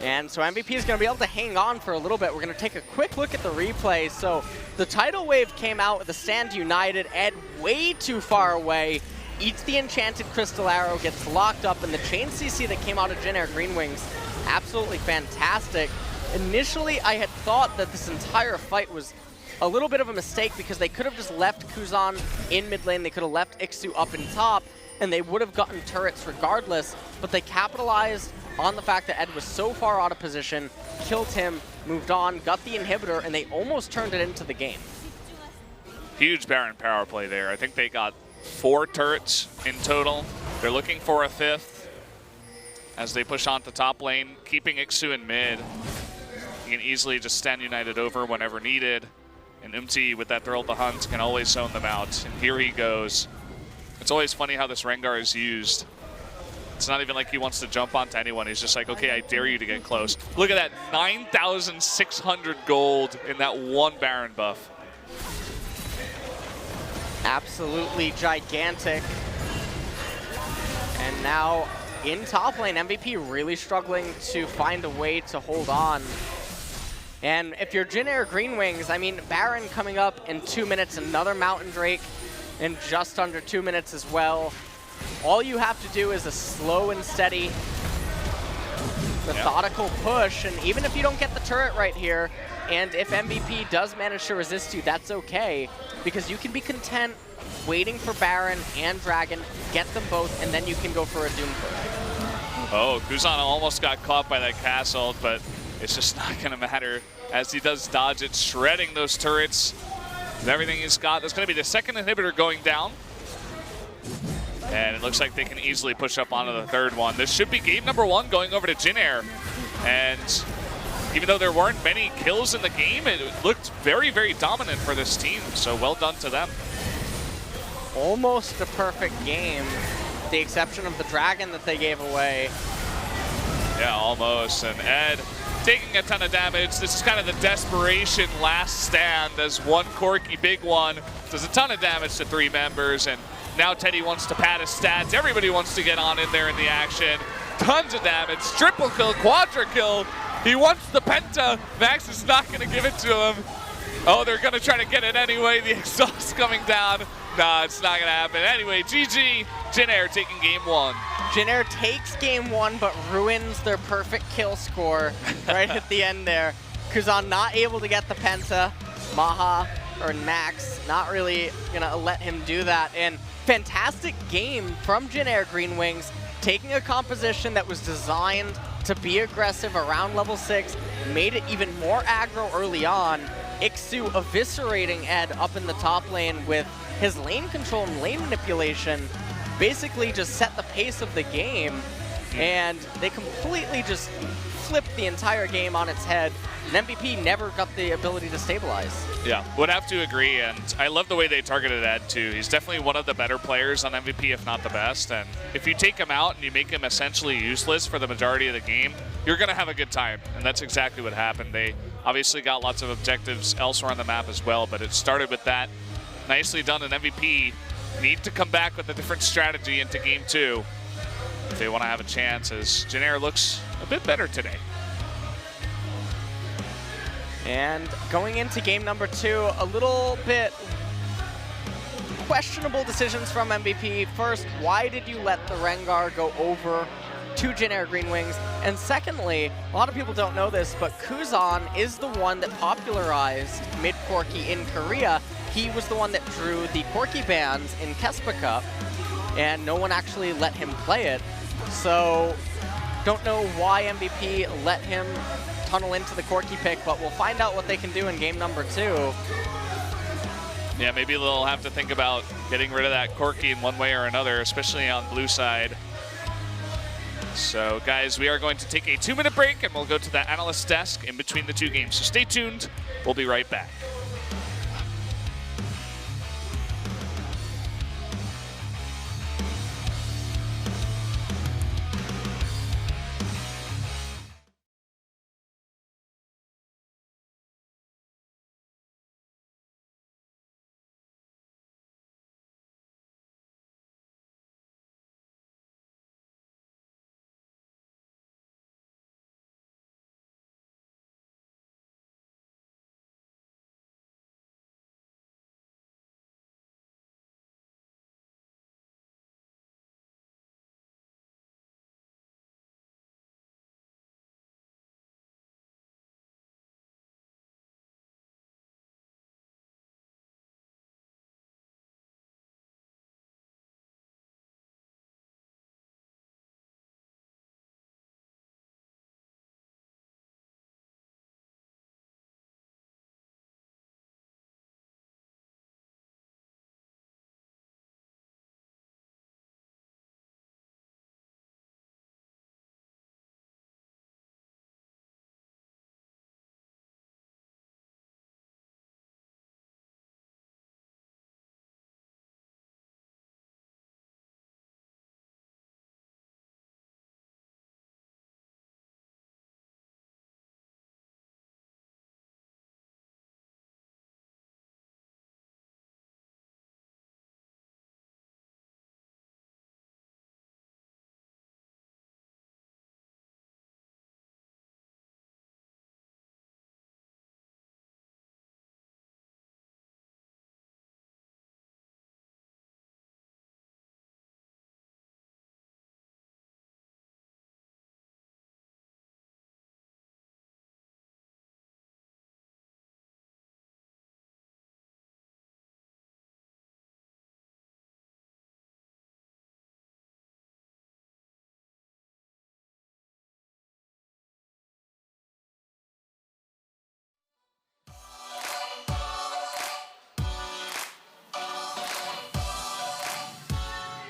And so MVP is going to be able to hang on for a little bit. We're going to take a quick look at the replay. So the tidal wave came out with the Stand United. Ed way too far away. Eats the Enchanted Crystal Arrow, gets locked up, and the chain CC that came out of Jin Air GreenWings, absolutely fantastic. Initially, I had thought that this entire fight was a little bit of a mistake because they could have just left Kuzan in mid lane. They could have left Ixu up in top, and they would have gotten turrets regardless, but they capitalized on the fact that Ed was so far out of position, killed him, moved on, got the inhibitor, and they almost turned it into the game. Huge Baron power play there. I think they got 4 turrets in total. They're looking for a 5th as they push on to top lane, keeping Ixu in mid. You can easily just stand United over whenever needed, and Umti with that Thrill of the Hunt can always zone them out, and here he goes. It's always funny how this Rengar is used. It's not even like he wants to jump onto anyone. He's just like, okay, I dare you to get close. Look at that, 9,600 gold in that one Baron buff. Absolutely gigantic. And now in top lane, MVP really struggling to find a way to hold on. And if you're Jin Air GreenWings, I mean, Baron coming up in 2 minutes, another Mountain Drake in just under 2 minutes as well. All you have to do is a slow and steady, methodical push, and even if you don't get the turret right here, and if MVP does manage to resist you, that's okay, because you can be content waiting for Baron and Dragon, get them both, and then you can go for a Doom push. Oh, Kuzan almost got caught by that castle, but it's just not going to matter as he does dodge it, shredding those turrets with everything he's got. That's going to be the second inhibitor going down. And it looks like they can easily push up onto the third one. This should be game number 1 going over to Jin Air. And even though there weren't many kills in the game, it looked very, very dominant for this team. So well done to them. Almost a perfect game, with the exception of the Dragon that they gave away. Yeah, almost. And Ed taking a ton of damage. This is kind of the desperation last stand as one Corki big one does a ton of damage to 3 members. And now Teddy wants to pad his stats. Everybody wants to get on in there in the action. Tons of damage, triple kill, quadra kill. He wants the penta. Max is not going to give it to him. Oh, they're going to try to get it anyway. The exhaust coming down. Nah, it's not going to happen. Anyway, GG. Jin Air taking game 1. Jin Air takes game 1, but ruins their perfect kill score right at the end there. Kuzan not able to get the penta. Maha or Max not really gonna let him do that. And fantastic game from Jin Air GreenWings, taking a composition that was designed to be aggressive around level 6, made it even more aggro early on. Ixu eviscerating Ed up in the top lane with his lane control and lane manipulation, basically just set the pace of the game, and they completely just flipped the entire game on its head. And MVP never got the ability to stabilize. Yeah, would have to agree, and I love the way they targeted Ed too. He's definitely one of the better players on MVP, if not the best, and if you take him out and you make him essentially useless for the majority of the game, you're going to have a good time, and that's exactly what happened. They obviously got lots of objectives elsewhere on the map as well, but it started with that. Nicely done, and MVP need to come back with a different strategy into game 2 if they want to have a chance, as Jin Air looks a bit better today. And going into game number 2, a little bit questionable decisions from MVP. First, why did you let the Rengar go over to Jin Air GreenWings? And secondly, a lot of people don't know this, but Kuzan is the one that popularized mid-Corki in Korea. He was the one that drew the Corki bans in Kespa Cup, and no one actually let him play it. So Don't know why MVP let him tunnel into the Corki pick, but we'll find out what they can do in game number 2. Yeah, maybe they'll have to think about getting rid of that Corki in one way or another, especially on blue side. So, guys, we are going to take a 2-minute break, and we'll go to the analyst desk in between the 2 games. So stay tuned. We'll be right back.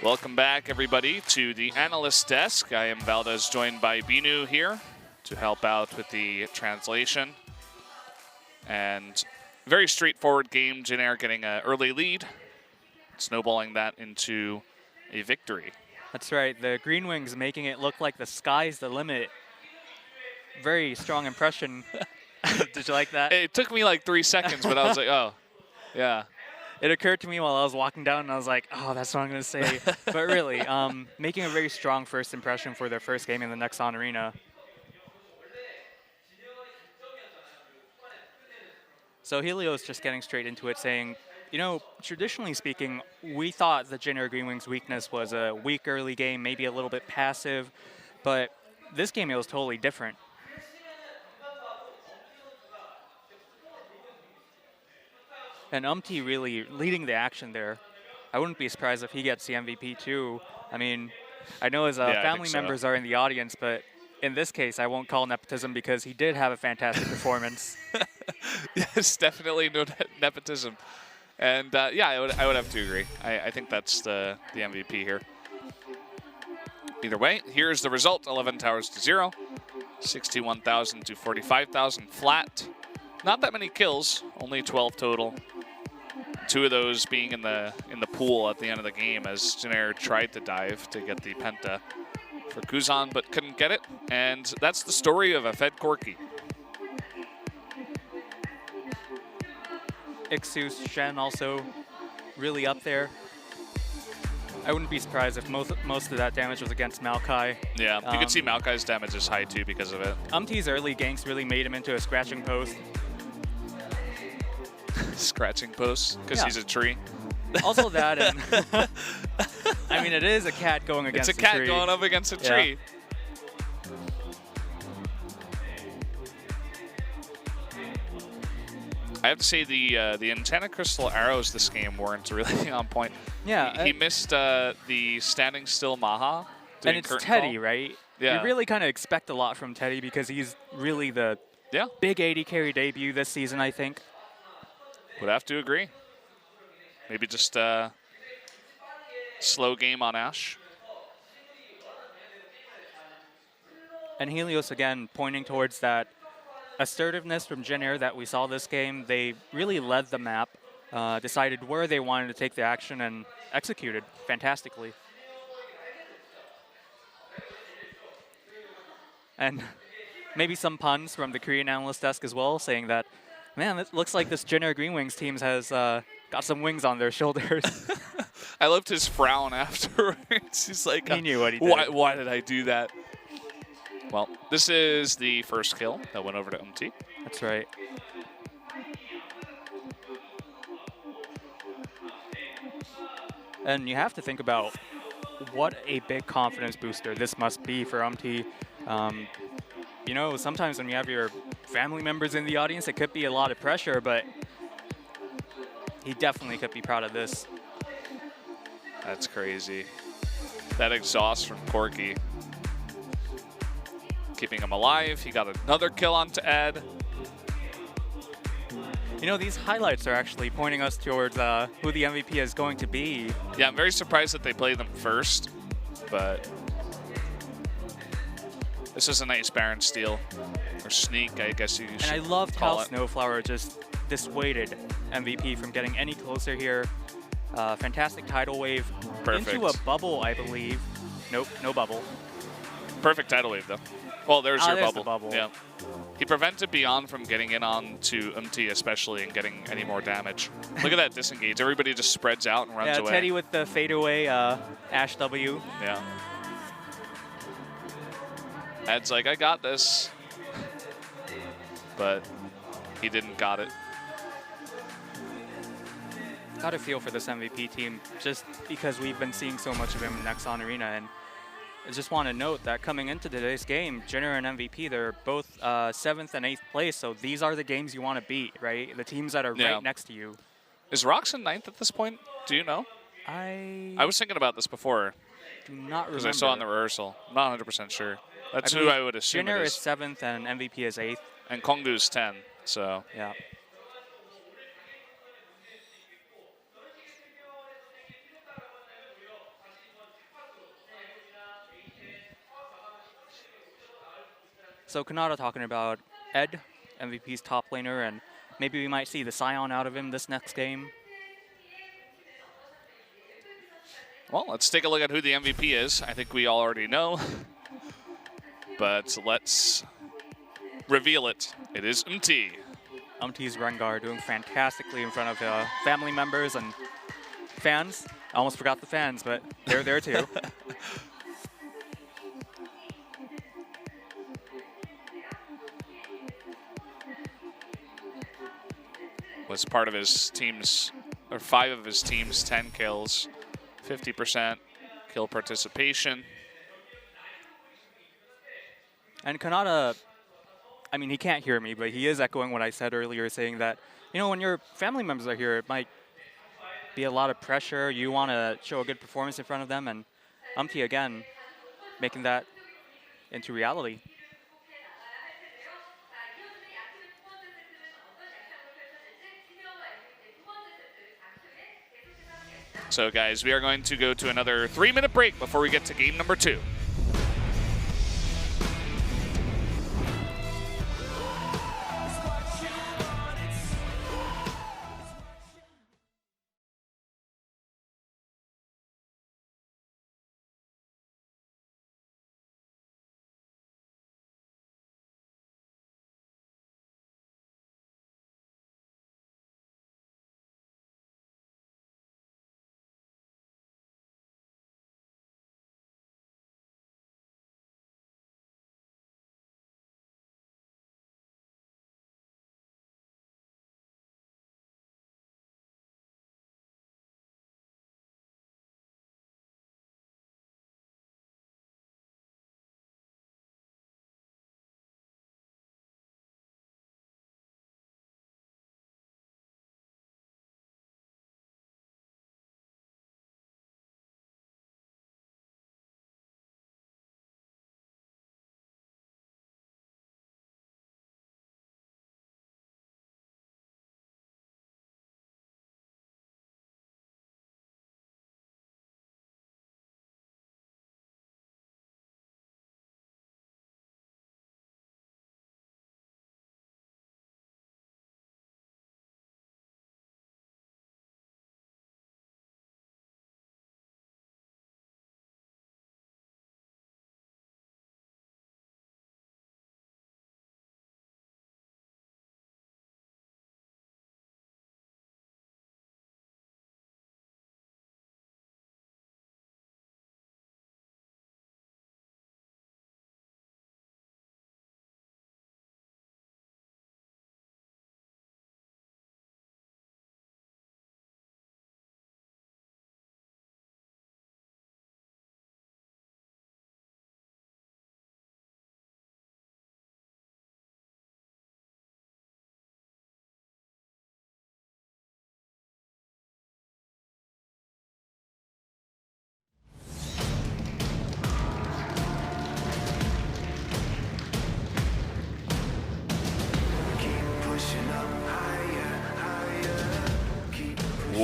Welcome back, everybody, to the analyst desk. I am Valdez, joined by Binu here to help out with the translation. And very straightforward game. Jin Air getting an early lead, snowballing that into a victory. That's right. The GreenWings making it look like the sky's the limit. Very strong impression. Did you like that? It took me like 3 seconds, but I was like, oh, yeah. It occurred to me while I was walking down, and I was like, oh, that's what I'm going to say. But really, making a very strong first impression for their first game in the Nexon Arena. So Helios just getting straight into it, saying, you know, traditionally speaking, we thought the Jin Air GreenWings' weakness was a weak early game, maybe a little bit passive, but this game it was totally different. And really leading the action there. I wouldn't be surprised if he gets the MVP too. I mean, I know his family members are in the audience, but in this case, I won't call nepotism because he did have a fantastic performance. Yes, definitely no nepotism. And yeah, I would have to agree. I think that's the MVP here. Either way, here's the result: 11 towers to 0, 61,000 to 45,000 flat. Not that many kills, only 12 total. 2 of those being in the pool at the end of the game as Jin Air tried to dive to get the penta for Kuzan, but couldn't get it. And that's the story of a Fed Corki. Ixus, Shen also really up there. I wouldn't be surprised if most of that damage was against Maokai. Yeah, you can see Maokai's damage is high too because of it. Umti's early ganks really made him into a scratching post. Scratching post because he's a tree. Also that, and I mean, it is a cat going against a tree. It's a cat going up against a tree. I have to say the antenna crystal arrows this game weren't really on point. Yeah, he missed the standing still Maha And it's curtain Teddy, call. right? Yeah. You really kind of expect a lot from Teddy because he's really the Yeah, big 80 carry debut this season, I think. would have to agree. Maybe just slow game on Ash. And Helios, again, pointing towards that assertiveness from Jin Air that we saw this game. They really led the map, decided where they wanted to take the action, and executed fantastically. And maybe some puns from the Korean analyst desk as well, saying that, man, it looks like this Jin Air GreenWings team has got some wings on their shoulders. I loved his frown afterwards. He's like, He knew what he did. Why did I do that? Well, this is the first kill that went over to UMT. That's right. And you have to think about what a big confidence booster this must be for UMT. You know, sometimes when you have your family members in the audience, it could be a lot of pressure, but he definitely could be proud of this. That's crazy. That exhaust from Corky. Keeping him alive. He got another kill onto Ed. You know, these highlights are actually pointing us towards who the MVP is going to be. Yeah, I'm very surprised that they played them first, but this is a nice Baron steal. Or sneak, I guess you should And I loved call how it. Snowflower just dissuaded MVP from getting any closer here. Fantastic tidal wave Perfect. into a bubble, I believe. Nope, no bubble. Perfect tidal wave, though. Well, there's your there's bubble. the bubble. Yeah. He prevented Beyond from getting in on to UMT especially and getting any more damage. Look at that disengage. Everybody just spreads out and runs Yeah, away. Teddy with the fadeaway Ash W. Yeah. Ed's like, I got this. But he didn't got it. Got a feel for this MVP team just because we've been seeing so much of him in Nexon Arena. And I just want to note that coming into today's game, Jin Air and MVP, they're both 7th and 8th place. So these are the games you want to beat, right? The teams that are right next to you. Is Roxon 9th at this point? Do you know? I was thinking about this before do not remember. because I saw in the rehearsal. I'm not 100% sure. That's who believe I would assume Jin Air it is is. 7th and MVP is 8th. And Kongdu is 10, so. Yeah. So Kanata talking about Ed, MVP's top laner, and maybe we might see the Scion out of him this next game. Well, let's take a look at who the MVP is. I think we all already know. But let's reveal it. It is UMT. UMT's Rengar doing fantastically in front of family members and fans. I almost forgot the fans, but they're there too. Was part of his team's, or 5 of his team's 10 kills, 50% kill participation. And Kanata, I mean, he can't hear me, but he is echoing what I said earlier, saying that, you know, when your family members are here, it might be a lot of pressure. You want to show a good performance in front of them, and UMT, again, making that into reality. So, guys, we are going to go to another 3-minute break before we get to game number 2.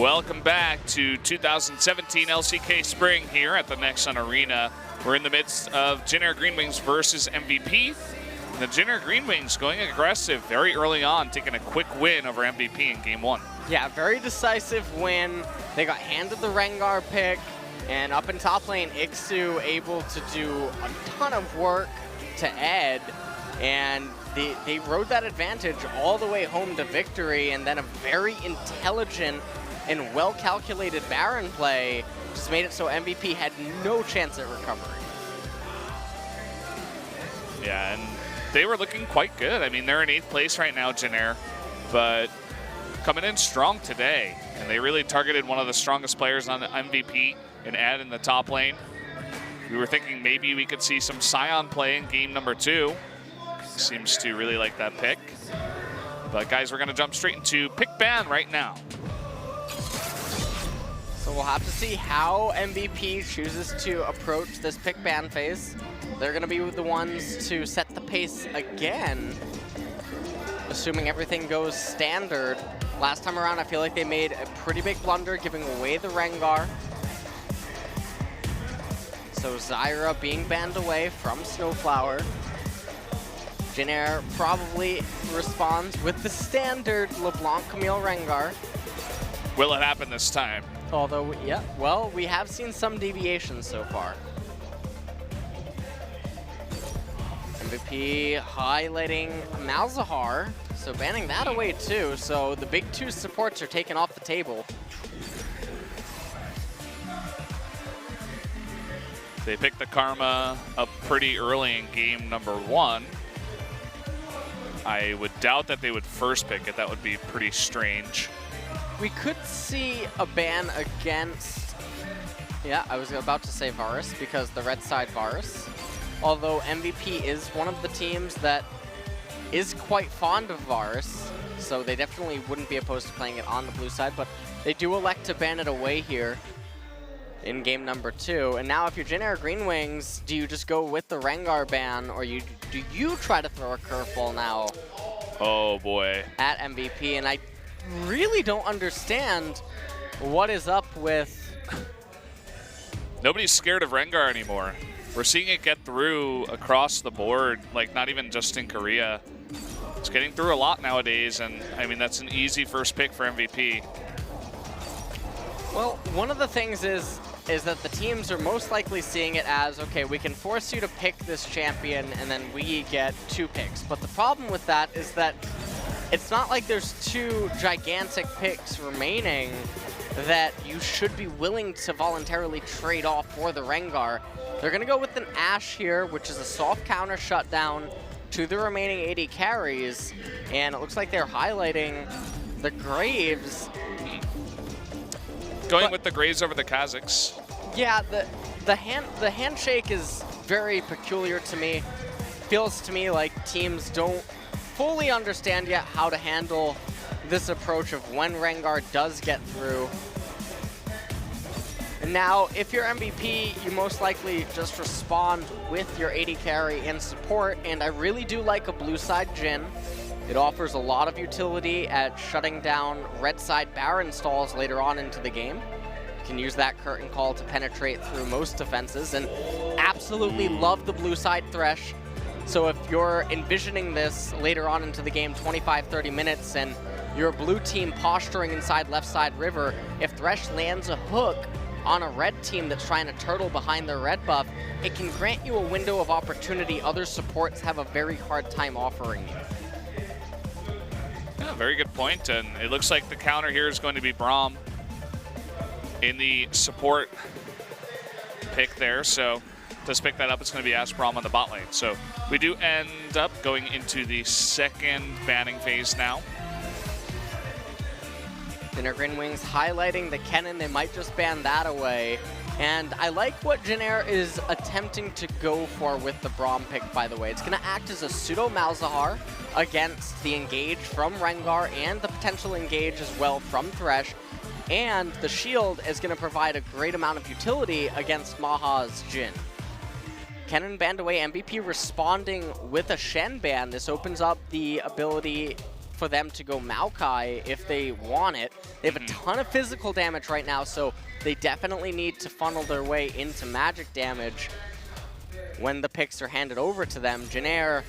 Welcome back to 2017 LCK Spring here at the Nexon Arena. We're in the midst of Jin Air GreenWings versus MVP. And the Jin Air GreenWings going aggressive very early on, taking a quick win over MVP in game 1. Yeah, very decisive win. They got handed the Rengar pick, and up in top lane, Ixu able to do a ton of work to Ed, and they rode that advantage all the way home to victory, and then a very intelligent and well-calculated Baron play just made it so MVP had no chance at recovery. Yeah, and they were looking quite good. I mean, they're in 8th place right now, Jin Air, but coming in strong today. And they really targeted one of the strongest players on the MVP and Ed in the top lane. We were thinking maybe we could see some Sion play in game number 2. Seems to really like that pick. But guys, we're gonna jump straight into pick ban right now. So we'll have to see how MVP chooses to approach this pick ban phase. They're gonna be the ones to set the pace again, assuming everything goes standard. Last time around, I feel like they made a pretty big blunder giving away the Rengar. So Zyra being banned away from Snowflower. Jin Air probably responds with the standard LeBlanc Camille Rengar. Will it happen this time? Although, yeah, well, we have seen some deviations so far. MVP highlighting Malzahar, so banning that away too. So the big 2 supports are taken off the table. They picked the Karma up pretty early in game number 1. I would doubt that they would first pick it. That would be pretty strange. We could see a ban against, yeah, I was about to say Varus because the red side Varus. Although MVP is one of the teams that is quite fond of Varus, so they definitely wouldn't be opposed to playing it on the blue side, but they do elect to ban it away here in game number 2. And now if you're Jin Air GreenWings, do you just go with the Rengar ban, or do you try to throw a curveball now? Oh boy. At MVP, and I really don't understand what is up with... Nobody's scared of Rengar anymore. We're seeing it get through across the board, like not even just in Korea. It's getting through a lot nowadays, and I mean, that's an easy first pick for MVP. Well, one of the things is that the teams are most likely seeing it as, okay, we can force you to pick this champion and then we get 2 picks. But the problem with that is that it's not like there's 2 gigantic picks remaining that you should be willing to voluntarily trade off for the Rengar. They're gonna go with an Ashe here, which is a soft counter shutdown to the remaining AD carries, and it looks like they're highlighting the Graves. Going with the Graves over the Kazakhs. Yeah, the handshake is very peculiar to me. Feels to me like teams don't fully understand yet how to handle this approach of when Rengar does get through. And now, if you're MVP, you most likely just respond with your AD carry and support, and I really do like a blue side Jin. It offers a lot of utility at shutting down red side Baron stalls later on into the game. You can use that curtain call to penetrate through most defenses, and absolutely love the blue side Thresh. So if you're envisioning this later on into the game, 25-30 minutes, and you're a blue team posturing inside left side river, if Thresh lands a hook on a red team that's trying to turtle behind their red buff, it can grant you a window of opportunity other supports have a very hard time offering you. Yeah, very good point, and it looks like the counter here is going to be Braum in the support pick there, so to pick that up, it's going to be Ashe Braum on the bot lane. So we do end up going into the second banning phase now. Jin Air GreenWings highlighting the Kennen. They might just ban that away. And I like what Jin Air is attempting to go for with the Braum pick, by the way. It's going to act as a pseudo Malzahar against the engage from Rengar and the potential engage as well from Thresh. And the shield is going to provide a great amount of utility against Maha's Jin. Kennen banned away, MVP responding with a Shen ban. This opens up the ability for them to go Maokai if they want it. They have a ton of physical damage right now, so they definitely need to funnel their way into magic damage when the picks are handed over to them. Jin Air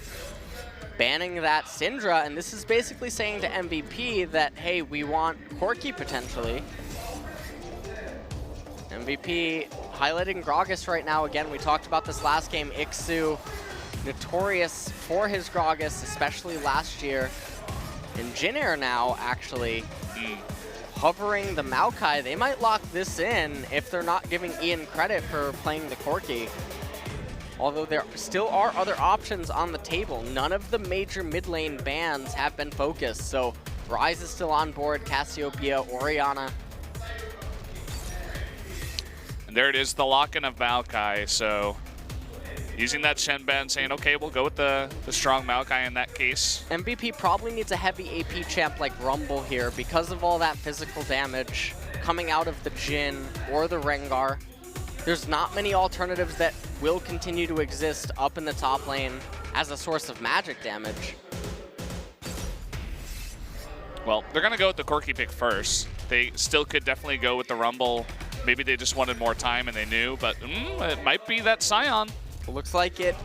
banning that Syndra, and this is basically saying to MVP that, hey, we want Corki potentially. MVP highlighting Gragas right now. Again, we talked about this last game. Ixu, notorious for his Gragas, especially last year. And Jin Air now actually hovering the Maokai. They might lock this in if they're not giving Ian credit for playing the Corki. Although there still are other options on the table. None of the major mid lane bans have been focused. So Ryze is still on board, Cassiopeia, Orianna. And there it is, the lock-in of Maokai. So using that Shen ban, saying, okay, we'll go with the strong Maokai in that case. MVP probably needs a heavy AP champ like Rumble here because of all that physical damage coming out of the Jhin or the Rengar. There's not many alternatives that will continue to exist up in the top lane as a source of magic damage. Well, they're going to go with the Corki pick first. They still could definitely go with the Rumble. Maybe they just wanted more time and they knew, but it might be that Sion. Looks like it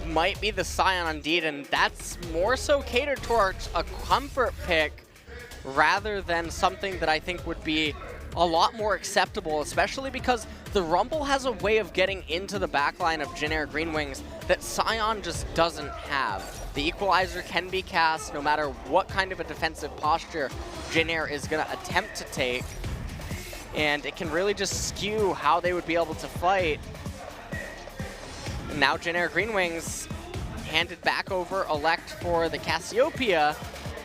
might be the Sion indeed, and that's more so catered towards a comfort pick rather than something that I think would be a lot more acceptable, especially because the Rumble has a way of getting into the backline of Jin Air GreenWings that Sion just doesn't have. The Equalizer can be cast no matter what kind of a defensive posture Jin Air is going to attempt to take, and it can really just skew how they would be able to fight. And now Jin Air GreenWings handed back over Elect for the Cassiopeia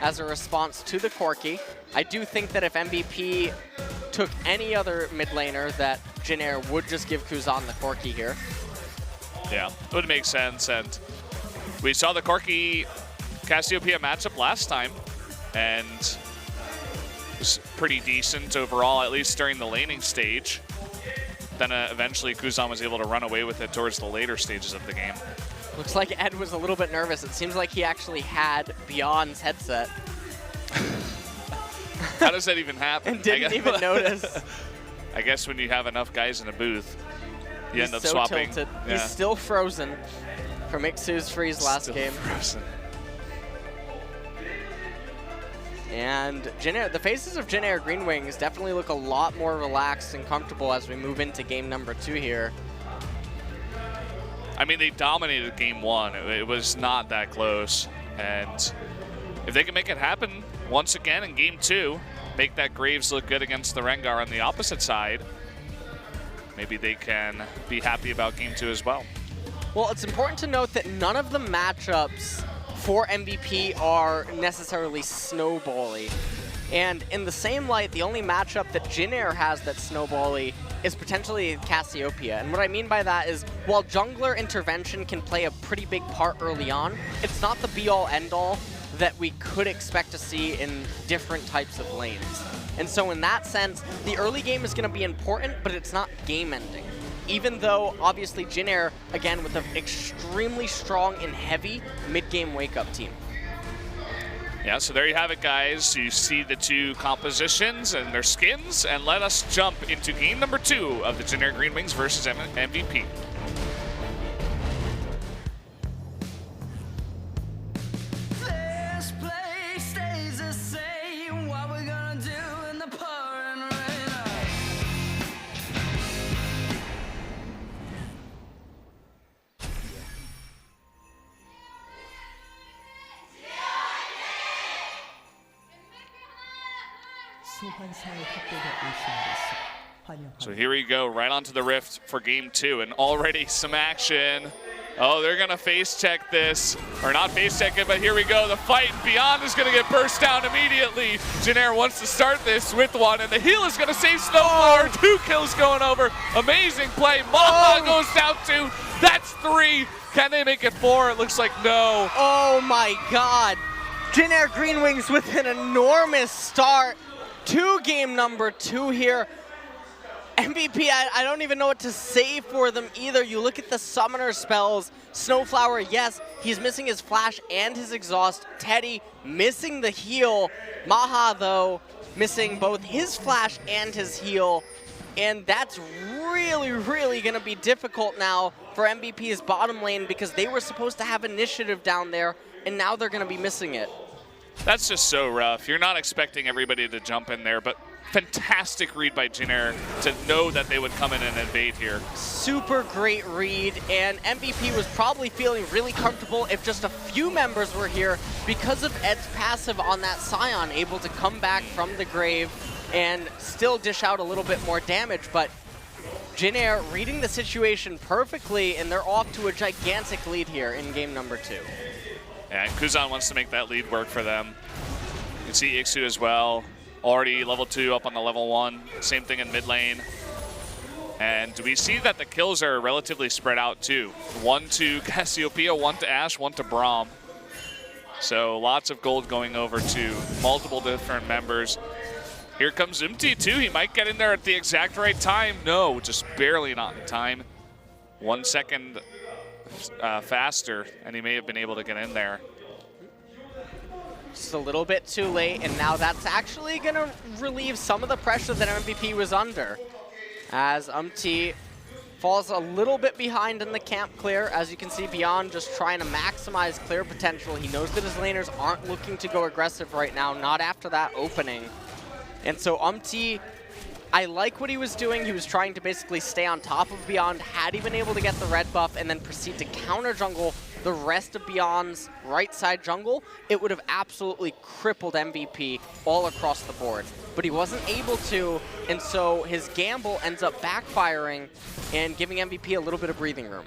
as a response to the Corki. I do think that if MVP took any other mid laner, that Jin Air would just give Kuzan the Corki here. Yeah, it would make sense. And we saw the Corki Cassiopeia matchup last time, and it was pretty decent overall, at least during the laning stage. Then eventually Kuzan was able to run away with it towards the later stages of the game. Looks like Ed was a little bit nervous. It seems like he actually had Beyond's headset. How does that even happen? And didn't even notice. I guess when you have enough guys in a booth, you end up so swapping. Tilted. Yeah. He's still frozen from Ixu's freeze last Still game. Frozen. And Jin Air, the faces of Jin Air GreenWings definitely look a lot more relaxed and comfortable as we move into game number 2 here. I mean, they dominated game 1. It was not that close. And if they can make it happen once again in game 2, make that Graves look good against the Rengar on the opposite side, maybe they can be happy about game 2 as well. Well, it's important to note that none of the matchups for MVP are necessarily snowbally. And in the same light, the only matchup that Jin Air has that's snowbally is potentially Cassiopeia. And what I mean by that is, while jungler intervention can play a pretty big part early on, it's not the be-all, end-all that we could expect to see in different types of lanes. And so in that sense, the early game is going to be important, but it's not game-ending. Even though, obviously, Jin Air, again, with an extremely strong and heavy mid-game wake-up team. Yeah, so there you have it, guys. You see the two compositions and their skins, and let us jump into game number 2 of the Jin Air GreenWings versus MVP. This place stays the same. What we're gonna do in the pouring rain. So here we go, right onto the Rift for game 2, and already some action. Oh, they're gonna face check this, or not face check it, but here we go. The fight Beyond is gonna get burst down immediately. Jin Air wants to start this with one, and the heal is gonna save Snowflower. 2 kills going over. Amazing play. Maha goes down 2. That's 3. Can they make it 4? It looks like no. Oh my god. Jin Air GreenWings with an enormous start to game number 2 here. MVP, I don't even know what to say for them either. You look at the summoner spells. Snowflower, yes, he's missing his flash and his exhaust. Teddy missing the heal. Maha, though, missing both his flash and his heal. And that's really, really going to be difficult now for MVP's bottom lane because they were supposed to have initiative down there, and now they're going to be missing it. That's just so rough. You're not expecting everybody to jump in there, but fantastic read by Jin Air to know that they would come in and invade here. Super great read, and MVP was probably feeling really comfortable if just a few members were here because of Ed's passive on that Scion, able to come back from the grave and still dish out a little bit more damage. But Jin Air reading the situation perfectly, and they're off to a gigantic lead here in game number 2. Yeah, and Kuzan wants to make that lead work for them. You can see Ixu as well. Already level 2 up on the level 1. Same thing in mid lane. And we see that the kills are relatively spread out too. 1 to Cassiopeia, 1 to Ashe, 1 to Braum. So lots of gold going over to multiple different members. Here comes Umti too. He might get in there at the exact right time. No, just barely not in time. 1 second faster, and he may have been able to get in there. Just a little bit too late, and now that's actually going to relieve some of the pressure that MVP was under. As falls a little bit behind in the camp clear. As you can see, Beyond just trying to maximize clear potential. He knows that his laners aren't looking to go aggressive right now, not after that opening. And so I like what he was doing. He was trying to basically stay on top of Beyond. Had he been able to get the red buff and then proceed to counter jungle the rest of Beyond's right side jungle, it would have absolutely crippled MVP all across the board. But he wasn't able to, and so his gamble ends up backfiring and giving MVP a little bit of breathing room.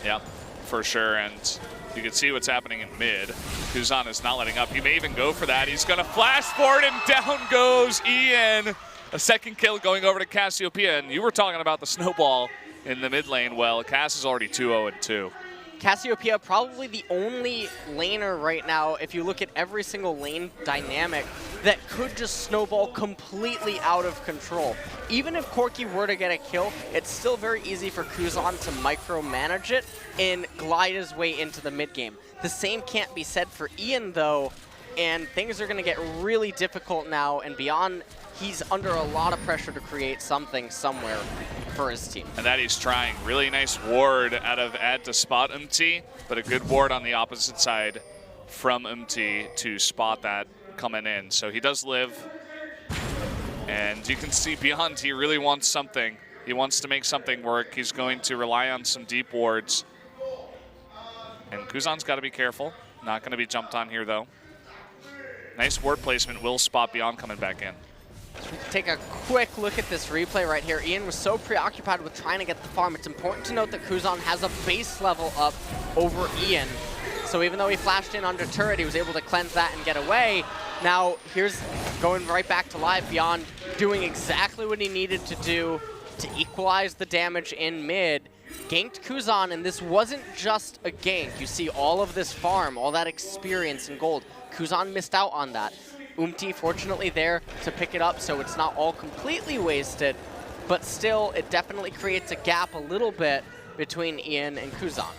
Yeah, for sure. And you can see what's happening in mid. Kuzan is not letting up. He may even go for that. He's going to flash forward, and down goes Ian. A second kill going over to Cassiopeia. And you were talking about the snowball in the mid lane. Well, Cass is already 2-0-2. Cassiopeia probably the only laner right now, if you look at every single lane dynamic, that could just snowball completely out of control. Even if Corki were to get a kill, it's still very easy for Kuzan to micromanage it and glide his way into the mid game. The same can't be said for Ian though, and things are going to get really difficult now, and Beyond, he's under a lot of pressure to create something somewhere for his team. And that he's trying. Really nice ward out of Ed to spot Umti, but a good ward on the opposite side from Umti to spot that coming in. So he does live. And you can see Beyond, he really wants something. He wants to make something work. He's going to rely on some deep wards. And Kuzan's got to be careful. Not going to be jumped on here, though. Nice ward placement. Will spot Beyond coming back in. Take a quick look at this replay right here. Ian was so preoccupied with trying to get the farm. It's important to note that Kuzan has a base level up over Ian. So even though he flashed in under turret, he was able to cleanse that and get away. Now here's going right back to live. Beyond doing exactly what he needed to do to equalize the damage in mid. Ganked Kuzan, and this wasn't just a gank. You see all of this farm, all that experience and gold. Kuzan missed out on that. Umti fortunately there to pick it up, so it's not all completely wasted, but still it definitely creates a gap a little bit between Ian and Kuzan.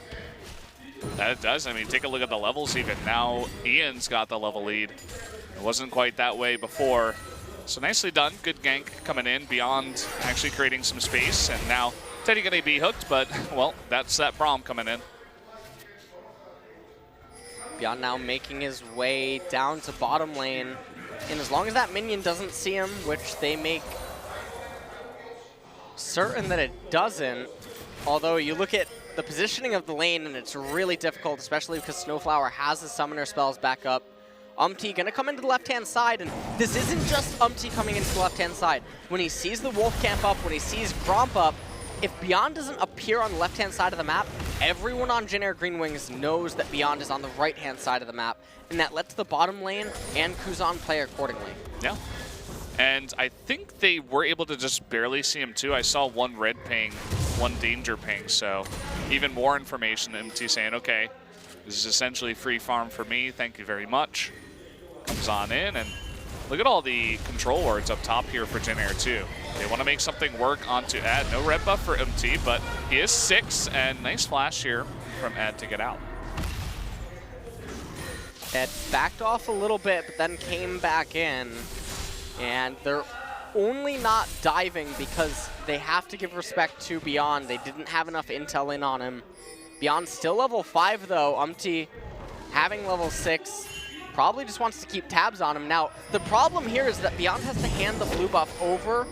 That it does. I mean, take a look at the levels even. Now Ian's got the level lead. It wasn't quite that way before. So nicely done. Good gank coming in. Beyond actually creating some space, and now Teddy gonna be hooked, but well, that's that Braum coming in. Beyond now making his way down to bottom lane. And as long as that minion doesn't see him, which they make certain that it doesn't, although you look at the positioning of the lane and it's really difficult, especially because Snowflower has his summoner spells back up. Umti gonna come into the left-hand side, and this isn't just Umti coming into the left-hand side. When he sees the Wolf camp up, when he sees Gromp up, if Beyond doesn't appear on the left-hand side of the map, everyone on Jin Air GreenWings knows that Beyond is on the right-hand side of the map, and that lets the bottom lane and Kuzan play accordingly. Yeah. And I think they were able to just barely see him too. I saw one red ping, one danger ping, so even more information. MT saying, okay, this is essentially free farm for me, thank you very much. Comes on in, and Look at all the control wards up top here for Jin Air too. They want to make something work onto Ed. No red buff for MT, but he is 6, and nice flash here from Ed to get out. Ed backed off a little bit, but then came back in. And they're only not diving because they have to give respect to Beyond. They didn't have enough intel in on him. Beyond still level 5 though. Umti having level 6. Probably just wants to keep tabs on him. Now, the problem here is that Beyond has to hand the blue buff over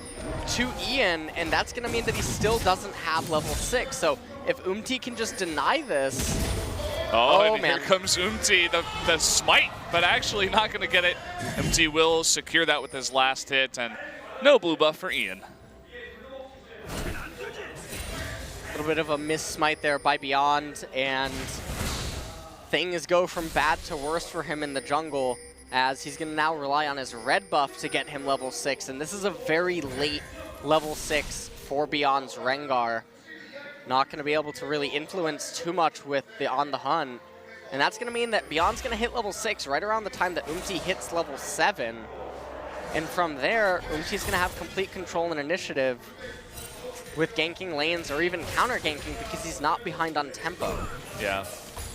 to Ian, and that's going to mean that he still doesn't have level 6. So if Umti can just deny this... Oh, and man. Here comes Umti, the smite, but actually not going to get it. Umti will secure that with his last hit, and no blue buff for Ian. A little bit of a miss smite there by Beyond, and things go from bad to worse for him in the jungle, as he's going to now rely on his red buff to get him level 6, and this is a very late level 6 for Beyond's Rengar. Not going to be able to really influence too much with the On the Hunt, and that's going to mean that Beyond's going to hit level 6 right around the time that Umti hits level 7, and from there, Umti's going to have complete control and initiative with ganking lanes or even counter ganking because he's not behind on tempo. Yeah.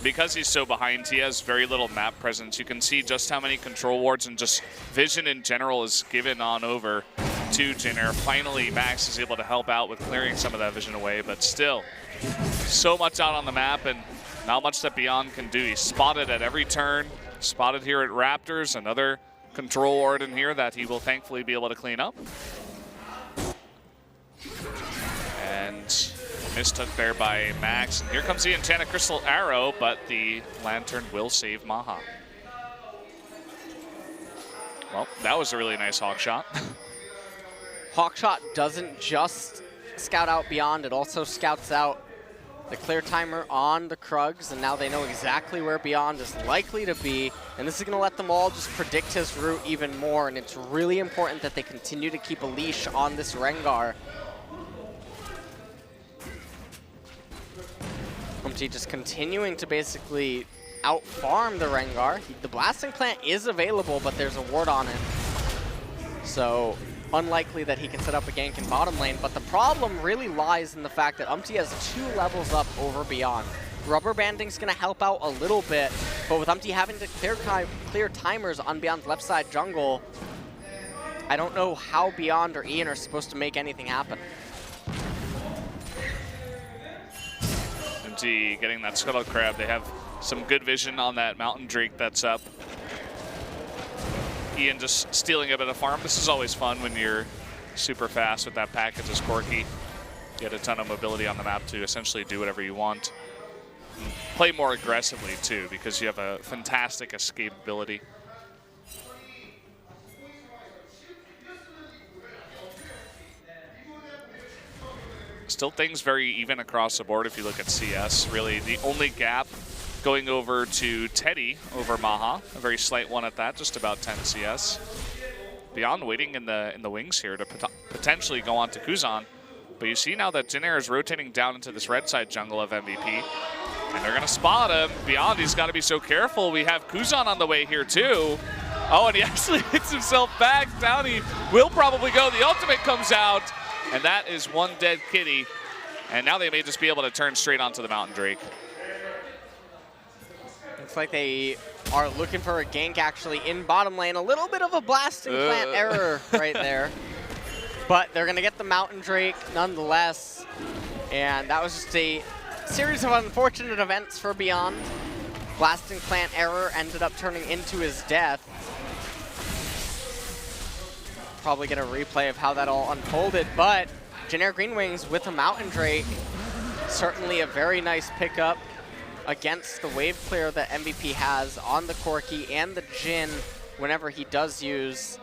Because he's so behind, he has very little map presence. You can see just how many control wards and just vision in general is given on over to Jin Air. Finally, Max is able to help out with clearing some of that vision away, but still, so much out on the map and not much that Beyond can do. He's spotted at every turn, spotted here at Raptors, another control ward in here that he will thankfully be able to clean up. And mistook there by Max. And here comes the Enchanted Crystal Arrow, but the Lantern will save Maha. Well, that was a really nice Hawk shot. Hawk shot doesn't just scout out Beyond, it also scouts out the clear timer on the Krugs, and now they know exactly where Beyond is likely to be, and this is going to let them all just predict his route even more, and it's really important that they continue to keep a leash on this Rengar. Umti just continuing to basically out-farm the Rengar. The Blasting Plant is available, but there's a ward on it. So unlikely that he can set up a gank in bottom lane, but the problem really lies in the fact that Umti has 2 levels up over Beyond. Rubber banding's gonna help out a little bit, but with Umti having to clear timers on Beyond's left side jungle, I don't know how Beyond or Ian are supposed to make anything happen. MT getting that Scuttle Crab. They have some good vision on that Mountain Drake that's up. Ian just stealing a bit of farm. This is always fun when you're super fast with that package as Corki. You get a ton of mobility on the map to essentially do whatever you want. And play more aggressively too, because you have a fantastic escape ability. Still things very even across the board if you look at CS. Really, the only gap going over to Teddy over Maha, a very slight one at that, just about 10 CS. Beyond waiting in the wings here to potentially go on to Kuzan. But you see now that Jin Air is rotating down into this red side jungle of MVP, and they're gonna spot him. Beyond, he's gotta be so careful. We have Kuzan on the way here too. Oh, and he actually hits himself back. Down he will probably go. The ultimate comes out. And that is one dead kitty. And now they may just be able to turn straight onto the Mountain Drake. Looks like they are looking for a gank actually in bottom lane. A little bit of a Blasting Plant error right there. But they're going to get the Mountain Drake nonetheless. And that was just a series of unfortunate events for Beyond. Blasting Plant error ended up turning into his death. Probably get a replay of how that all unfolded, but Jin Air GreenWings with a Mountain Drake, certainly a very nice pickup against the wave clear that MVP has on the Corki and the Jin whenever he does use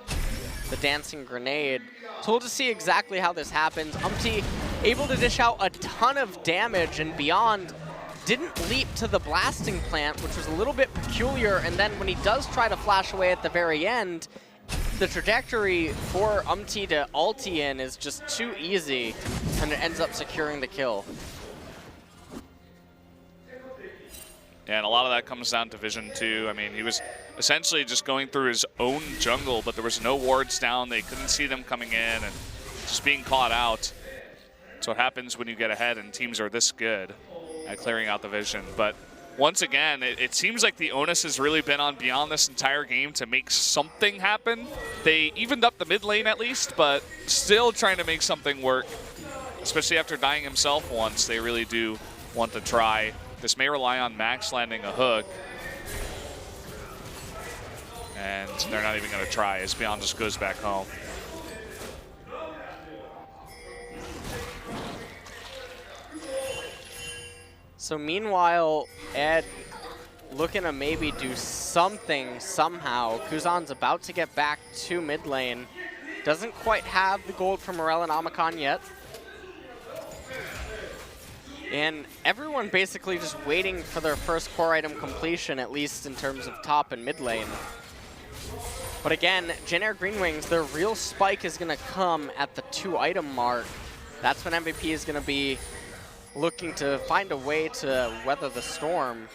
the Dancing Grenade. So we'll just see exactly how this happens. Umti able to dish out a ton of damage, and Beyond didn't leap to the Blasting Plant, which was a little bit peculiar, and then when he does try to flash away at the very end, the trajectory for Umti to ulti in is just too easy, and it ends up securing the kill. And a lot of that comes down to vision too. I mean, he was essentially just going through his own jungle, but there was no wards down. They couldn't see them coming in and just being caught out. So what happens when you get ahead and teams are this good at clearing out the vision. But once again, it seems like the onus has really been on Beyond this entire game to make something happen. They evened up the mid lane at least, but still trying to make something work. Especially after dying himself once, they really do want to try. This may rely on Max landing a hook. And they're not even going to try as Beyond just goes back home. So meanwhile, Ed looking to maybe do something somehow. Kuzan's about to get back to mid lane. Doesn't quite have the gold from Morel and Amakan yet. And everyone basically just waiting for their first core item completion, at least in terms of top and mid lane. But again, Jin Air GreenWings, their real spike is going to come at the 2-item mark. That's when MVP is going to be looking to find a way to weather the storm.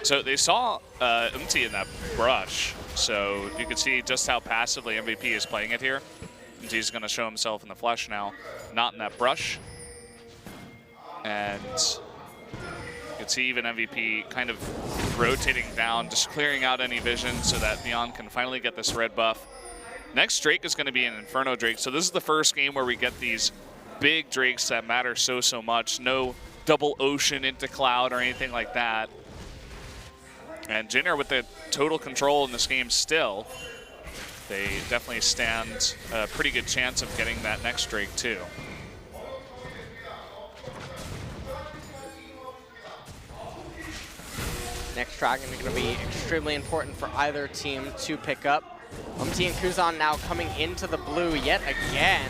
So they saw in that brush, so you can see just how passively MVP is playing it here. He's going to show himself in the flesh now, not in that brush. And you can see even MVP kind of rotating down, just clearing out any vision so that Beyond can finally get this red buff. Next Drake is going to be an Inferno Drake, so this is the first game where we get these big Drakes that matter so much. No double Ocean into Cloud or anything like that. And Jin Air with the total control in this game still. They definitely stand a pretty good chance of getting that next Drake too. Next Dragon is going to be extremely important for either team to pick up. and Kuzan now coming into the blue yet again.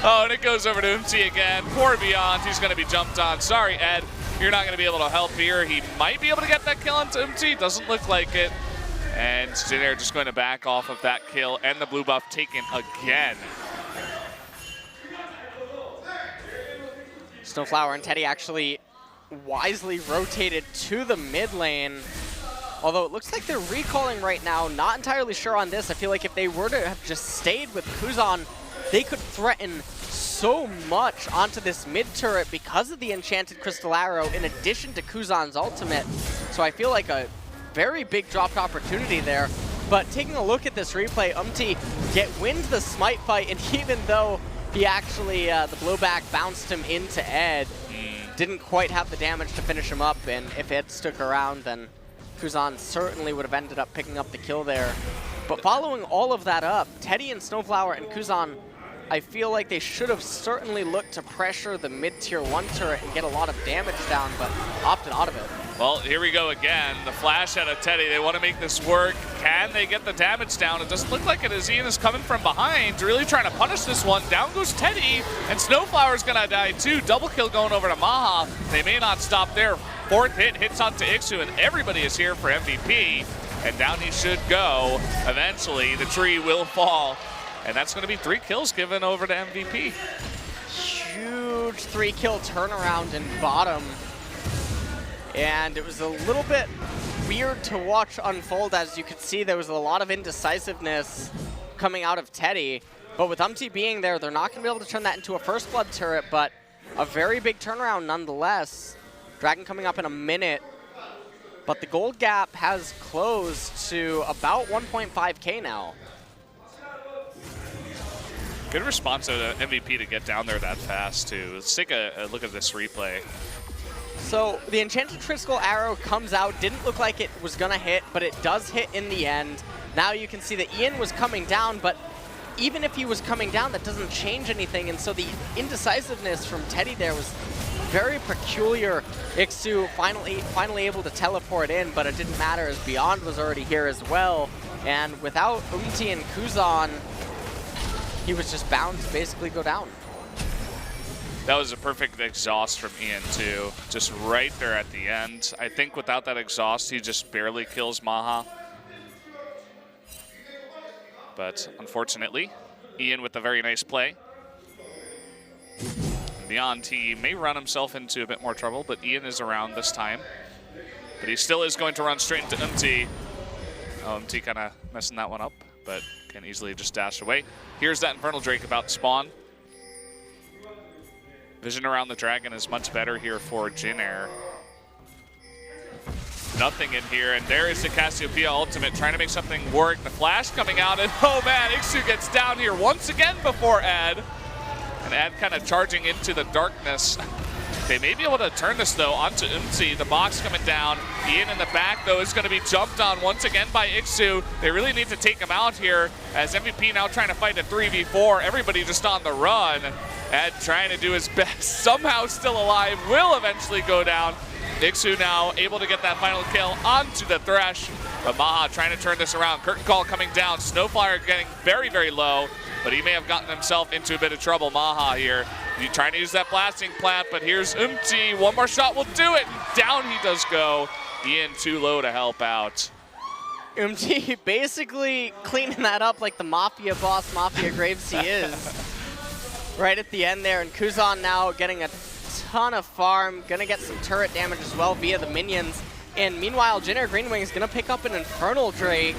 Oh, and it goes over to again. Poor Beyond, he's going to be jumped on. Sorry, Ed, you're not going to be able to help here. He might be able to get that kill on doesn't look like it. And Jin Air just going to back off of that kill and the blue buff taken again. Snowflower and Teddy actually wisely rotated to the mid lane. Although it looks like they're recalling right now. Not entirely sure on this. I feel like if they were to have just stayed with Kuzan, they could threaten so much onto this mid turret because of the Enchanted Crystal Arrow in addition to Kuzan's ultimate. So I feel like a very big dropped opportunity there. But taking a look at this replay, wins the smite fight, and even though he actually, the blowback bounced him into Ed, didn't quite have the damage to finish him up, and if Ed stuck around, then Kuzan certainly would have ended up picking up the kill there. But following all of that up, Teddy and Snowflower and Kuzan, I feel like they should have certainly looked to pressure the mid-tier 1 turret and get a lot of damage down, but opted out of it. Well, here we go again. The flash out of Teddy. They want to make this work. Can they get the damage down? It doesn't look like it as Ian is coming from behind, really trying to punish this one. Down goes Teddy, and Snowflower's going to die too. Double kill going over to Maha. They may not stop there. Fourth hit hits onto Ixu, and everybody is here for MVP. And down he should go. Eventually, the tree will fall. And that's going to be 3 kills given over to MVP. Huge 3-kill turnaround in bottom. And it was a little bit weird to watch unfold. As you could see, there was a lot of indecisiveness coming out of Teddy. But with being there, they're not going to be able to turn that into a first blood turret, but a very big turnaround nonetheless. Dragon coming up in a minute. But the gold gap has closed to about 1.5K now. Good response to MVP to get down there that fast, too. Let's take a look at this replay. So the Enchanted Crystal Arrow comes out. Didn't look like it was going to hit, but it does hit in the end. Now you can see that Ian was coming down, but even if he was coming down, that doesn't change anything. And so the indecisiveness from Teddy there was very peculiar. Ixu finally able to teleport in, but it didn't matter as Beyond was already here as well. And without and Kuzan, he was just bound to basically go down. That was a perfect exhaust from Ian, too. Just right there at the end. I think without that exhaust, he just barely kills Maha. But unfortunately, Ian with a very nice play. Beyond, he may run himself into a bit more trouble, but Ian is around this time. But he still is going to run straight into Umti. Oh, Umti kind of messing that one up, but can easily just dash away. Here's that Infernal Drake about to spawn. Vision around the dragon is much better here for Jin Air. Nothing in here, and there is the Cassiopeia ultimate trying to make something work. The flash coming out, and oh man, Ixu gets down here once again before Ad. And Ad kind of charging into the darkness. They may be able to turn this though onto Umti. The box coming down. Ian in the back though is going to be jumped on once again by Ixu. They really need to take him out here as MVP now trying to fight a 3v4. Everybody just on the run. Ad trying to do his best. Somehow still alive. Will eventually go down. Ixu now able to get that final kill onto the Thresh. But Maha trying to turn this around. Curtain Call coming down. Snowflyer getting very, very low. But he may have gotten himself into a bit of trouble. Maha here. He's trying to use that blasting plant, but here's Umti. One more shot will do it. And down he does go. Ian too low to help out. Umti basically cleaning that up like the Mafia boss, Mafia Graves he is. Right at the end there, and Kuzan now getting a ton of farm. Gonna get some turret damage as well via the minions. And meanwhile, Jin Air GreenWings gonna pick up an Infernal Drake.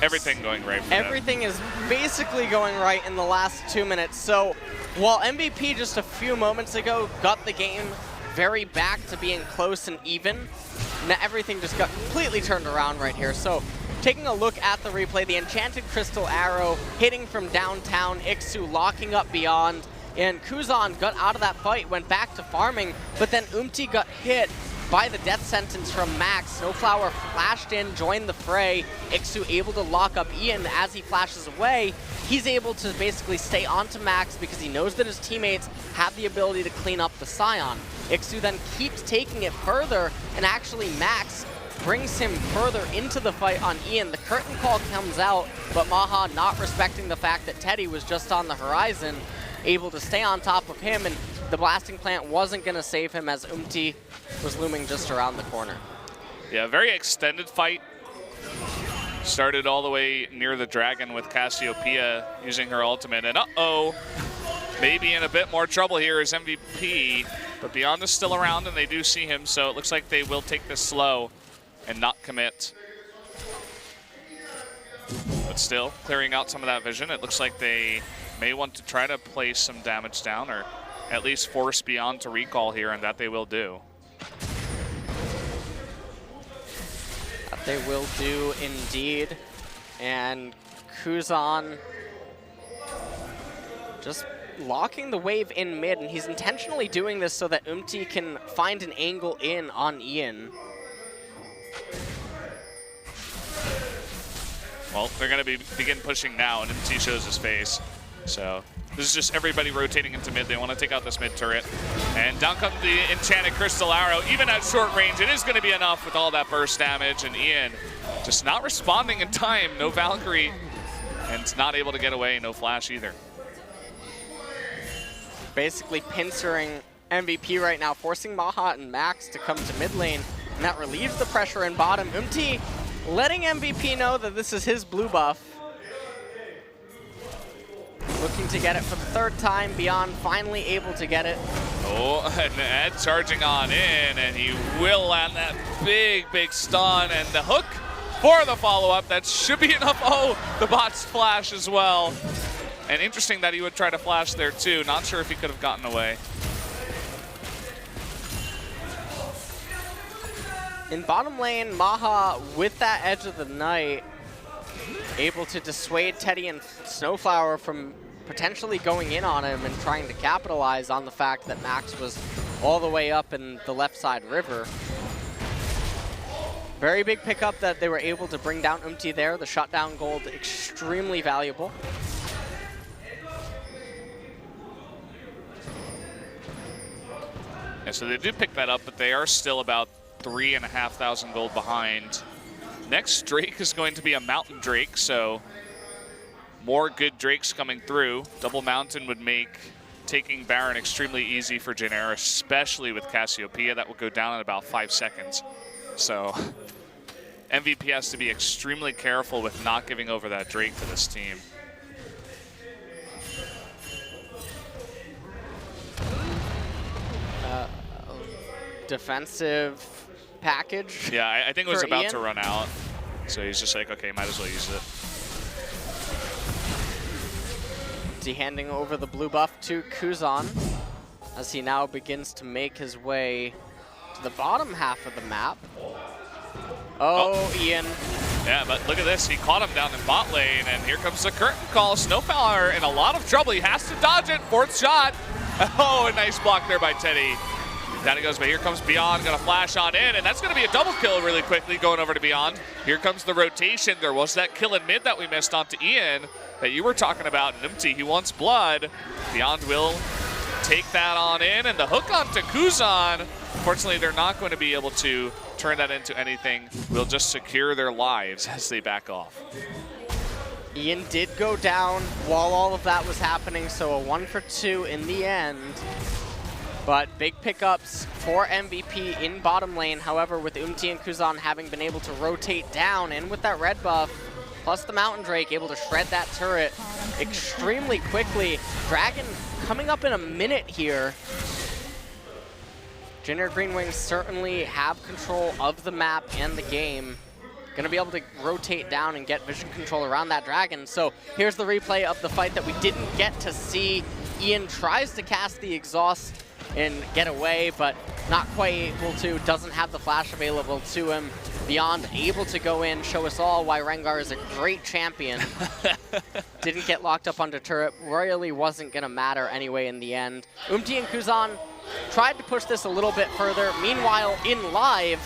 Everything going right for them. Everything is basically going right in the last 2 minutes. So while MVP just a few moments ago got the game very back to being close and even, now everything just got completely turned around right here. So taking a look at the replay, the Enchanted Crystal Arrow hitting from downtown, Ixu locking up Beyond, and Kuzan got out of that fight, went back to farming, but then Umti got hit by the death sentence from Max. Snowflower flashed in, joined the fray. Ixu able to lock up Ian as he flashes away. He's able to basically stay onto Max because he knows that his teammates have the ability to clean up the Scion. Ixu then keeps taking it further, and actually Max brings him further into the fight on Ian. The curtain call comes out, but Maha not respecting the fact that Teddy was just on the horizon, able to stay on top of him, and the blasting plant wasn't going to save him as Umti was looming just around the corner. Yeah, very extended fight. Started all the way near the dragon with Cassiopeia using her ultimate, and uh-oh, maybe in a bit more trouble here is MVP, but Beyond is still around and they do see him, so it looks like they will take this slow and not commit. But still, clearing out some of that vision, it looks like they may want to try to place some damage down or at least force Beyond to recall here, and that they will do. That they will do indeed. And Kuzan just locking the wave in mid, and he's intentionally doing this so that Umti can find an angle in on Ian. Well, they're going to begin pushing now, and Umti shows his face. So this is just everybody rotating into mid. They want to take out this mid turret. And down comes the Enchanted Crystal Arrow. Even at short range, it is going to be enough with all that burst damage. And Ian just not responding in time. No Valkyrie. And it's not able to get away. No flash either. Basically pincering MVP right now, forcing Maha and Max to come to mid lane. And that relieves the pressure in bottom. Umti letting MVP know that this is his blue buff. Looking to get it for the third time. Beyond finally able to get it. Oh, and Ed charging on in, and he will land that big, big stun, and the hook for the follow-up. That should be enough. Oh, the bot's flash as well. And interesting that he would try to flash there too. Not sure if he could have gotten away. In bottom lane, Maha with that Edge of the Night, able to dissuade Teddy and Snowflower from potentially going in on him and trying to capitalize on the fact that Max was all the way up in the left side river. Very big pickup that they were able to bring down Umti there. The shutdown gold extremely valuable. Yeah, so they do pick that up, but they are still about 3,500 gold behind. Next Drake is going to be a Mountain Drake, so more good Drakes coming through. Double Mountain would make taking Baron extremely easy for Jin Air, especially with Cassiopeia. That will go down in about 5 seconds. So MVP has to be extremely careful with not giving over that Drake to this team. defensive package. Yeah, I think it was for about Ian. to run out. So he's just like, okay, might as well use it. He handing over the blue buff to Kuzan as he now begins to make his way to the bottom half of the map. Oh, Ian. Yeah, but look at this. He caught him down in bot lane, and here comes the curtain call. Snowflower in a lot of trouble. He has to dodge it. Fourth shot. Oh, a nice block there by Teddy. Down he goes, but here comes Beyond, gonna flash on in, and that's gonna be a double kill really quickly going over to Beyond. Here comes the rotation. There was that kill in mid that we missed onto Ian that you were talking about. Numti, he wants blood. Beyond will take that on in, and the hook onto Kuzan. Unfortunately, they're not going to be able to turn that into anything. We'll just secure their lives as they back off. Ian did go down while all of that was happening, so a 1 for 2 in the end. But big pickups for MVP in bottom lane. However, with Umti and Kuzan having been able to rotate down and with that red buff, plus the Mountain Drake able to shred that turret extremely quickly. Dragon coming up in a minute here. Jin Air GreenWings certainly have control of the map and the game. Gonna be able to rotate down and get vision control around that Dragon. So here's the replay of the fight that we didn't get to see. Ian tries to cast the exhaust and get away, but not quite able to, doesn't have the flash available to him. Beyond able to go in, show us all why Rengar is a great champion. Didn't get locked up onto turret, really wasn't gonna matter anyway in the end. Umti and Kuzan tried to push this a little bit further. Meanwhile, in live,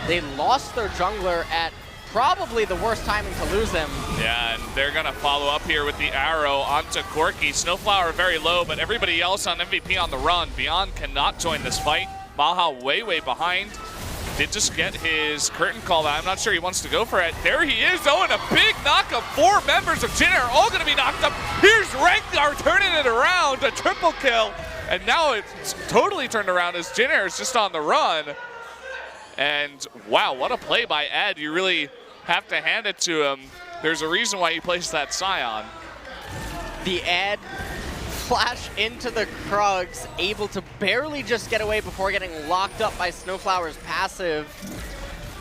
they lost their jungler at probably the worst timing to lose him. Yeah, and they're gonna follow up here with the arrow onto Corki. Snowflower very low, but everybody else on MVP on the run. Beyond cannot join this fight. Maha way behind. Did just get his curtain call. I'm not sure he wants to go for it. There he is, oh, and a big knockup. 4 members of Jin Air all gonna be knocked up. Here's Rengar turning it around, a triple kill. And now it's totally turned around as Jin Air is just on the run. And wow, what a play by Ed. You really have to hand it to him. There's a reason why he placed that Scion. The Ed flash into the Krugs, able to barely just get away before getting locked up by Snowflower's passive.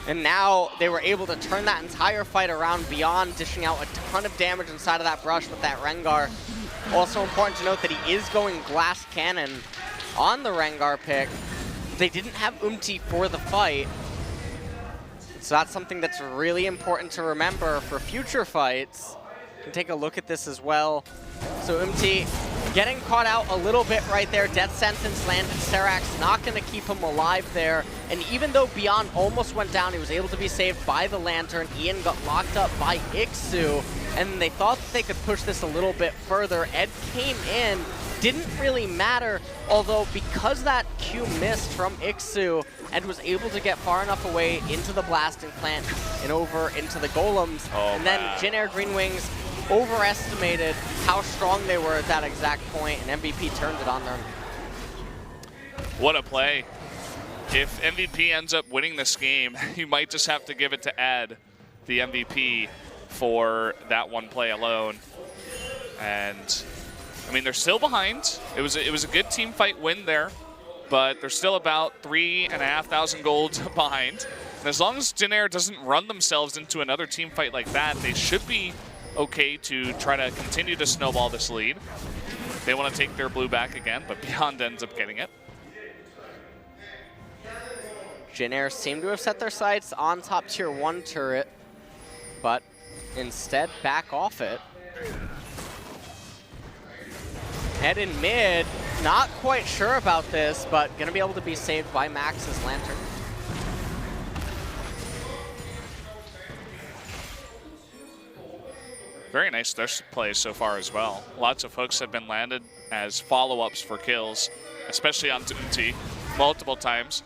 And now they were able to turn that entire fight around, Beyond dishing out a ton of damage inside of that brush with that Rengar. Also important to note that he is going Glass Cannon on the Rengar pick. They didn't have Umti for the fight. So that's something that's really important to remember for future fights. You can take a look at this as well. So Umti getting caught out a little bit right there. Death sentence landed. Serax not going to keep him alive there. And even though Beyond almost went down, he was able to be saved by the Lantern. Ian got locked up by Ixu. And they thought that they could push this a little bit further. Ed came in. Didn't really matter, although because that Q missed from Ixu, Ed was able to get far enough away into the blasting plant and over into the golems. Oh, and then Jin Air GreenWings overestimated how strong they were at that exact point, and MVP turned it on them. What a play. If MVP ends up winning this game, you might just have to give it to Ed, the MVP, for that one play alone. And I mean, they're still behind. It was a good team fight win there, but they're still about 3,500 gold behind. And as long as Jin Air doesn't run themselves into another team fight like that, they should be okay to try to continue to snowball this lead. They want to take their blue back again, but Beyond ends up getting it. Jin Air seem to have set their sights on top tier 1 turret, but instead back off it. Ed in mid, not quite sure about this, but gonna be able to be saved by Max's Lantern. Very nice Thresh play so far as well. Lots of hooks have been landed as follow-ups for kills, especially on Umti, multiple times.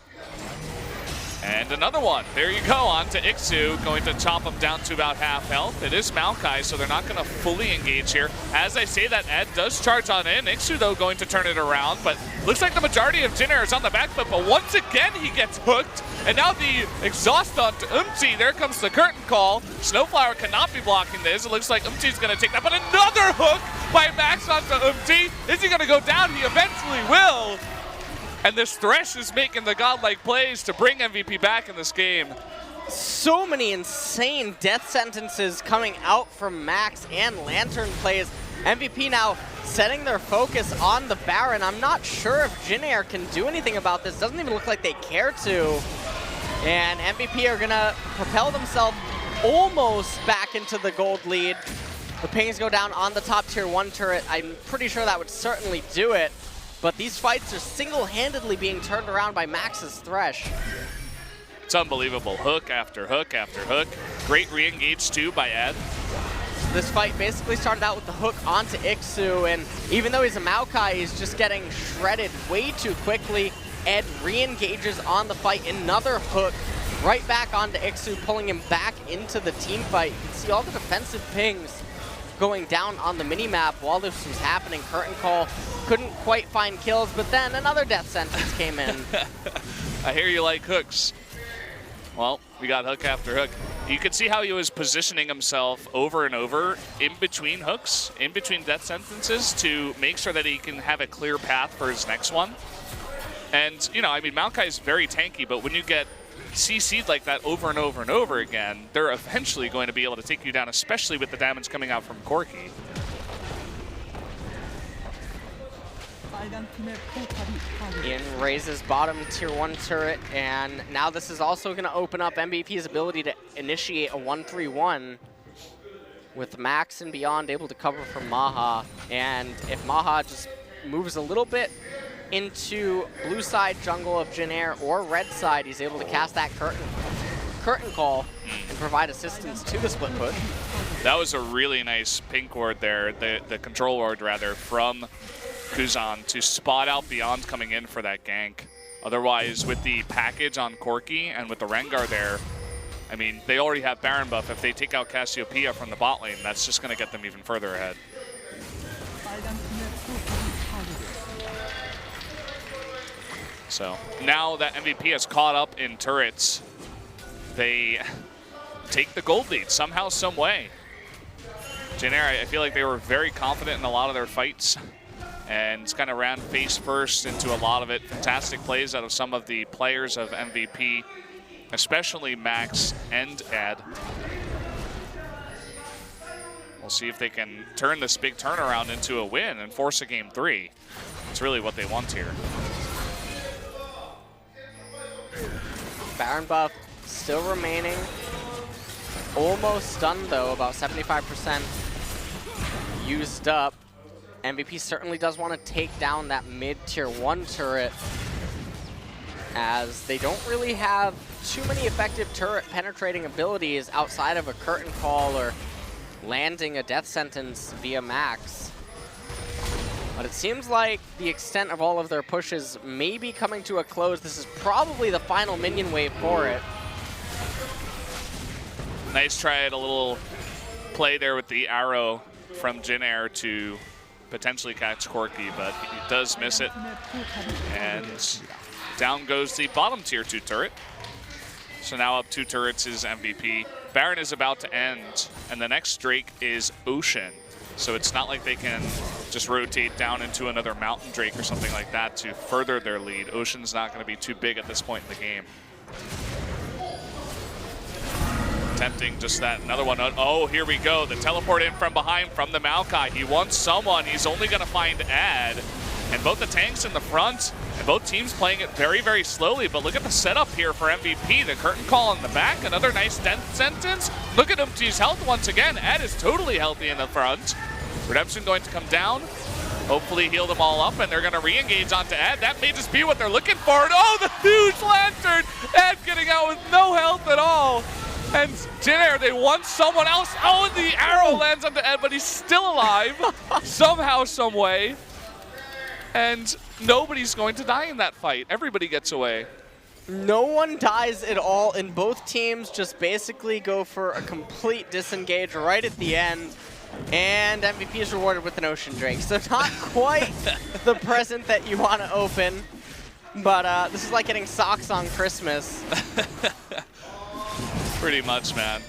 And another one. There you go, on to Ixu, going to chop him down to about half health. It is Maokai, so they're not going to fully engage here. As I say that, Ed does charge on in. Ixu, though, going to turn it around, but looks like the majority of Jin Air is on the back foot, but once again, he gets hooked. And now the exhaust onto Umti. There comes the curtain call. Snowflower cannot be blocking this. It looks like Umti's going to take that, but another hook by Max onto Umti. Is he going to go down? He eventually will. And this Thresh is making the godlike plays to bring MVP back in this game. So many insane death sentences coming out from Max and Lantern plays. MVP now setting their focus on the Baron. I'm not sure if Jin Air can do anything about this. Doesn't even look like they care to. And MVP are gonna propel themselves almost back into the gold lead. The pings go down on the top tier 1 turret. I'm pretty sure that would certainly do it. But these fights are single-handedly being turned around by Max's Thresh. It's unbelievable. Hook after hook after hook. Great re-engage too by Ed. This fight basically started out with the hook onto Ixu, and even though he's a Maokai, he's just getting shredded way too quickly. Ed re-engages on the fight, another hook right back onto Ixu, pulling him back into the team fight. You can see all the defensive pings going down on the minimap while this was happening. Curtain Call couldn't quite find kills, but then another death sentence came in. I hear you like hooks. Well, we got hook after hook. You could see how he was positioning himself over and over in between hooks, in between death sentences, to make sure that he can have a clear path for his next one. And, you know, I mean, Maokai is very tanky, but when you get CC'd like that over and over and over again, they're eventually going to be able to take you down, especially with the damage coming out from Corki. Ian raises bottom tier 1 turret, and now this is also going to open up MVP's ability to initiate a 1-3-1 with Max and Beyond able to cover for Maha. And if Maha just moves a little bit into blue side jungle of Jin Air or red side, he's able to cast that curtain call and provide assistance to the split push. That was a really nice pink ward there, the control ward rather, from Kuzan to spot out Beyond coming in for that gank. Otherwise, with the package on Corki and with the Rengar there, I mean, they already have Baron buff. If they take out Cassiopeia from the bot lane, that's just going to get them even further ahead. So now that MVP has caught up in turrets, they take the gold lead somehow, some way. Jin Air, I feel like they were very confident in a lot of their fights and kind of ran face first into a lot of it. Fantastic plays out of some of the players of MVP, especially Max and Ed. We'll see if they can turn this big turnaround into a win and force a game 3. It's really what they want here. Baron buff still remaining. Almost done though, about 75% used up. MVP certainly does want to take down that mid-tier 1 turret, as they don't really have too many effective turret penetrating abilities outside of a curtain call or landing a death sentence via Max. But it seems like the extent of all of their pushes may be coming to a close. This is probably the final minion wave for it. Nice try at a little play there with the arrow from Jin Air to potentially catch Corki, but he does miss it. And down goes the bottom tier 2 turret. So now up 2 turrets is MVP. Baron is about to end, and the next Drake is Ocean. So it's not like they can just rotate down into another Mountain Drake or something like that to further their lead. Ocean's not going to be too big at this point in the game. Attempting just that, another one. Oh, here we go. The teleport in from behind from the Maokai. He wants someone. He's only going to find Ad. And both the tanks in the front, and both teams playing it very, very slowly. But look at the setup here for MVP. The curtain call in the back. Another nice death sentence. Look at him to his health once again. Ad is totally healthy in the front. Redemption going to come down. Hopefully heal them all up, and they're going to re-engage onto Ad. That may just be what they're looking for. And oh, the huge lantern! Ad getting out with no health at all. And Jin Air, they want someone else. Oh, and the arrow lands onto Ed, but he's still alive somehow, some way. And nobody's going to die in that fight. Everybody gets away. No one dies at all, and both teams just basically go for a complete disengage right at the end. And MVP is rewarded with an Ocean Drake. So not quite the present that you want to open, but this is like getting socks on Christmas. Pretty much, man.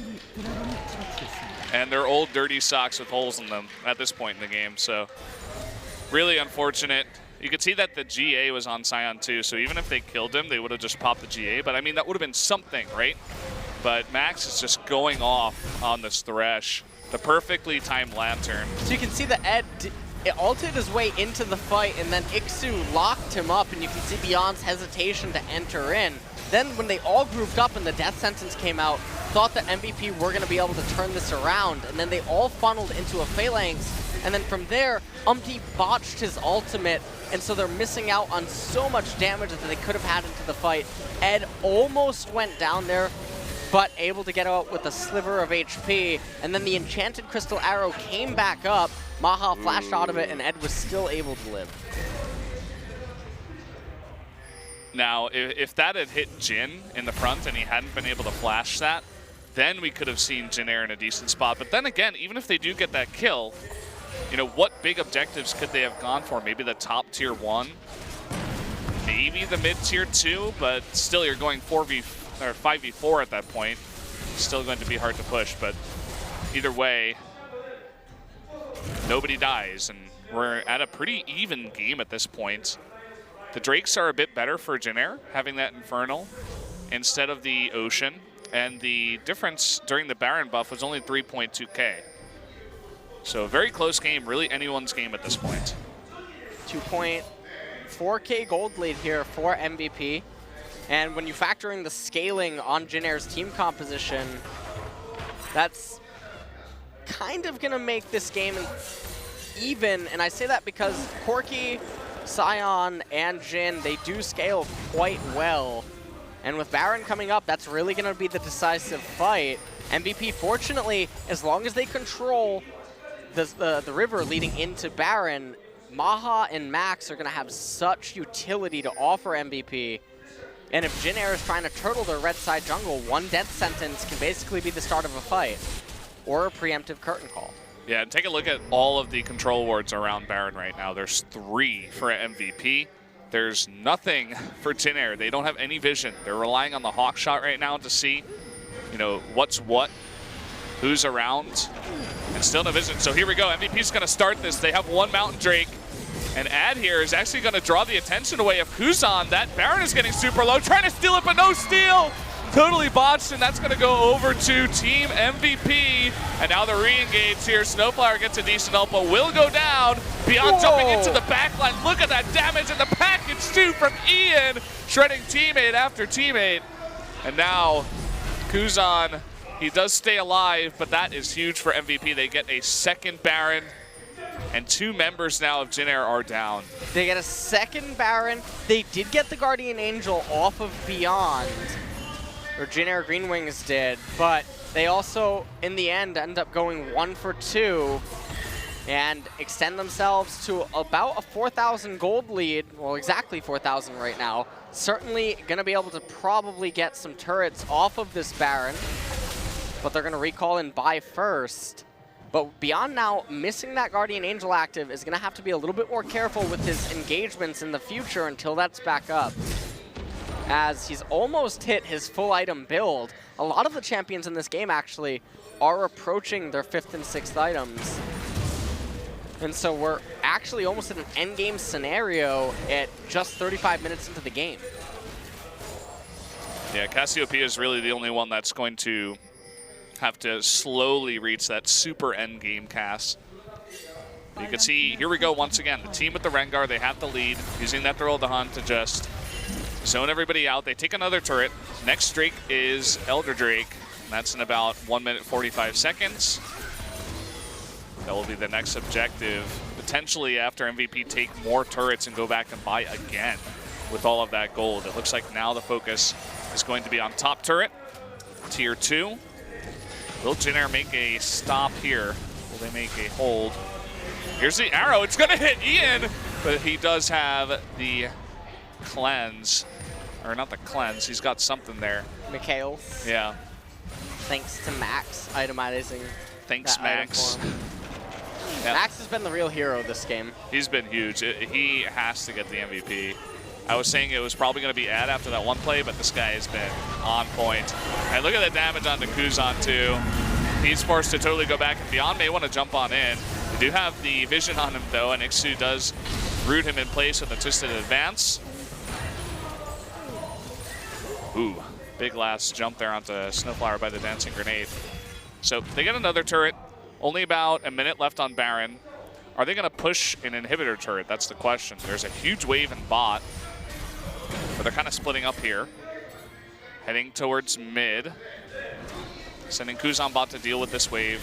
And they're old, dirty socks with holes in them at this point in the game. So really unfortunate. You could see that the GA was on Sion too, so even if they killed him, they would have just popped the GA. But I mean, that would have been something, right? But Max is just going off on this Thresh. The perfectly timed Lantern. So you can see that Ed ulted his way into the fight, and then Ixu locked him up, and you can see Beyond's hesitation to enter in. Then when they all grouped up and the death sentence came out, thought that MVP were going to be able to turn this around, and then they all funneled into a Phalanx, and then from there, botched his ultimate, and so they're missing out on so much damage that they could have had into the fight. Ed almost went down there, but able to get out with a sliver of HP, and then the Enchanted Crystal Arrow came back up, Maha flashed out of it, and Ed was still able to live. Now, if that had hit Jin in the front and he hadn't been able to flash that, then we could have seen Jin Air in a decent spot. But then again, even if they do get that kill, you know, what big objectives could they have gone for? Maybe the top tier 1, maybe the mid tier 2, but still you're going 5v4 at that point. Still going to be hard to push, but either way, nobody dies, and we're at a pretty even game at this point. The Drakes are a bit better for Jin Air, having that Infernal instead of the Ocean, and the difference during the Baron buff was only 3.2k. So a very close game, really anyone's game at this point. 2.4k gold lead here for MVP. And when you factor in the scaling on Jin Air's team composition, that's kind of going to make this game even. And I say that because Corki, Sion, and Jin, they do scale quite well. And with Baron coming up, that's really going to be the decisive fight. MVP, fortunately, as long as they control the river leading into Baron, Maha and Max are going to have such utility to offer MVP. And if Jin Air is trying to turtle their red side jungle, one death sentence can basically be the start of a fight, or a preemptive curtain call. Yeah, and take a look at all of the control wards around Baron right now. There's 3 for MVP. There's nothing for Jin Air. They don't have any vision. They're relying on the Hawk shot right now to see, you know, what's what, who's around, and still no vision. So here we go. MVP's going to start this. They have one Mountain Drake. And Ad here is actually going to draw the attention away of Kuzan. That Baron is getting super low, trying to steal it, but no steal. Totally botched, and that's going to go over to Team MVP. And now the re-engage here. Snowflower gets a decent ult, but will go down. Beyond jumping into the backline. Look at that damage in the package, too, from Ian. Shredding teammate after teammate. And now Kuzan, he does stay alive, but that is huge for MVP. They get a second Baron. And 2 members now of Jin Air are down. They get a second Baron. They did get the Guardian Angel off of Beyond, or Jin Air GreenWings did, but they also, in the end, end up going 1 for 2 and extend themselves to about a 4,000 gold lead. Well, exactly 4,000 right now. Certainly going to be able to probably get some turrets off of this Baron, but they're going to recall and buy first. But Beyond now, missing that Guardian Angel active, is going to have to be a little bit more careful with his engagements in the future until that's back up, as he's almost hit his full item build. A lot of the champions in this game actually are approaching their 5th and 6th items. And so we're actually almost in an endgame scenario at just 35 minutes into the game. Yeah, Cassiopeia is really the only one that's going to have to slowly reach that super endgame Cass. You can see, here we go once again, the team with the Rengar, they have the lead, using that throw of the hunt to just zone everybody out. They take another turret. Next Drake is Elder Drake, and that's in about 1 minute 45 seconds. That will be the next objective, potentially after MVP take more turrets and go back and buy again with all of that gold. It looks like now the focus is going to be on top turret, tier 2. Will Jin Air make a stop here? Will they make a hold? Here's the arrow. It's going to hit Ian, but he does have the cleanse. Or not the cleanse. He's got something there. Mikhail. Yeah. Thanks to Max itemizing. Thanks, Max. Yeah. Max has been the real hero this game. He's been huge. He has to get the MVP. I was saying it was probably going to be Ad after that one play, but this guy has been on point. And look at the damage onto Kuzan, too. He's forced to totally go back, and Beyond may want to jump on in. They do have the vision on him, though, and Ixu does root him in place with a twisted advance. Ooh, big last jump there onto Snowflower by the dancing grenade. So they get another turret. Only about a minute left on Baron. Are they going to push an inhibitor turret? That's the question. There's a huge wave in bot, but they're kind of splitting up here. Heading towards mid. Sending Kuzan bot to deal with this wave.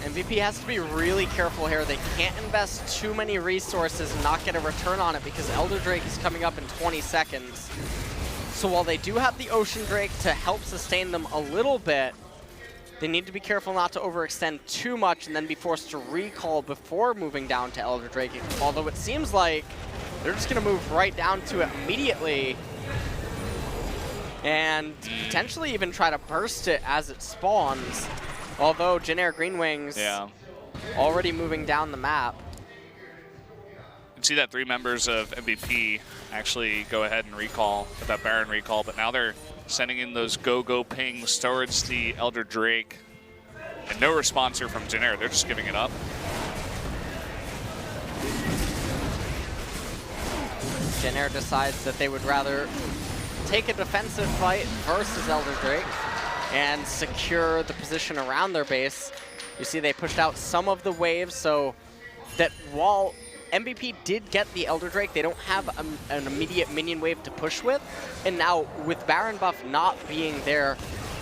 MVP has to be really careful here. They can't invest too many resources and not get a return on it because Elder Drake is coming up in 20 seconds. So while they do have the Ocean Drake to help sustain them a little bit, they need to be careful not to overextend too much and then be forced to recall before moving down to Elder Drake. Although it seems like they're just going to move right down to it immediately and potentially even try to burst it as it spawns. Although Jin Air GreenWings already moving down the map. You can see that 3 members of MVP actually go ahead and recall with that Baron recall, but now they're sending in those go-go pings towards the Elder Drake. And no response here from Jin Air. They're just giving it up. Jin Air decides that they would rather take a defensive fight versus Elder Drake and secure the position around their base. You see they pushed out some of the waves so that while MVP did get the Elder Drake, they don't have an immediate minion wave to push with. And now with Baron buff not being there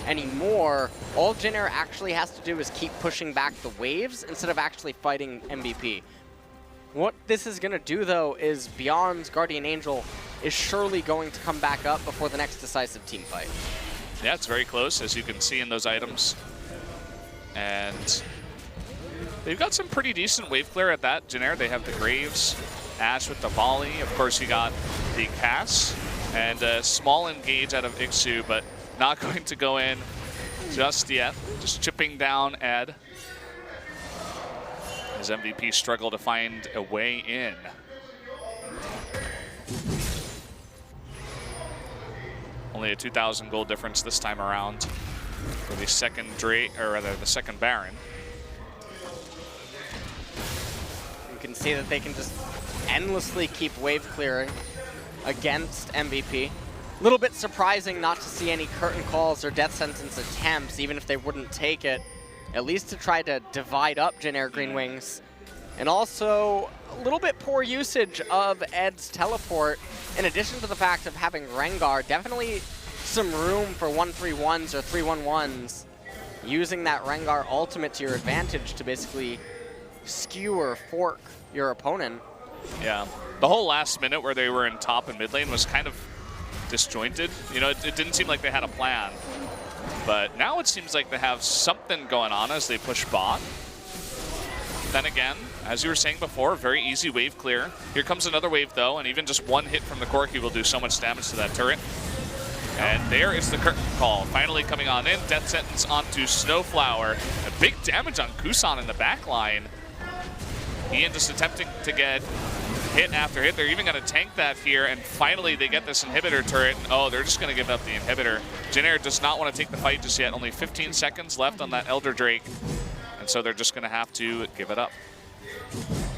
anymore, all Jin Air actually has to do is keep pushing back the waves instead of actually fighting MVP. What this is going to do though is Beyond's Guardian Angel is surely going to come back up before the next decisive team fight. Yeah, it's very close, as you can see in those items. And they've got some pretty decent wave clear at that. Jin Air, they have the Graves, Ash with the volley. Of course, you got the Cass and a small engage out of Ixu, but not going to go in just yet. Just chipping down Ed as MVP struggle to find a way in. Only a 2,000 gold difference this time around for the second Drake, or rather the second Baron. You can see that they can just endlessly keep wave clearing against MVP. A little bit surprising not to see any curtain calls or death sentence attempts, even if they wouldn't take it, at least to try to divide up Jin Air GreenWings. And also a little bit poor usage of Ed's teleport, in addition to the fact of having Rengar. Definitely some room for 1-3-1s or 3-1-1s, using that Rengar ultimate to your advantage to basically skew or fork your opponent. Yeah, the whole last minute where they were in top and mid lane was kind of disjointed. You know, it didn't seem like they had a plan. But now it seems like they have something going on as they push bot. Then again, as you were saying before, very easy wave clear. Here comes another wave though, and even just one hit from the Corki will do so much damage to that turret. And there is the curtain call, finally coming on in. Death sentence onto Snowflower. A big damage on Kusan in the back line. Ian just attempting to get hit after hit. They're even going to tank that here, and finally they get this inhibitor turret. And oh, they're just going to give up the inhibitor. Jin Air does not want to take the fight just yet. Only 15 seconds left on that Elder Drake, and so they're just going to have to give it up.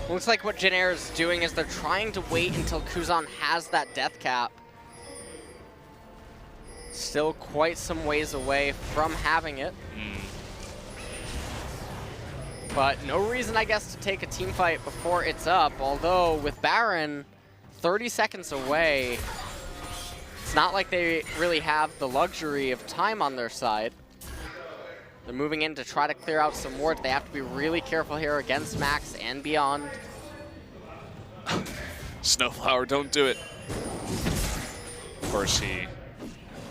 Looks like what Jin Air is doing is they're trying to wait until Kuzan has that death cap. Still quite some ways away from having it. But no reason, I guess, to take a team fight before it's up. Although with Baron 30 seconds away, it's not like they really have the luxury of time on their side. They're moving in to try to clear out some wards. They have to be really careful here against Max and beyond. Snowflower, don't do it. Of course, he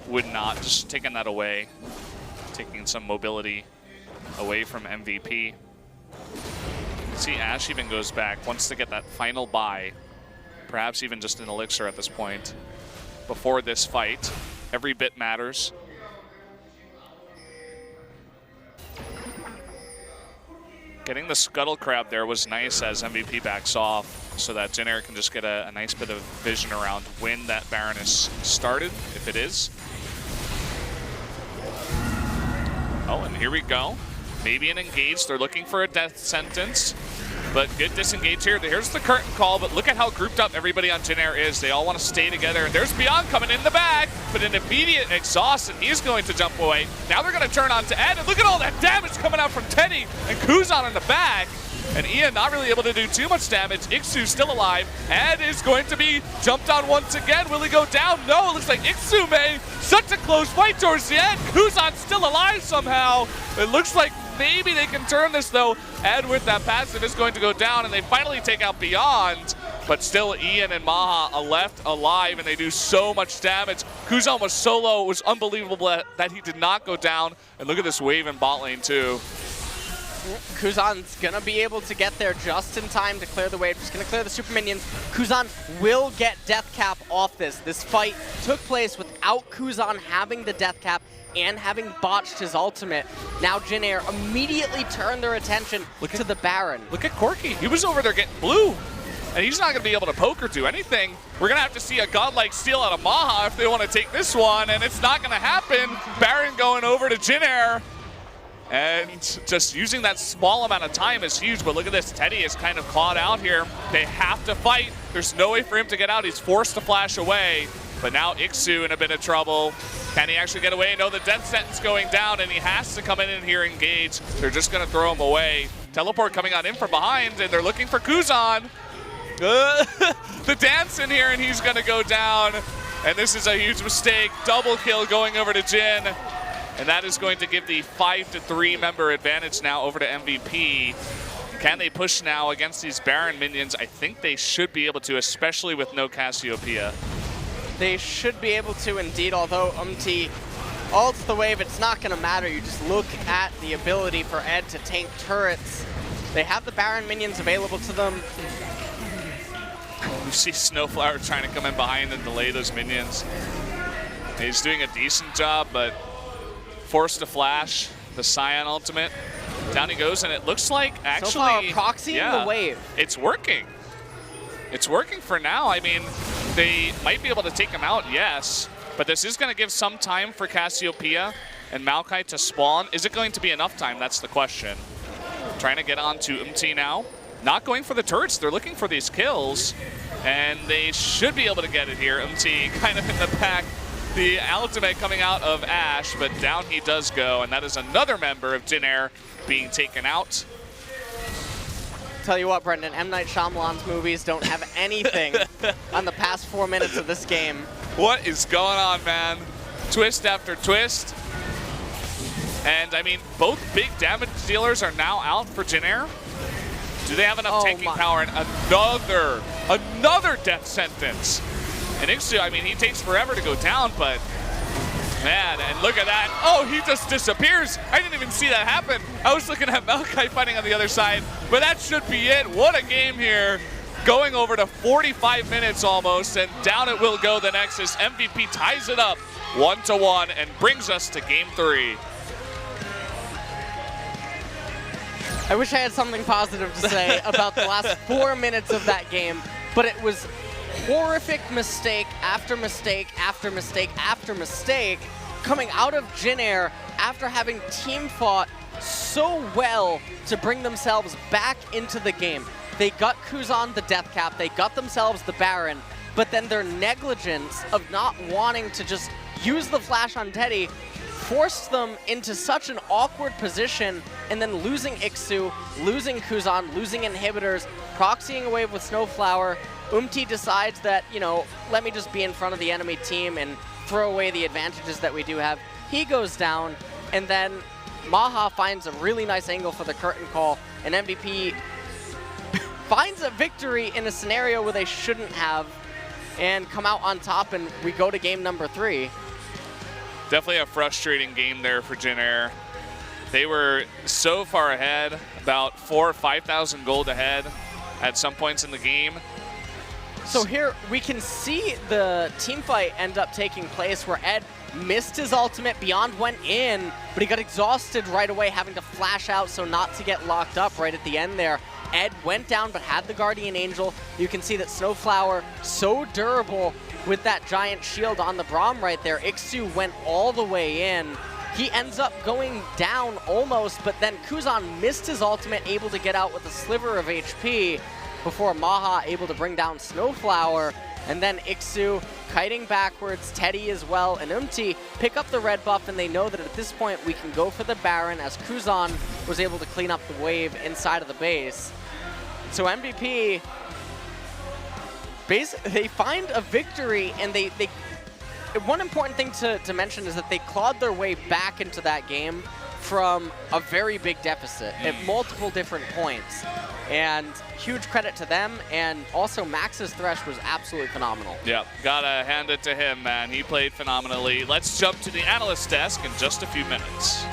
would not. Just taking that away. Taking some mobility away from MVP. See, Ash even goes back, wants to get that final buy. Perhaps even just an elixir at this point. Before this fight, every bit matters. Getting the Scuttle Crab there was nice as MVP backs off, so that Jin Air can just get a nice bit of vision around when that Baron is started, if it is. Oh, and here we go. Maybe an engage. They're looking for a death sentence. But good disengage here. Here's the curtain call, but look at how grouped up everybody on Jin Air is. They all want to stay together. And there's Beyond coming in the back, but an immediate exhaust, and he's going to jump away. Now they're going to turn on to Ed, and look at all that damage coming out from Teddy and Kuzan in the back. And Ian not really able to do too much damage. Iksu still alive. Ed is going to be jumped on once again. Will he go down? No, it looks like Iksu may. Such a close fight towards the end. Kuzan's still alive somehow. It looks like maybe they can turn this though. Ed with that passive is going to go down, and they finally take out Beyond. But still Ian and Maha are left alive, and they do so much damage. Kuzan was solo. It was unbelievable that he did not go down. And look at this wave in bot lane too. Kuzan's gonna be able to get there just in time to clear the wave. Just gonna clear the super minions. Kuzan will get death cap off this. This fight took place without Kuzan having the death cap and having botched his ultimate. Now Jin Air immediately turned their attention to the Baron. Look at Corky. He was over there getting blue. And he's not going to be able to poke or do anything. We're going to have to see a godlike steal out of Maha if they want to take this one, and it's not going to happen. Baron going over to Jin Air. And just using that small amount of time is huge, but look at this. Teddy is kind of clawed out here. They have to fight. There's no way for him to get out. He's forced to flash away. But now Iksu in a bit of trouble. Can he actually get away? No, the death sentence going down, and he has to come in here and engage. They're just going to throw him away. Teleport coming on in from behind, and they're looking for Kuzan. The dance in here, and he's going to go down. And this is a huge mistake. Double kill going over to Jin. And that is going to give the 5-3 member advantage now over to MVP. Can they push now against these Baron minions? I think they should be able to, especially with no Cassiopeia. They should be able to indeed, although ults the wave, it's not going to matter. You just look at the ability for Ed to tank turrets. They have the Baron minions available to them. You see Snowflower trying to come in behind and delay those minions. He's doing a decent job, but forced to flash the Scion ultimate. Down he goes, and it looks like actually proxying the wave. It's working. It's working for now. I mean, they might be able to take him out, yes, but this is going to give some time for Cassiopeia and Maokai to spawn. Is it going to be enough time? That's the question. Trying to get on to UMT now. Not going for the turrets. They're looking for these kills, and they should be able to get it here. UMT kind of in the back. The ultimate coming out of Ash, but down he does go, and that is another member of Jin Air being taken out. Tell you what, Brendan, M. Night Shyamalan's movies don't have anything on the past 4 minutes of this game. What is going on, man? Twist after twist. And, I mean, both big damage dealers are now out for Jin Air. Do they have enough tanking power? And another death sentence. And Iksu, I mean, he takes forever to go down, but man, and look at that. Oh, he just disappears. I didn't even see that happen. I was looking at Maokai fighting on the other side, but that should be it. What a game here. Going over to 45 minutes almost, and down it will go the Nexus. MVP ties it up 1-1 and brings us to game 3. I wish I had something positive to say about the last 4 minutes of that game, but it was horrific mistake after mistake after mistake after mistake coming out of Jin Air after having team fought so well to bring themselves back into the game. They got Kuzan the death cap, they got themselves the Baron, but then their negligence of not wanting to just use the flash on Teddy forced them into such an awkward position, and then losing Iksu, losing Kuzan, losing inhibitors, proxying away with Snowflower. UMT decides that, you know, let me just be in front of the enemy team and throw away the advantages that we do have. He goes down, and then Maha finds a really nice angle for the curtain call, and MVP finds a victory in a scenario where they shouldn't have, and come out on top, and we go to game number 3. Definitely a frustrating game there for Jin Air. They were so far ahead, about 4,000 or 5,000 gold ahead at some points in the game. So here we can see the team fight end up taking place where Ed missed his ultimate, Beyond went in, but he got exhausted right away, having to flash out so not to get locked up right at the end there. Ed went down but had the Guardian Angel. You can see that Snowflower, so durable with that giant shield on the Braum right there. Iksu went all the way in, He ends up going down almost, but then Kuzan missed his ultimate, able to get out with a sliver of HP before Maha able to bring down Snowflower. And then Ixu kiting backwards, Teddy as well, and Umti pick up the red buff, and they know that at this point we can go for the Baron as Kuzan was able to clean up the wave inside of the base. So MVP, they find a victory, and they one important thing to mention is that they clawed their way back into that game from a very big deficit at multiple different points. And huge credit to them, and also Max's Thresh was absolutely phenomenal. Yeah, gotta hand it to him, man. He played phenomenally. Let's jump to the analyst desk in just a few minutes.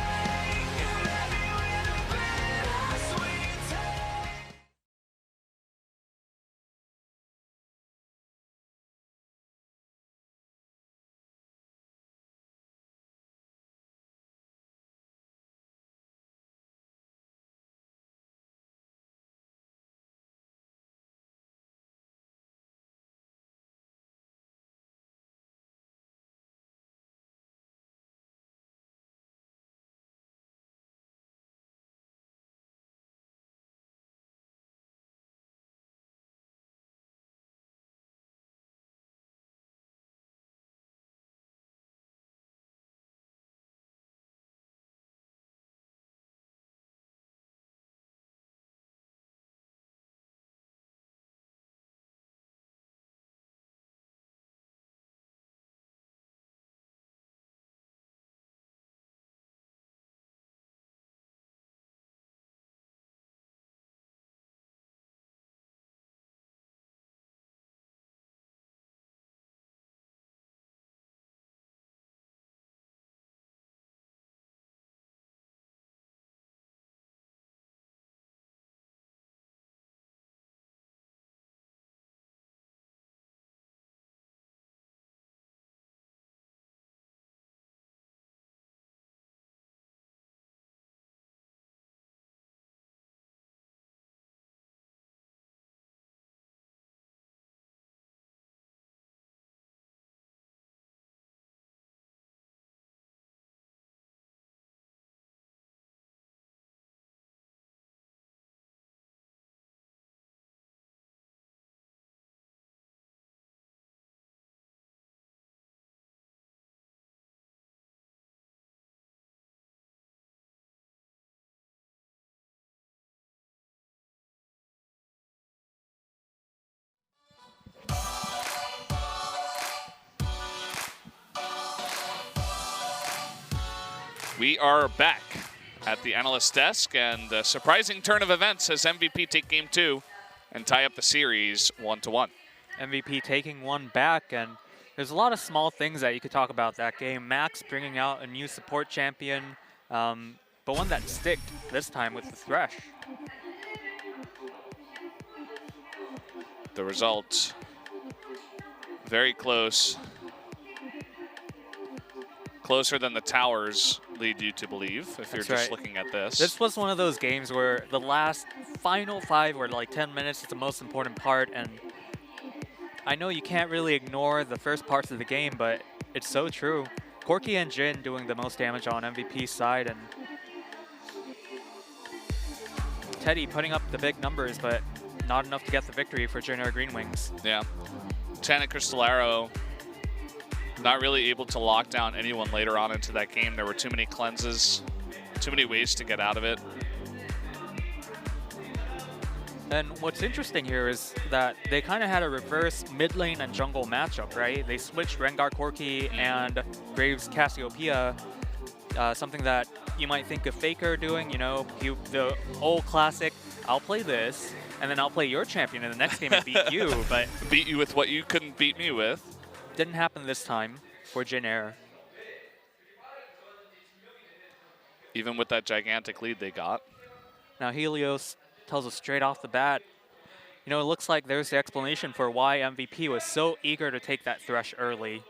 We are back at the analyst desk, and a surprising turn of events as MVP take game 2 and tie up the series 1-1. MVP taking one back, and there's a lot of small things that you could talk about that game. Max bringing out a new support champion, but one that sticked this time with the Thresh. The result, very close. Closer than the towers lead you to believe, if you're just looking at this. This was one of those games where the last final 5 or like 10 minutes is the most important part, and I know you can't really ignore the first parts of the game, but it's so true. Corki and Jin doing the most damage on MVP's side, and Teddy putting up the big numbers, but not enough to get the victory for Jin Air GreenWings. Yeah. Janet Cristolaro not really able to lock down anyone later on into that game. There were too many cleanses, too many ways to get out of it. And what's interesting here is that they kind of had a reverse mid lane and jungle matchup, right? They switched Rengar Corki and Graves Cassiopeia, something that you might think of Faker doing, you know, the old classic, I'll play this, and then I'll play your champion in the next game and beat you, but beat you with what you couldn't beat me with. Didn't happen this time for Jin Air. Even with that gigantic lead they got. Now Helios tells us straight off the bat, you know, it looks like there's the explanation for why MVP was so eager to take that Thresh early.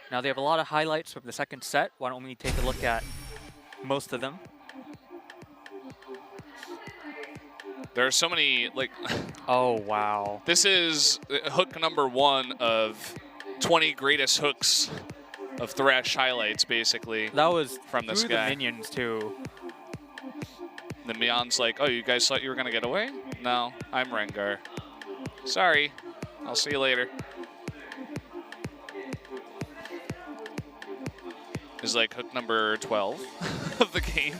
Now they have a lot of highlights from the second set. Why don't we take a look at most of them? There are so many, like, Oh, wow. this is hook number 1 of 20 greatest hooks of Thresh highlights, basically. That was from this through guy. the minions, too. The Mion's like, oh, you guys thought you were going to get away? No, I'm Rengar. Sorry. I'll see you later. Is like hook number 12 of the game.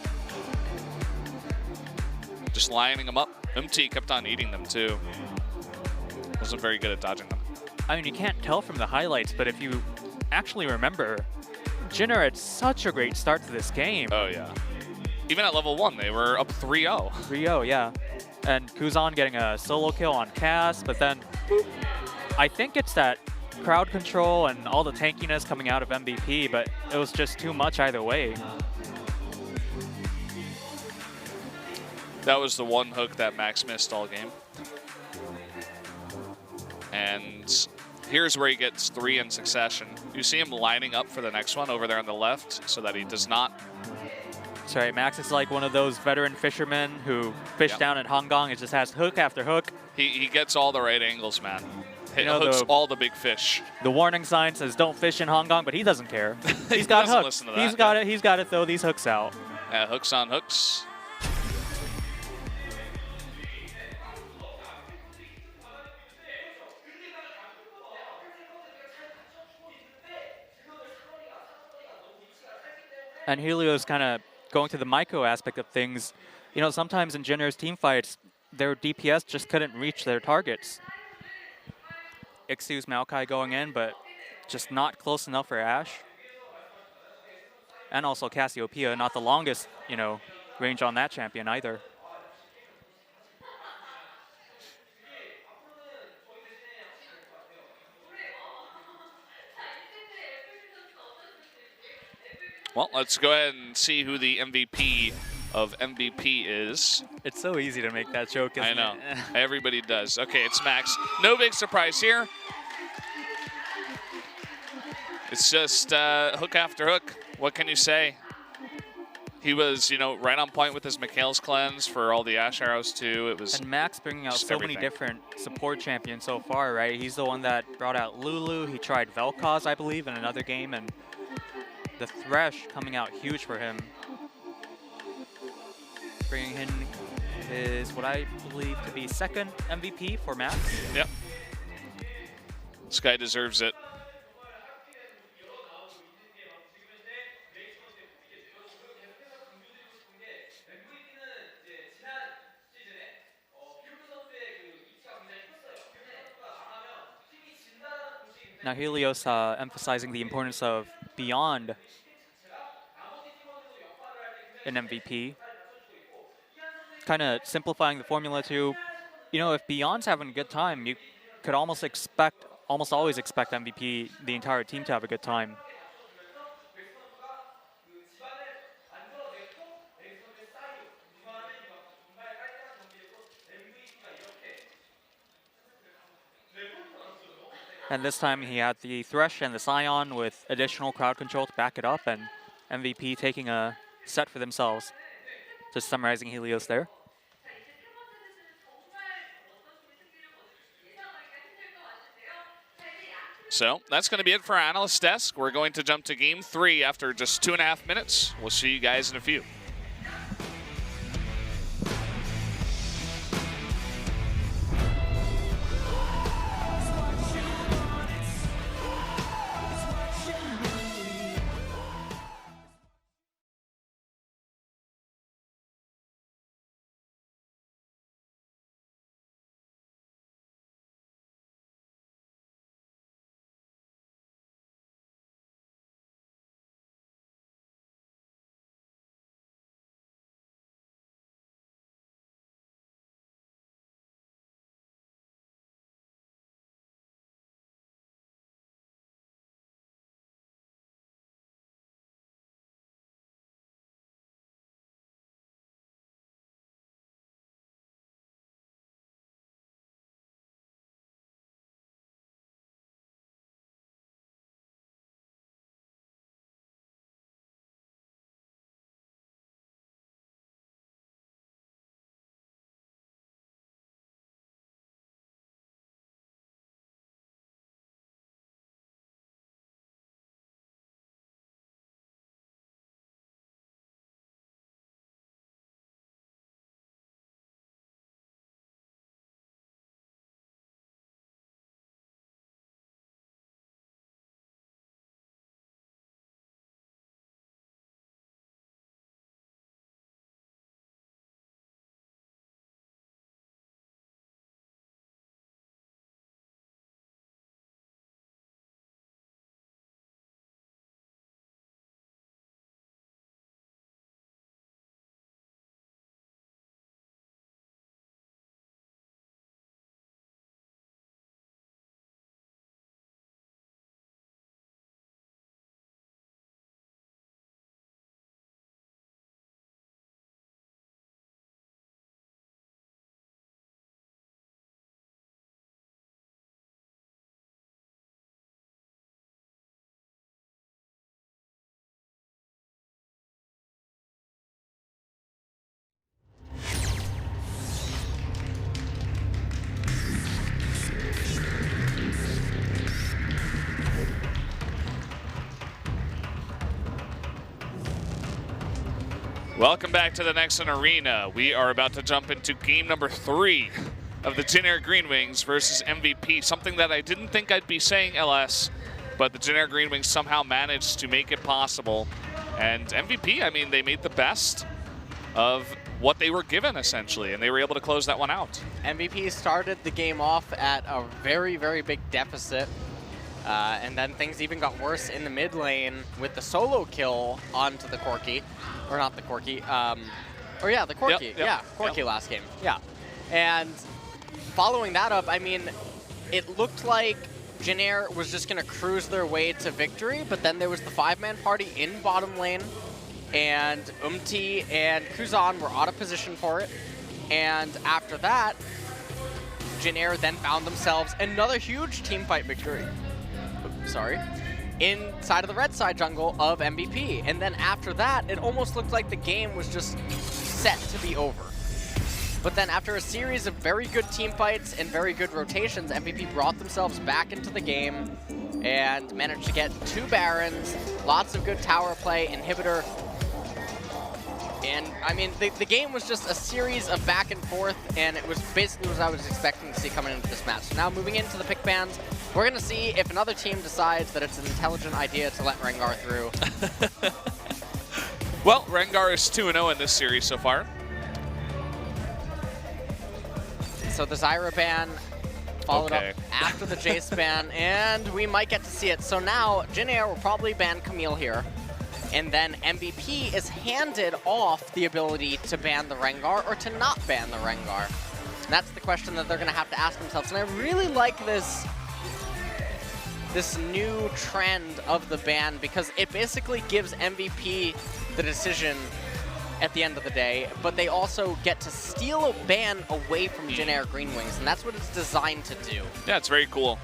Just lining them up. MT kept on eating them too. Wasn't very good at dodging them. I mean, you can't tell from the highlights, but if you actually remember, Jin Air had such a great start to this game. Oh yeah. Even at level 1, they were up 3-0. 3-0, yeah. And Kuzan getting a solo kill on Cass, but then I think it's that crowd control and all the tankiness coming out of MVP, but it was just too much either way. That was the one hook that Max missed all game. And here's where he gets 3 in succession. You see him lining up for the next one over there on the left so that he does not. That's right, Max is like one of those veteran fishermen who fish down at Hongkong and just has hook after hook. He gets all the right angles, man. He You know, hooks all the big fish. The warning sign says don't fish in Hong Kong, but he doesn't care. He's got doesn't hooks. listen to that, He's got it. He's got to throw these hooks out. Hooks on hooks. And Helios kind of going to the micro aspect of things. You know, sometimes in Jin Air's team fights, their DPS just couldn't reach their targets. Ixu's Maokai going in, but just not close enough for Ashe. And also Cassiopeia, not the longest, you know, range on that champion either. Well, let's go ahead and see who the MVP of MVP is. It's so easy to make that joke, isn't I know. it? Everybody does. Okay, it's Max. No big surprise here. It's just hook after hook. What can you say? He was, you know, right on point with his Mikhail's cleanse for all the Ashe arrows too. It was. And Max bringing out just so many everything. different support champions so far, right? He's the one that brought out Lulu. He tried Vel'Koz, I believe, in another game, and the Thresh coming out huge for him. Bringing in his, what I believe to be second MVP for Max. Yep. This guy deserves it. Now Helios emphasizing the importance of Beyond in MVP. Kind of simplifying the formula to, you know, if Beyond's having a good time, you could almost always expect MVP, the entire team, to have a good time. And this time he had the Thresh and the Scion with additional crowd control to back it up, and MVP taking a set for themselves. Just summarizing Helios there. So that's going to be it for our analyst desk. We're going to jump to game 3 after just 2.5 minutes. We'll see you guys in a few. Welcome back to the Nexon Arena. We are about to jump into game number 3 of the Jin Air GreenWings versus MVP. Something that I didn't think I'd be saying, LS, but the Jin Air GreenWings somehow managed to make it possible. And MVP, I mean, they made the best of what they were given, essentially, and they were able to close that one out. MVP started the game off at a very, very big deficit. And then things even got worse in the mid lane with the solo kill onto the Corki. Or not the Corki. The Corki. Yep, yeah, Corki last game. Yeah. And following that up, I mean, it looked like Jin Air was just going to cruise their way to victory, but then there was the 5-man party in bottom lane, and and Kuzan were out of position for it. And after that, Jin Air then found themselves another huge teamfight victory. Inside of the red side jungle of MVP. And then after that, it almost looked like the game was just set to be over. But then after a series of very good team fights and very good rotations, MVP brought themselves back into the game and managed to get 2 Barons, lots of good tower play, inhibitor. And I mean, the game was just a series of back and forth, and it was basically what I was expecting to see coming into this match. So now moving into the pick bans, we're going to see if another team decides that it's an intelligent idea to let Rengar through. Well, Rengar is 2-0 in this series so far. So the Zyra ban followed up after the Jace ban, and we might get to see it. So now Jin Air will probably ban Camille here. And then MVP is handed off the ability to ban the Rengar or to not ban the Rengar. And that's the question that they're going to have to ask themselves. And I really like this new trend of the ban because it basically gives MVP the decision at the end of the day, but they also get to steal a ban away from Jin Air GreenWings, and that's what it's designed to do. Yeah, it's very cool.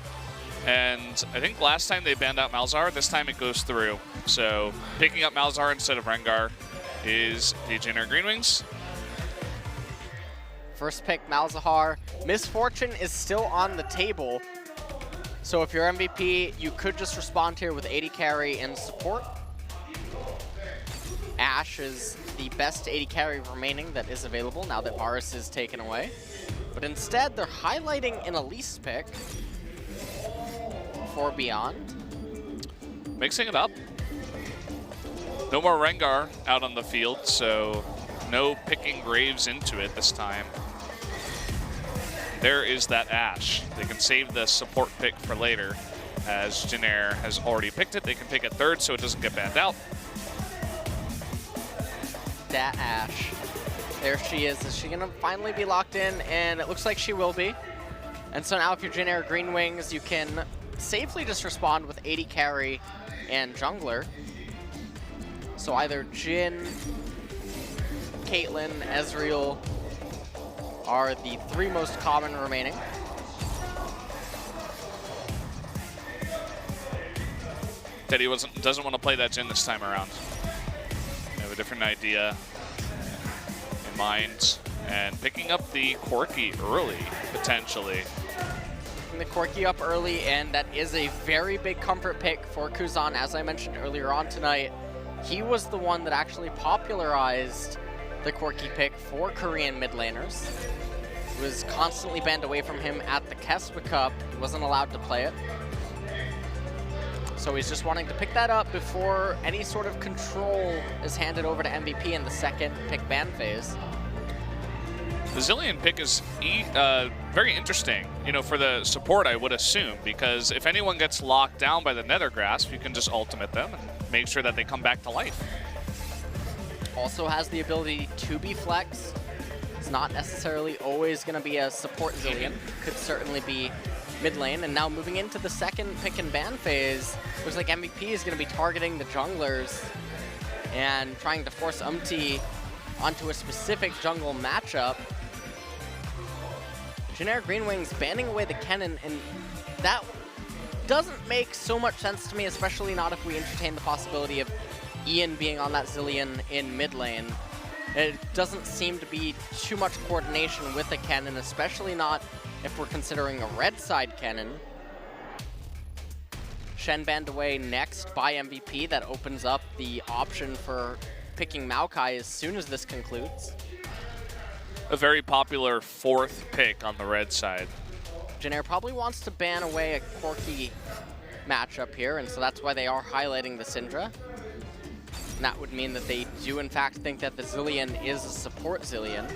And I think last time they banned out Malzahar, this time it goes through. So picking up Malzahar instead of Rengar is the Jin Air GreenWings. First pick, Malzahar. Misfortune is still on the table. So if you're MVP, you could just respond here with AD carry and support. Ashe is the best AD carry remaining that is available now that Varus is taken away. But instead, they're highlighting an Elise pick for Beyond. Mixing it up. No more Rengar out on the field, so no picking Graves into it this time. There is that Ashe. They can save the support pick for later, as Jin Air has already picked it. They can pick it third so it doesn't get banned out. That Ashe. There she is. Is she going to finally be locked in? And it looks like she will be. And so now if you're Jin Air GreenWings, you can safely just respond with AD carry and jungler. So either Jin, Caitlyn, Ezreal are the 3 most common remaining. Teddy doesn't want to play that Jin this time around. They have a different idea in mind. And picking up the Corki early, potentially. The Corki up early, and that is a very big comfort pick for Kuzan. As I mentioned earlier on tonight, he was the one that actually popularized the Corki pick for Korean mid laners. It was constantly banned away from him at the Kespa Cup. He wasn't allowed to play it. So he's just wanting to pick that up before any sort of control is handed over to MVP in the second pick ban phase. The Zilean pick is very interesting, for the support, I would assume, because if anyone gets locked down by the Nether Grasp, you can just ultimate them and make sure that they come back to life. Also has the ability to be flexed. It's not necessarily always going to be a support Zilean. Could certainly be mid lane. And now moving into the second pick and ban phase, looks like MVP is going to be targeting the junglers and trying to force onto a specific jungle matchup. Jin Air GreenWings banning away the Kennen, and that doesn't make so much sense to me, especially not if we entertain the possibility of Ian being on that Zilean in mid lane. It doesn't seem to be too much coordination with the Kennen, especially not if we're considering a red side Kennen. Shen banned away next by MVP. That opens up the option for picking Maokai as soon as this concludes. A very popular 4th pick on the red side. Jin Air probably wants to ban away a Corki matchup here, and so that's why they are highlighting the Syndra. And that would mean that they do in fact think that the Zilean is a support Zilean.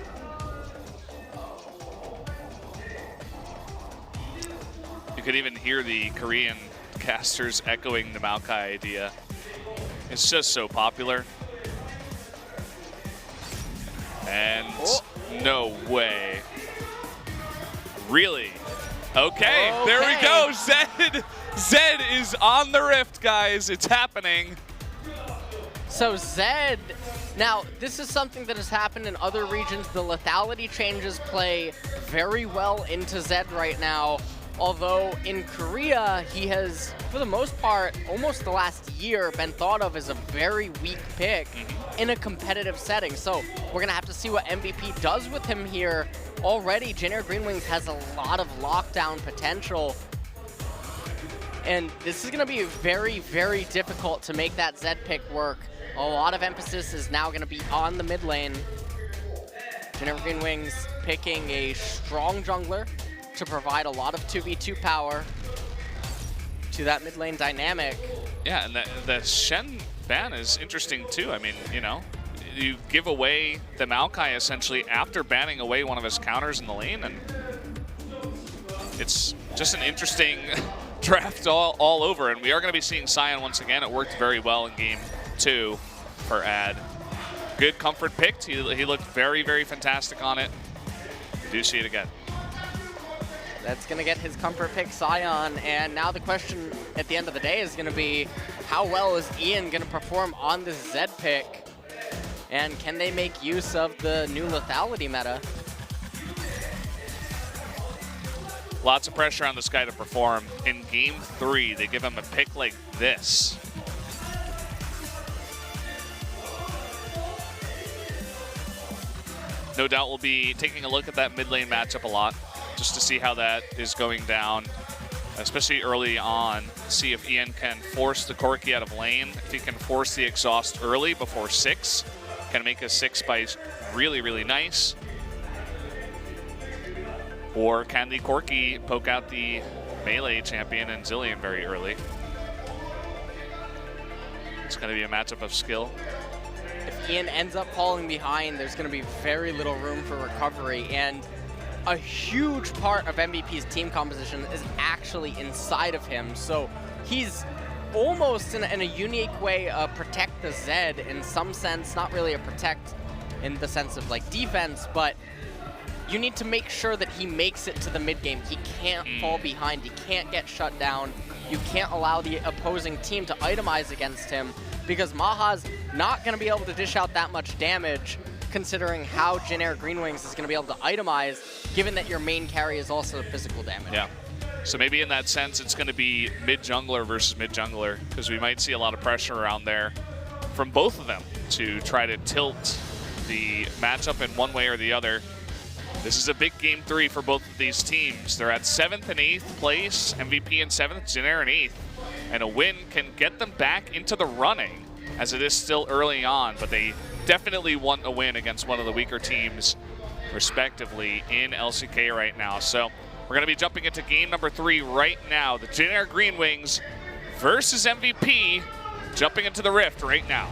You could even hear the Korean casters echoing the Maokai idea. It's just so popular. And no way. Really? Okay, there we go. Zed is on the Rift, guys. It's happening. So Zed, now this is something that has happened in other regions. The lethality changes play very well into Zed right now. Although in Korea, he has, for the most part, almost the last year, been thought of as a very weak pick in a competitive setting. So we're going to have to see what MVP does with him here. Already, Jin Air GreenWings has a lot of lockdown potential. And this is going to be very, very difficult to make that Zed pick work. A lot of emphasis is now going to be on the mid lane. Jin Air GreenWings picking a strong jungler to provide a lot of 2v2 power to that mid lane dynamic. Yeah, and the Shen ban is interesting too. I mean, you know, you give away the Maokai essentially after banning away one of his counters in the lane, and it's just an interesting draft all over. And we are going to be seeing Sion once again. It worked very well in game 2 for Ad. Good comfort picked. He looked very, very fantastic on it. We do see it again. That's going to get his comfort pick Sion, and now the question at the end of the day is going to be, how well is Ian going to perform on this Zed pick? And can they make use of the new lethality meta? Lots of pressure on this guy to perform. In game 3, they give him a pick like this. No doubt we'll be taking a look at that mid lane matchup a lot, just to see how that is going down, especially early on. See if Ian can force the Corki out of lane, if he can force the exhaust early before 6, can make a 6 by really, really nice. Or can the Corki poke out the melee champion and Zilean very early? It's going to be a matchup of skill. If Ian ends up falling behind, there's going to be very little room for recovery, and a huge part of MVP's team composition is actually inside of him. So he's almost in a unique way protect the Zed in some sense, not really a protect in the sense of like defense, but you need to make sure that he makes it to the mid game. He can't fall behind, he can't get shut down. You can't allow the opposing team to itemize against him, because Maha's not going to be able to dish out that much damage considering how Jin Air GreenWings is going to be able to itemize, given that your main carry is also physical damage. Yeah. So maybe in that sense, it's going to be mid-jungler versus mid-jungler, because we might see a lot of pressure around there from both of them to try to tilt the matchup in one way or the other. This is a big game 3 for both of these teams. They're at 7th and 8th place, MVP in 7th, Jin Air in 8th. And a win can get them back into the running, as it is still early on, but they definitely want a win against one of the weaker teams, respectively, in LCK right now. So we're going to be jumping into game number 3 right now. The Jin Air GreenWings versus MVP, jumping into the Rift right now.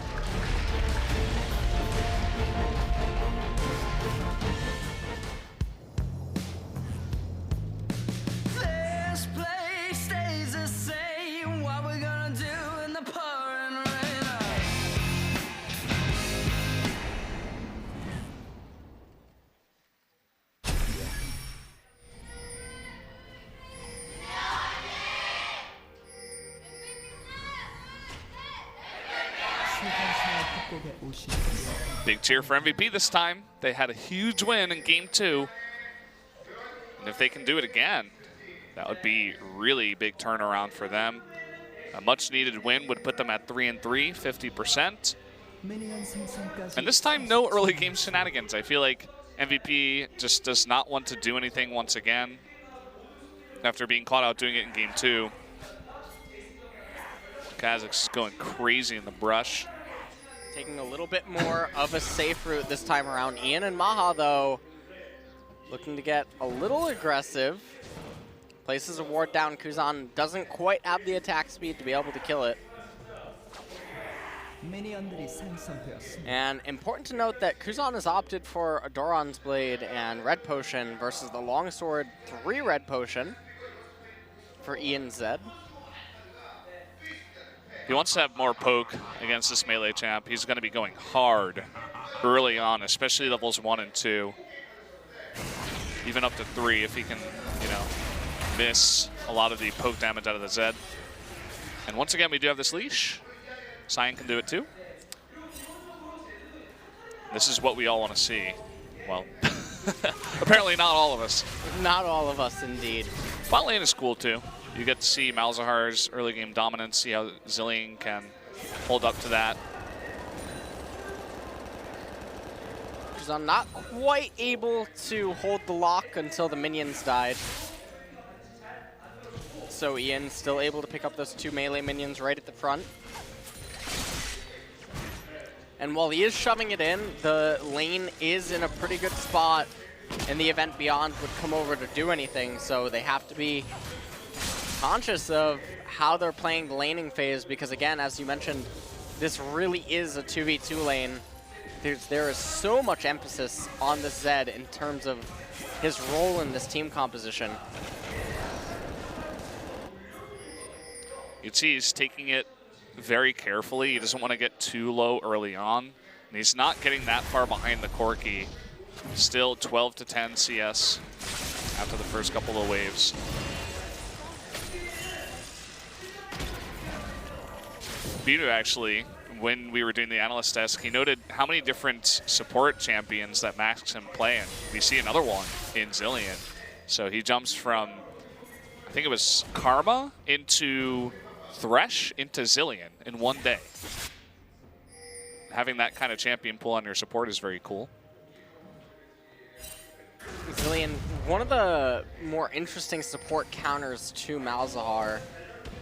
This place stays the same. What we're gonna do in the pouring rain. Big cheer for MVP this time. They had a huge win in game 2. And if they can do it again, that would be really big turnaround for them. A much needed win would put them at 3-3, 50%. And this time, no early game shenanigans. I feel like MVP just does not want to do anything once again after being caught out doing it in game 2. Kha'Zix is going crazy in the brush. taking a little bit more of a safe route this time around. Ian and Maha, though, looking to get a little aggressive. Places a ward down. Kuzan doesn't quite have the attack speed to be able to kill it. And important to note that Kuzan has opted for a Doran's Blade and Red Potion versus the Longsword 3 Red Potion for Ian Zed. He wants to have more poke against this melee champ. He's going to be going hard early on, especially levels 1 and 2. Even up to 3 if he can, you know, miss a lot of the poke damage out of the Zed. And once again, we do have this leash. Cyan can do it too. This is what we all want to see. Well, apparently not all of us. Not all of us, indeed. Bot lane is cool too. You get to see Malzahar's early game dominance, see how Zilean can hold up to that. I'm not quite able to hold the lock until the minions died. So Ian still able to pick up those 2 melee minions right at the front. And while he is shoving it in, the lane is in a pretty good spot in the event Beyond would come over to do anything, so they have to be conscious of how they're playing the laning phase because, again, as you mentioned, this really is a 2v2 lane. There is so much emphasis on the Zed in terms of his role in this team composition. You'd see he's taking it very carefully. He doesn't want to get too low early on. And he's not getting that far behind the Corki. Still 12 to 10 CS after the first couple of waves. Bidu actually, when we were doing the analyst desk, he noted how many different support champions that Max can play, and we see another one in Zilean. So he jumps from, I think it was Karma into Thresh into Zilean in one day. Having that kind of champion pool on your support is very cool. Zilean, one of the more interesting support counters to Malzahar.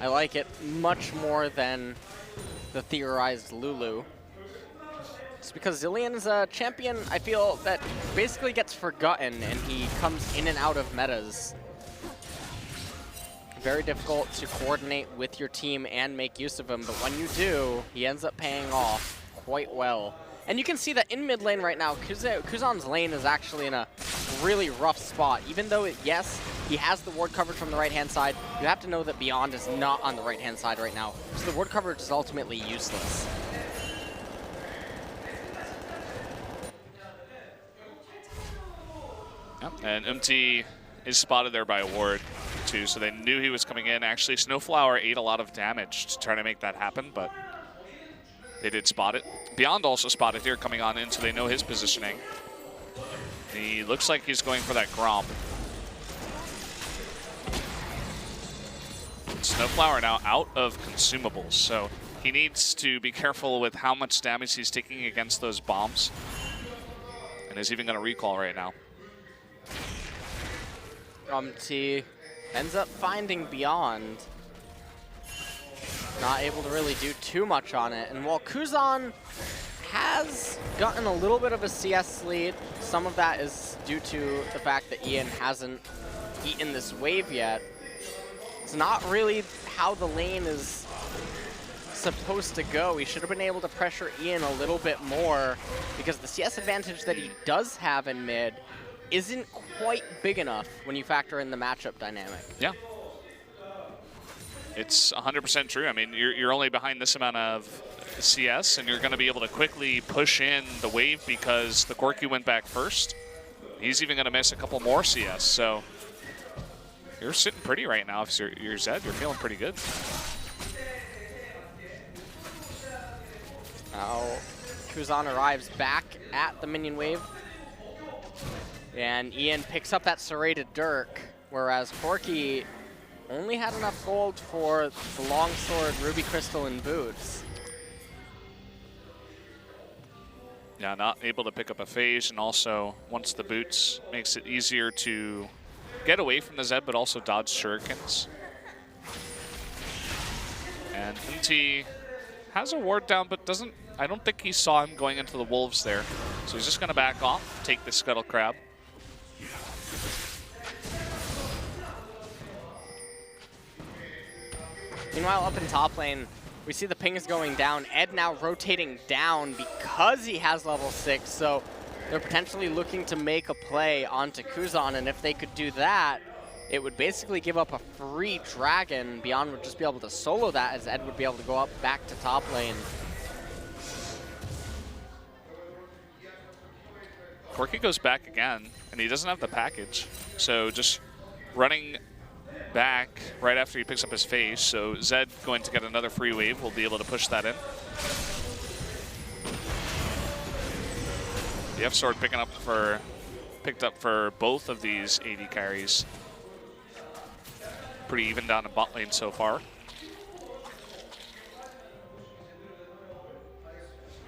I like it much more than the theorized Lulu. It's because Zilean is a champion, I feel, that basically gets forgotten and he comes in and out of metas. Very difficult to coordinate with your team and make use of him, but when you do, he ends up paying off quite well. And you can see that in mid lane right now, Kuzan's lane is actually in a really rough spot. Even though, yes, he has the ward coverage from the right-hand side, you have to know that Beyond is not on the right-hand side right now. So the ward coverage is ultimately useless. Yep. And MT is spotted there by a ward, too, so they knew he was coming in. Actually, Snowflower ate a lot of damage to try to make that happen, but they did spot it. Beyond also spotted here coming on in, so they know his positioning. He looks like he's going for that Gromp. Snowflower now out of consumables, so he needs to be careful with how much damage he's taking against those bombs. And is even going to recall right now. T ends up finding Beyond. Not able to really do too much on it. And while Kuzan has gotten a little bit of a CS lead, some of that is due to the fact that Ian hasn't eaten this wave yet. It's not really how the lane is supposed to go. He should have been able to pressure Ian a little bit more because the CS advantage that he does have in mid isn't quite big enough when you factor in the matchup dynamic. Yeah. It's 100% true. I mean, you're only behind this amount of CS, and you're going to be able to quickly push in the wave because the Corki went back first. He's even going to miss a couple more CS, so you're sitting pretty right now. If you're Zed, you're feeling pretty good. Now, Kuzan arrives back at the minion wave, and Ian picks up that serrated Dirk, whereas Corki only had enough gold for the longsword, ruby crystal, and boots. Yeah, not able to pick up a phase, and also once the boots makes it easier to get away from the Zed, but also dodge shurikens. And MT has a ward down, but I don't think he saw him going into the wolves there. So he's just going to back off, take the scuttle crab. Meanwhile, up in top lane, we see the pings going down. Ed now rotating down because he has level 6, so they're potentially looking to make a play onto Kuzan, and if they could do that, it would basically give up a free dragon. Beyond would just be able to solo that, as Ed would be able to go up back to top lane. Corki goes back again, and he doesn't have the package. So just running back right after he picks up his face. So Zed going to get another free wave. Will be able to push that in. The F Sword picked up for both of these AD carries. Pretty even down in bot lane so far.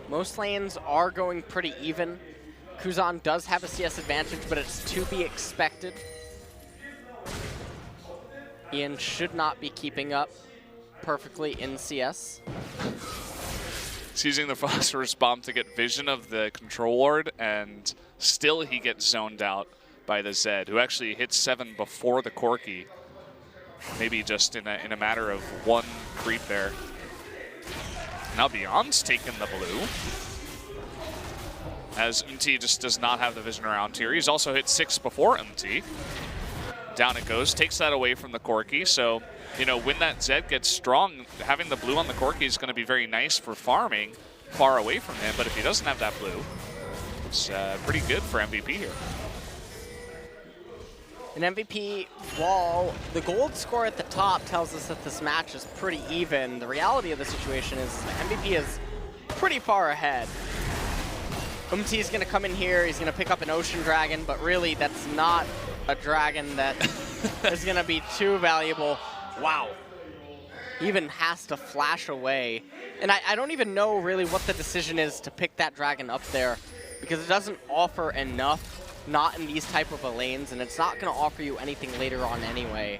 Most lanes are going pretty even. Kuzan does have a CS advantage, but it's to be expected. Ian should not be keeping up perfectly in CS. He's using the phosphorus bomb to get vision of the control ward, and still he gets zoned out by the Zed, who actually hits 7 before the Corki. Maybe just in a matter of one creep there. Now Beyond's taken the blue, as MT just does not have the vision around here. He's also hit 6 before MT. Down it goes, takes that away from the Corki. So, you know, when that Zed gets strong, having the blue on the Corki is going to be very nice for farming far away from him. But if he doesn't have that blue, it's pretty good for MVP here. An MVP, while the gold score at the top tells us that this match is pretty even, the reality of the situation is the MVP is pretty far ahead. UMT is going to come in here, he's going to pick up an Ocean Dragon, but really that's not a dragon that is going to be too valuable. Wow. He even has to flash away. And I don't even know really what the decision is to pick that dragon up there, because it doesn't offer enough, not in these type of lanes, and it's not going to offer you anything later on anyway,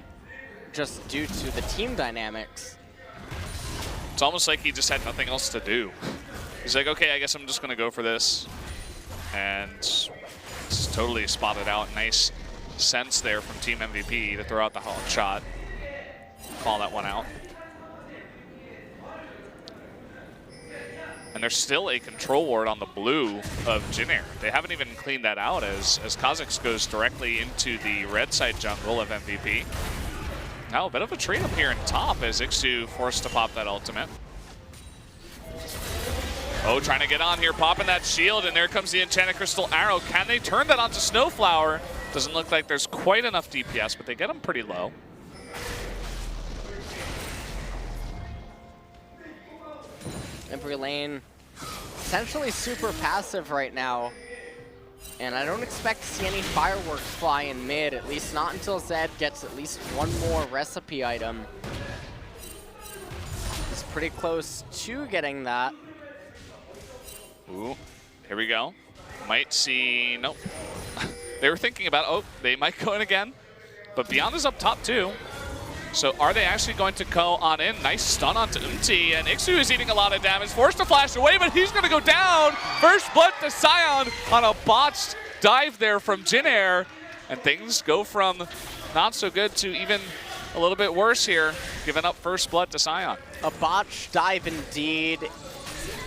just due to the team dynamics. It's almost like he just had nothing else to do. He's like, okay, I guess I'm just going to go for this. And it's totally spotted out. Nice sense there from Team MVP to throw out the hot shot. Call that one out. And there's still a control ward on the blue of Jin Air. They haven't even cleaned that out as Kha'Zix goes directly into the red side jungle of MVP. Now a bit of a trade up here in top as Ixu forced to pop that ultimate. Oh, trying to get on here, popping that shield, and there comes the Enchanted Crystal Arrow. Can they turn that onto Snowflower? Doesn't look like there's quite enough DPS, but they get him pretty low. Every lane essentially super passive right now, and I don't expect to see any fireworks fly in mid, at least not until Zed gets at least one more recipe item. He's pretty close to getting that. Ooh, here we go. Might see, nope. They were thinking about, oh, they might go in again, but Beyond is up top too. So are they actually going to go on in? Nice stun onto UMT, and Ixu is eating a lot of damage, forced to flash away, but he's gonna go down. First blood to Sion on a botched dive there from Jin Air, and things go from not so good to even a little bit worse here, giving up first blood to Sion. A botched dive indeed,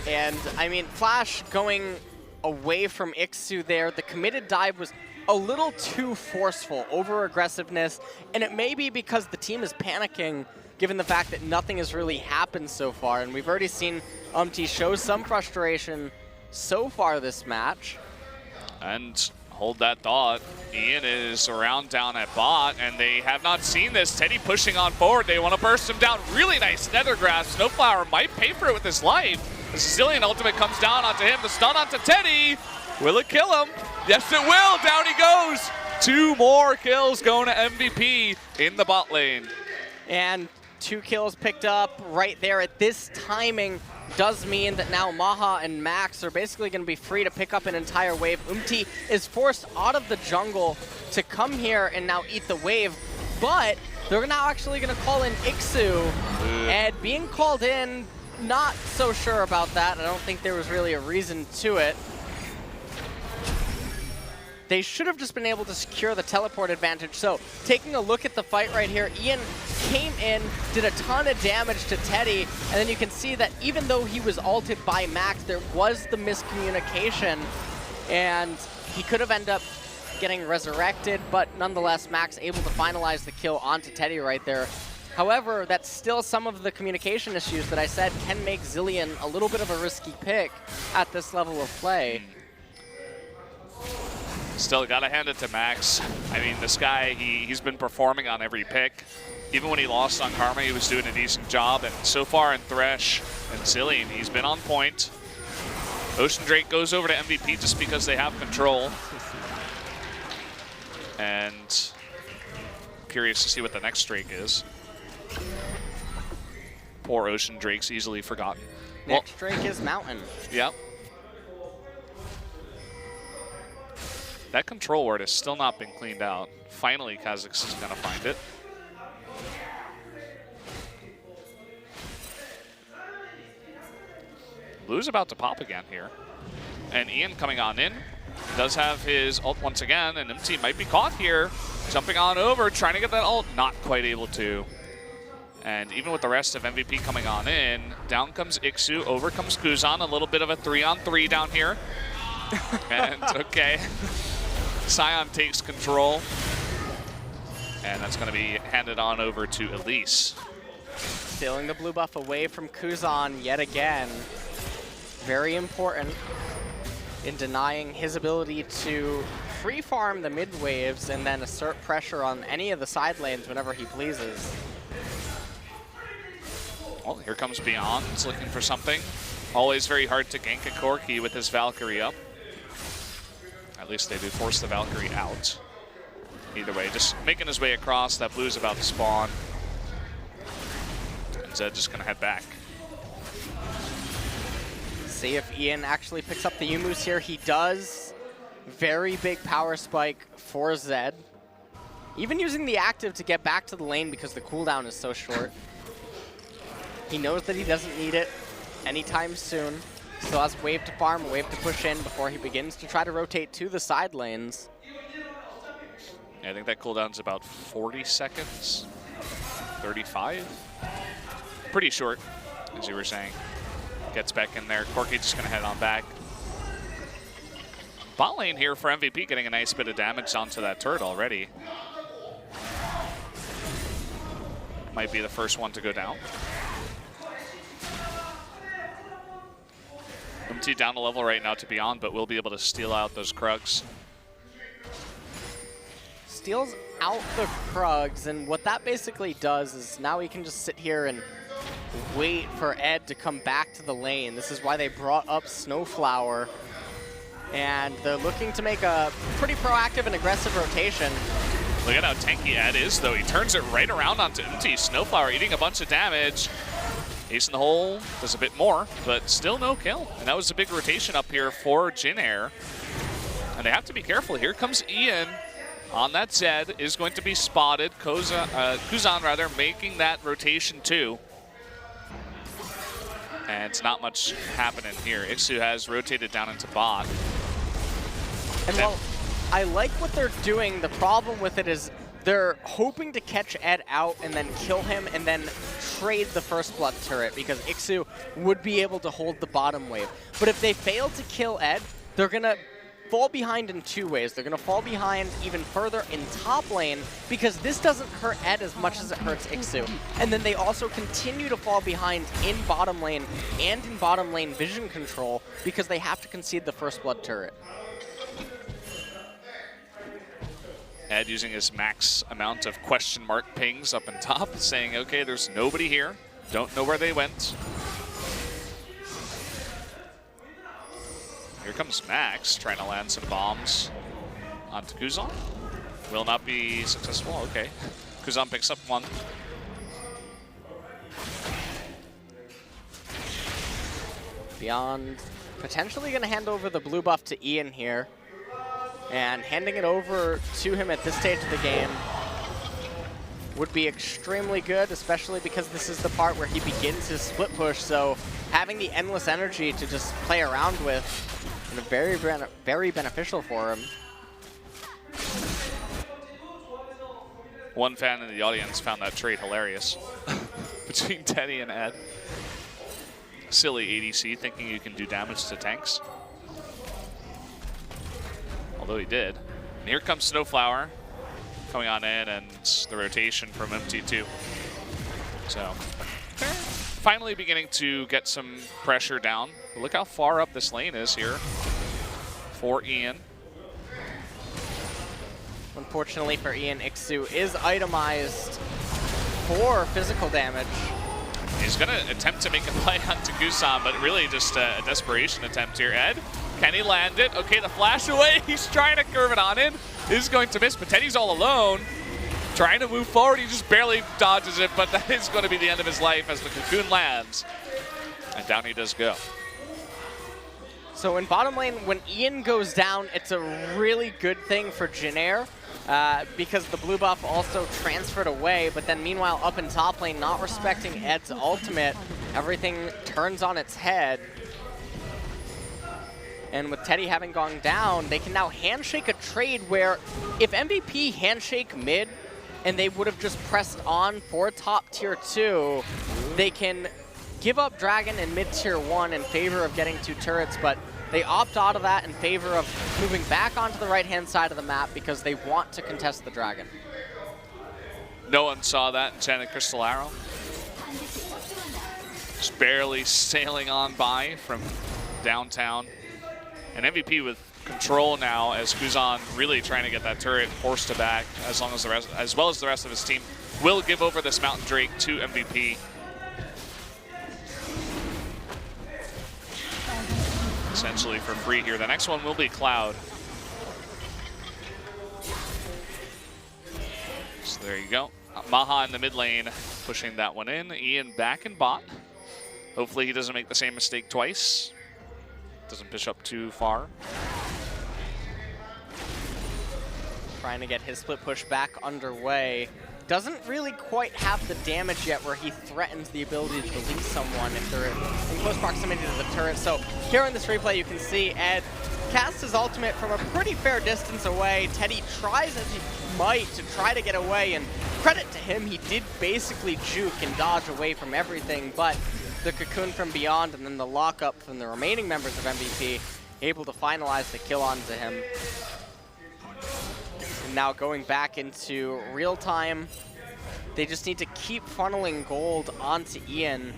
and I mean, Flash going away from Ixu there. The committed dive was a little too forceful, over aggressiveness, and it may be because the team is panicking given the fact that nothing has really happened so far, and we've already seen UMT show some frustration so far this match. And hold that thought, Ian is around down at bot, and they have not seen this. Teddy pushing on forward, they want to burst him down. Really nice nether grasp. Snowflower might pay for it with his life. The Sicilian ultimate comes down onto him, the stun onto Teddy. Will it kill him? Yes, it will. Down he goes. 2 more kills going to MVP in the bot lane. And 2 kills picked up right there at this timing does mean that now Maha and Max are basically going to be free to pick up an entire wave. UMT is forced out of the jungle to come here and now eat the wave, but they're now actually going to call in Ixu. And being called in not so sure about that. I don't think there was really a reason to it. They should have just been able to secure the teleport advantage. So taking a look at the fight right here, Ian came in, did a ton of damage to Teddy, and then you can see that even though he was ulted by Max, there was the miscommunication, and he could have ended up getting resurrected, but nonetheless, Max able to finalize the kill onto Teddy right there. However, that's still some of the communication issues that I said can make Zilean a little bit of a risky pick at this level of play. Still got to hand it to Max. I mean, this guy, he's been performing on every pick. Even when he lost on Karma, he was doing a decent job. And so far in Thresh and Zilean, he's been on point. Ocean Drake goes over to MVP just because they have control. And curious to see what the next Drake is. Poor Ocean Drake's easily forgotten. Next Drake is Mountain. Yep. That control ward has still not been cleaned out. Finally, Kha'Zix is going to find it. Blue's about to pop again here. And Ian coming on in. Does have his ult once again, and MT might be caught here. Jumping on over, trying to get that ult, not quite able to. And even with the rest of MVP coming on in, down comes Ixu, over comes Kuzan, a little bit of a 3-on-3 down here. And okay, Sion takes control. And that's gonna be handed on over to Elise. Stealing the blue buff away from Kuzan yet again. Very important in denying his ability to free farm the mid waves and then assert pressure on any of the side lanes whenever he pleases. Well, here comes Beyond. He's looking for something. Always very hard to gank a Corki with his Valkyrie up. At least they do force the Valkyrie out. Either way, just making his way across. That blue's about to spawn. And Zed just gonna head back. See if Ian actually picks up the Yumus here. He does. Very big power spike for Zed. Even using the active to get back to the lane because the cooldown is so short. He knows that he doesn't need it anytime soon. Still has wave to farm, wave to push in before he begins to try to rotate to the side lanes. Yeah, I think that cooldown's about 40 seconds. 35? Pretty short, as you were saying. Gets back in there. Corki just going to head on back. Bot lane here for MVP getting a nice bit of damage onto that turret already. Might be the first one to go down. MT down a level right now to Beyond, but we'll be able to steal out those Krugs. Steals out the Krugs, and what that basically does is now he can just sit here and wait for Ed to come back to the lane. This is why they brought up Snowflower. And they're looking to make a pretty proactive and aggressive rotation. Look at how tanky Ed is, though. He turns it right around onto MT. Snowflower eating a bunch of damage. Ace in the hole does a bit more, but still no kill. And that was a big rotation up here for Jin Air. And they have to be careful. Here comes Ian on that Zed. Is going to be spotted. Kuzan rather, making that rotation too. And it's not much happening here. Ixu has rotated down into bot. And while I like what they're doing, the problem with it is they're hoping to catch Ed out and then kill him and then trade the first blood turret because Ixu would be able to hold the bottom wave. But if they fail to kill Ed, they're going to fall behind in two ways. They're going to fall behind even further in top lane because this doesn't hurt Ed as much as it hurts Ixu. And then they also continue to fall behind in bottom lane and in bottom lane vision control because they have to concede the first blood turret. Ed using his max amount of question mark pings up and top, saying, okay, there's nobody here. Don't know where they went. Here comes Max, trying to land some bombs onto Kuzan. Will not be successful, okay. Kuzan picks up one. Beyond potentially going to hand over the blue buff to Ian here. And handing it over to him at this stage of the game would be extremely good, especially because this is the part where he begins his split push, so having the endless energy to just play around with is very beneficial for him. One fan in the audience found that trade hilarious between Teddy and Ed. Silly ADC thinking you can do damage to tanks. Although he did. And here comes Snowflower coming on in, and the rotation from MT2. So they're finally beginning to get some pressure down. But look how far up this lane is here for Ian. Unfortunately for Ian, Ixu is itemized for physical damage. He's going to attempt to make a play on Takusan, but really just a desperation attempt here. Ed, can he land it? Okay, the flash away. He's trying to curve it on in. Is going to miss, but Teddy's all alone. Trying to move forward. He just barely dodges it, but that is going to be the end of his life as the cocoon lands. And down he does go. So in bottom lane, when Ian goes down, it's a really good thing for Jin Air. Because the blue buff also transferred away, but then meanwhile up in top lane, not respecting Ed's ultimate, everything turns on its head. And with Teddy having gone down, they can now handshake a trade where if MVP handshake mid and they would have just pressed on for top tier 2, they can give up Dragon in mid tier 1 in favor of getting 2 turrets, but they opt out of that in favor of moving back onto the right-hand side of the map because they want to contest the Dragon. No one saw that Enchanted Crystal Arrow. Just barely sailing on by from downtown. And MVP with control now as Kuzan really trying to get that turret forced to back as well as the rest of his team will give over this Mountain Drake to MVP. Essentially for free here. The next one will be Cloud. So there you go. Maha in the mid lane pushing that one in. Ian back in bot. Hopefully he doesn't make the same mistake twice. Doesn't push up too far. Trying to get his split push back underway. Doesn't really quite have the damage yet where he threatens the ability to release someone if they're in close proximity to the turret. So here in this replay you can see Ed casts his ultimate from a pretty fair distance away. Teddy tries as he might to try to get away, and credit to him, he did basically juke and dodge away from everything, but the cocoon from beyond and then the lockup from the remaining members of MVP able to finalize the kill onto him. And now going back into real time, they just need to keep funneling gold onto Ian.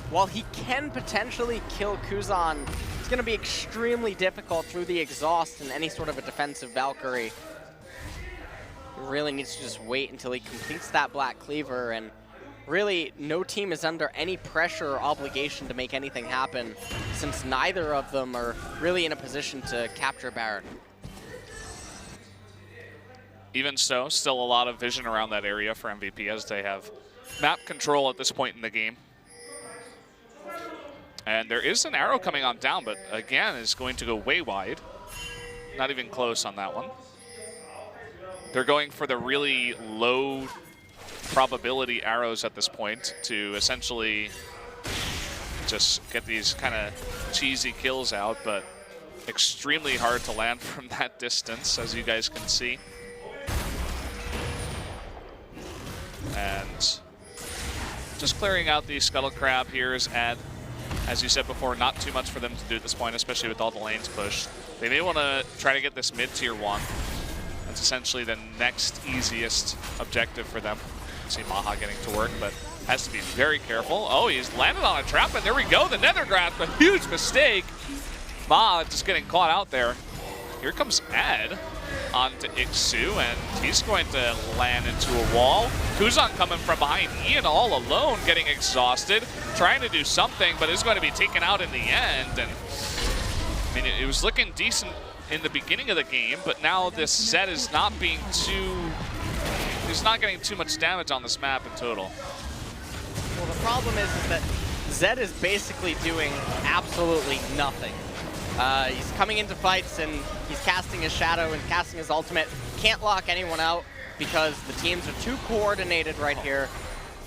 While he can potentially kill Kuzan, it's going to be extremely difficult through the exhaust and any sort of a defensive Valkyrie. He really needs to just wait until he completes that Black Cleaver, and really no team is under any pressure or obligation to make anything happen since neither of them are really in a position to capture Baron. Even so, still a lot of vision around that area for MVP as they have map control at this point in the game. And there is an arrow coming on down, but again is going to go way wide. Not even close on that one. They're going for the really low probability arrows at this point to essentially just get these kind of cheesy kills out, but extremely hard to land from that distance, as you guys can see. And just clearing out the Scuttle Crab here is Ed. As you said before, not too much for them to do at this point, especially with all the lanes pushed. They may want to try to get this mid-tier 1. That's essentially the next easiest objective for them. See Maha getting to work, but has to be very careful. Oh, he's landed on a trap, and there we go. The Nether Grasp, a huge mistake. Maha just getting caught out there. Here comes Ed onto Ixu, and he's going to land into a wall. Kuzan coming from behind Ian all alone, getting exhausted, trying to do something, but is going to be taken out in the end. And I mean, it was looking decent in the beginning of the game, but now this Zed is not being too... He's not getting too much damage on this map in total. Well, the problem is that Zed is basically doing absolutely nothing. He's coming into fights and he's casting his shadow and casting his ultimate. Can't lock anyone out. because the teams are too coordinated right here,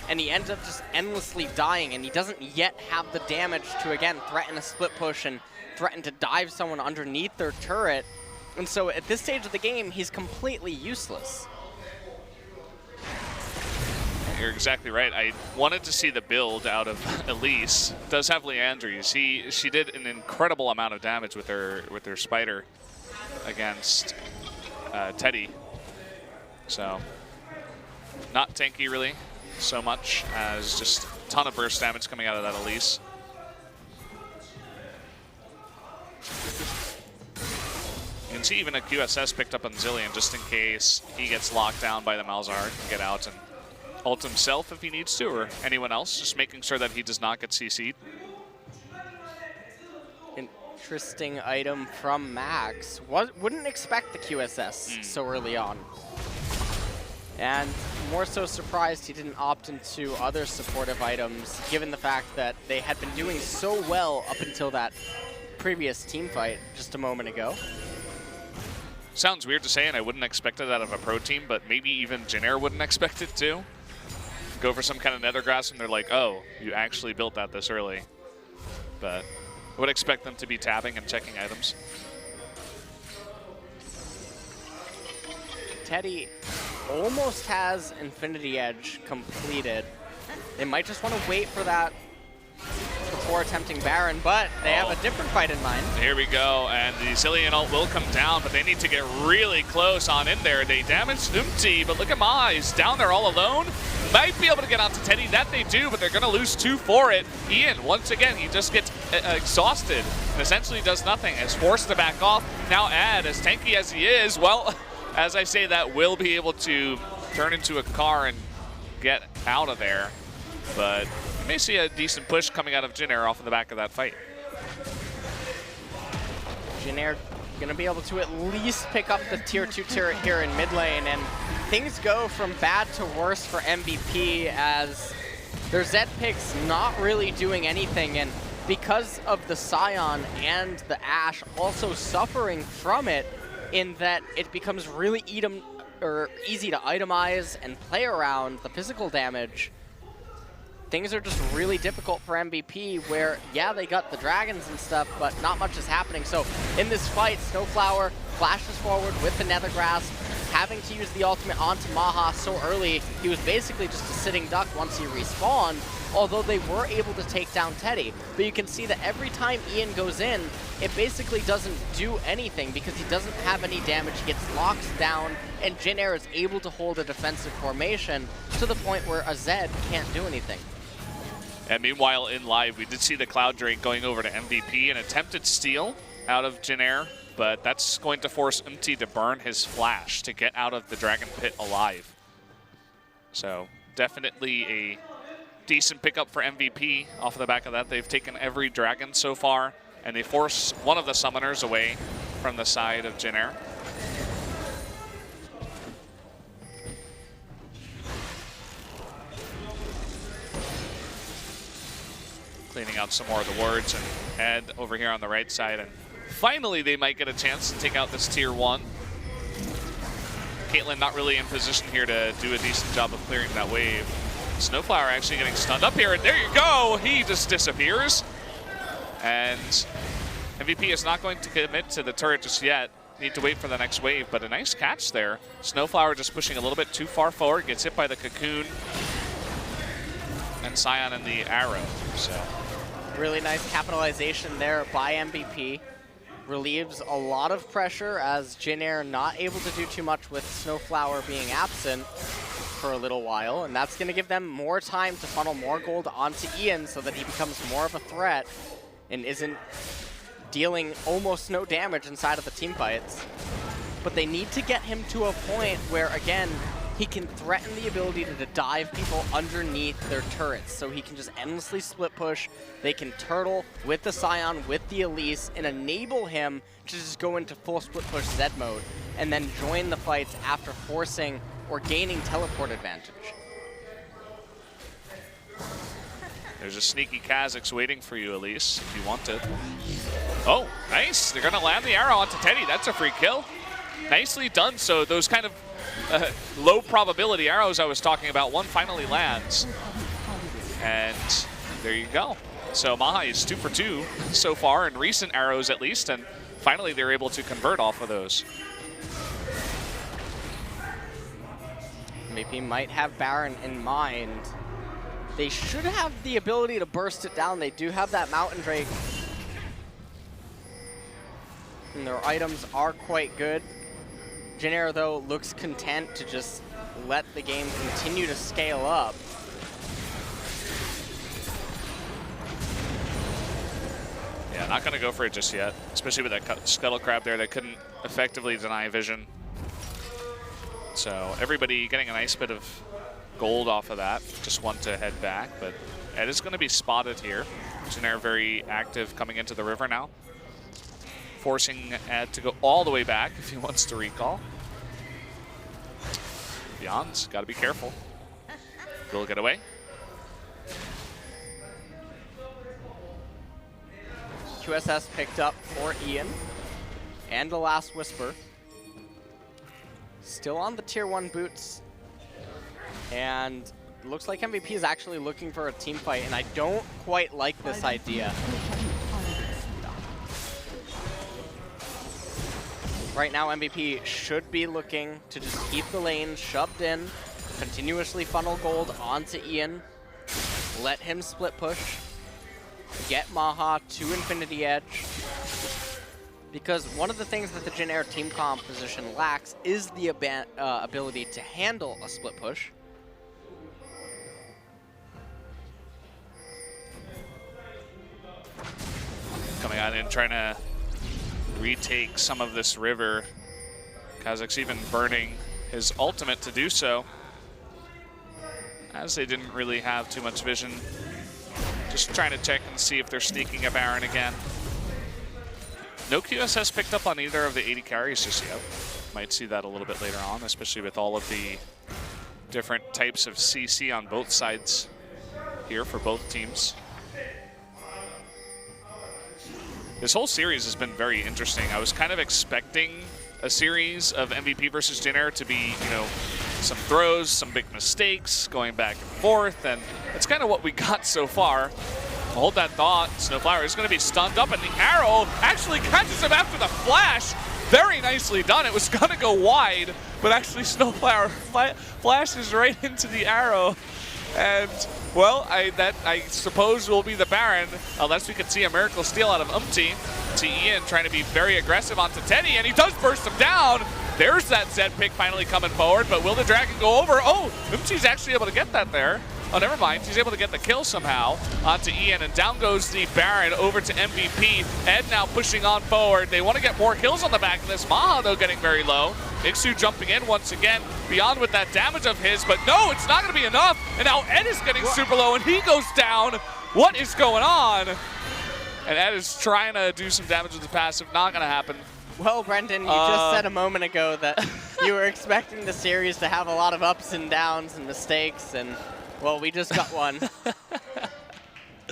and he ends up just endlessly dying, and he doesn't yet have the damage to, again, threaten a split push and threaten to dive someone underneath their turret. And so at this stage of the game, he's completely useless. You're exactly right. I wanted to see the build out of Elise. Does have Leandries. She did an incredible amount of damage with her spider against Teddy. So not tanky really so much as just a ton of burst damage coming out of that Elise. You can see even a QSS picked up on Zillion just in case he gets locked down by the Malzahar and get out and ult himself if he needs to, or anyone else, just making sure that he does not get CC'd. Interesting item from Max. Wouldn't expect the QSS so early on. And more so surprised he didn't opt into other supportive items, given the fact that they had been doing so well up until that previous team fight just a moment ago. Sounds weird to say, and I wouldn't expect it out of a pro team, but maybe even Jin Air wouldn't expect it too. Go for some kind of nether grass and they're like, oh, you actually built that this early. But I would expect them to be tabbing and checking items. Teddy almost has Infinity Edge completed. They might just want to wait for that before attempting Baron, but they have a different fight in mind. Here we go, and the Zillion ult will come down, but they need to get really close on in there. They damaged Umti, but look at Ma, he's down there all alone. Might be able to get onto Teddy, that they do, but they're gonna lose 2 for it. Ian, once again, he just gets exhausted and essentially does nothing. Is forced to back off. Now Ad, as tanky as he is, well, as I say that, will be able to turn into a car and get out of there. But you may see a decent push coming out of Jin Air off of the back of that fight. Jin Air gonna be able to at least pick up the tier 2 turret here in mid lane, and things go from bad to worse for MVP as their Zed pick's not really doing anything, and because of the Scion and the Ashe also suffering from it, in that it becomes really easy to itemize and play around the physical damage. Things are just really difficult for MVP where, yeah, they got the dragons and stuff, but not much is happening. So in this fight, Snowflower flashes forward with the Nether Grasp, having to use the ultimate onto Maha so early. He was basically just a sitting duck once he respawned, although they were able to take down Teddy. But you can see that every time Ian goes in, it basically doesn't do anything because he doesn't have any damage. He gets locked down, and Jin Air is able to hold a defensive formation to the point where a Zed can't do anything. And meanwhile, in live, we did see the Cloud Drake going over to MVP, an attempted steal out of Jin Air, but that's going to force Umti to burn his flash to get out of the Dragon Pit alive. So definitely a decent pickup for MVP off of the back of that. They've taken every dragon so far, and they force one of the summoners away from the side of Jin Air. Cleaning out some more of the wards and head over here on the right side, and finally they might get a chance to take out this tier 1. Caitlyn not really in position here to do a decent job of clearing that wave. Snowflower actually getting stunned up here, and there you go! He just disappears. And MVP is not going to commit to the turret just yet. Need to wait for the next wave, but a nice catch there. Snowflower just pushing a little bit too far forward, gets hit by the cocoon. And Scion and the arrow, so. Really nice capitalization there by MVP. Relieves a lot of pressure as Jin Air not able to do too much with Snowflower being absent for a little while, and that's going to give them more time to funnel more gold onto Ian so that he becomes more of a threat and isn't dealing almost no damage inside of the team fights. But they need to get him to a point where, again, he can threaten the ability to dive people underneath their turrets, so he can just endlessly split push. They can turtle with the Scion, with the Elise, and enable him to just go into full split push Zed mode, and then join the fights after forcing or gaining teleport advantage. There's a sneaky Kha'Zix waiting for you, Elise, if you want it. Oh, nice. They're going to land the arrow onto Teddy. That's a free kill. Nicely done. So those kind of low probability arrows I was talking about, one finally lands. And there you go. So Maha is 2 for 2 so far in recent arrows at least, and finally they're able to convert off of those. MVP might have Baron in mind. They should have the ability to burst it down. They do have that Mountain Drake. And their items are quite good. Jin Air, though, looks content to just let the game continue to scale up. Yeah, not going to go for it just yet, especially with that Scuttle Crab there that couldn't effectively deny vision. So everybody getting a nice bit of gold off of that. Just want to head back, but Ed is going to be spotted here. Jin Air very active coming into the river now, forcing Ed to go all the way back if he wants to recall. Beyond's got to be careful. Will get away. QSS picked up for Ian and the Last Whisper. Still on the tier 1 boots. And looks like MVP is actually looking for a team fight, and I don't quite like this idea. Right now, MVP should be looking to just keep the lanes shoved in, continuously funnel gold onto Ian, let him split push, get Maha to Infinity Edge. Because one of the things that the Jin Air team composition lacks is the ability to handle a split push. Coming on in, trying to retake some of this river. Kazakh's even burning his ultimate to do so, as they didn't really have too much vision. Just trying to check and see if they're sneaking a Baron again. No QSS picked up on either of the 80 carries just yet. Might see that a little bit later on, especially with all of the different types of CC on both sides here for both teams. This whole series has been very interesting. I was kind of expecting a series of MVP versus Jin Air to be, you know, some throws, some big mistakes, going back and forth, and that's kind of what we got so far. Hold that thought. Snowflower is going to be stunned up, and the arrow actually catches him after the flash. Very nicely done. It was going to go wide, but actually Snowflower flashes right into the arrow. And, well, I suppose will be the Baron, unless we could see a miracle steal out of to Ian, trying to be very aggressive onto Teddy, and he does burst him down. There's that Zed pick finally coming forward, but will the Dragon go over? Oh, Umchi's actually able to get that there. Oh, never mind. He's able to get the kill somehow onto Ian, and down goes the Baron over to MVP. Ed now pushing on forward. They want to get more kills on the back of this. Maha, though, getting very low. Ixu jumping in once again, Beyond with that damage of his, but no, it's not going to be enough. And now Ed is getting super low, and he goes down. What is going on? And Ed is trying to do some damage with the passive. Not going to happen. Well, Brendan, you just said a moment ago that you were expecting the series to have a lot of ups and downs and mistakes, and, well, we just got one.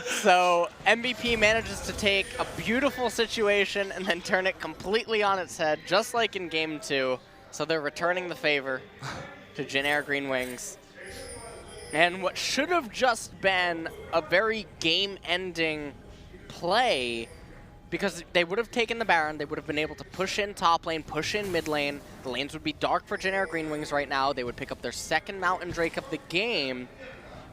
So MVP manages to take a beautiful situation and then turn it completely on its head, just like in Game 2. So they're returning the favor to Jin Air GreenWings. And what should have just been a very game-ending play, because they would have taken the Baron, they would have been able to push in top lane, push in mid lane. The lanes would be dark for Jin Air GreenWings right now. They would pick up their second Mountain Drake of the game,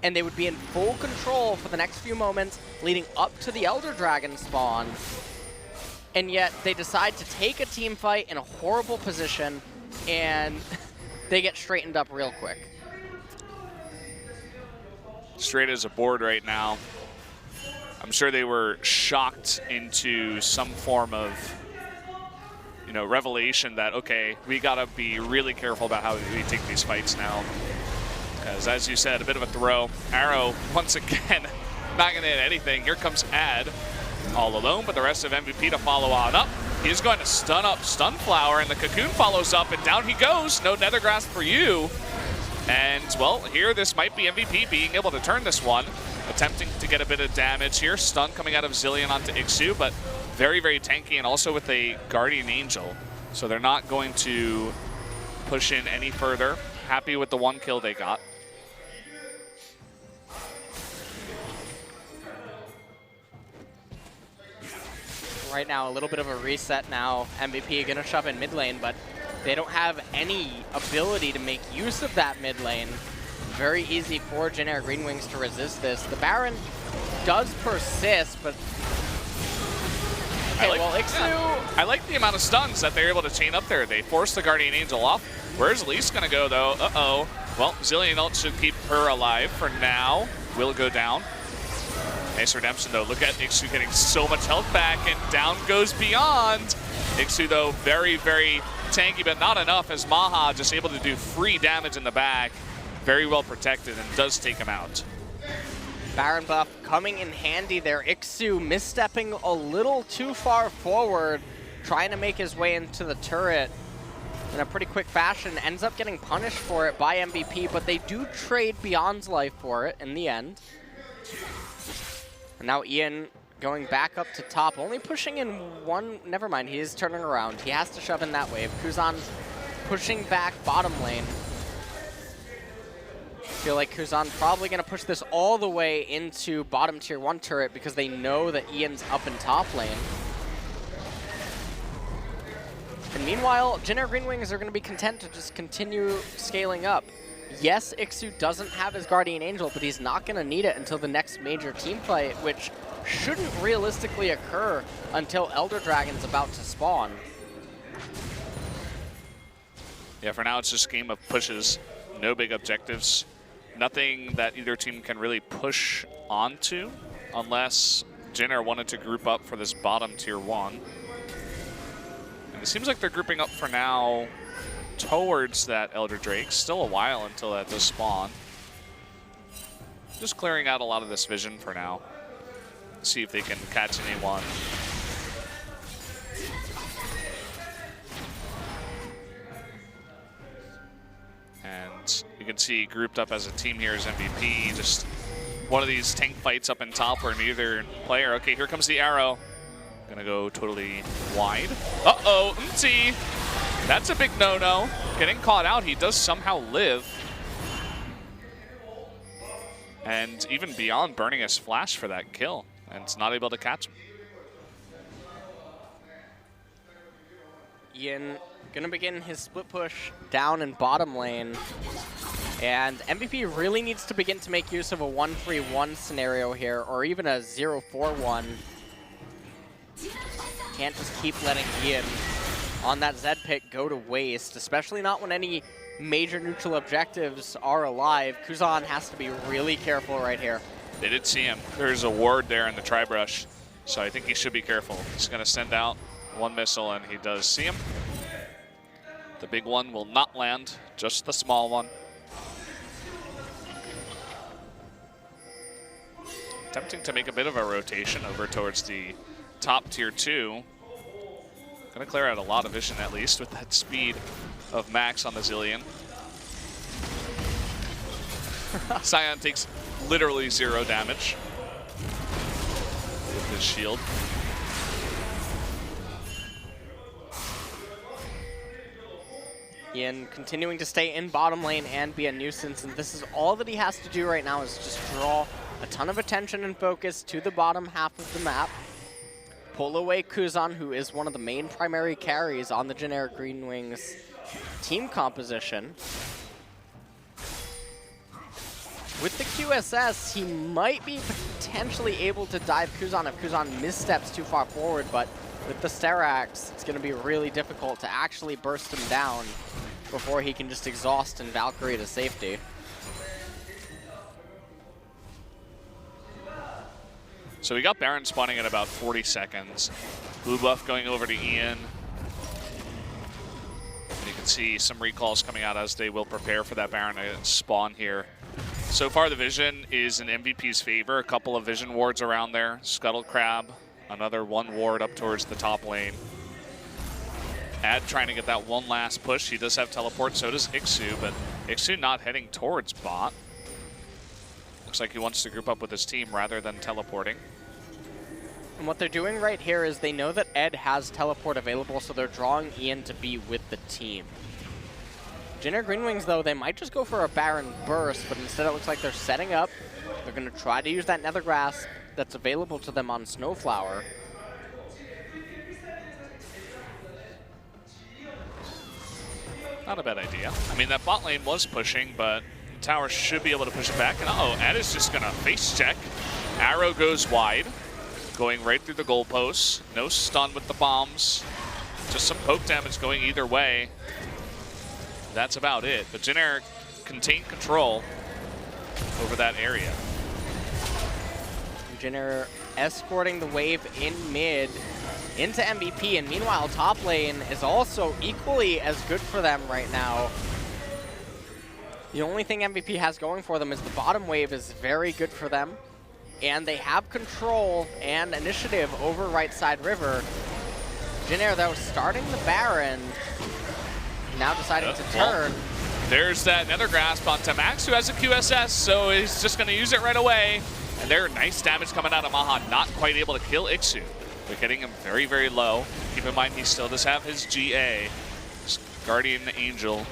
and they would be in full control for the next few moments leading up to the Elder Dragon spawn. And yet they decide to take a team fight in a horrible position, and they get straightened up real quick. Straight as a board right now. I'm sure they were shocked into some form of, you know, revelation that, okay, we gotta be really careful about how we take these fights now. Because as you said, a bit of a throw. Arrow, once again, not gonna hit anything. Here comes Ad, all alone, but the rest of MVP to follow on up. He's going to stun up Stunflower, and the Cocoon follows up, and down he goes. No Nether Grasp for you. And, well, here this might be MVP being able to turn this one. Attempting to get a bit of damage here. Stun coming out of Zilean onto Ixu, but very, very tanky, and also with a Guardian Angel. So they're not going to push in any further. Happy with the 1 kill they got. Right now, a little bit of a reset now. MVP gonna shove in mid lane, but they don't have any ability to make use of that mid lane. Very easy for Jin Air GreenWings to resist this. The Baron does persist, but okay, well, Ixu... I like the amount of stuns that they're able to chain up there. They force the Guardian Angel off. Where's Elise gonna go though? Uh-oh. Well, Zillion ult should keep her alive for now. Will go down. Nice redemption though. Look at Ixu getting so much health back, and down goes Beyond. Ixu though, very, very tanky, but not enough, as Maha just able to do free damage in the back. Very well protected and does take him out. Baron buff coming in handy there. Ixu misstepping a little too far forward, trying to make his way into the turret in a pretty quick fashion. Ends up getting punished for it by MVP, but they do trade Beyond's life for it in the end. And now Ian going back up to top, only pushing in one. Never mind, he is turning around. He has to shove in that wave. Kuzan pushing back bottom lane. I feel like Kuzan probably going to push this all the way into bottom tier 1 turret because they know that Ian's up in top lane. And meanwhile, Jin Air GreenWings are going to be content to just continue scaling up. Yes, Ixu doesn't have his Guardian Angel, but he's not going to need it until the next major team fight, which shouldn't realistically occur until Elder Dragon's about to spawn. Yeah, for now it's just a game of pushes. No big objectives. Nothing that either team can really push onto unless Jin Air wanted to group up for this bottom tier 1. And it seems like they're grouping up for now towards that Elder Drake. Still a while until that does spawn. Just clearing out a lot of this vision for now. See if they can catch anyone. And you can see grouped up as a team here is MVP. Just one of these tank fights up in top where neither player. Okay, here comes the arrow. Gonna go totally wide. Uh-oh, Umti. That's a big no-no. Getting caught out, he does somehow live. And even Beyond burning his flash for that kill, and it's not able to catch him. Ian gonna begin his split push down in bottom lane. And MVP really needs to begin to make use of a 1-3-1 scenario here, or even a 0-4-1. Can't just keep letting Ian on that Zed pick go to waste, especially not when any major neutral objectives are alive. Kuzan has to be really careful right here. They did see him. There's a ward there in the tri-brush, so I think he should be careful. He's going to send out one missile, and he does see him. The big one will not land, just the small one. Attempting to make a bit of a rotation over towards the top tier 2. Gonna clear out a lot of vision at least with that speed of Max on the Zillion. Sion takes literally 0 damage with his shield. Ian continuing to stay in bottom lane and be a nuisance, and this is all that he has to do right now is just draw a ton of attention and focus to the bottom half of the map. Pull away Kuzan, who is one of the main primary carries on the Jin Air GreenWings team composition. With the QSS, he might be potentially able to dive Kuzan if Kuzan missteps too far forward, but with the Sterax, it's going to be really difficult to actually burst him down before he can just exhaust and Valkyrie to safety. So we got Baron spawning at about 40 seconds. Blue buff going over to Ian. And you can see some recalls coming out as they will prepare for that Baron to spawn here. So far the vision is in MVP's favor. A couple of vision wards around there. Scuttle Crab, another one ward up towards the top lane. Ad trying to get that one last push. He does have teleport, so does Ixu, but Ixu not heading towards bot. Looks like he wants to group up with his team rather than teleporting. And what they're doing right here is they know that Ed has teleport available, so they're drawing Ian to be with the team. Jin Air GreenWings, though, they might just go for a Baron burst, but instead it looks like they're setting up. They're going to try to use that Nether Grass that's available to them on Snowflower. Not a bad idea. I mean, that bot lane was pushing, but the tower should be able to push it back. And uh-oh, Ed is just going to face check. Arrow goes wide, going right through the goalposts. No stun with the bombs. Just some poke damage going either way. That's about it. But Jin Air contain control over that area. Jin Air escorting the wave in mid into MVP, and meanwhile top lane is also equally as good for them right now. The only thing MVP has going for them is the bottom wave is very good for them, and they have control and initiative over right side river. Jin Air, though, starting the Baron, now deciding to turn. There's that Nether Grasp onto Max, who has a QSS, so he's just going to use it right away. And there, nice damage coming out of Maha, not quite able to kill Ixu. They're getting him very, very low. Keep in mind, he still does have his GA, his Guardian Angel.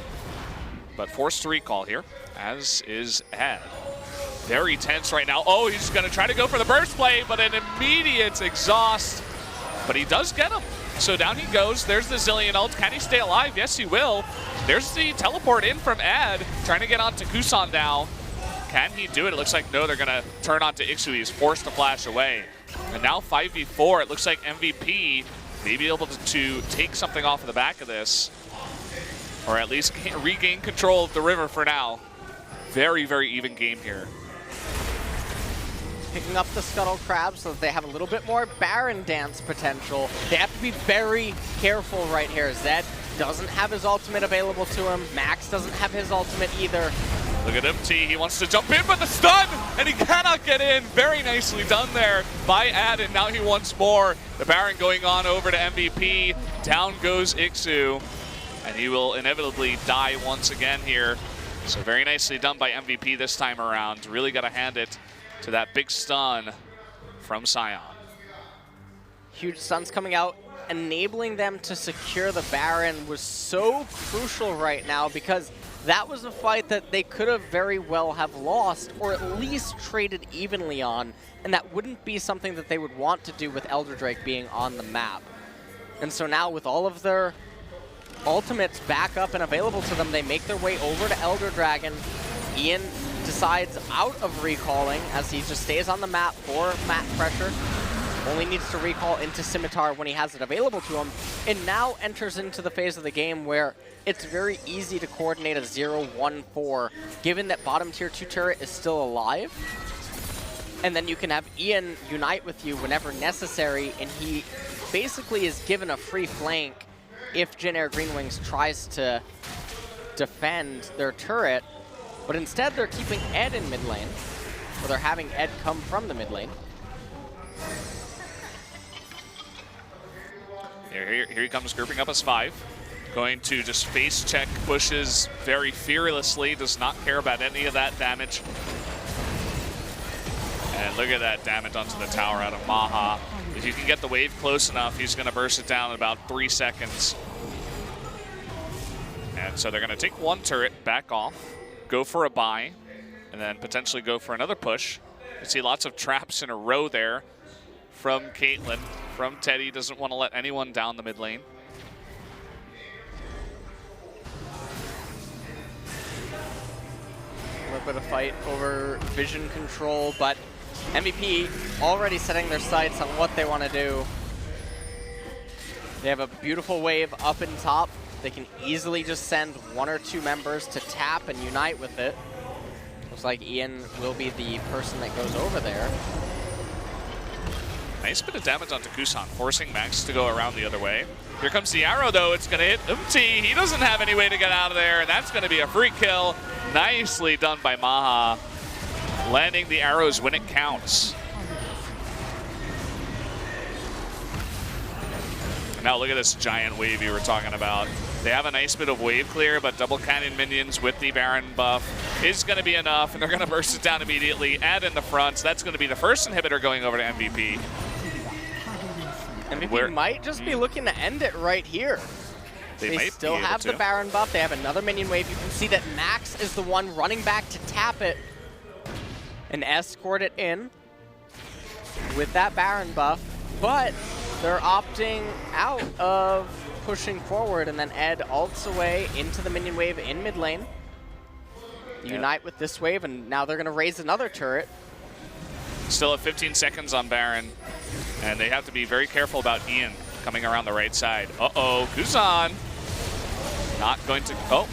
But forced to recall here, as is Ad. Very tense right now. Oh, he's going to try to go for the burst play, but an immediate exhaust. But he does get him. So down he goes. There's the Zillion ult. Can he stay alive? Yes, he will. There's the teleport in from Ad, trying to get onto Kusan now. Can he do it? It looks like no, they're going to turn onto Ixu. He's forced to flash away. And now 5v4, it looks like MVP may be able to take something off of the back of this, or at least regain control of the river for now. Very, very even game here. Picking up the Scuttle Crab so that they have a little bit more Baron dance potential. They have to be very careful right here. Zed doesn't have his ultimate available to him. Max doesn't have his ultimate either. Look at MT, he wants to jump in, but the stun, and he cannot get in. Very nicely done there by Ad, and now he wants more. The Baron going on over to MVP. Down goes Ixu, and he will inevitably die once again here. So very nicely done by MVP this time around. Really got to hand it to that big stun from Sion. Huge stuns coming out, enabling them to secure the Baron was so crucial right now, because that was a fight that they could have very well have lost, or at least traded evenly on, and that wouldn't be something that they would want to do with Elder Drake being on the map. And so now with all of their ultimates back up and available to them, they make their way over to Elder Dragon. Ian decides out of recalling as he just stays on the map for map pressure. Only needs to recall into Scimitar when he has it available to him, and now enters into the phase of the game where it's very easy to coordinate a 0-1-4, given that bottom tier 2 turret is still alive. And then you can have Ian unite with you whenever necessary, and he basically is given a free flank if Jin Air GreenWings tries to defend their turret. But instead they're keeping Ed in mid lane, or they're having Ed come from the mid lane. Here he comes, grouping up as 5. Going to just face check pushes very fearlessly, does not care about any of that damage. And look at that damage onto the tower out of Maha. If you can get the wave close enough, he's going to burst it down in about 3 seconds. And so they're going to take one turret, back off, go for a buy, and then potentially go for another push. You see lots of traps in a row there from Caitlyn. From Teddy, doesn't want to let anyone down the mid lane. A little bit of fight over vision control, but MVP already setting their sights on what they want to do. They have a beautiful wave up in top. They can easily just send 1 or 2 members to tap and unite with it. Looks like Ian will be the person that goes over there. Nice bit of damage onto Kusan, forcing Max to go around the other way. Here comes the arrow, though. It's going to hit MT. He doesn't have any way to get out of there, and that's going to be a free kill. Nicely done by Maha, landing the arrows when it counts. And now look at this giant wave you were talking about. They have a nice bit of wave clear, but double cannon minions with the Baron buff is going to be enough, and they're going to burst it down immediately. Add in the front, so that's going to be the first inhibitor going over to MVP. MVP might just be looking to end it right here. They still have the Baron buff. They have another minion wave. You can see that Max is the one running back to tap it and escort it in with that Baron buff. But they're opting out of pushing forward, and then Ed ults away into the minion wave in mid lane. Unite with this wave, and now they're going to raise another turret. Still at 15 seconds on Baron, and they have to be very careful about Ian coming around the right side. Uh-oh, Kuzan not going to, oh,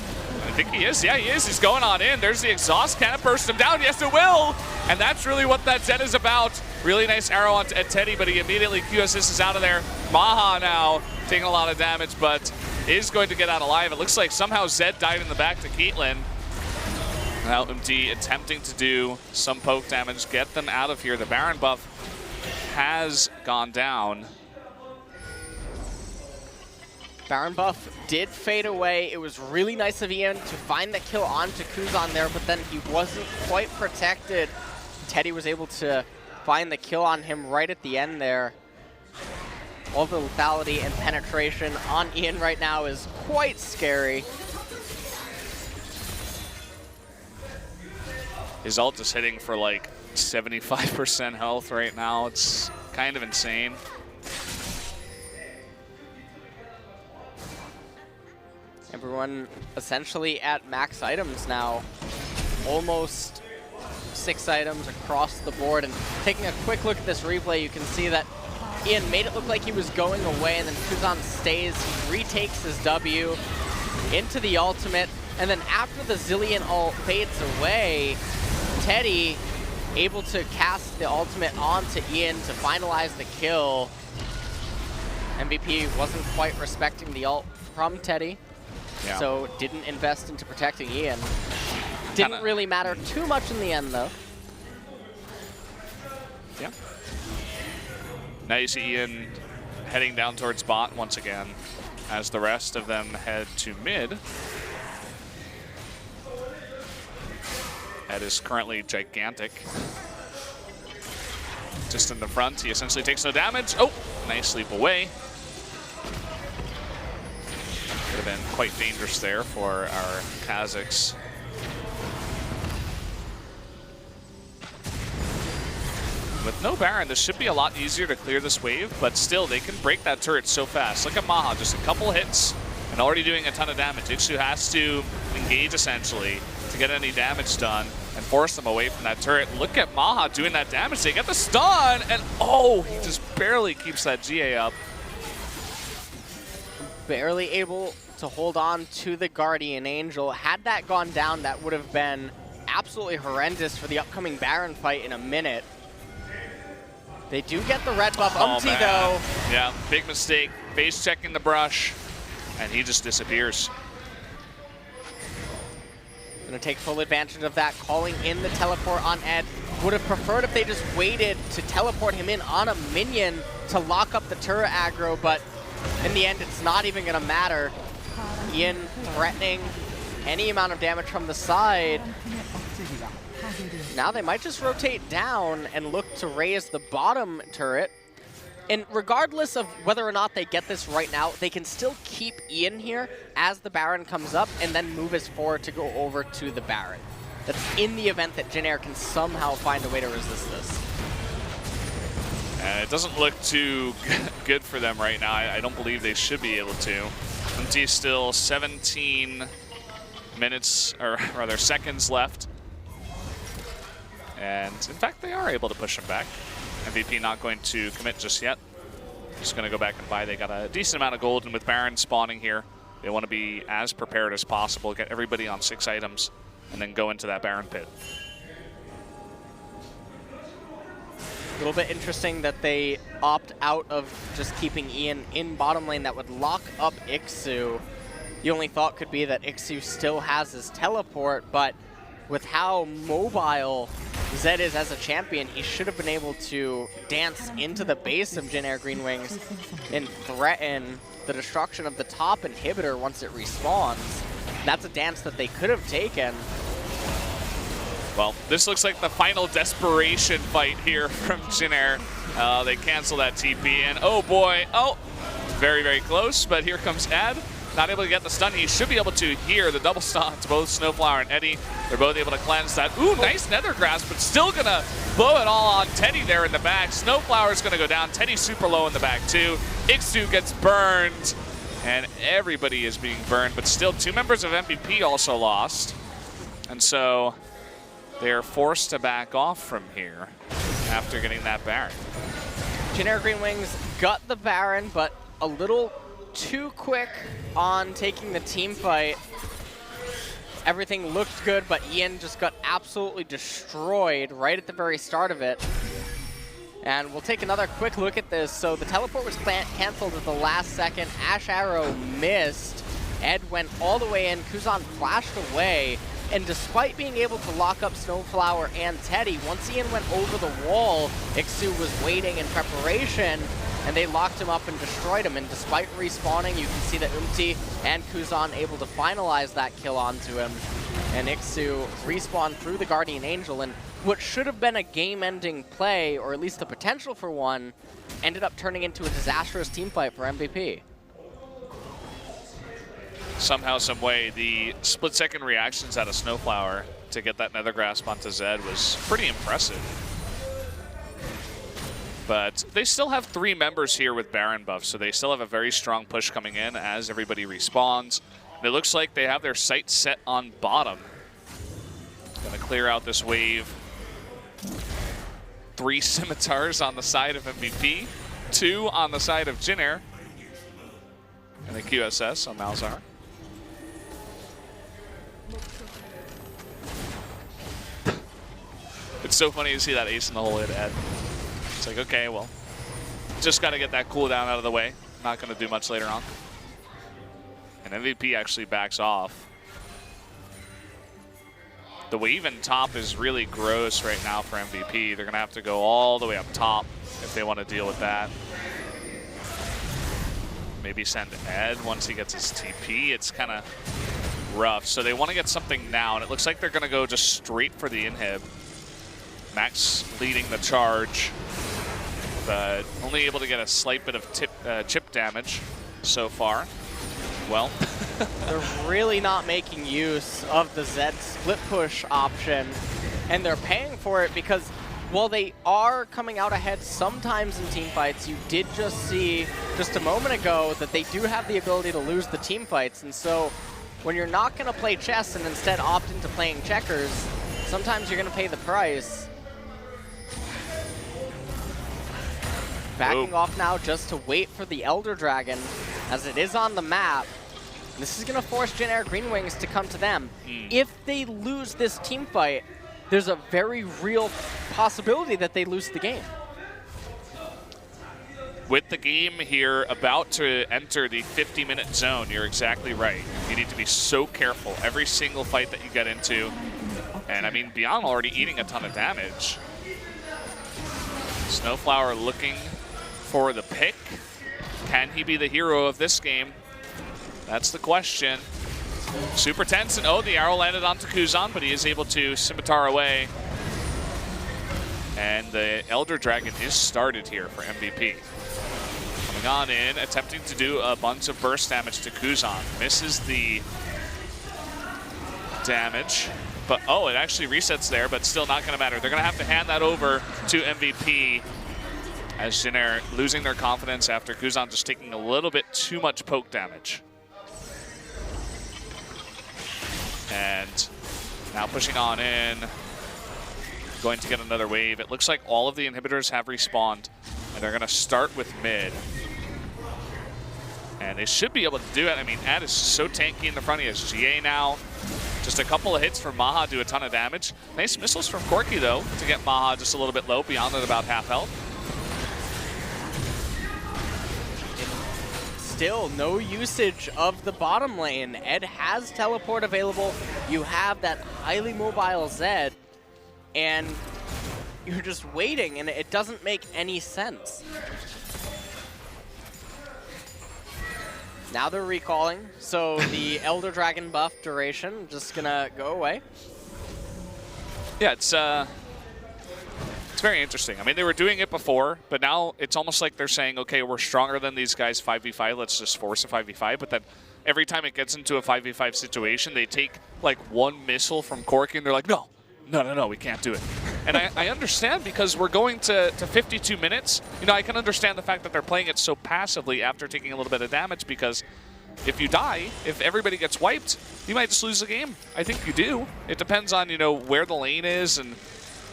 I think he is. Yeah, he is. He's going on in. There's the exhaust. Can it burst him down? Yes, it will. And that's really what that Zed is about. Really nice arrow at Teddy, but he immediately Q-assist is out of there. Maha now taking a lot of damage, but is going to get out alive. It looks like somehow Zed died in the back to Caitlyn. Now MD attempting to do some poke damage, get them out of here. The Baron buff has gone down. Baron buff did fade away. It was really nice of Ian to find the kill onto Kuzan there, but then he wasn't quite protected. Teddy was able to find the kill on him right at the end there. All the lethality and penetration on Ian right now is quite scary. His ult is hitting for like 75% health right now. It's kind of insane. Everyone essentially at max items now. Almost 6 items across the board. And taking a quick look at this replay, you can see that Ian made it look like he was going away, and then Kuzan stays, retakes his W into the ultimate, and then after the Zillion ult fades away, Teddy able to cast the ultimate onto Ian to finalize the kill. MVP wasn't quite respecting the ult from Teddy, so didn't invest into protecting Ian. Didn't really matter too much in the end, though. Yeah. Now you see Ian heading down towards bot once again as the rest of them head to mid. Ed is currently gigantic. Just in the front, he essentially takes no damage. Oh, nice leap away. Could have been quite dangerous there for our Kazakhs. With no Baron, this should be a lot easier to clear this wave, but still, they can break that turret so fast. Look at Maha, just a couple hits and already doing a ton of damage. Ixu has to engage, essentially, to get any damage done and force them away from that turret. Look at Maha doing that damage. They get the stun, and oh, he just barely keeps that GA up. Barely able to hold on to the Guardian Angel. Had that gone down, that would have been absolutely horrendous for the upcoming Baron fight in a minute. They do get the red buff. Though. Yeah, big mistake. Base checking the brush, and he just disappears. Gonna take full advantage of that, calling in the teleport on Ed. Would have preferred if they just waited to teleport him in on a minion to lock up the turret aggro, but in the end, it's not even gonna matter. Ian threatening any amount of damage from the side. Now they might just rotate down and look to raise the bottom turret. And regardless of whether or not they get this right now, they can still keep Ian here as the Baron comes up and then move his forward to go over to the Baron. That's in the event that Jin Air can somehow find a way to resist this. And it doesn't look too good for them right now. I don't believe they should be able to. MT still 17 minutes, or rather seconds left. And in fact, they are able to push him back. MVP not going to commit just yet. Just going to go back and buy. They got a decent amount of gold, and with Baron spawning here, they want to be as prepared as possible, get everybody on 6 items, and then go into that Baron pit. A little bit interesting that they opt out of just keeping Ian in bottom lane. That would lock up Ixu. The only thought could be that Ixu still has his teleport, but with how mobile Zed is as a champion, he should have been able to dance into the base of Jin Air GreenWings and threaten the destruction of the top inhibitor once it respawns. That's a dance that they could have taken. Well, this looks like the final desperation fight here from Jin Air. They cancel that TP, and oh boy, oh, very, very close, but here comes Ed. not able to get the stun. He should be able to hear the double stun to both Snowflower and Eddie. They're both able to cleanse that. Ooh, nice Nether Grasp, but still gonna blow it all on Teddy there in the back. Snowflower's gonna go down. Teddy's super low in the back too. Ixu gets burned, and everybody is being burned, but still 2 members of MVP also lost. And so they're forced to back off from here after getting that Baron. Jin Air GreenWings got the Baron, but a little too quick on taking the team fight. Everything looked good, but Ian just got absolutely destroyed right at the very start of it. And we'll take another quick look at this. So the teleport was canceled at the last second. Ash Arrow missed. Ed went all the way in. Kuzan flashed away. And despite being able to lock up Snowflower and Teddy, once Ian went over the wall, Ixu was waiting in preparation, and they locked him up and destroyed him. And despite respawning, you can see that Umti and Kuzan able to finalize that kill onto him. And Ixu respawned through the Guardian Angel, and what should have been a game-ending play, or at least the potential for one, ended up turning into a disastrous teamfight for MVP. Somehow, some way, the split-second reactions out of Snowflower to get that Nether Grasp onto Zed was pretty impressive. But they still have 3 members here with Baron buffs, so they still have a very strong push coming in as everybody respawns. And it looks like they have their sights set on bottom. Gonna clear out this wave. 3 scimitars on the side of MVP, 2 on the side of Jin Air, and the QSS on Malzahar. It's so funny to see that ace in the hole hit Ed. It's like, okay, well, just got to get that cooldown out of the way. Not going to do much later on. And MVP actually backs off. The wave in top is really gross right now for MVP. They're going to have to go all the way up top if they want to deal with that. Maybe send Ed once he gets his TP. It's kind of rough. So they want to get something now, and it looks like they're going to go just straight for the inhib. Max leading the charge, but only able to get a slight bit of chip damage so far. Well, they're really not making use of the Zed split push option, and they're paying for it because while they are coming out ahead sometimes in team fights, you did just see just a moment ago that they do have the ability to lose the team fights. And so when you're not going to play chess and instead opt into playing checkers, sometimes you're going to pay the price. Backing off now just to wait for the Elder Dragon, as it is on the map. This is going to force Jin Air GreenWings to come to them. If they lose this team fight, there's a very real possibility that they lose the game. With the game here about to enter the 50-minute zone, you're exactly right. You need to be so careful every single fight that you get into. And I mean, Beyond already eating a ton of damage. Snowflower looking for the pick. Can he be the hero of this game? That's the question. Super tense, and oh, the arrow landed onto Kuzan, but he is able to scimitar away. And the Elder Dragon is started here for MVP. Coming on in, attempting to do a bunch of burst damage to Kuzan. Misses the damage, but oh, it actually resets there, but still not gonna matter. They're gonna have to hand that over to MVP as Jin Air losing their confidence after Kuzan just taking a little bit too much poke damage. And now pushing on in, going to get another wave. It looks like all of the inhibitors have respawned, and they're gonna start with mid. And they should be able to do it. I mean, Ad is so tanky in the front. He has GA now. Just a couple of hits from Maha do a ton of damage. Nice missiles from Corki, though, to get Maha just a little bit low, Beyond at about half health. Still no usage of the bottom lane. Ed has teleport available. You have that highly mobile Zed, and you're just waiting, and it doesn't make any sense. Now they're recalling, so the Elder Dragon buff duration just gonna go away. Yeah, it's very interesting. I mean, they were doing it before, but now it's almost like they're saying, okay, we're stronger than these guys 5v5, let's just force a 5v5. But then every time it gets into a 5v5 situation, they take like one missile from Corky and they're like, no, we can't do it. And I understand, because we're going to 52 minutes. You know, I can understand the fact that they're playing it so passively after taking a little bit of damage, because if you die, if everybody gets wiped, you might just lose the game. I think you do. It depends on, you know, where the lane is and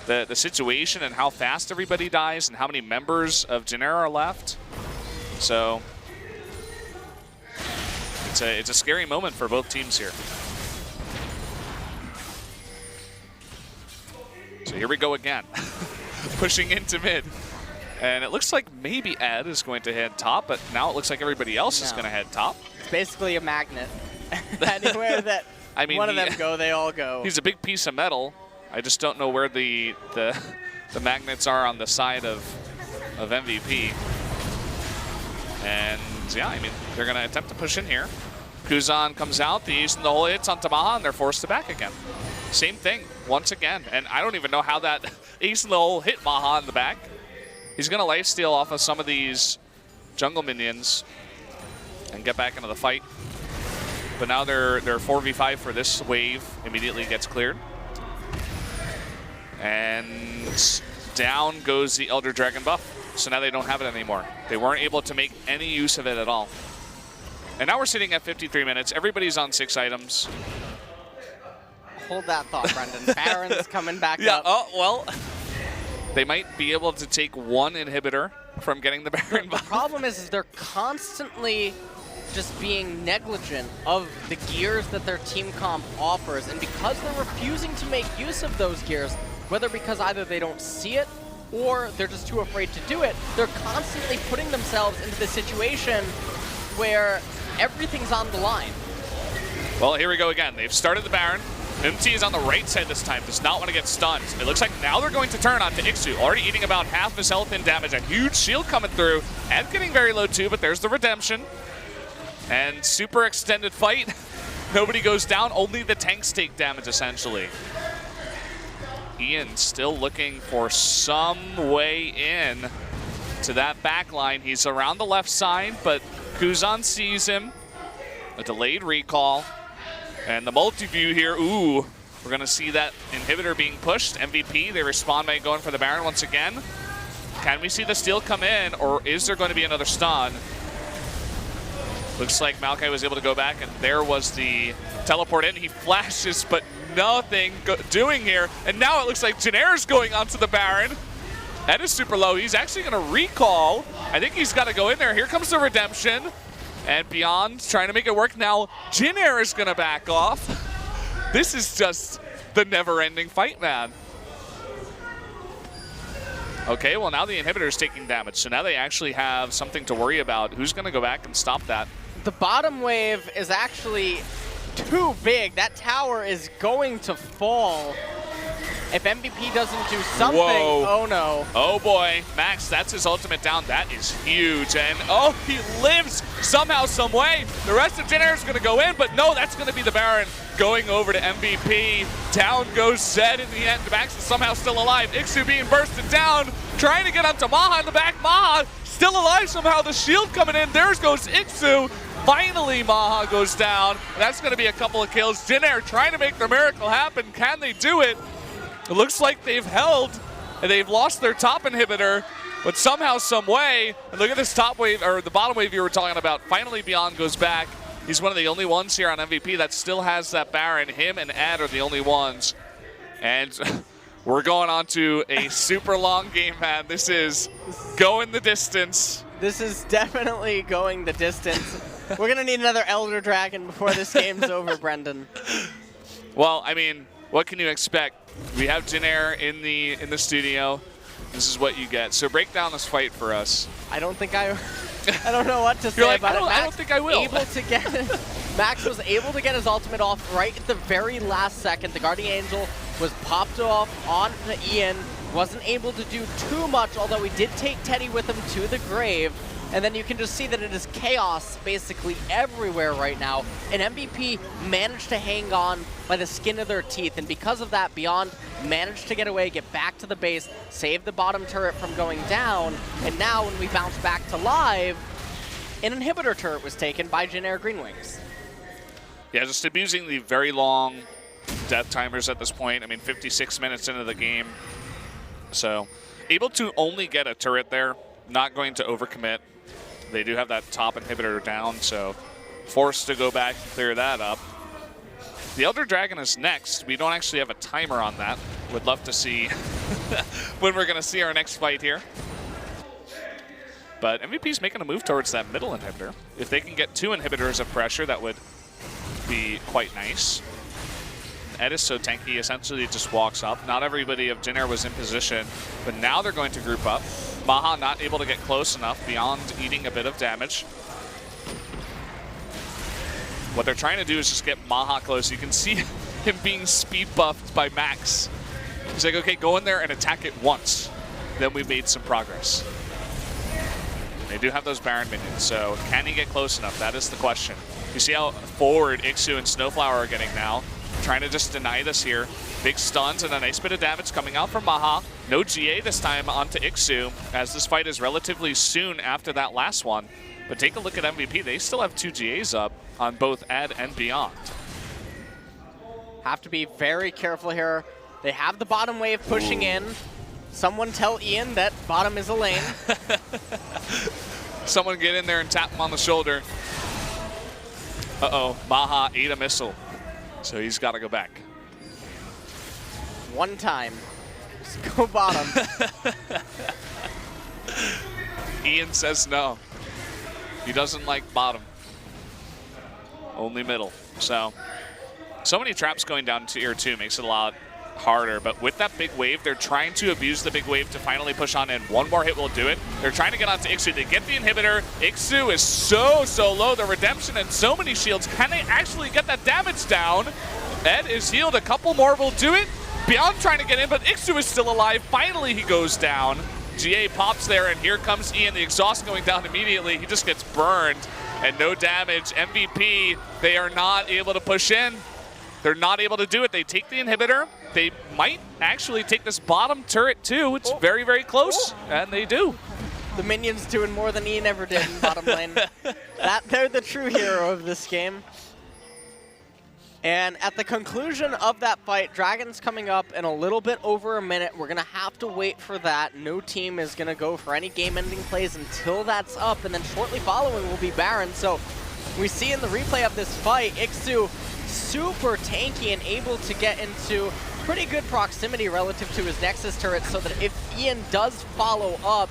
the situation and how fast everybody dies and how many members of Jin Air are left. So it's a scary moment for both teams here. So here we go again, pushing into mid. And it looks like maybe Ed is going to head top, but now it looks like everybody else is going to head top. It's basically a magnet. Anywhere that one of them go, they all go. He's a big piece of metal. I just don't know where the magnets are on the side of MVP. And yeah, I mean, they're going to attempt to push in here. Kuzan comes out, the ace in the hole hits onto Maha, and they're forced to back again. Same thing, once again. And I don't even know how that ace in the hole hit Maha in the back. He's going to lifesteal off of some of these jungle minions and get back into the fight. But now they're 4v5 for this wave. Immediately gets cleared. And down goes the Elder Dragon buff. So now they don't have it anymore. They weren't able to make any use of it at all. And now we're sitting at 53 minutes. Everybody's on 6 items. Hold that thought, Brendan. Baron's coming back up. Yeah, oh, well, they might be able to take one inhibitor from getting the Baron buff. The problem is they're constantly just being negligent of the gears that their team comp offers. And because they're refusing to make use of those gears, whether because either they don't see it or they're just too afraid to do it, they're constantly putting themselves into the situation where everything's on the line. Well, here we go again. They've started the Baron. MT is on the right side this time, does not want to get stunned. It looks like now they're going to turn on to Ixu, already eating about half his health in damage. A huge shield coming through, and getting very low too, but there's the redemption. And super extended fight. Nobody goes down, only the tanks take damage essentially. Ian still looking for some way in to that back line. He's around the left side, but Kuzan sees him. A delayed recall. And the multi-view here, ooh, we're going to see that inhibitor being pushed. MVP, they respond by going for the Baron once again. Can we see the steal come in, or is there going to be another stun? Looks like Maokai was able to go back, and there was the teleport in. He flashes, but nothing doing here. And now it looks like Jin Air is going onto the Baron. Ed is super low. He's actually going to recall. I think he's got to go in there. Here comes the redemption. And Beyond trying to make it work now. Jin Air is going to back off. This is just the never-ending fight, man. Okay, well now the inhibitor is taking damage, so now they actually have something to worry about. Who's going to go back and stop that? The bottom wave is actually too big. That tower is going to fall. If MVP doesn't do something, whoa. Oh no. Oh boy, Max, that's his ultimate down. That is huge. And oh, he lives somehow, some way. The rest of Jin Air is going to go in, but no, that's going to be the Baron going over to MVP. Down goes Zed in the end. Max is somehow still alive. Ixu being bursted down, trying to get onto Maha in the back. Maha still alive somehow. The shield coming in. There goes Ixu. Finally, Maha goes down. That's going to be a couple of kills. Jin Air trying to make their miracle happen. Can they do it? It looks like they've held, and they've lost their top inhibitor, but somehow, some way, and look at this top wave, or the bottom wave you were talking about. Finally, Beyond goes back. He's one of the only ones here on MVP that still has that Baron. Him and Ad are the only ones. And we're going on to a super long game, man. This is going the distance. This is definitely going the distance. We're going to need another Elder Dragon before this game's over, Brendan. Well, I mean, what can you expect? We have Jin Air in the studio. This is what you get. So break down this fight for us. I don't know what to say about it. I don't think I will. Max was able to get his ultimate off right at the very last second. The Guardian Angel was popped off on Ian. Wasn't able to do too much, although he did take Teddy with him to the grave. And then you can just see that it is chaos basically everywhere right now. And MVP managed to hang on by the skin of their teeth. And because of that, Beyond managed to get away, get back to the base, save the bottom turret from going down. And now when we bounce back to live, an inhibitor turret was taken by Jin Air GreenWings. Yeah, just abusing the very long death timers at this point. I mean, 56 minutes into the game. So able to only get a turret there, not going to overcommit. They do have that top inhibitor down, so forced to go back and clear that up. The Elder Dragon is next. We don't actually have a timer on that. Would love to see when we're going to see our next fight here. But MVP's making a move towards that middle inhibitor. If they can get 2 inhibitors of pressure, that would be quite nice. Ed is so tanky, essentially just walks up. Not everybody of Jin Air was in position, but now they're going to group up. Maha not able to get close enough, Beyond eating a bit of damage. What they're trying to do is just get Maha close. You can see him being speed buffed by Max. He's like, okay, go in there and attack it once. Then we've made some progress. They do have those Baron minions, so can he get close enough? That is the question. You see how forward Ixu and Snowflower are getting now. Trying to just deny this here. Big stuns and a nice bit of damage coming out from Maha. No GA this time onto Ixu, as this fight is relatively soon after that last one. But take a look at MVP. They still have 2 GAs up on both Ed and Beyond. Have to be very careful here. They have the bottom wave pushing in. Someone tell Ian that bottom is a lane. Someone get in there and tap him on the shoulder. Uh-oh, Maha ate a missile. So he's got to go back. One time. Just go bottom. Ian says no. He doesn't like bottom. Only middle. So many traps going down to tier 2 makes it a lot harder. But with that big wave, they're trying to abuse the big wave to finally push on in. One more hit will do it. They're trying to get onto Ixu. They get the inhibitor. Ixu is so low. The redemption and so many shields. Can they actually get that damage down? Ed is healed. A couple more will do it. Beyond trying to get in, but Ixu is still alive. Finally, he goes down. GA pops there, and here comes Ian. The exhaust going down immediately. He just gets burned, and no damage. MVP, they are not able to push in. They're not able to do it. They take the inhibitor. They might actually take this bottom turret too. It's very, very close, and they do. The minions doing more than Ian ever did in bottom lane. They're the true hero of this game. And at the conclusion of that fight, Dragon's coming up in a little bit over a minute. We're going to have to wait for that. No team is going to go for any game-ending plays until that's up, and then shortly following will be Baron. So we see in the replay of this fight, Ixu super tanky and able to get into pretty good proximity relative to his Nexus turret, so that if Ian does follow up,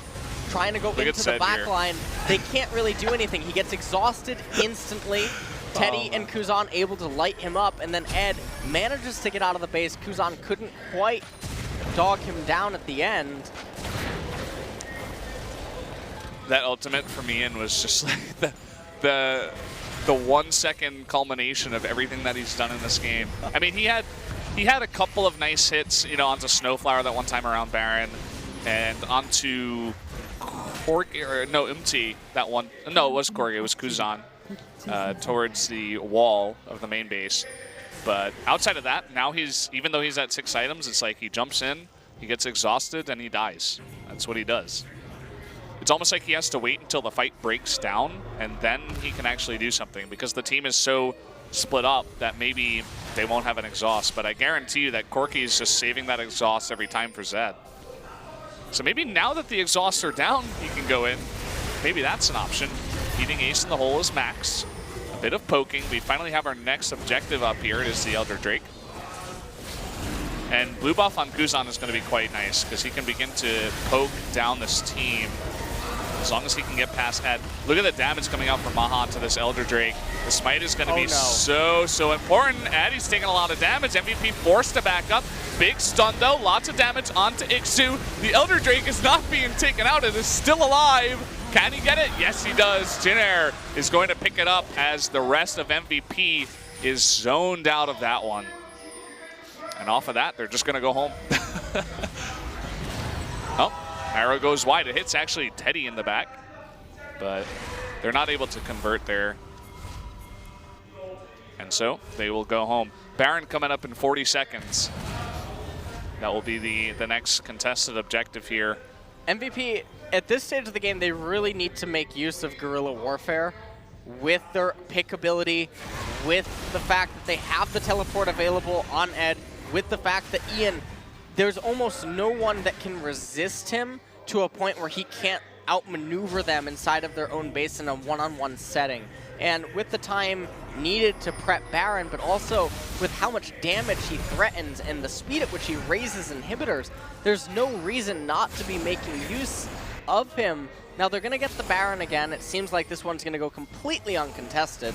trying to go into the back line, they can't really do anything. He gets exhausted instantly. Teddy and Kuzan able to light him up, and then Ed manages to get out of the base. Kuzan couldn't quite dog him down at the end. That ultimate from Ian was just like the 1 second culmination of everything that he's done in this game. I mean, he had a couple of nice hits, you know, onto Snowflower that one time around Baron, and onto Corgi, or no, MT that one. No, it was Corgi, it was Kuzan. Towards the wall of the main base. But outside of that, now even though he's at 6 items, it's like he jumps in, he gets exhausted, and he dies. That's what he does. It's almost like he has to wait until the fight breaks down, and then he can actually do something, because the team is so split up that maybe they won't have an exhaust. But I guarantee you that Corki is just saving that exhaust every time for Zed. So maybe now that the exhausts are down, he can go in. Maybe that's an option. Eating ace in the hole is Max. A bit of poking. We finally have our next objective up here. It is the Elder Drake. And blue buff on Kuzan is going to be quite nice, because he can begin to poke down this team as long as he can get past Ed. Look at the damage coming out from Maha to this Elder Drake. The smite is going to be so important. Ed, he's taking a lot of damage. MVP forced to back up. Big stun though, lots of damage onto Ixu. The Elder Drake is not being taken out. It is still alive. Can he get it? Yes, he does. Jin Air is going to pick it up as the rest of MVP is zoned out of that one. And off of that, they're just going to go home. Oh, arrow goes wide. It hits actually Teddy in the back. but they're not able to convert there. And so they will go home. Baron coming up in 40 seconds. That will be the next contested objective here. MVP, at this stage of the game, they really need to make use of guerrilla warfare with their pick ability, with the fact that they have the teleport available on Ed, with the fact that Ian, there's almost no one that can resist him to a point where he can't outmaneuver them inside of their own base in a one-on-one setting. And with the time needed to prep Baron, but also with how much damage he threatens and the speed at which he raises inhibitors, there's no reason not to be making use of him. Now they're going to get the Baron again. It seems like this one's going to go completely uncontested.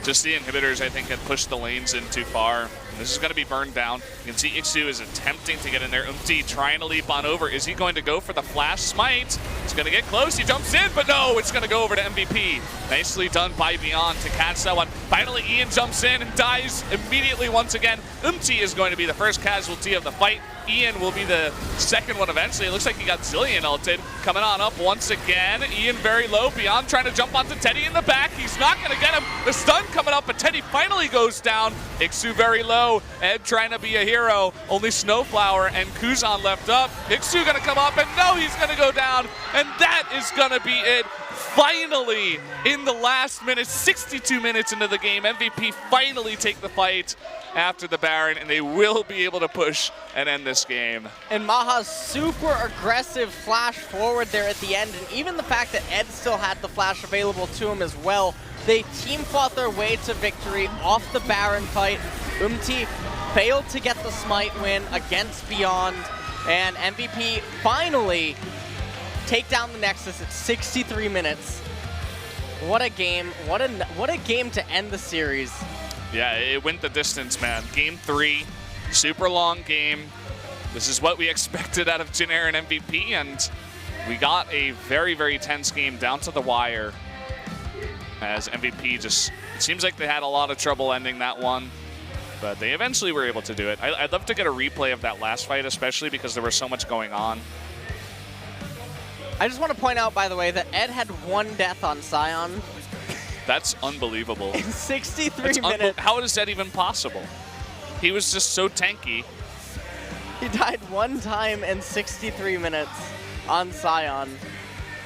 Just the inhibitors, I think, had pushed the lanes in too far. And this is going to be burned down. You can see Ixu is attempting to get in there. Trying to leap on over. Is he going to go for the flash smite? He's going to get close. He jumps in, but no, it's going to go over to MVP. Nicely done by Beyond to catch that one. Finally, Ian jumps in and dies immediately once again. Is going to be the first casualty of the fight. Ian will be the second one eventually. It looks like he got Zillion ulted. Coming on up once again. Ian very low. Beyond trying to jump onto Teddy in the back. He's not going to get him. The stun coming up, but Teddy finally goes down. Ixu very low. Ed trying to be a hero. Only Snowflower and Kuzan left up. Ixu going to come up, and no, he's going to go down. And that is going to be it. Finally, in the last minute, 62 minutes into the game, MVP finally take the fight after the Baron, and they will be able to push and end this game. And Maha's super aggressive flash forward there at the end, and even the fact that Ed still had the flash available to him as well, they team fought their way to victory off the Baron fight. Failed to get the smite win against Beyond, and MVP finally take down the Nexus at 63 minutes. What a game. What a game to end the series. Yeah, it went the distance, man. Game 3, super long game. This is what we expected out of Jin Air and MVP, and we got a very, very tense game down to the wire. As MVP just, it seems like they had a lot of trouble ending that one, but they eventually were able to do it. I'd love to get a replay of that last fight, especially because there was so much going on. I just want to point out, by the way, that Ed had 1 death on Sion. That's unbelievable. In 63 minutes. How is that even possible? He was just so tanky. He died 1 time in 63 minutes on Sion.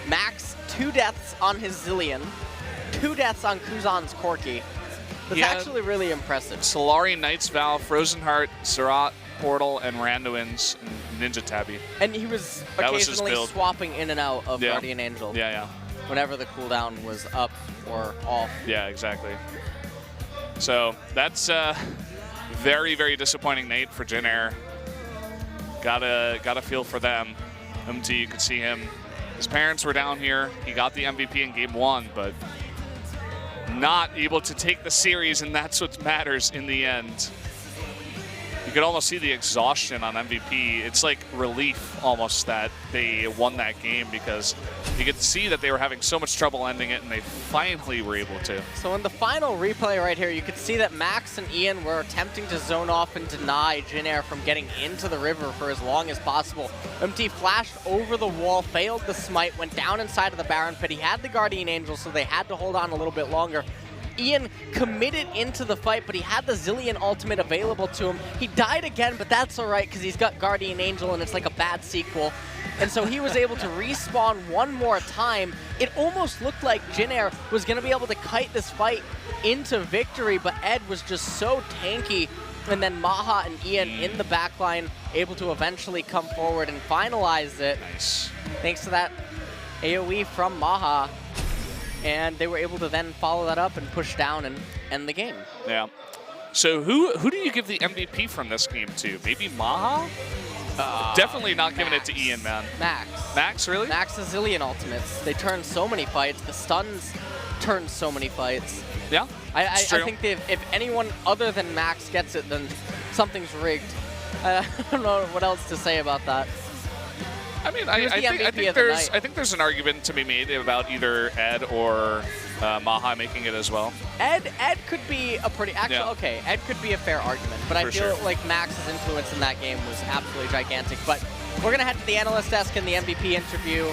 Max, 2 deaths on his Zillion. 2 deaths on Kuzan's Corki. That's actually really impressive. Solari, Knight's Vow, Frozen Heart, Surat, Portal, and Randuin's Ninja Tabby. And he was occasionally swapping in and out of Guardian Angel. Yeah. Whenever the cooldown was up or off. Yeah, exactly. So that's very, very disappointing Nate for Jin Air. Gotta feel for them. You could see him. His parents were down here. He got the MVP in game 1, but not able to take the series, and that's what matters in the end. You could almost see the exhaustion on MVP. It's like relief almost that they won that game, because you could see that they were having so much trouble ending it, and they finally were able to. So in the final replay right here, you could see that Max and Ian were attempting to zone off and deny Jin Air from getting into the river for as long as possible. MT flashed over the wall, failed the smite, went down inside of the Baron pit. He had the Guardian Angel, so they had to hold on a little bit longer. Ian committed into the fight, but he had the Zillion ultimate available to him. He died again, but that's all right because he's got Guardian Angel and it's like a bad sequel. And so he was able to respawn 1 more time. It almost looked like Jin Air was going to be able to kite this fight into victory, but Ed was just so tanky. And then Maha and Ian in the backline able to eventually come forward and finalize it. Nice. Thanks to that AoE from Maha. And they were able to then follow that up and push down and end the game. Yeah. So who do you give the MVP from this game to? Maybe Maha? Definitely not giving it to Ian, man. Max. Max, really? Max's Zillion ultimates. They turn so many fights. The stuns turn so many fights. Yeah, I think if anyone other than Max gets it, then something's rigged. I don't know what else to say about that. I mean, I think there's an argument to be made about either Ed or Maha making it as well. Ed could be a pretty okay. Ed could be a fair argument, but I feel like Max's influence in that game was absolutely gigantic. But we're gonna head to the analyst desk in the MVP interview.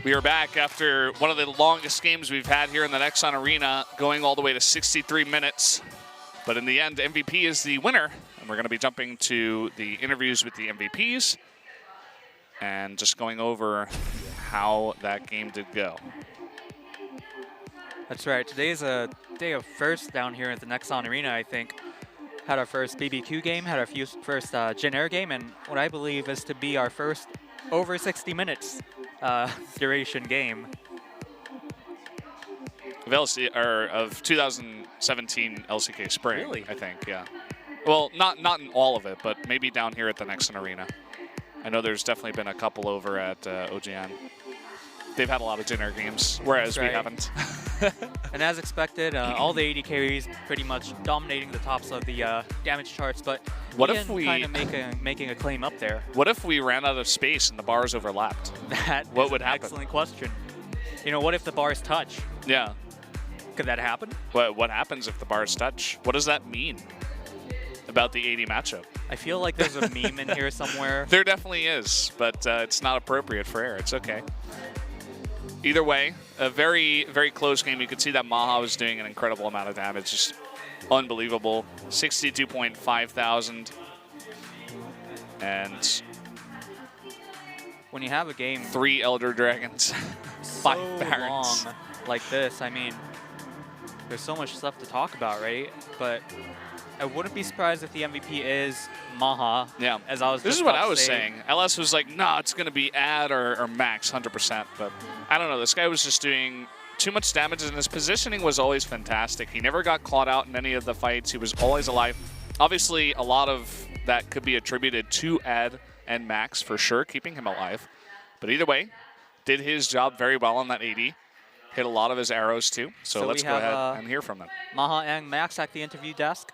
We are back after one of the longest games we've had here in the Nexon Arena, going all the way to 63 minutes. But in the end, MVP is the winner. And we're going to be jumping to the interviews with the MVPs and just going over how that game did go. That's right. Today is a day of first down here at the Nexon Arena, I think. Had our first BBQ game, had our first Jin Air game, and what I believe is to be our first over 60 minutes duration game. Of 2017 LCK Spring, Really? I think, yeah. Well, not in all of it, but maybe down here at the Nexon Arena. I know there's definitely been a couple over at OGN. They've had a lot of Jin Air games, whereas we haven't. And as expected, all the AD carries pretty much dominating the tops of the damage charts, but what if we kind of making a claim up there? What if we ran out of space and the bars overlapped? What would happen? Excellent question. You know, what if the bars touch? Yeah. Could that happen? What happens if the bars touch? What does that mean about the AD matchup? I feel like there's a meme in here somewhere. There definitely is, but it's not appropriate for air. It's okay. Either way, a very, very close game. You could see that Maha was doing an incredible amount of damage. Just unbelievable. 62.5 thousand. And when you have a game 3 Elder Dragons, 5 Barons. Long like this, I mean, there's so much stuff to talk about, right? But I wouldn't be surprised if the MVP is Maha. Yeah. As I was This is what I was saying. LS was like, nah, it's going to be Ad or Max 100%. But I don't know. This guy was just doing too much damage, and his positioning was always fantastic. He never got caught out in any of the fights. He was always alive. Obviously, a lot of that could be attributed to Ad and Max for sure, keeping him alive. But either way, did his job very well on that AD. Hit a lot of his arrows too. So let's go ahead and hear from them. Maha and Max at the interview desk.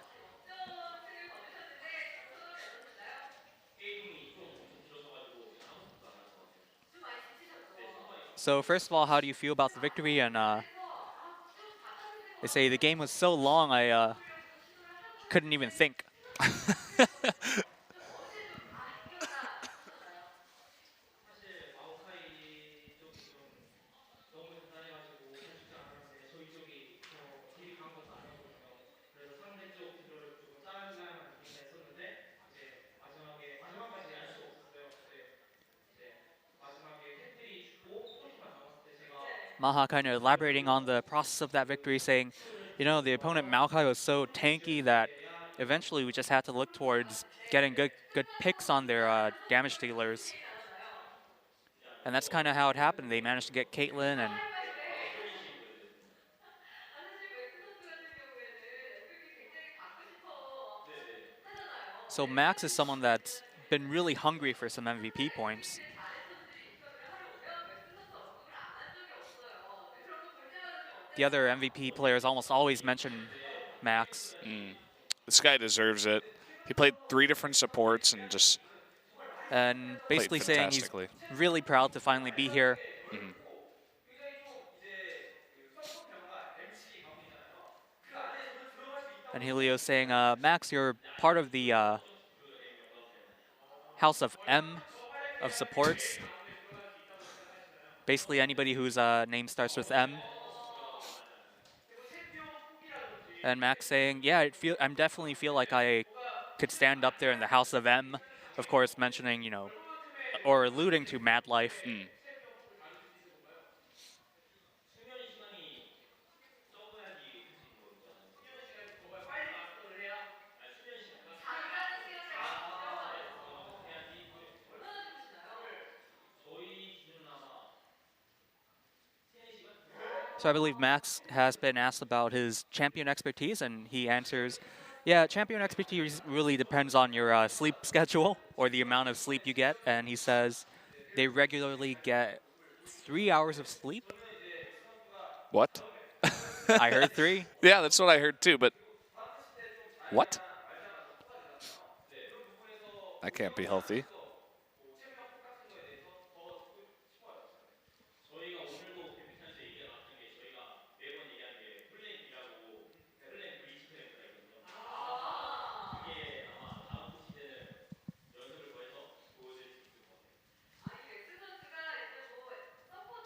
So first of all, how do you feel about the victory? And they say the game was so long, I couldn't even think. Maha kind of elaborating on the process of that victory, saying, you know, the opponent Maokai was so tanky that eventually we just had to look towards getting good picks on their damage dealers. And that's kind of how it happened. They managed to get Caitlyn and so Max is someone that's been really hungry for some MVP points. The other MVP players almost always mention Max. This guy deserves it. He played 3 different supports and just and basically saying he's really proud to finally be here. And Helio saying, Max, you're part of the House of M of supports. Basically anybody whose name starts with M. And Max saying, yeah, I definitely feel like I could stand up there in the House of M. Of course, mentioning, you know, or alluding to Mad Life. So I believe Max has been asked about his champion expertise, and he answers, yeah, champion expertise really depends on your sleep schedule or the amount of sleep you get. And he says they regularly get 3 hours of sleep. What? I heard 3. Yeah, that's what I heard too, but what? That can't be healthy.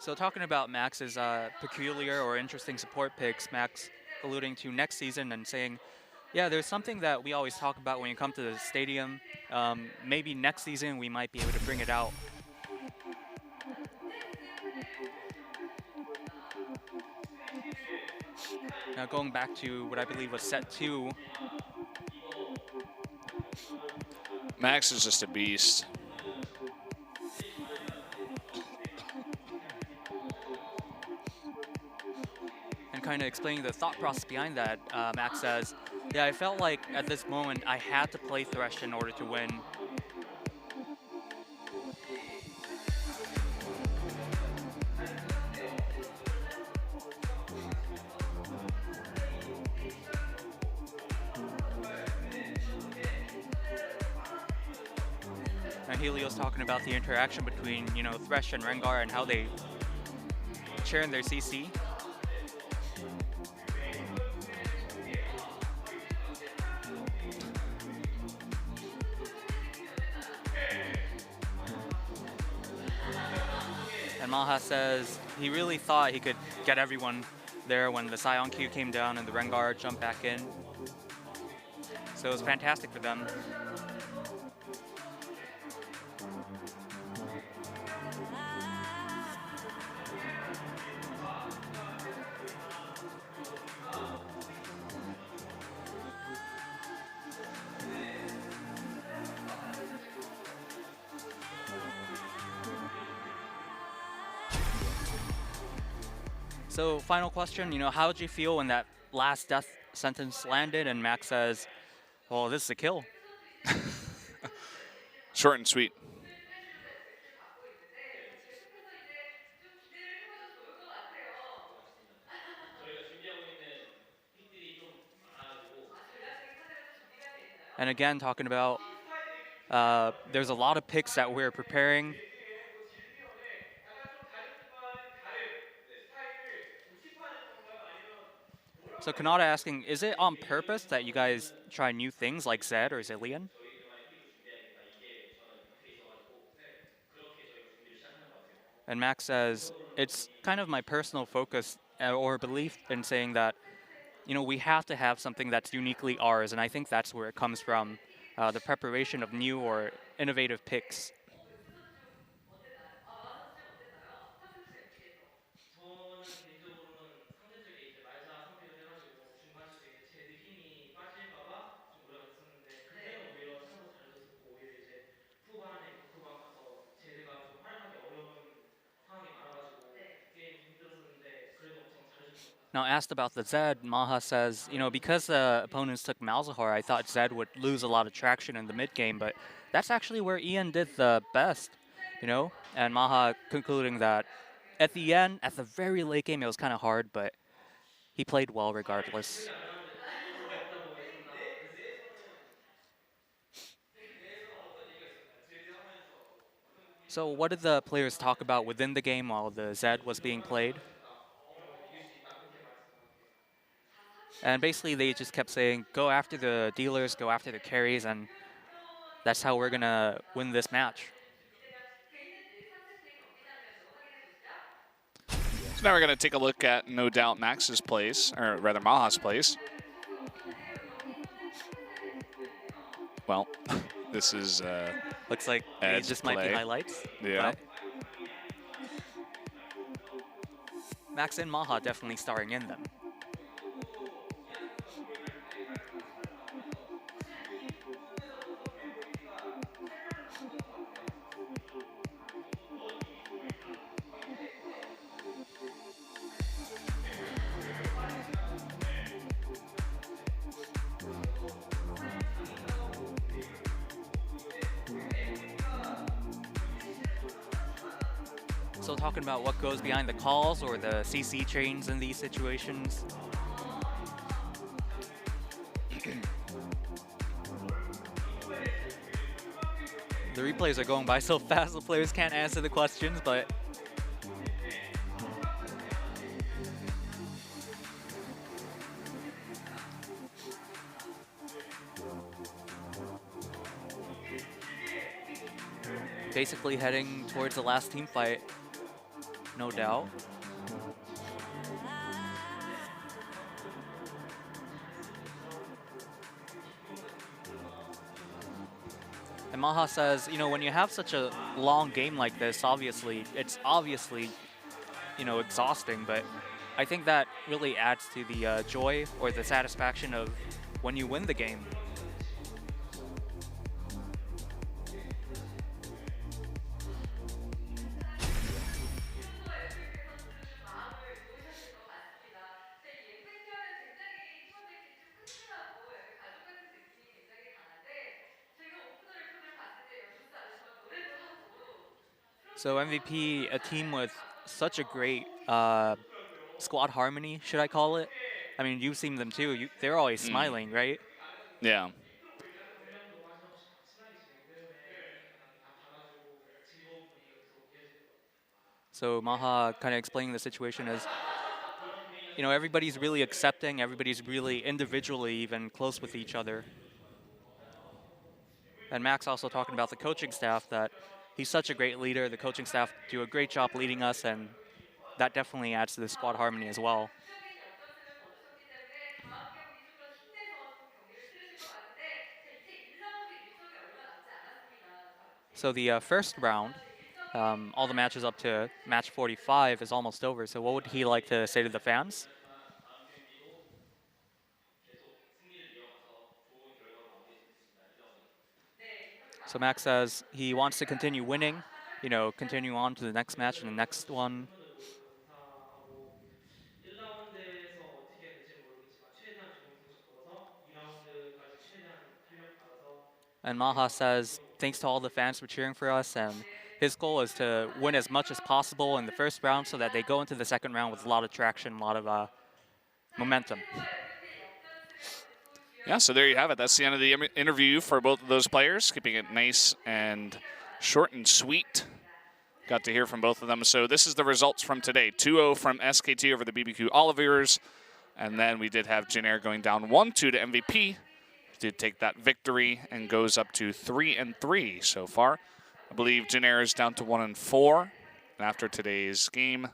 So talking about Max's peculiar or interesting support picks, Max alluding to next season and saying, yeah, there's something that we always talk about when you come to the stadium. Maybe next season we might be able to bring it out. Now going back to what I believe was set 2. Max is just a beast. And kind of explaining the thought process behind that, Max says, yeah, I felt like at this moment I had to play Thresh in order to win. And Helios talking about the interaction between, you know, Thresh and Rengar and how they share in their CC. And Maha says he really thought he could get everyone there when the Scion Q came down and the Rengar jumped back in. So it was fantastic for them. So final question, you know, how did you feel when that last death sentence landed and Max says, well, this is a kill? Short and sweet. And again, talking about there's a lot of picks that we're preparing. So Kanata asking, is it on purpose that you guys try new things like Zed or Zillion? And Max says, it's kind of my personal focus or belief in saying that, you know, we have to have something that's uniquely ours, and I think that's where it comes from, the preparation of new or innovative picks. Now, asked about the Zed, Maha says, you know, because the opponents took Malzahar, I thought Zed would lose a lot of traction in the mid game, but that's actually where Ian did the best, you know? And Maha concluding that at the end, at the very late game, it was kind of hard, but he played well regardless. So what did the players talk about within the game while the Zed was being played? And basically they just kept saying, go after the dealers, go after the carries, and that's how we're gonna win this match. So now we're going to take a look at, no doubt, Max's plays, or rather Maha's plays. Well, this is looks like Ed's just play. Might be highlights. Yeah. Max and Maha definitely starring in them. So talking about what goes behind the calls or the CC chains in these situations. The replays are going by so fast the players can't answer the questions, but basically heading towards the last team fight. no doubt. And Maha says, you know, when you have such a long game like this, it's obviously, you know, exhausting, but I think that really adds to the joy or the satisfaction of when you win the game. So MVP, a team with such a great squad harmony, should I call it? I mean, you've seen them too. They're always smiling, right? Yeah. So Maha kind of explaining the situation as, you know, everybody's really accepting, everybody's really individually even close with each other. And Max also talking about the coaching staff, that he's such a great leader. The coaching staff do a great job leading us, and that definitely adds to the squad harmony as well. So the first round, all the matches up to match 45 is almost over. So what would he like to say to the fans? So Max says he wants to continue winning, you know, continue on to the next match and the next one. And Maha says thanks to all the fans for cheering for us, and his goal is to win as much as possible in the first round so that they go into the second round with a lot of traction, a lot of momentum. Yeah, so there you have it. That's the end of the interview for both of those players, keeping it nice and short and sweet. Got to hear from both of them. So this is the results from today. 2-0 from SKT over the BBQ Olivers. And then we did have Jin Air going down 1-2 to MVP. Did take that victory and goes up to 3-3 so far. I believe Jin Air is down to 1-4 after today's game.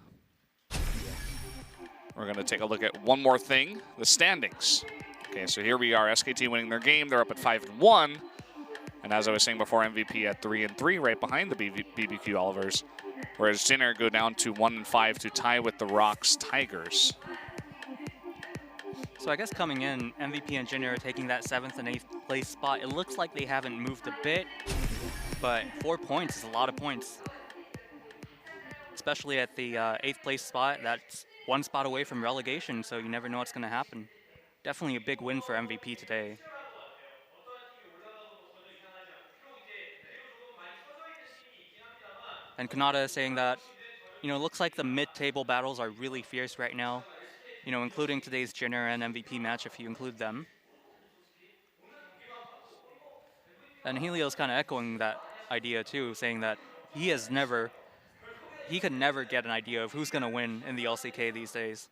We're going to take a look at one more thing, the standings. Okay, so here we are, SKT winning their game. They're up at 5-1. And as I was saying before, MVP at 3-3, right behind the BBQ Olivers. Whereas Jin Air go down to 1-5 to tie with the Rocks Tigers. So I guess coming in, MVP and Jin Air are taking that 7th and 8th place spot. It looks like they haven't moved a bit, but 4 points is a lot of points. Especially at the 8th place spot, that's 1 spot away from relegation, so you never know what's going to happen. Definitely a big win for MVP today. And Kanata is saying that, you know, it looks like the mid-table battles are really fierce right now, you know, including today's Jin Air and MVP match if you include them. And Helio's kind of echoing that idea too, saying that he could never get an idea of who's going to win in the LCK these days.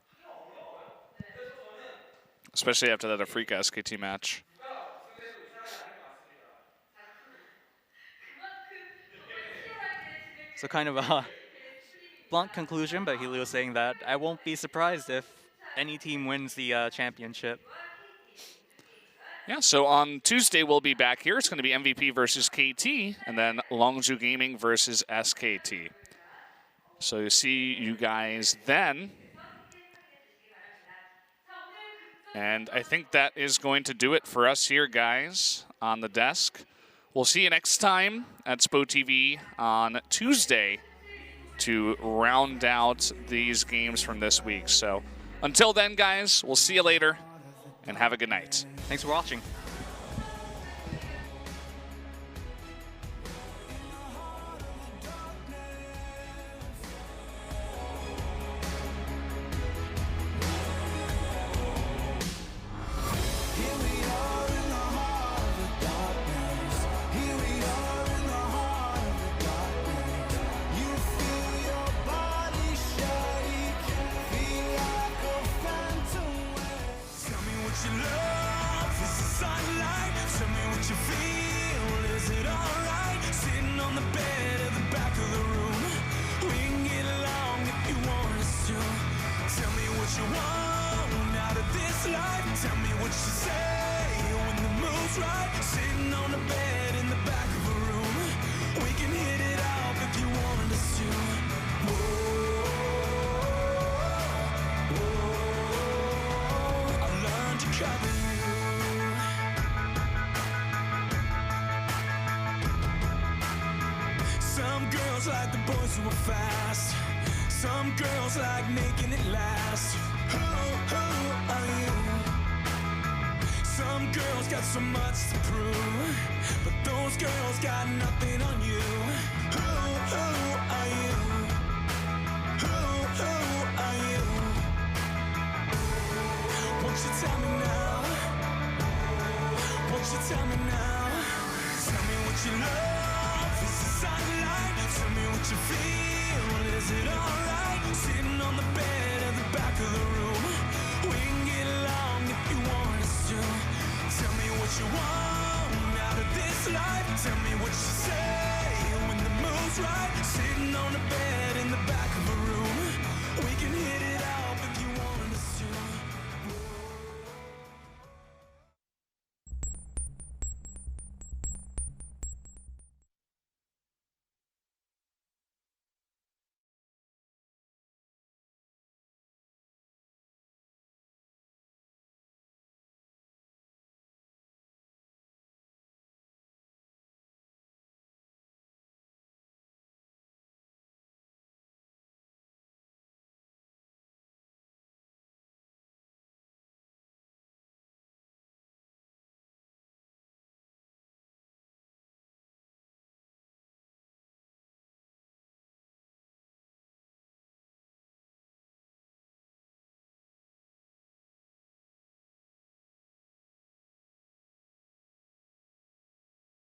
Especially after that Afrika SKT match. So kind of a blunt conclusion, but Helio saying that I won't be surprised if any team wins the championship. Yeah, so on Tuesday we'll be back here. It's going to be MVP versus KT, and then Longju Gaming versus SKT. So you see you guys then. And I think that is going to do it for us here, guys, on the desk. We'll see you next time at SPOTV on Tuesday to round out these games from this week. So until then, guys, we'll see you later, and have a good night. Thanks for watching. Tell me what you love. Is the sunlight? on the bed in the back of a room. We can hit it off if you wanted us to. Whoa, whoa, I learned to cover you. Some girls like the boys who are fast. Some girls like making it last. Who are you? Some girls got so much to prove, but those girls got nothing on you. Who are you? Who are you? Won't you tell me now? Won't you tell me now? Tell me what you love. Is the sunlight? Tell me what you feel. Is it alright? Sitting on the bed at the back of the room. We can get along if you want us to. Tell me what you want out of this life. Tell me what you say when the mood's right. Sitting on the bed